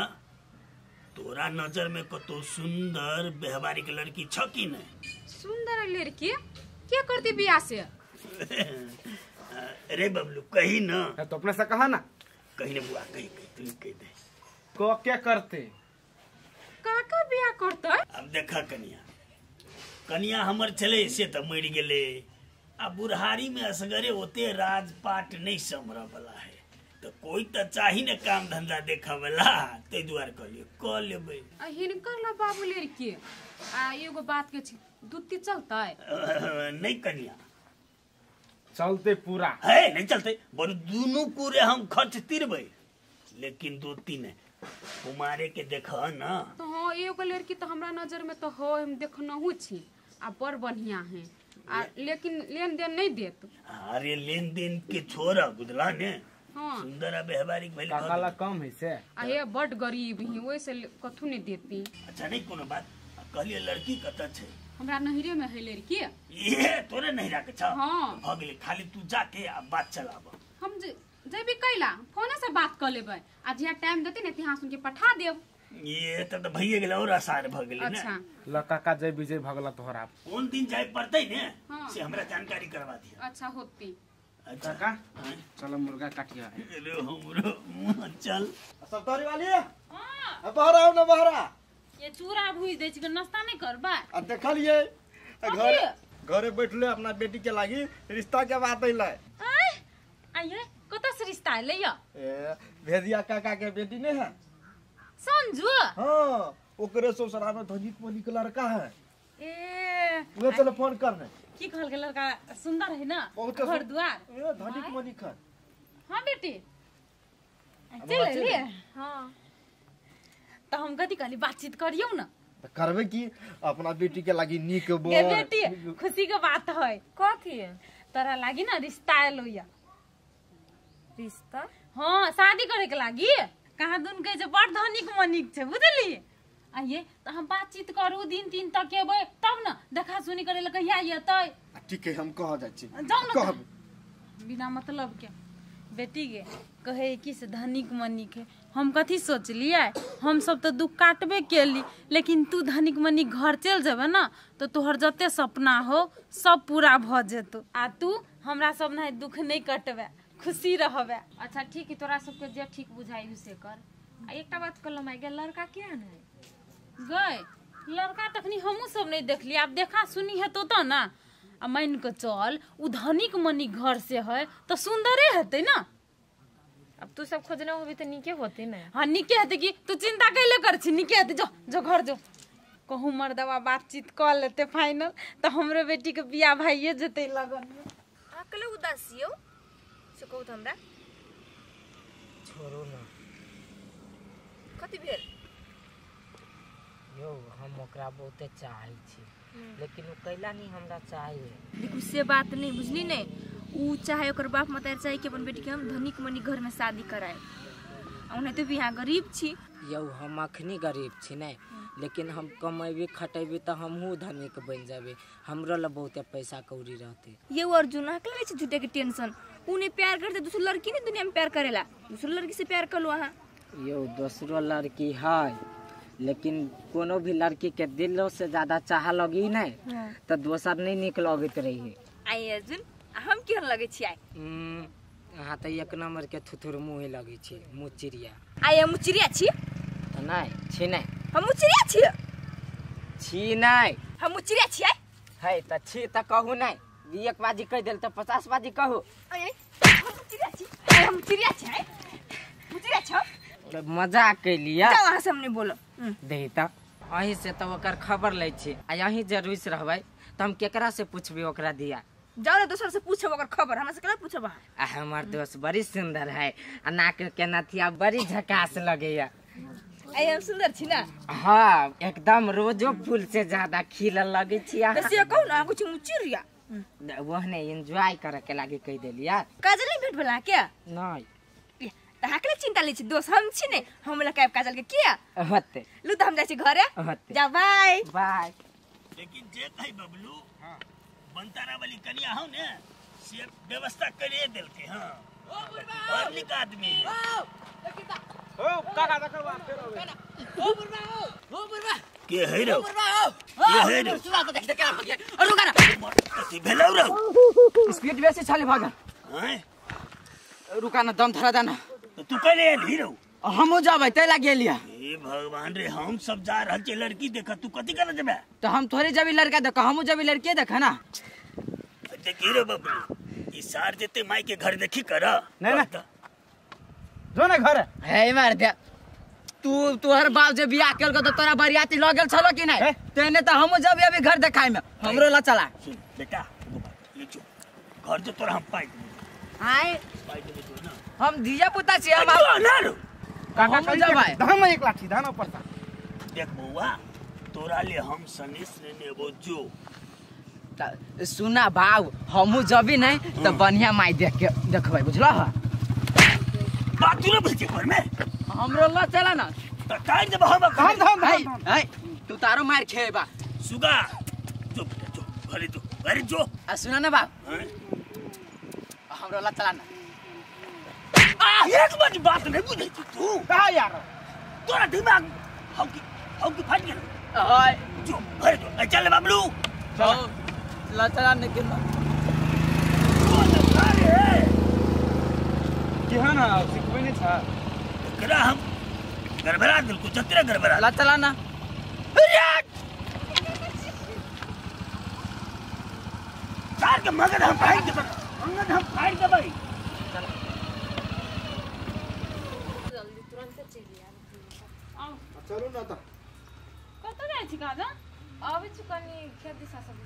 तोरा नजर में कतो सुंदर व्यवहारिक लड़की छ कि नहीं? सुंदर लड़की क्या करती बियाह से? अरे बबलू कही ना, तो अपने से कहा ना, कही ना बुआ, कही तू कह दे को क्या करते? काका बियाह करता? अब देखा कनिया हमर चले से तो मर गेले, आ बुढ़ारी में असगरे होते राजपाट नहीं समरा वाला है, तो कोई तो चाहिए ना काम धंधा देखा वाला, ते दुआर कह लेबे। हिनकर ला बाबू लड़की आ एगो बात के छी, दूती चलता है? नहीं कनिया चलते पूरा है, नहीं चलते बोलो दोनों पूरे हम खर्च तिरबे, लेकिन 2-3 कुमारे के देखा ना। तो हाँ एगो लड़की तो हमरा नजर में तो हो, हम देखनहु छी आ बड़ बढ़िया है, आ लेकिन लेन देन नहीं देत। अरे लेन देन के छोरा बुझला ने, हाँ सुंदर आ व्यवहारिक भइल काकाला कम है से। आ ये बड़ गरीब ही, वैसे कथु नहीं देती। अच्छा नहीं कोनो बात, कहलिए लड़की कत छे? हमरा नहिरे में है लड़की। ये तोरे नहीं रखे छ? हाँ। भ गेले, खाली तू जाके आ बात चलाब। हम जैबी कैला फोने से बात कर लेबै, आ जिया टाइम देती ने तिहा सुन के पठा देब। ये तो भइए गेल और आसार भ गेले अच्छा ना। लकाका जय विजय भगला तोहरा कौन दिन जाए पड़ते ने, हाँ। से हमरा जानकारी करवा दिया। अच्छा होती। अच्छा काका हाँ। चलो मुर्गा काटिया है। अरे हमरो मुंह चल। सब तोरी वाली हां अब बाहर आओ ना, बाहर आ। ये चूरा भूज दे छी, नाश्ता नहीं करबा? आ देखलिए घरे बैठले अपना बेटी के लागी रिश्ता के बात है। आइए कत से रिश्ता है लिया? भेदिया काका के बेटी नहीं है? संजू? हाँ, ओकरे ससुराल में धनिक मनिक लड़का है। ए उहे चलो फोन करने। की कहल के लड़का सुंदर है ना, बहुत घर द्वार। धनिक मनिक है। हाँ बेटी चल लिए। हाँ तो हम कथी कहली बातचीत करियो ना, करबे की अपना बेटी के लागी नीक ए बोल। बेटी खुशी के बात है। कथी तोरा लागी ना रिश्ता आलो या। रिश्ता? हाँ शादी करे के लागी। कहाँ दुन के जे बड़ धनिक मनिक छे, बुझली? आइए तो हम बातचीत करू, दिन 3 तक एबै तब ना देखा सुनी करे ले कहिया येतै। ठीक है हम कह जाय छी। जाऊ ना कहब बिना मतलब के बेटी के कहे कि से धनिक मनिक है, हम कथी सोचलिए हम सब तो दुख काटबे केली लेकिन तू धनिक मनी घर चल जेबे ना तो तोहर जते सपना हो सब पूरा भ जेतो आ तू हमरा सब नहीं दुख नहीं कटबे खुशी रहबे। अच्छा ठीक है तोरा सबके जे ठीक बुझाई से कर। आ एकटा बात कहलो माय गे लड़का क्या है गए लड़का तखनी हमू सब नहीं देखली अब देखा सुनी है तो ना आ मान के चल उ धनिक मनी घर से है तो सुंदरे हेते ना। अब तू सब खोजने होबी तो निके होते ना। हाँ निके हेते कि तू चिंता कैले कर छी निके हेते जो जो घर जो कहूँ मर्दवा बातचीत कर लेते फाइनल तो हमरे बेटी के बियाह भाइये जते लगन में। अकले उदासी हो से कहू त हमरा छोड़ू ना कथि भेल यो हम ओकरा बहुते चाहै छी लेकिन उ कैला नहीं हमरा चाहिए। देखू से बात नहीं बुझली ने उ चाहे ओकर बाप मतार चाहे कि अपन बेटी के हम धनिक मनी घर में शादी कराए उन्हें तो भी यहाँ गरीब छी। यो हम अखनी गरीब छी नहीं लेकिन हम कमेबे खटेबे तो हमहू धनिक बन जाबे हमरो ला बहुते पैसा कौड़ी रहते। ये अर्जुन अकेले छी झूठे के टेंशन उन्हें प्यार करते दूसरी लड़की नहीं दुनिया में प्यार करेला दूसरी लड़की से प्यार कर लो वहाँ। यो दूसरो लड़की है लेकिन कोनो भी लड़की के दिलों से ज्यादा चाह लगी नहीं तो दोसर नहीं निक लगत रही है। आई अर्जुन हम केहन लगे छी आई यहाँ तो एक नंबर के थुथुर मुँह लगे छी मुचिरिया। आई हम मुचिरिया छी तो नहीं छी नहीं हम मुचिरिया छी नहीं हम मुचिरिया छी आई है तो छी तो कहू नहीं एक बाजी कह दिल तो 50 बाजी कहू। हम मुचिरिया छी हम मुचिरिया छी आई मुचिरिया छ मजाक के लिया जाओ वहाँ से हमने बोलो दे तक अही से तो ओकर खबर ले छी आ यही जे रुइस रहबै तो हम केकरा से पूछबे ओकरा दिया। जाओ ना दूसर से पूछो ओकर खबर हमरा से केना पूछब। आ हमार दोस्त बड़ी सुंदर है आ नाक के नथिया बड़ी झकास लगेया। आई हम सुंदर छी ना। हाँ एकदम रोजो फूल से ज्यादा खिलल लगे छी। तो से कहू ना कुछ मुचिरिया वहने एंजॉय करे के लागे कह देलिया। काजल नहीं भेट भेला क्या नहीं त हाकले चिंता ले छी दोस्त हम छी ने हमरा कैब काजल के किया होते लू तो हम जाय छी घरे होते जा बाय बाय। लेकिन जे कही बबलू बनतारा वाली कन्या हो ने से व्यवस्था करे देल के। हां और निक आदमी ओ काका देखो बाप फेर ओ बुरबा के है रे के है रे सुना तो देख के भागे और रुका ना कथि भेलौ रे स्पीड बेसी चले भागा हैं रुका ना दम धरा देना तो तू कले एली रो हमो जाबै तै ला गेलिया। हे भगवान रे हम सब जा रहल छी लड़की देख तू कथि करे जेबे तो हम थोड़ी जबी लड़का देख हमो जबी लड़के देख ना देखी रे बबलू ई सार जेते माई के घर देखी कर नहीं ना जो ना घर है मार दे तू तोहर बाप जे बियाह केल तो तोरा बरियाती ल गेल छलो कि नहीं तेने तो हमो जबी अभी घर देखाई में हमरो ला चला सुन बेटा ले जो घर जो तोरा हम पाई आए पाई देबे तो ना हम दिया पुता छी हम ना रो काका हम जबाई धाम एक लाठी धान पड़ता देख बउआ तोरा ले हम सनेस ने नेबो जो सुना भाव हमू जबी नहीं तो बढ़िया माई देख के देखबै बुझला है बात तू ना बुझे घर में हमरो ला चला ना तो काई जब हम धाम है तू तारो मार खेबा सुगा जो जो घरे जो आ सुना ना बा हैं? हमरो ला चला ना एक बात नहीं बुझे तू कहा यार तोरा दिमाग हौकी फट गेल हाय जो घरे जो चल बबलू चलो ला चला निकल केहन सिखबै नहीं था करा हम गड़बड़ा दिल को जतरा गड़बड़ा ला चला ना सार के मगन हम फाड़ के मगन हम फाड़ के भाई चलू ना तो कत जाय छी काजा अबे छु कनी खेत दिशा सब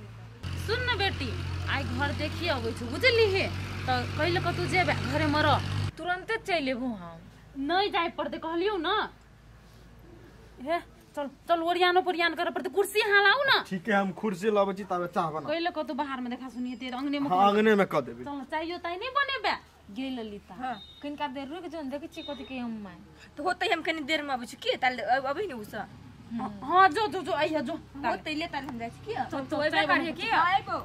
सुन न बेटी आई घर देखी अबै छु बुझली हे तो कहिले कतु जेबे घरे मर तुरंते चल लेबू हम नहीं जाय पड़ते कहलियो ना हे चल चल ओरियानो परियान करे पड़ते कुर्सी यहाँ लाऊ ना ठीक है हम कुर्सी लाबै छी तबे चाह बना कहिले कतु बाहर में देखा सुनिए तेरे अंगने में हां आंगने में क देबे चल चाहिए ताई नहीं बनेबे गेल ललिता हां किनका देर रुक जोन देखि छी कथि के हम माय तो होते हम कनी देर में आबै छी की ताल अभी नहीं उसा हां जो जो जो आइया जो होते ले ताल हम जाय छी की तो एबे काढ़े की आइबो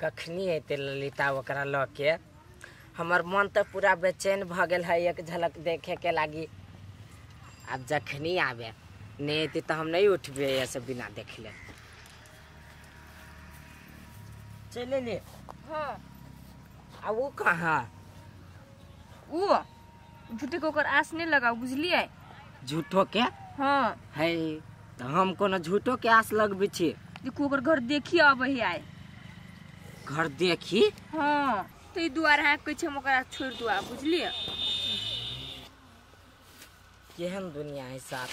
कखनी एते ललिता ओकरा ल के हमर मन तो पूरा बेचैन भ गेल है एक झलक देखे के लागी। अब जखनी आवे नहीं अती तो हम नहीं उठबे ऐसे बिना देखले। चले ले। हाँ अब वो कहाँ? वो झूठे को ओकर आस नहीं लगाओ बुझलिए। झूठो के? हाँ है तो हम कोनो झूठो के आस लगबे छी। देखो ओकर घर देखिए अब ही आए। घर देखी? हाँ तो दुआर है कुछ हम ओकरा छोड़ दुआ बुझलिए। केहन दुनिया है साथ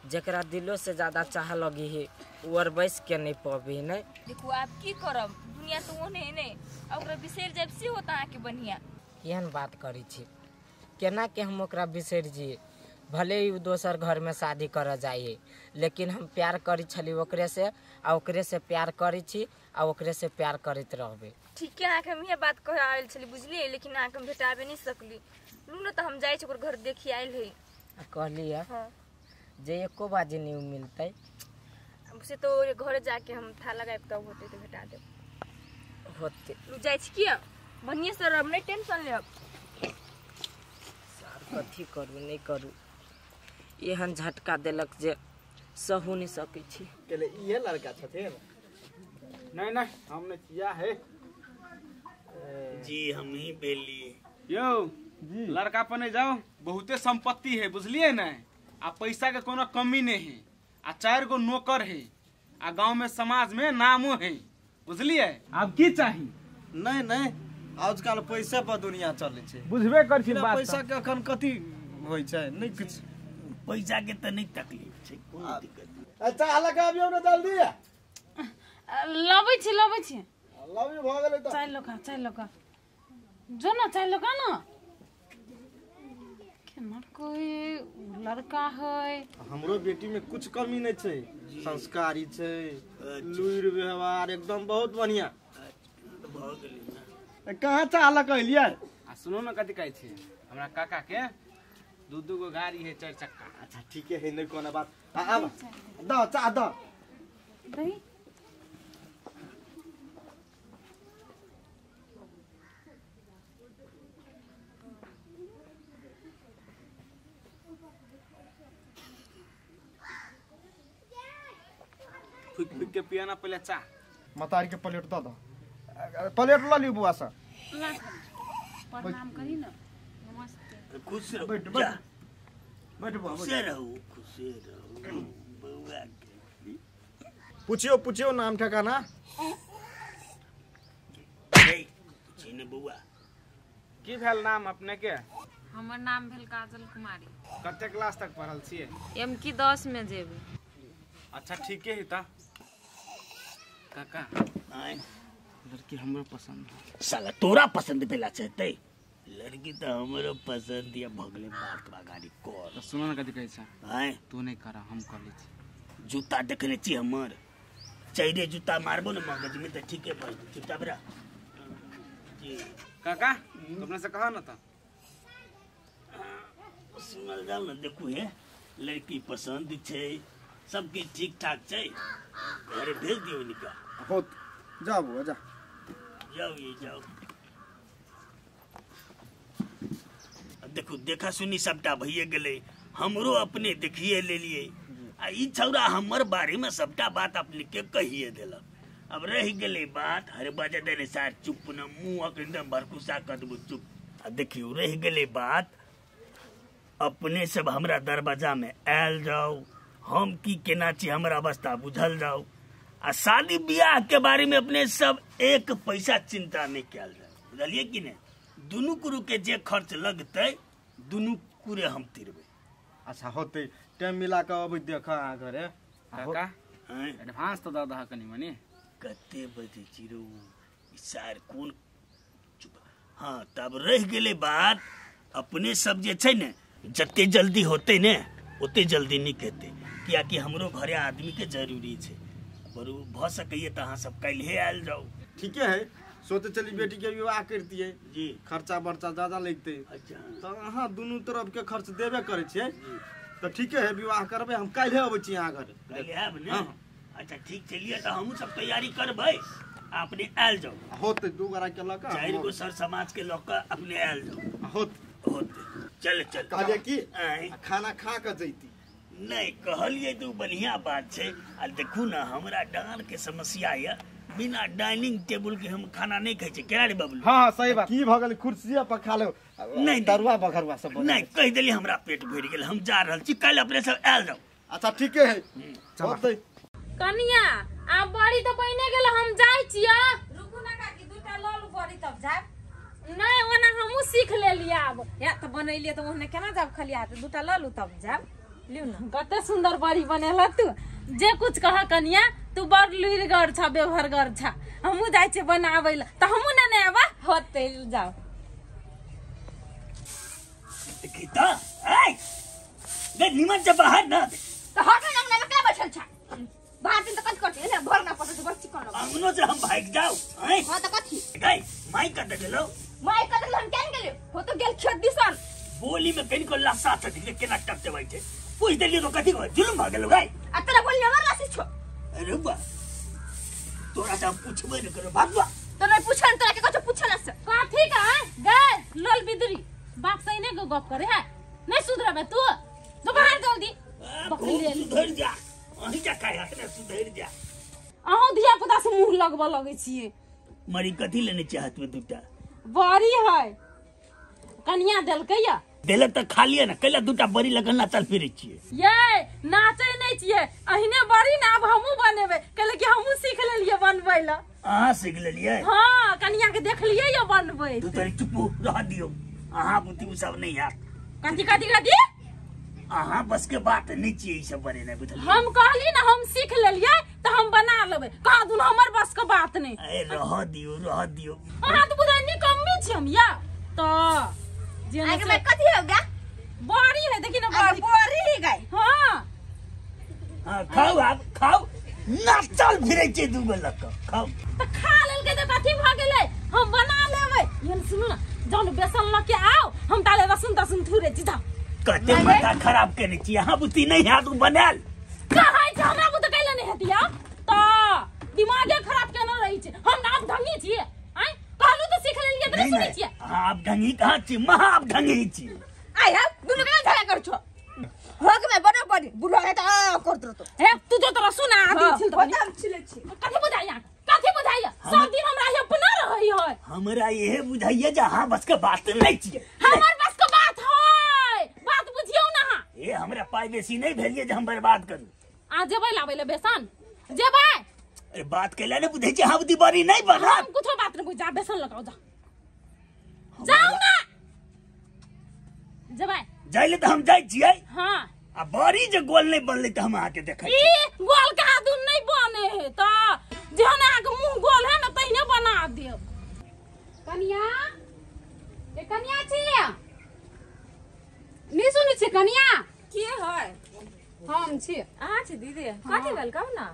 जकरा दिलो से ज्यादा चाह लगी है और बैस के नहीं पबी नहीं। देखो आप की करब दुनिया तो वो नहीं नहीं ओकरा बिसर जब से होता है कि बढ़िया। केहन बात करी छी केना के हम ओकरा बिसर जी। भले ही दोसर घर में शादी कर जाइए लेकिन हम प्यार करी छली ओकरे से आ ओकरे से प्यार करी छी आ ओकरे से प्यार करते रहबे। ठीक है आके हम ये बात कह आयल छली बुझलिए लेकिन आके हम भेटाबे नहीं सकली। लू न तो हम जाए ओकर घर देखी आयल है। कहली है हाँ जे एको बाजी नहीं मिलते से तो घर जाके हम था लगाए तब होते तो भेटा दे होते। लू जाए किया बढ़िया से अब नहीं टेंशन ले। अब कथी करू नहीं करू एहन झटका देलक जे सहू नहीं सकै छी। केले ये लड़का छथिन? नहीं नहीं हमने किया है जी हम ही बेली। यो लड़का पने जाओ बहुते संपत्ति है बुझलिए न। आ पैसा के कोनो कमी नहीं है। आ 4 गो नौकर है। आ गांव में समाज में नामो है बुझलिए। आप की चाही? नहीं नहीं आजकल पैसा पर दुनिया चले छे बुझबे कर छी बात। पैसा के अखन कथी होय छै नहीं कुछ। पैसा के तो नहीं तकलीफ छै कोनो दिक्कत। अच्छा हाल का अबियो ना जल्दी लबै छी लव यू भ गेलै त चाय लोका जो ना चाय लोका ना केना कोई लड़का है। हमरो बेटी में कुछ कमी नहीं छै संस्कारी छै लुइर व्यवहार एकदम बहुत बढ़िया भ गेलै। कहाँ चाहला कहलिए? आ सुनो न कथी कहै छी हमरा काका के दू गो गाड़ी है 4 चक्का। अच्छा ठीक है नहीं कोनो बात। अब द चाह द दही फुक के पियाना पहले चाह। मतारी के प्लेट द दो प्लेट ला लियो बुआ सा। प्रणाम करी ना नमस्ते। खुश रहो बैठ जा। बैठ बुआ खुश रहो बउआ के। पूछियो नाम ठिकाना। चिन्ह बउआ की भेल नाम अपने के? हमर नाम भेल काजल कुमारी। कते क्लास तक पढ़ल छिए? एम की 10 में जेबे। अच्छा ठीक है ता काका आए लड़की हमरो पसंद है। साला तोरा पसंद पेला चाहते लड़की तो हमरो पसंद या भगले बात गाड़ी कर। तो सुनो न कथी कहै छ आए तू नहीं करा हम कर लै छी। जूता देखले छी हमर चाहिए जूता मारबो न मगज में तो ठीक है भाई चुपचाप रह। जी काका तुमने से कहा न था सुनल जाओ न देखू है लड़की पसंद छे सब की ठीक ठाक छे घरे भेज दियो निका। होत जाओ बुआ जा जाओ ये जाओ। देखो देखा सुनी सबटा भइए गेले हमरो अपने देखिए ले लिए आ ई छौरा हमर बारे में सबटा बात अपने के कहिए देलक। अब रह गेले बात हर बजे देने सार चुप न मुंह एकदम भरकुसा कर दबो चुप। आ देखियो रह गेले बात अपने सब हमरा दरवाजा में आयल जाओ हम की केना छी हमर अवस्था बुझल जाओ आ शादी ब्याह के बारे में अपने सब एक पैसा चिंता नहीं कल जाए बुझलिए कि नहीं। दुनू कुरु के जे खर्च लगते दुनू कुरे हम तिरबे। अच्छा होते टाइम मिला के अब देखा घरे काका एडवांस तो दादा कनी मनी कते बजे चिरो सार कोन चुप। हाँ तब रह गेले बात अपने सब जे छै ने जते जल्दी होते ने ओते जल्दी नहीं कहते किया कि हमरो घरे आदमी के जरूरी छै बरु भ सकइए त अहाँ सब कल हे आयल जाओ। ठीक है सोचे चली बेटी के विवाह करती है जी खर्चा बर्चा ज्यादा लगते अच्छा तो अहाँ दोनों तरफ के खर्च देबे करे छे तो ठीक है विवाह करबे हम कल अबै छी यहाँ घर कल आब ने। अच्छा ठीक चलिए तो हम सब तैयारी करबै अपने आयल जाओ होते दू गरा के लका 4 गो सर समाज के लोग अपने आयल जाओ होते चल कहलिए की खाना खा के जैती नहीं कहलिए तो बढ़िया बात है। आ देखू ना हमरा डांर के समस्या है, बिना डाइनिंग टेबल के हम खाना नहीं खाई केना रे बाबू। हाँ सही बात की भगल कुर्सिया पर खा लो नहीं दरुआ बघरुआ सब नहीं कह देली हमरा पेट भर गेल हम जा रहल छी कल अपने सब आयल जाओ। अच्छा ठीक है चलते कनिया आ बड़ी तो बने गेल हम जाय छिया। रुकू ना काकी दूटा ललू बड़ी तब जाब। नहीं ओना हमहू सीख लेलिए अब या तो बनैलिए तो ओहने केना जाब खलिया तो दूटा ललू तब जाब लियो ना। कते सुंदर बड़ी बनेला तू जे कुछ कह कनिया तू बड़ लुइरगर छ बेभरगर छ। हमहू जाय छी बनाबै ल त हमहू ना ने आबा होते जाओ गीता ए दे निमन से बाहर ना दे तो होटल अंगना में क्या बैठल छ बाहर दिन तो कथि करती है भर ना पड़े तो बस चिकन लगा अंगनो से हम भाग जाओ हैं। हां तो कथि गई माई कर देलो माय कदल हम केन गेले हो तो गेल खेत दिसन बोली में कहीं को लसा था दिखे केना टकते बैठे पूछ देली तो कथि को जुलम भाग गेलो गई आ तेरा बोल हमर राशि छो। अरे बा तोरा से पूछबे न करो भागवा तो नहीं पूछन तोरा के कछु पूछन से कथि का गए लोल बिदरी बाप सही ने गप करे है नहीं सुधरबे तू तो बाहर जल्दी बकरी ले सुधर जा अही जा काहे हटने सुधर जा। अहू धिया पुता से मुंह लगबा लगे छिए। मरी कथि लेने चाहत में दूटा बड़ी है कनिया देलकै या देले त खा लिया ना कैला दूटा बड़ी लगन ना चल फिरे छिए ये नाचे नहीं छिए अहिने बड़ी ना अब हमहू बनेबे कहले कि हमहू सीख लेलिए बनबै ला। अहाँ सीख लेलिए हां कनिया के देखलिए या बनबै तू तरी चुप रह दियो अहाँ बुद्धि सब नहीं यार कथि कथि कथि अहाँ बस के बात नहीं चाहिए ई सब बने नहीं बुझल हम कहली ना हम सीख लेलिए तो हम बना लेबे कह दून हमर बस के बात नहीं। ए रह दियो अहाँ तो बुझानी कम्मी छी हम या तो जे आगे में कथि हो गया बड़ी है देखि ना बड़ी बोरी ही गई हां हां खाओ आप खाओ ना चल फिरे छिए दू गो लक खाओ तो खा लेलकै तो कथि भ गेलै हम बना लेबै। ये सुन ना जौन बेसन ल के आओ हम ताले रसुन थुरे छी जाओ कते माथा खराब करने छी अहाँ बुद्धि नहीं है तू बनाल कहै छ हमरा बुत कैला नहीं हतिया तो दिमागे खराब केना रही छै हम नाम ढंगी छी आय कहलु तो सीख लेलिए तो सुनै छी। आप ढंगी कहाँ छी महा आप ढंगी छी आय हा दुनु के झगड़ा कर छो होग में बनो पड़ी बुढ़ा है तो करत तो हे तू जो तोरा सुना आदि छिल तो हम छिले छी कथि बुझाइया सब दिन हमरा ये बना रही है हमरा ये बुझाइए जे हाँ बस के बात नहीं छिए हमर बस के बात है बात बुझियौ ना ए हमरा पाई बेसी नहीं भेलिए जे हम बर्बाद करू आ जेबै लाबै ले बेसन जेबै अरे बात कैला ने बुझै छी हाँ बुद्धि बड़ी नहीं बना हम कुछो बात नहीं बुझ जा बेसन लगाओ जा जाओ ना जेबै जाइले तो हम जाई छिए हां आ बड़ी जे गोल नहीं बनले तो हम आके देखै छी ई गोल का दून नहीं बने है तो जेहन आके मुंह गोल है ना तइने बना देब। कनिया ए कनिया छी नहीं सुनै छी कनिया के है हम छी अहाँ छी दीदी कथि भेल कहू ना।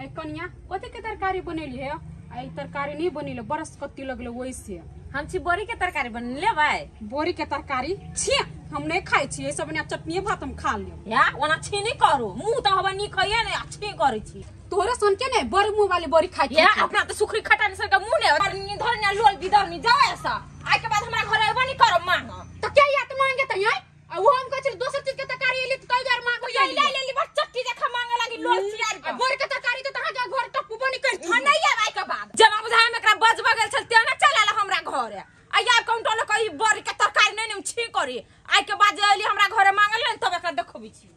ए कनिया कथि के तरकारी बनेली है आ ई तरकारी नहीं बनेले बरस कत्ती लगले वैसे हम छी बोरी के तरकारी बन लेबै बोरी के तरकारी छी हम नहीं खाई छी सब ने चटनी भात हम खा लियो या ओना छी नहीं करू मुंह तो हवा नहीं खइए ने अच्छी करै छी तोरे सुन के नहीं बड़ मुंह वाली बोरी खाई या अपना तो सुखरी खटाने सर का मुंह ने धरने लोल बिदर में जाए ऐसा आज के बाद हमरा घर आबो नहीं करब मांग तो क्या या तो मांगे त यई आ वो हम कहै दोसर चीज के तरकारी एली त कई बार मांगो ये ले ले बस चट्टी देखा मांगे लगी लोल सियार के बोरी के तरकारी तो तहां के घर तक बनी कर हां नहीं आब आई के बाद जब बुझाय में एकरा बज बगल चल ते ना चलाला हमरा घर आया काउंटर कई बोरी के तरकारी नहीं छी करी आई के बाद एली हमरा घर मांगल तब एकर देखबी छी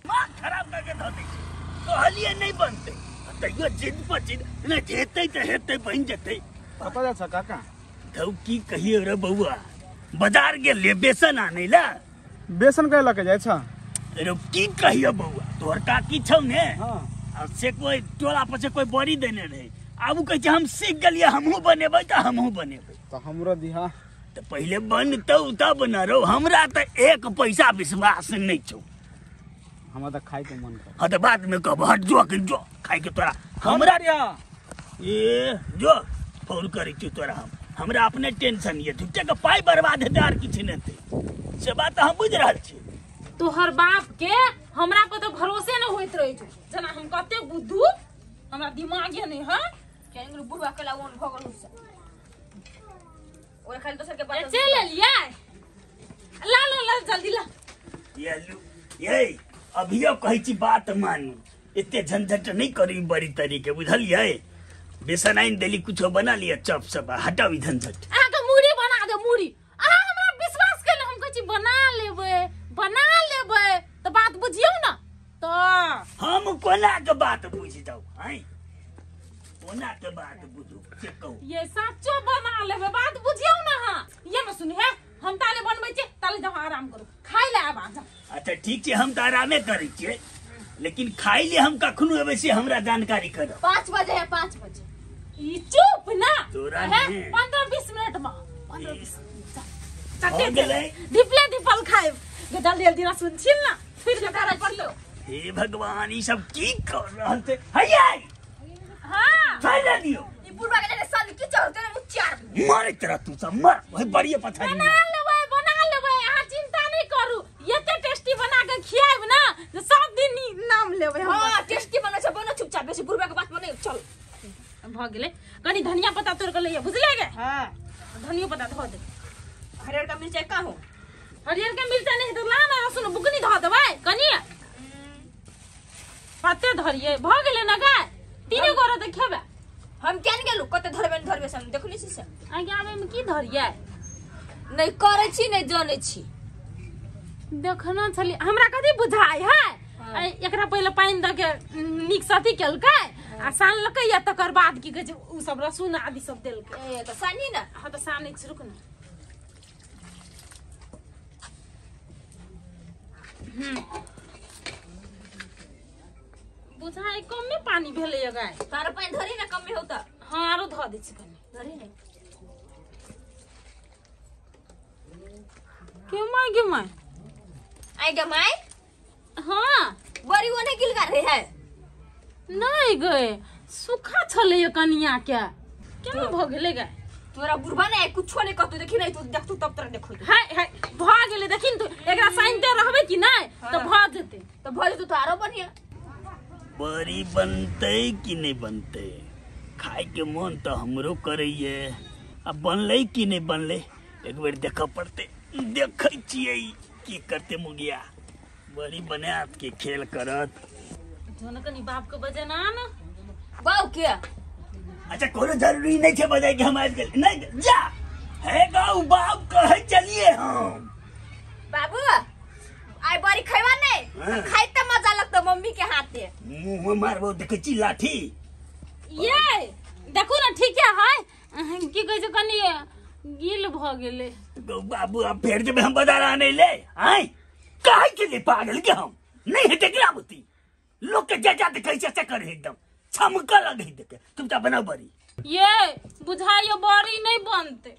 मां खराब करके धो दै छी कहलिए नहीं बनते तैयो जिद पर जिद न हेतै त हेतै बन जतै पता जा छ काका तो की कहिए रे बउआ बाजार गेलिए बेसन आने ला बेसन के लके जाय छ अरे की कहिए बउआ तोहर का की छौ ने हां अब से कोई टोला पर से कोई बड़ी देने रहे अब कह हम सीख गलिए हमहू बनेबै त हमहू बनेबै तो हमरो दिहा तो पहले बनतौ तब न रहो हमरा तो एक पैसा विश्वास नहीं छौ हमरा त खाइ के मन कर हाँ तो बाद में कब हट जो खाई के तोरा हमरा ये जो फोन करे छी तोरा हमरा अपने टेंशन ये झूठे के पाई बर्बाद है यार किछ नहीं से बात हम बुझ रहल छी तोहर बाप के हमरा पर तो भरोसे न होइत रहे छै जना हम कते बुद्धू हमरा दिमागे नहीं है कि केन बुढ़वा केला ओन भगल हुस ओरे खाली दोसर के बात चल लिया ला ला ला जल्दी ला ये अभियो कहै छी बात मानू एते झंझट नहीं करी बड़ी तरीके बुझलिए बेसन आइन देली कुछ बना लिया चप सब हटाओ झंझट आ के मुड़ी बना दे मुड़ी आ हमरा विश्वास कर हम कहै छी बना लेबै तो बात बुझियौ ना तो हम कोना के बात बुझ जाऊ हैं कोना के बात बुझू से कहू ये सच्चो बना लेबै बात बुझियौ ना हां ये न सुनी है हम ताले बनबै छी ताले जाओ आराम करू खाइ ले आबा अच्छा ठीक छै हम त आरामे करै छियै लेकिन खाइ ले हम कखनो एबै से हमरा जानकारी कर 5 बजे है 5 बजे ई चुप ना तोरा है नहीं। 15-20 मिनट में 15-20 हो गेलै डिपले डिपल खाए जल्दी जल्दी ना सुन छिल ना फिर के तारा पड़लो हे भगवान ई सब की कर रहल छै हैया हां फाइल दियो ई बुढ़वा के साल की चढ़ते ने चार मारे तेरा तू सब मर ओए बढ़िया पथारी बना लेबै अहाँ चिंता नहीं करू एते टेस्टी बना के खियाब ना जे सब दिन नाम लेबै हां टेस्टी बना छै बनो चुपचाप बेसी बुढ़वा के बात बने चल भ गेलै कनी धनिया पत्ता तोड़ के लइए बुझले गे हां धनिया पत्ता धो दे हरियर का मिर्चाई का हो हरियर के मिर्चाई नहीं तो ला ना लहसुन बुकनी धो देबै कनी पत्ते धरिए भ गेलै ना गे तीने गोरा देखेबे हम केन गेलु कते धरबे हम देखली छी से आगे आबे में की धरिए नहीं करे छी नहीं जाने छी देखना छली हमरा कथी बुझाई है एकरा पहले पानी द के नीक सती केलकै आ सानलकै या तकर बाद की कहै छै उ सब रसून आदि सब देलकै ए त सानी ना हां त सानै छी रुक ना बुझाई कम में पानी भेलै य गाय तार पानी धरी ना कम में होता हां आरो ध दै छी कनी धरी नहीं के माय आई गे माई हां बड़ी ओने गिल कर रही है नहीं गए सुखा छले य कनिया के केना भ गेलै गाय तोरा बुढ़वा ने कुछो नहीं कहतु देखि नहीं तू देख तू तब तरह देखो हाय हाय भ गेलै देखिन तू एकरा साइनते रहबे कि नहीं तो भ जेते तो भ जेतु तो आरो बढ़िया बड़ी बनते कि नहीं बनते खाए के मन तो हमरो करैये अब बनले कि नहीं बनले एक बेर देख पड़ते देखै छियै की करते मुगिया बड़ी बनात के खेल करत जोन कनी बाप के बजना ना बाऊ के अच्छा कोनो जरूरी नहीं छे बजाय के हम आज गेल नहीं जा है गाऊ बाप कहे चलिए हम बाबू आई बड़ी खैबा नहीं खाई त मजा लगत मम्मी के हाथे मुंह में मारबो देखे छी लाठी ये देखो ना ठीक है की कहै छै कनी गिल भ गेलै गौ बाबू अब फिर जब हम बाजार आने ले आए काहे के लिए पागल के हम नहीं है टेकरा बुती लोग के जा जाते कैसे से करे एकदम छमका लगे देखे तुम तो बनाओ बड़ी ये बुझाइयो बड़ी नहीं बनते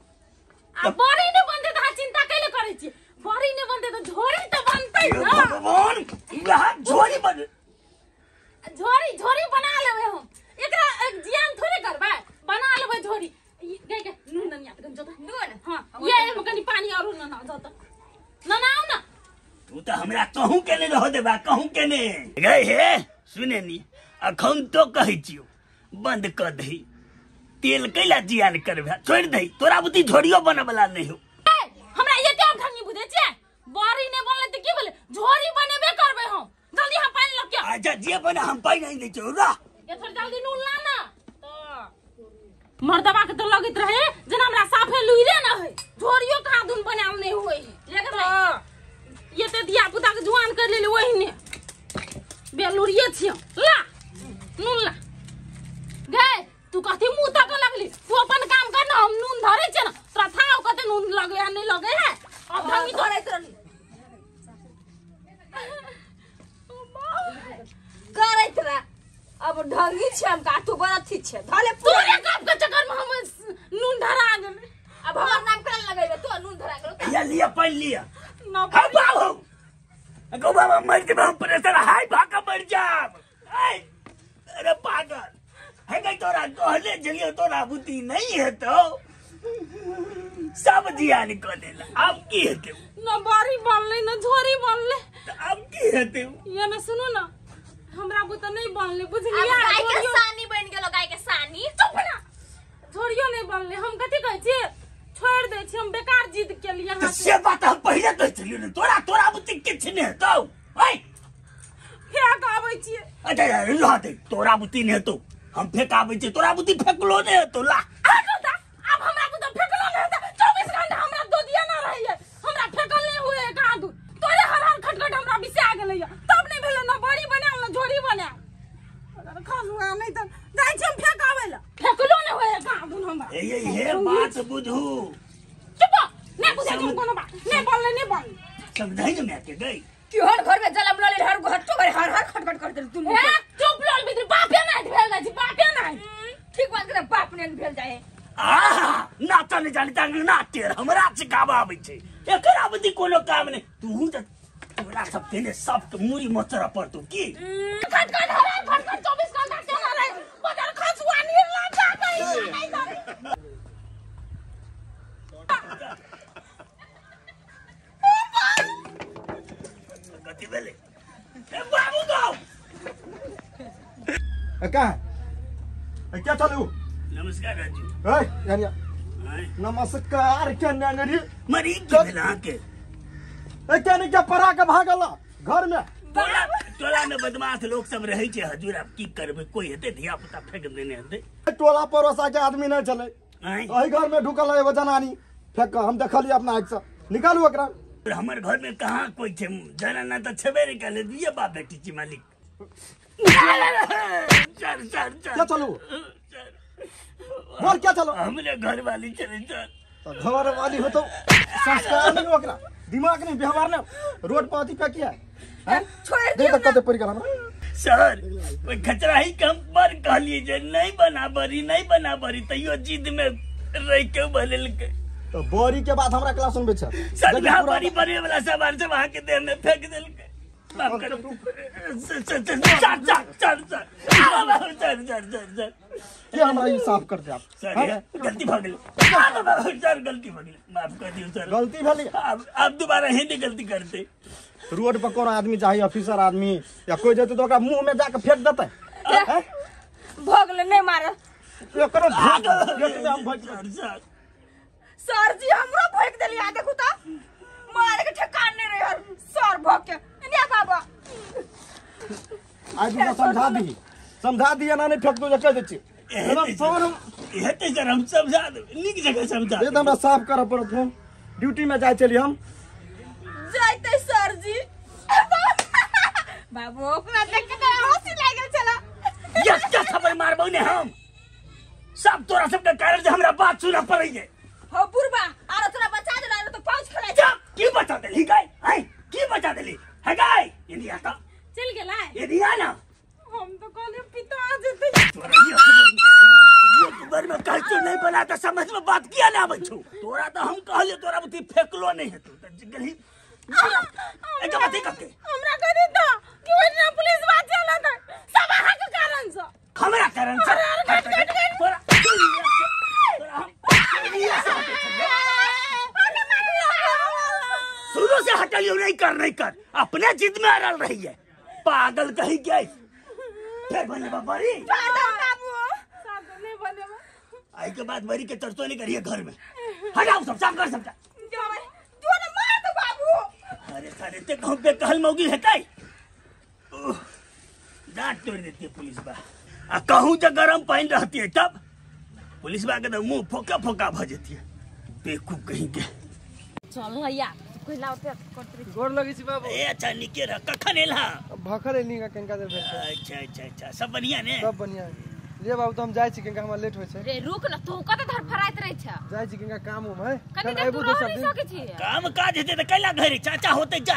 आ बड़ी नहीं बनते तो चिंता कैले करे छी बड़ी नहीं बनते तो झोरी तो बनते ना भगवान यहाँ झोरी बन झोरी बना लेबे हम एकरा एक जियान थोड़े करबे बना लेबे झोरी गे गे नून ननिया त जोता नून हां ये एमे कनी पानी और ना जोता ना ना ना तू तो हमरा कहूं के नहीं रह देबा कहूं के नहीं गए हे सुने नी अखन तो कहै छियो बंद कर दही तेल कैला जियान करबे छोड़ दही तोरा बुती झोरियो बने वाला नहीं हो हमरा ये क्या ढंगी बुझे छे बड़ी ने बनले त की बोले झोरी बनेबे करबे हम जल्दी हम पानी लग के अच्छा जे बना हम पाई नहीं दे छो रा ये थोड़ा जल्दी नून ला ना तो मर्दबा के तो लगत रहे जना हमरा साफे लुइरे ना है झोरियो कहां दुन बनाल नहीं होई ये ते दिया पुता के जुआन कर लेले वही ने बेलुरिए छियो ला नून ला गए तू कथि मुंह तक लगली तू अपन काम कर ना हम नून धरे छ ना तोरा थाओ कते नून लगे या नहीं लगे है अब ढंगी करे तरनी करे तरा अब ढंगी छ हम काटू बरथी छ धले तोरे कब के चक्कर में हम नून धरा गेल अब हमर नाम कर लगेबे तो नून धरा गेल या लिया पानी लिया ना हाँ बाबू गो बाबा मर के हम प्रेशर हाई भागा मर जाब अरे पागल है गई तोरा कहले जलियो तोरा बुद्धि नहीं है तो सब जिया निकलेला अब की हेते ना बारी बनले ना झोरी बनले तो अब की हेते ये ना सुनो ना हमरा बुता नहीं बनले बुझलिया गाय के सानी बन गेलो गाय के सानी चुप ना जोड़ियो नहीं बनले हम कथी कहै छी छोड़ दे छी हम बेकार जिद के लिए तो से बात हम पहले कह चलियो ने तोरा बुद्धि किछ ने हेतौ ओए फेक आबै छी अच्छा रह दे तोरा बुद्धि ने हेतौ हम फेक आबै छी तोरा बुद्धि फेकलो ने हेतौ ला अब हमरा को तो फेकलो नहीं होता 24 घंटा हमरा दो दिया ना रही है हमरा फेकल नहीं हुए कहां दू तोरे हर खटखट हमरा बिसे आ गेलै तब नहीं भेले ना बड़ी बने ना झोड़ी बने अगर खासुआ नहीं त जाय छी हम फेकावे ला फेकलो नहीं हुए कहां दू हमरा ये बात बुझू चुप नहीं बुझे तुम कोनो बात नहीं बोलले नहीं बोल समझाई न मैं के गई क्यों घर में जलम लले हर घर तो हर खटखट कर दे तुम चुप लोल बितर बापे नहीं भेल जाय छी बापे नहीं ठीक बात करे बाप ने भेल जाए नाचा नहीं जानी तांग नाट्य हमरा सिखावा आबै छै एकरा बुद्धि कोनो काम नहीं तू त तोरा सब केने सब मुरी मोचरा पड़तो की खटखट 24 घंटा चला रहे बदल खासुआ नहीं ला जाता गति बेले ए बाबू गाओ क्या चालू नमस्कार राजू यानी नमस्कार क्या नानी मरी के मिला के क्या नहीं क्या परा के भागल घर में टोला में बदमाश लोग सब रहे छे हजूर आप की करबे कोई हेते धिया पुता फेंक देने हेते टोला परोसा के आदमी नहीं चले वही घर में ढुकल है वो जनानी फेंक हम देखलिए अपना आँख से निकालू एकरा हमर घर में कहाँ कोई छे जनाना तो छबे नहीं करे दिए बाप बेटी छी मालिक चल क्या चलू बोल क्या चलो हमरे घर वाली चले चल घर वाली हो तो संस्कार नहीं ओकरा दिमाग नहीं व्यवहार नहीं रोड पर अथी फेंकिया हैं छोड़ दे तक कते पड़ी गला सर कोई खचरा ही कम पर कहलिए जे नहीं बना बरी तैयो जिद में रह के बदल के तो बोरी के बाद हमरा क्लास सुनबे छ सर यहां बरी बने वाला सामान से वहां के देह में फेंक देल के माफ करो चल ये हमरा ये साफ कर दे आप सर गलती भ गेल सर गलती भ गेल माफ कर दियो सर गलती भेली अब दोबारा हिंदी गलती करते रोड पर कोनो आदमी चाहिए ऑफिसर आदमी या कोई जते तो ओकरा मुंह में जाके फेंक देते हैं भोगले नहीं मार एकरो हम सर सर जी हमरो फेंक देली आ देखू तो मारे के ठिकान नहीं रहे यार सर भोग के नहीं बाबा आज तो समझा दिया ना नहीं फेंक दो कह दे छी एकदम फोन हेते सर हम समझा दे निक जगह समझा एकदम हमरा साफ कर पड़त हम ड्यूटी में जाय चली हम जाइते सर जी बाबू ओकरा देख के तो हंसी लागल चला यस क्या खबर मारबो ने हम सब तोरा सब के कारण से हमरा बात सुना पड़ै है हो बुरबा आरो तोरा बचा देला तो पाउच खला जा की बचा देली गाय है की बचा देली है गाय यदि आता चल गेला यदि आना हम तो कहले पिता जते तोरा ये खबर में कह तो नहीं बना तो समझ में बात किया ना बच्चू तोरा तो हम कहले तोरा बुद्धि फेकलो नहीं है तू गली एक बात ही करके हमरा कह दे तो कि वो ना पुलिस बात चला था सब आहा के कारण से हमरा कारण से शुरू से हटाइयो नहीं कर अपने जिद में अड़ल रही है पागल कहीं गई फिर बने बाबरी बाबू साथ नहीं बने आई के बाद बरी के चर्चो नहीं करिए घर में हटाओ सब साफ कर सबका जो ना मार दो बाबू अरे सारे ते कहूं पे कहल मौगी है काई दांत तोड़ देती है पुलिस बा आ कहूं तो गरम पानी रहती है तब पुलिस बा के मुंह फोका फोका भ जाती है बेवकूफ कहीं के चल भैया कोई लावते करते गोर लगी छी बाबू ए अच्छा निके रह कखन एला भखर एली का कनका देर भेल अच्छा सब बढ़िया ने सब बढ़िया ले बाबू तो हम जाय छी कनका हमरा लेट होय छै रे रुक न तू कत धर फराइत रही छ जाय छी कनका काम है कनी देर तू रह नहीं सके छी काम काज हेते त कैला घरे चाचा होते जा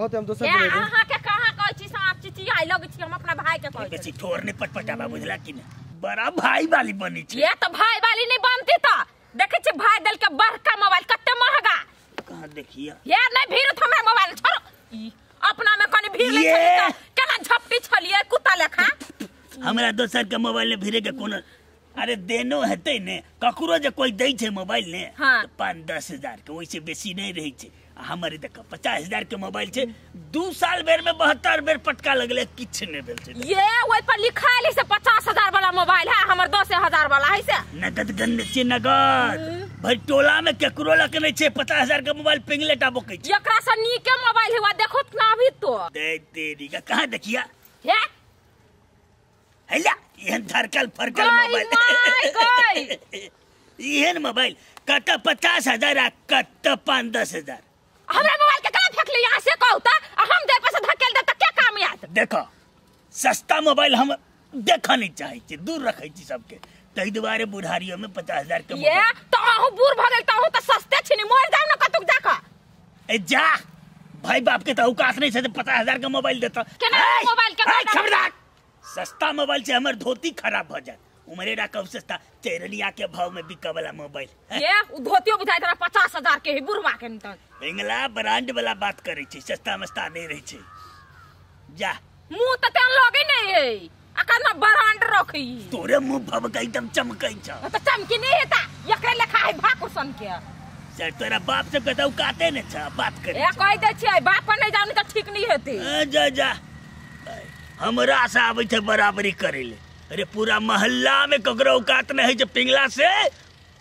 होते हम दोसर दिन अहाँ के कहां कहै छी साफ चिची आई लगे छी हम अपना भाई के कहै छी बेसी ठोर ने पटपटाबा बुझला कि ना बड़ा भाई वाली बनी छी ये तो भाई वाली नहीं बनती त देखे छी भाई दल के बड़का मोबाइल कते महंगा कहां देखिया यार नहीं भीड़ हमरा मोबाइल छोड़ अपना में कनी भीड़ ले चली त केना झपटी छलिए कुत्ता लेखा हमरा दोसर के मोबाइल ने भीरे के कोनो अरे देनो हेते ने ककरो जे कोई दै छै मोबाइल ने 5-10 हजार के ओइसे बेसी नहीं रही छै हमारे देखो 50,000 के मोबाइल छे 2 साल बेर में 72 बेर पटका लगले किछ नहीं भेल छे। ये ओइ पर लिखाइल से 50,000 वाला मोबाइल है, हमर 10,000 वाला है से। नगद गन छे नगद भाई टोला में केकरो लक नहीं छे 50,000 के मोबाइल पिंगलेटा बोकै छे। एकरा से नीके मोबाइल है देखो ना अभी तो दे तेरी का कहां देखिया है हैला ये धरकल फरकल मोबाइल ये मोबाइल कत 50,000 आ कत 5-10,000। हमरा मोबाइल के कला फेंक ले यहां से कहता हम दे पैसा धकेल दे त क्या काम यात। देखो सस्ता मोबाइल हम देखा नहीं चाहे छी दूर रखे छी सबके तई दुआरे बुढ़ारियों में 50,000 के ये तो आहू बूढ़ भ गेल त आहू त सस्ते छिनी मोर जाम न कतुक जाका ए जा भाई बाप के तो औकात नहीं से 50,000 का मोबाइल देता केना मोबाइल के खबरदार सस्ता मोबाइल से हमर धोती खराब हो जाए उमरे डा कब सस्ता चेरनिया के भाव में बिका वाला मोबाइल ये धोतियो बुझाय तोरा 50,000 के बुढ़वा के त इंगला ब्रांड वाला बात करे छी सस्ता मस्ता नहीं रही छी जा मुंह त तेन लगे नहीं है अकन ब्रांड रखी तोरे मुंह भबका एकदम चमकई छ त चमकी नहीं हेता एकरे लेखा है भाकुसन के सर तोरा बाप से कहता काते ने छ बात करे ए कह दे छी बाप पर नहीं जानी त ठीक नहीं हेते जा जा हमरा से आबै थे बराबरी करे ले अरे पूरा मोहल्ला में ककरो औकात नहीं है जो पिंगला से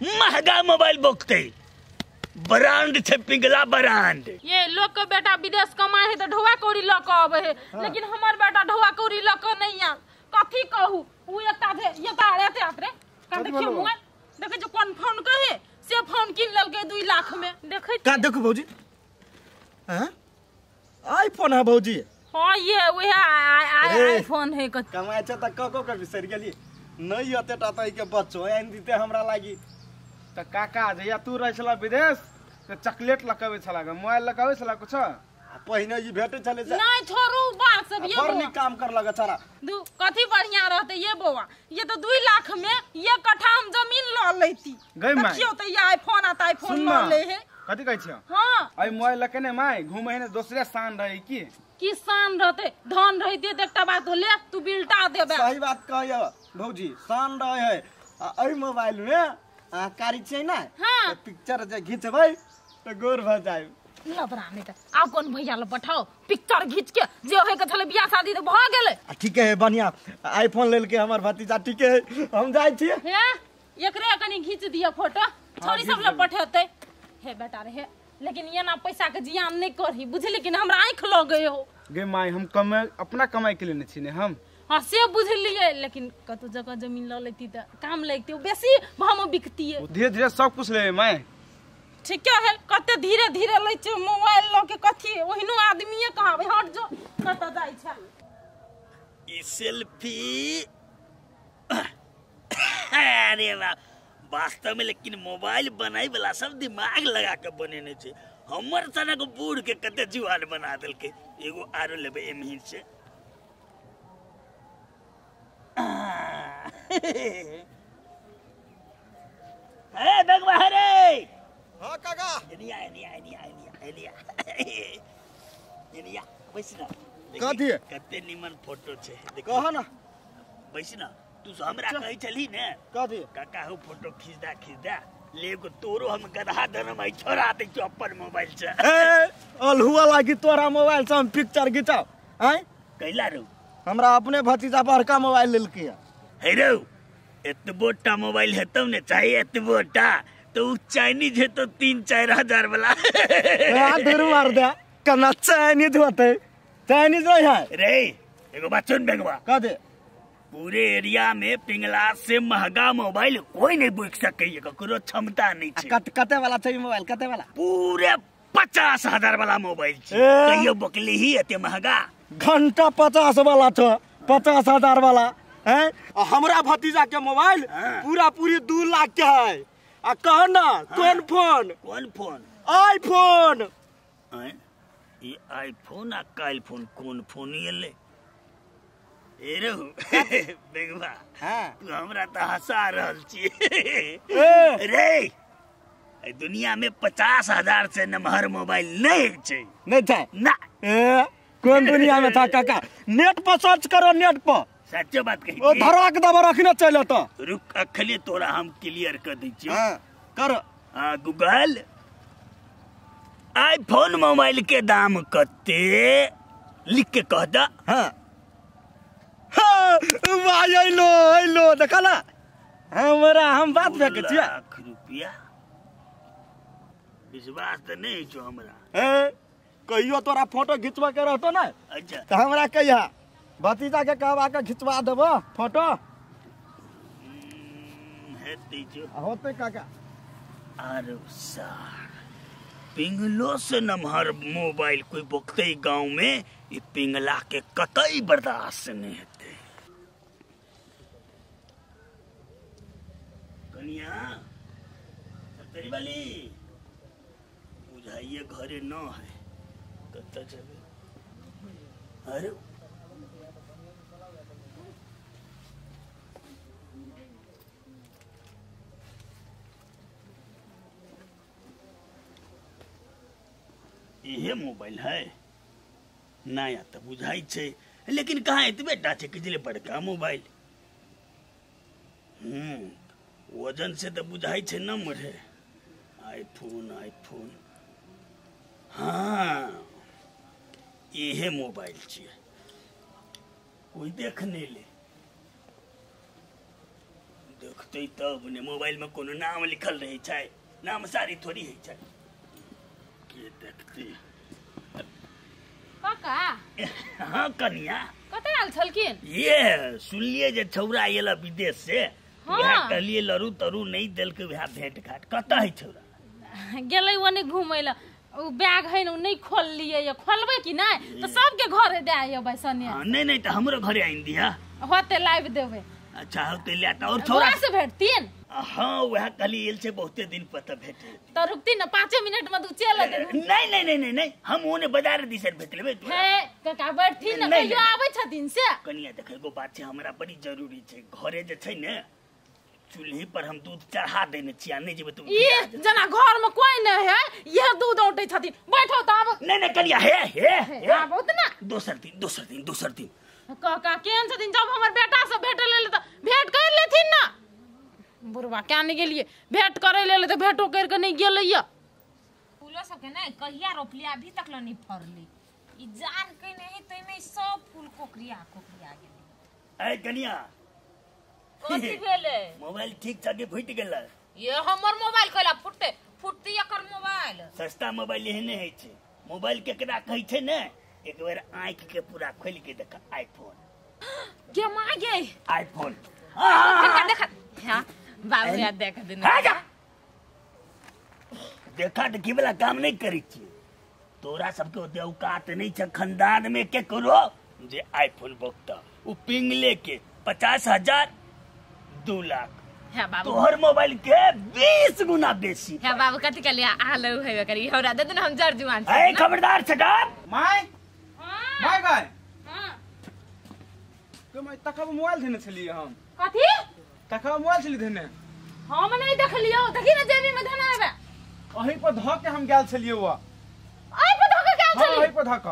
महंगा मोबाइल बोकते ब्रांड थे पिंगला ब्रांड। ये लोग के बेटा विदेश कमाए है तो ढोआ कौड़ी ल के आवे है लेकिन हमार बेटा ढोआ कौड़ी ल के नहीं आ कथी कहू उ एकटा थे ये तारे थे आतरे का देखियो मोबाइल देखे जो कौन फोन कहे से फोन किन लेल के 2 लाख में देखे का देखो भौजी हैं आईफोन है भौजी हां ये वह आईफोन है कमाए छ त कको कर बिसर गेली नहीं होते टाटा के बच्चो एन दीते हमरा लागी त काका जया तू रह छला विदेश त चॉकलेट लकावे छला ग मोबाइल लकावे छला कुछ पहिने ई भेटे चले जा नहीं छोरू बात सब ये बड़ निक काम कर लगा छरा कथी बढ़िया रहते ये बउआ ये तो 2 लाख में ये कट्ठा हम जमीन ल लेती गई मां देखियो त ये आईफोन आता आईफोन ल ले है कथी कहै छियो हां आई मोबाइल लकने माय घूमे ने दूसरे स्थान रही की किसान रहते धन रहते एकटा बात हो ले तू बिल्टा देबे सही बात कहयो भौजी शान रहे है आई मोबाइल में कारी छै ना हां पिक्चर जे घिचबै त गोर भ जाय लबरा नहीं त आ कौन भैया ल पठाओ पिक्चर खींच के जे होय के थले बियाह शादी त भ गेले ठीक है बढ़िया आईफोन लेल के हमर भतीजा ठीक है हम जाय छी हे एकरे कनी खींच दिया फोटो छोरी सब ल पठेते हे बेटा रे लेकिन ये ना पैसा के जियान नहीं करही बुझली कि हमरा आंख ल गए हो गे माय हम कमाई अपना कमाई के लिए नहीं छी ने हम हां से बुझलिए लेकिन कतो जगह जमीन ल लेती त काम लगती बेसी भाव में बिकती है धीरे धीरे सब कुछ ले माय ठीक है कते धीरे धीरे ले छ मोबाइल ल के कथी ओहिनो आदमीए कहबे हट जो कत जाय छ ई सेल्फी अरे वाह वास्तव में लेकिन मोबाइल बनाई वाला सब दिमाग लगा के बनेने छे हमर सनक बूढ़ के कते जुआन बना देल के एगो आरो लेबे एमही से ए दगवा रे हां काका एनिया बैसना कथी कते निमन फोटो छे कह ना बैसना तू हमरा कहि चली ने कथी काका हो फोटो खींचदा लेगो तोरो हम गधा दन में छोड़ा दे छ अपन मोबाइल से ए अलहुआ लागी तोरा मोबाइल से हम पिक्चर घिचाओ हैं कैला रो हमरा अपने भतीजा बड़का मोबाइल लेल के हे रो एतबोटा मोबाइल हेतौ ने चाहिए एतबोटा तो चाइनीज है तो 3-4 हजार वाला दूर मार दे कना चाइनीज होते चाइनीज नहीं है रे एगो बात सुन बेगवा कह दे पूरे एरिया में पिंगला से महंगा मोबाइल कोई नहीं बिक सके ककरो क्षमता नहीं छे कते वाला चाहिए मोबाइल कते वाला पूरे 50,000 वाला मोबाइल छे कहियो बकली ही एते महंगा घंटा 50 वाला छ 50,000 वाला हैं हमरा भतीजा के मोबाइल पूरा पूरी 2 लाख के है आ कह ना कौन फोन आईफोन ये आईफोन आ काल फोन कौन फोन ये ए रे बेगवा तू हमरा त हंसा रहल छी रे दुनिया में 50,000 से नमहर मोबाइल नहीं था ना कौन दुनिया में था काका नेट पर सर्च करो नेट पर सच्चो बात कही ओ धराक दबा रखने चले तो रुक अखले तोरा हम क्लियर कर दै छी कर गूगल आईफोन मोबाइल के दाम कते लिख के कह दा। हाँ हाँ भाई आइलो देखा ना हमारा हम बात पे के छिया। लाख रुपया विश्वास तो नहीं जो हमरा। कहियो तोरा फोटो खिंचवा के रहतो ना अच्छा तो हमरा कहिया भतीजा के कहवा के खिंचवा देबो फोटो हेती जो होते काका। अरे सार पिंगलो से नमहर मोबाइल कोई बोकते गांव में ये पिंगला के कतई बर्दाश्त नहीं होते। कनिया तेरी वाली बुझाइए घरे न है कत्ता चले। अरे ये मोबाइल है नया तो बुझाई छे लेकिन कहाँ एतबे टा छे कि बड़का मोबाइल। वजन से तो बुझाई छे न मरे। आईफोन हाँ ये मोबाइल छे कोई देखने ले देखते तब ने मोबाइल में कोनो नाम लिखल रहे छे नाम सारी थोड़ी है छे के देखते। काका हाँ कन्या कते आल छलकिन ये सुनलिए जे छौरा आयल विदेश से। हाँ। वह कहलिए लरू तरु नहीं दिल के वह भेंट घाट कता है छौरा गेलै ओने घुमै ला उ बैग है न नहीं खोल लिए या खोलबे कि नहीं तो सबके घरे दे आइयो बैसने। हाँ, नहीं तो हमरो घरे आइन दिया होते लाइव देबे। अच्छा होते लेता और छौरा से भेटतीन। हाँ वह कहली एल से बहुते दिन पता भेटे तो रुकती न 5 मिनट में तू चल दे। नहीं हम ओने बाजार दिसर भेट लेबे। हे काका बैठी न नहीं, कहियो आबै छथिन से। कनिया देखे गो बात छे हमरा बड़ी जरूरी छे घरे जे छे ने चूल्ही पर हम दूध चढ़ा देने छिया नहीं जेबे तू ये जना घर में कोई नहीं है ये दूध औटे छथिन बैठो त अब। नहीं कनिया हे आब उतना दोसर दिन काका केन छथिन जब हमर बेटा से भेट ले त भेट कर लेथिन ना। बुढ़वा क्या नहीं गेलिए भेट करे ले तो भेटो कर के नहीं गेलै या। फूलो सब के नहीं कहिया रोपलिया अभी तक नहीं फरली ई जार के नहीं तो में सब फूल कोकरिया गेलै। ए कनिया कथि भेले मोबाइल ठीक ठाक फुट गेल। ये हमर मोबाइल कला फुटती एकर मोबाइल सस्ता मोबाइल एहने है छे मोबाइल केकरा कहै छे ने एक बार आंख के पूरा खोल के देख आईफोन के मागे आईफोन देखा हां बाबू याद देख दिन देखा देखी वाला काम नहीं करी छी तोरा सबके ओते औकात नहीं छे खानदान में के करो जे आईफोन बोकता उ पिंगले के 50,000 2 लाख है बाबू तोहर मोबाइल के 20 गुना बेसी है बाबू कथि के लिए आलो है करी हमरा दे हम जर जुआन ए खबरदार छटा माय माय गाय हां तो मैं तखब मोबाइल देने छलिए हम कथि तखब मोबाइल छली देने हम नहीं देखलियो देखि न जेबी में धना आबे अही पर ध के हम गेल छलिए वा आई पर धके गेल हां छली अही पर धक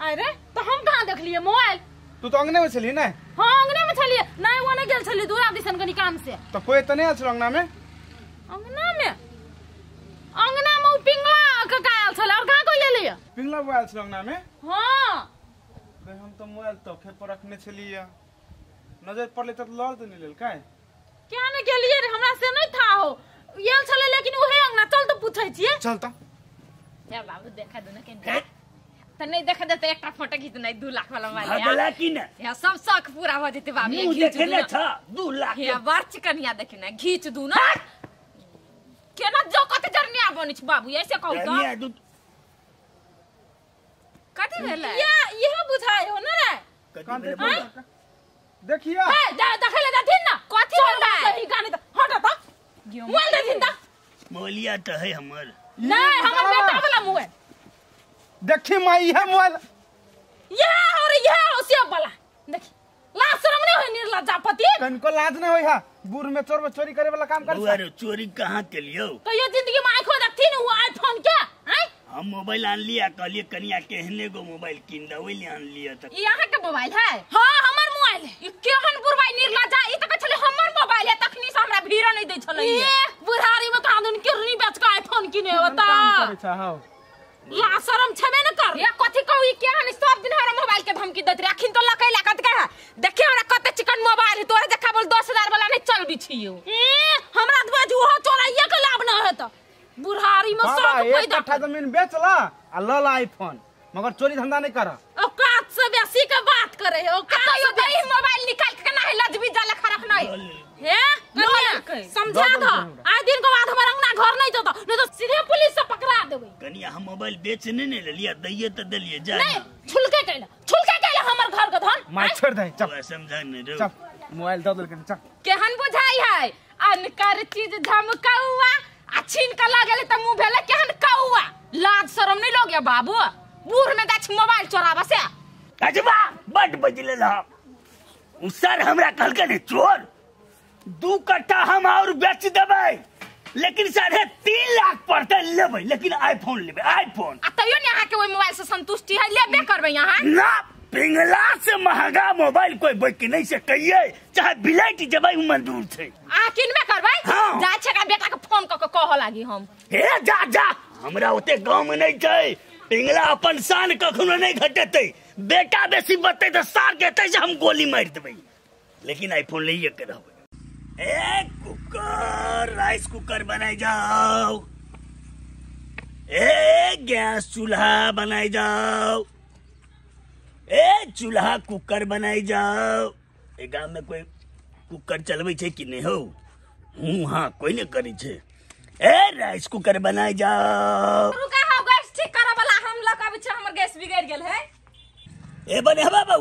अरे तो हम कहां देखलिए मोबाइल तू तो अंगने में छली ना हां अंगने में छलिए नहीं वो नहीं गेल छली दूरा दिसन कनी काम से तो कोई त नहीं आछल अंगना में उ पिंगला का कायल छल और कहां को गेलिए पिंगला मोबाइल छल अंगना में हां बे हम तो मोबाइल तो खे पर रखने छलिए नजर पड़ले त लड़ त नहीं लेल काय क्या न गेलिए रे हमरा से नहीं था हो येल छले लेकिन उहे अंगना चल तो पूछै छिए चलता या बाबू देखा दो ना के तो नहीं देखा दे तो एक फोटो खींच नहीं 2 लाख वाला मोबाइल भगला की ना या सब शौक पूरा हो जते बाबू ये मुंह खींच देखने दू था 2 लाख या बार चिकनिया देखे ना खींच दू ना केना जो कते जरनिया बनि छ बाबू ऐसे कहू तो कनिया दू कथि भेलै ये बुझाय हो ना रे कान कथी दे देखिया ए जा देखले जाथिन ना कथि भेलै सही गाने तो हट त मोबाइल देथिन त मोलिया तो है हमर नहीं हमर बेटा वाला मोबाइल देखी माई है मोबाइल ये से वाला देखी लाज शर्म नहीं होई निर्लज्जापति कनको लाज नहीं होई हा बूढ़ में चोरी करे वाला काम कर बुआरे चोरी कहाँ के लियो कहियो जिंदगी में आंखों देखथिन वो आईफोन के हैं हम मोबाइल आन लिया कहलिए कनिया केहने गो मोबाइल किन दे ओइले आन लिया त ई अहाँ के मोबाइल है हां हमर मोबाइल है ई केहन बुरबाई निर्लज्जा ई त कहले हमर मोबाइल है तखनी से हमरा भीड़ नहीं दै छलै ये बुढ़ारी में कहां दुन किरनी बेच के आईफोन किने होता ला शरम छबे न कर या कथी कहू ई क्या हनी सब दिन हमरा मोबाइल के धमकी देत राखिन तो लकै लागत का देखिए हमरा कते चिकन मोबाइल है तोरे देखा बोल 10,000 वाला नहीं चल बिछियो हमरा बाजू हो चोराइया के लाभ न है त बुढ़ारी में सब पैदा कट्ठा जमीन बेचला आ ल ला आईफोन मगर चोरी धंधा नहीं कर औकात से बेसी के बात करे है औकात से बड़ी मोबाइल निकाल के ना लजबी जाला खराब नहीं हे कन्या समझा दो आज दिन के बाद हमारा अंगना घर नहीं जतो नहीं तो सीधे पुलिस से पकड़ा देबे कनिया हम मोबाइल बेचने ने ले लिया दइए त दलिए जा नहीं छुलके कैला हमर घर के धन मार छोड़ दे चल समझा नहीं रे चल मोबाइल दे दल चल केहन बुझाई है अनकर चीज धमकाउआ आ छीन के लगेले त मुंह भेले केहन कौआ लाज शरम नहीं लोग या बाबू बूढ़ में गाछ मोबाइल चोराबा से अजबा बट बजले ला सर हमरा कहलके ने चोर 2 कट्ठा हम और बेच देबै लेकिन 3.5 लाख पड़ते लेबै लेकिन आईफोन लेबै आईफोन आ तइयो ने अहाँ के ओइ मोबाइल से संतुष्टि है लेबे करबै यहां ना पिंगला से महंगा मोबाइल कोई बेच नहीं से कहिए चाहे बिलाइट जबै मंजूर छै आ किनबे करबै हाँ। जा छका बेटा के फोन क के कह लागी हम हे जा जा हमरा ओते गांव में नहीं छै पिंगला अपन शान कखनो नहीं घटेतै बेटा बेसी बते तो सार कहते से हम गोली मार देबै लेकिन आईफोन लेइए के रहबै ए कुकर राइस कुकर बनाई जाओ ए गैस चूल्हा बनाई जाओ ए चूल्हा कुकर बनाई जाओ ए गांव में कोई कुकर चलबै छै कि नहीं हो हाँ कोई नहीं करी छै ए राइस कुकर बनाई जाओ रुका हो गैस ठीक करे वाला हम लगा हमर गैस बिगड़ गेल है ए बने बाबा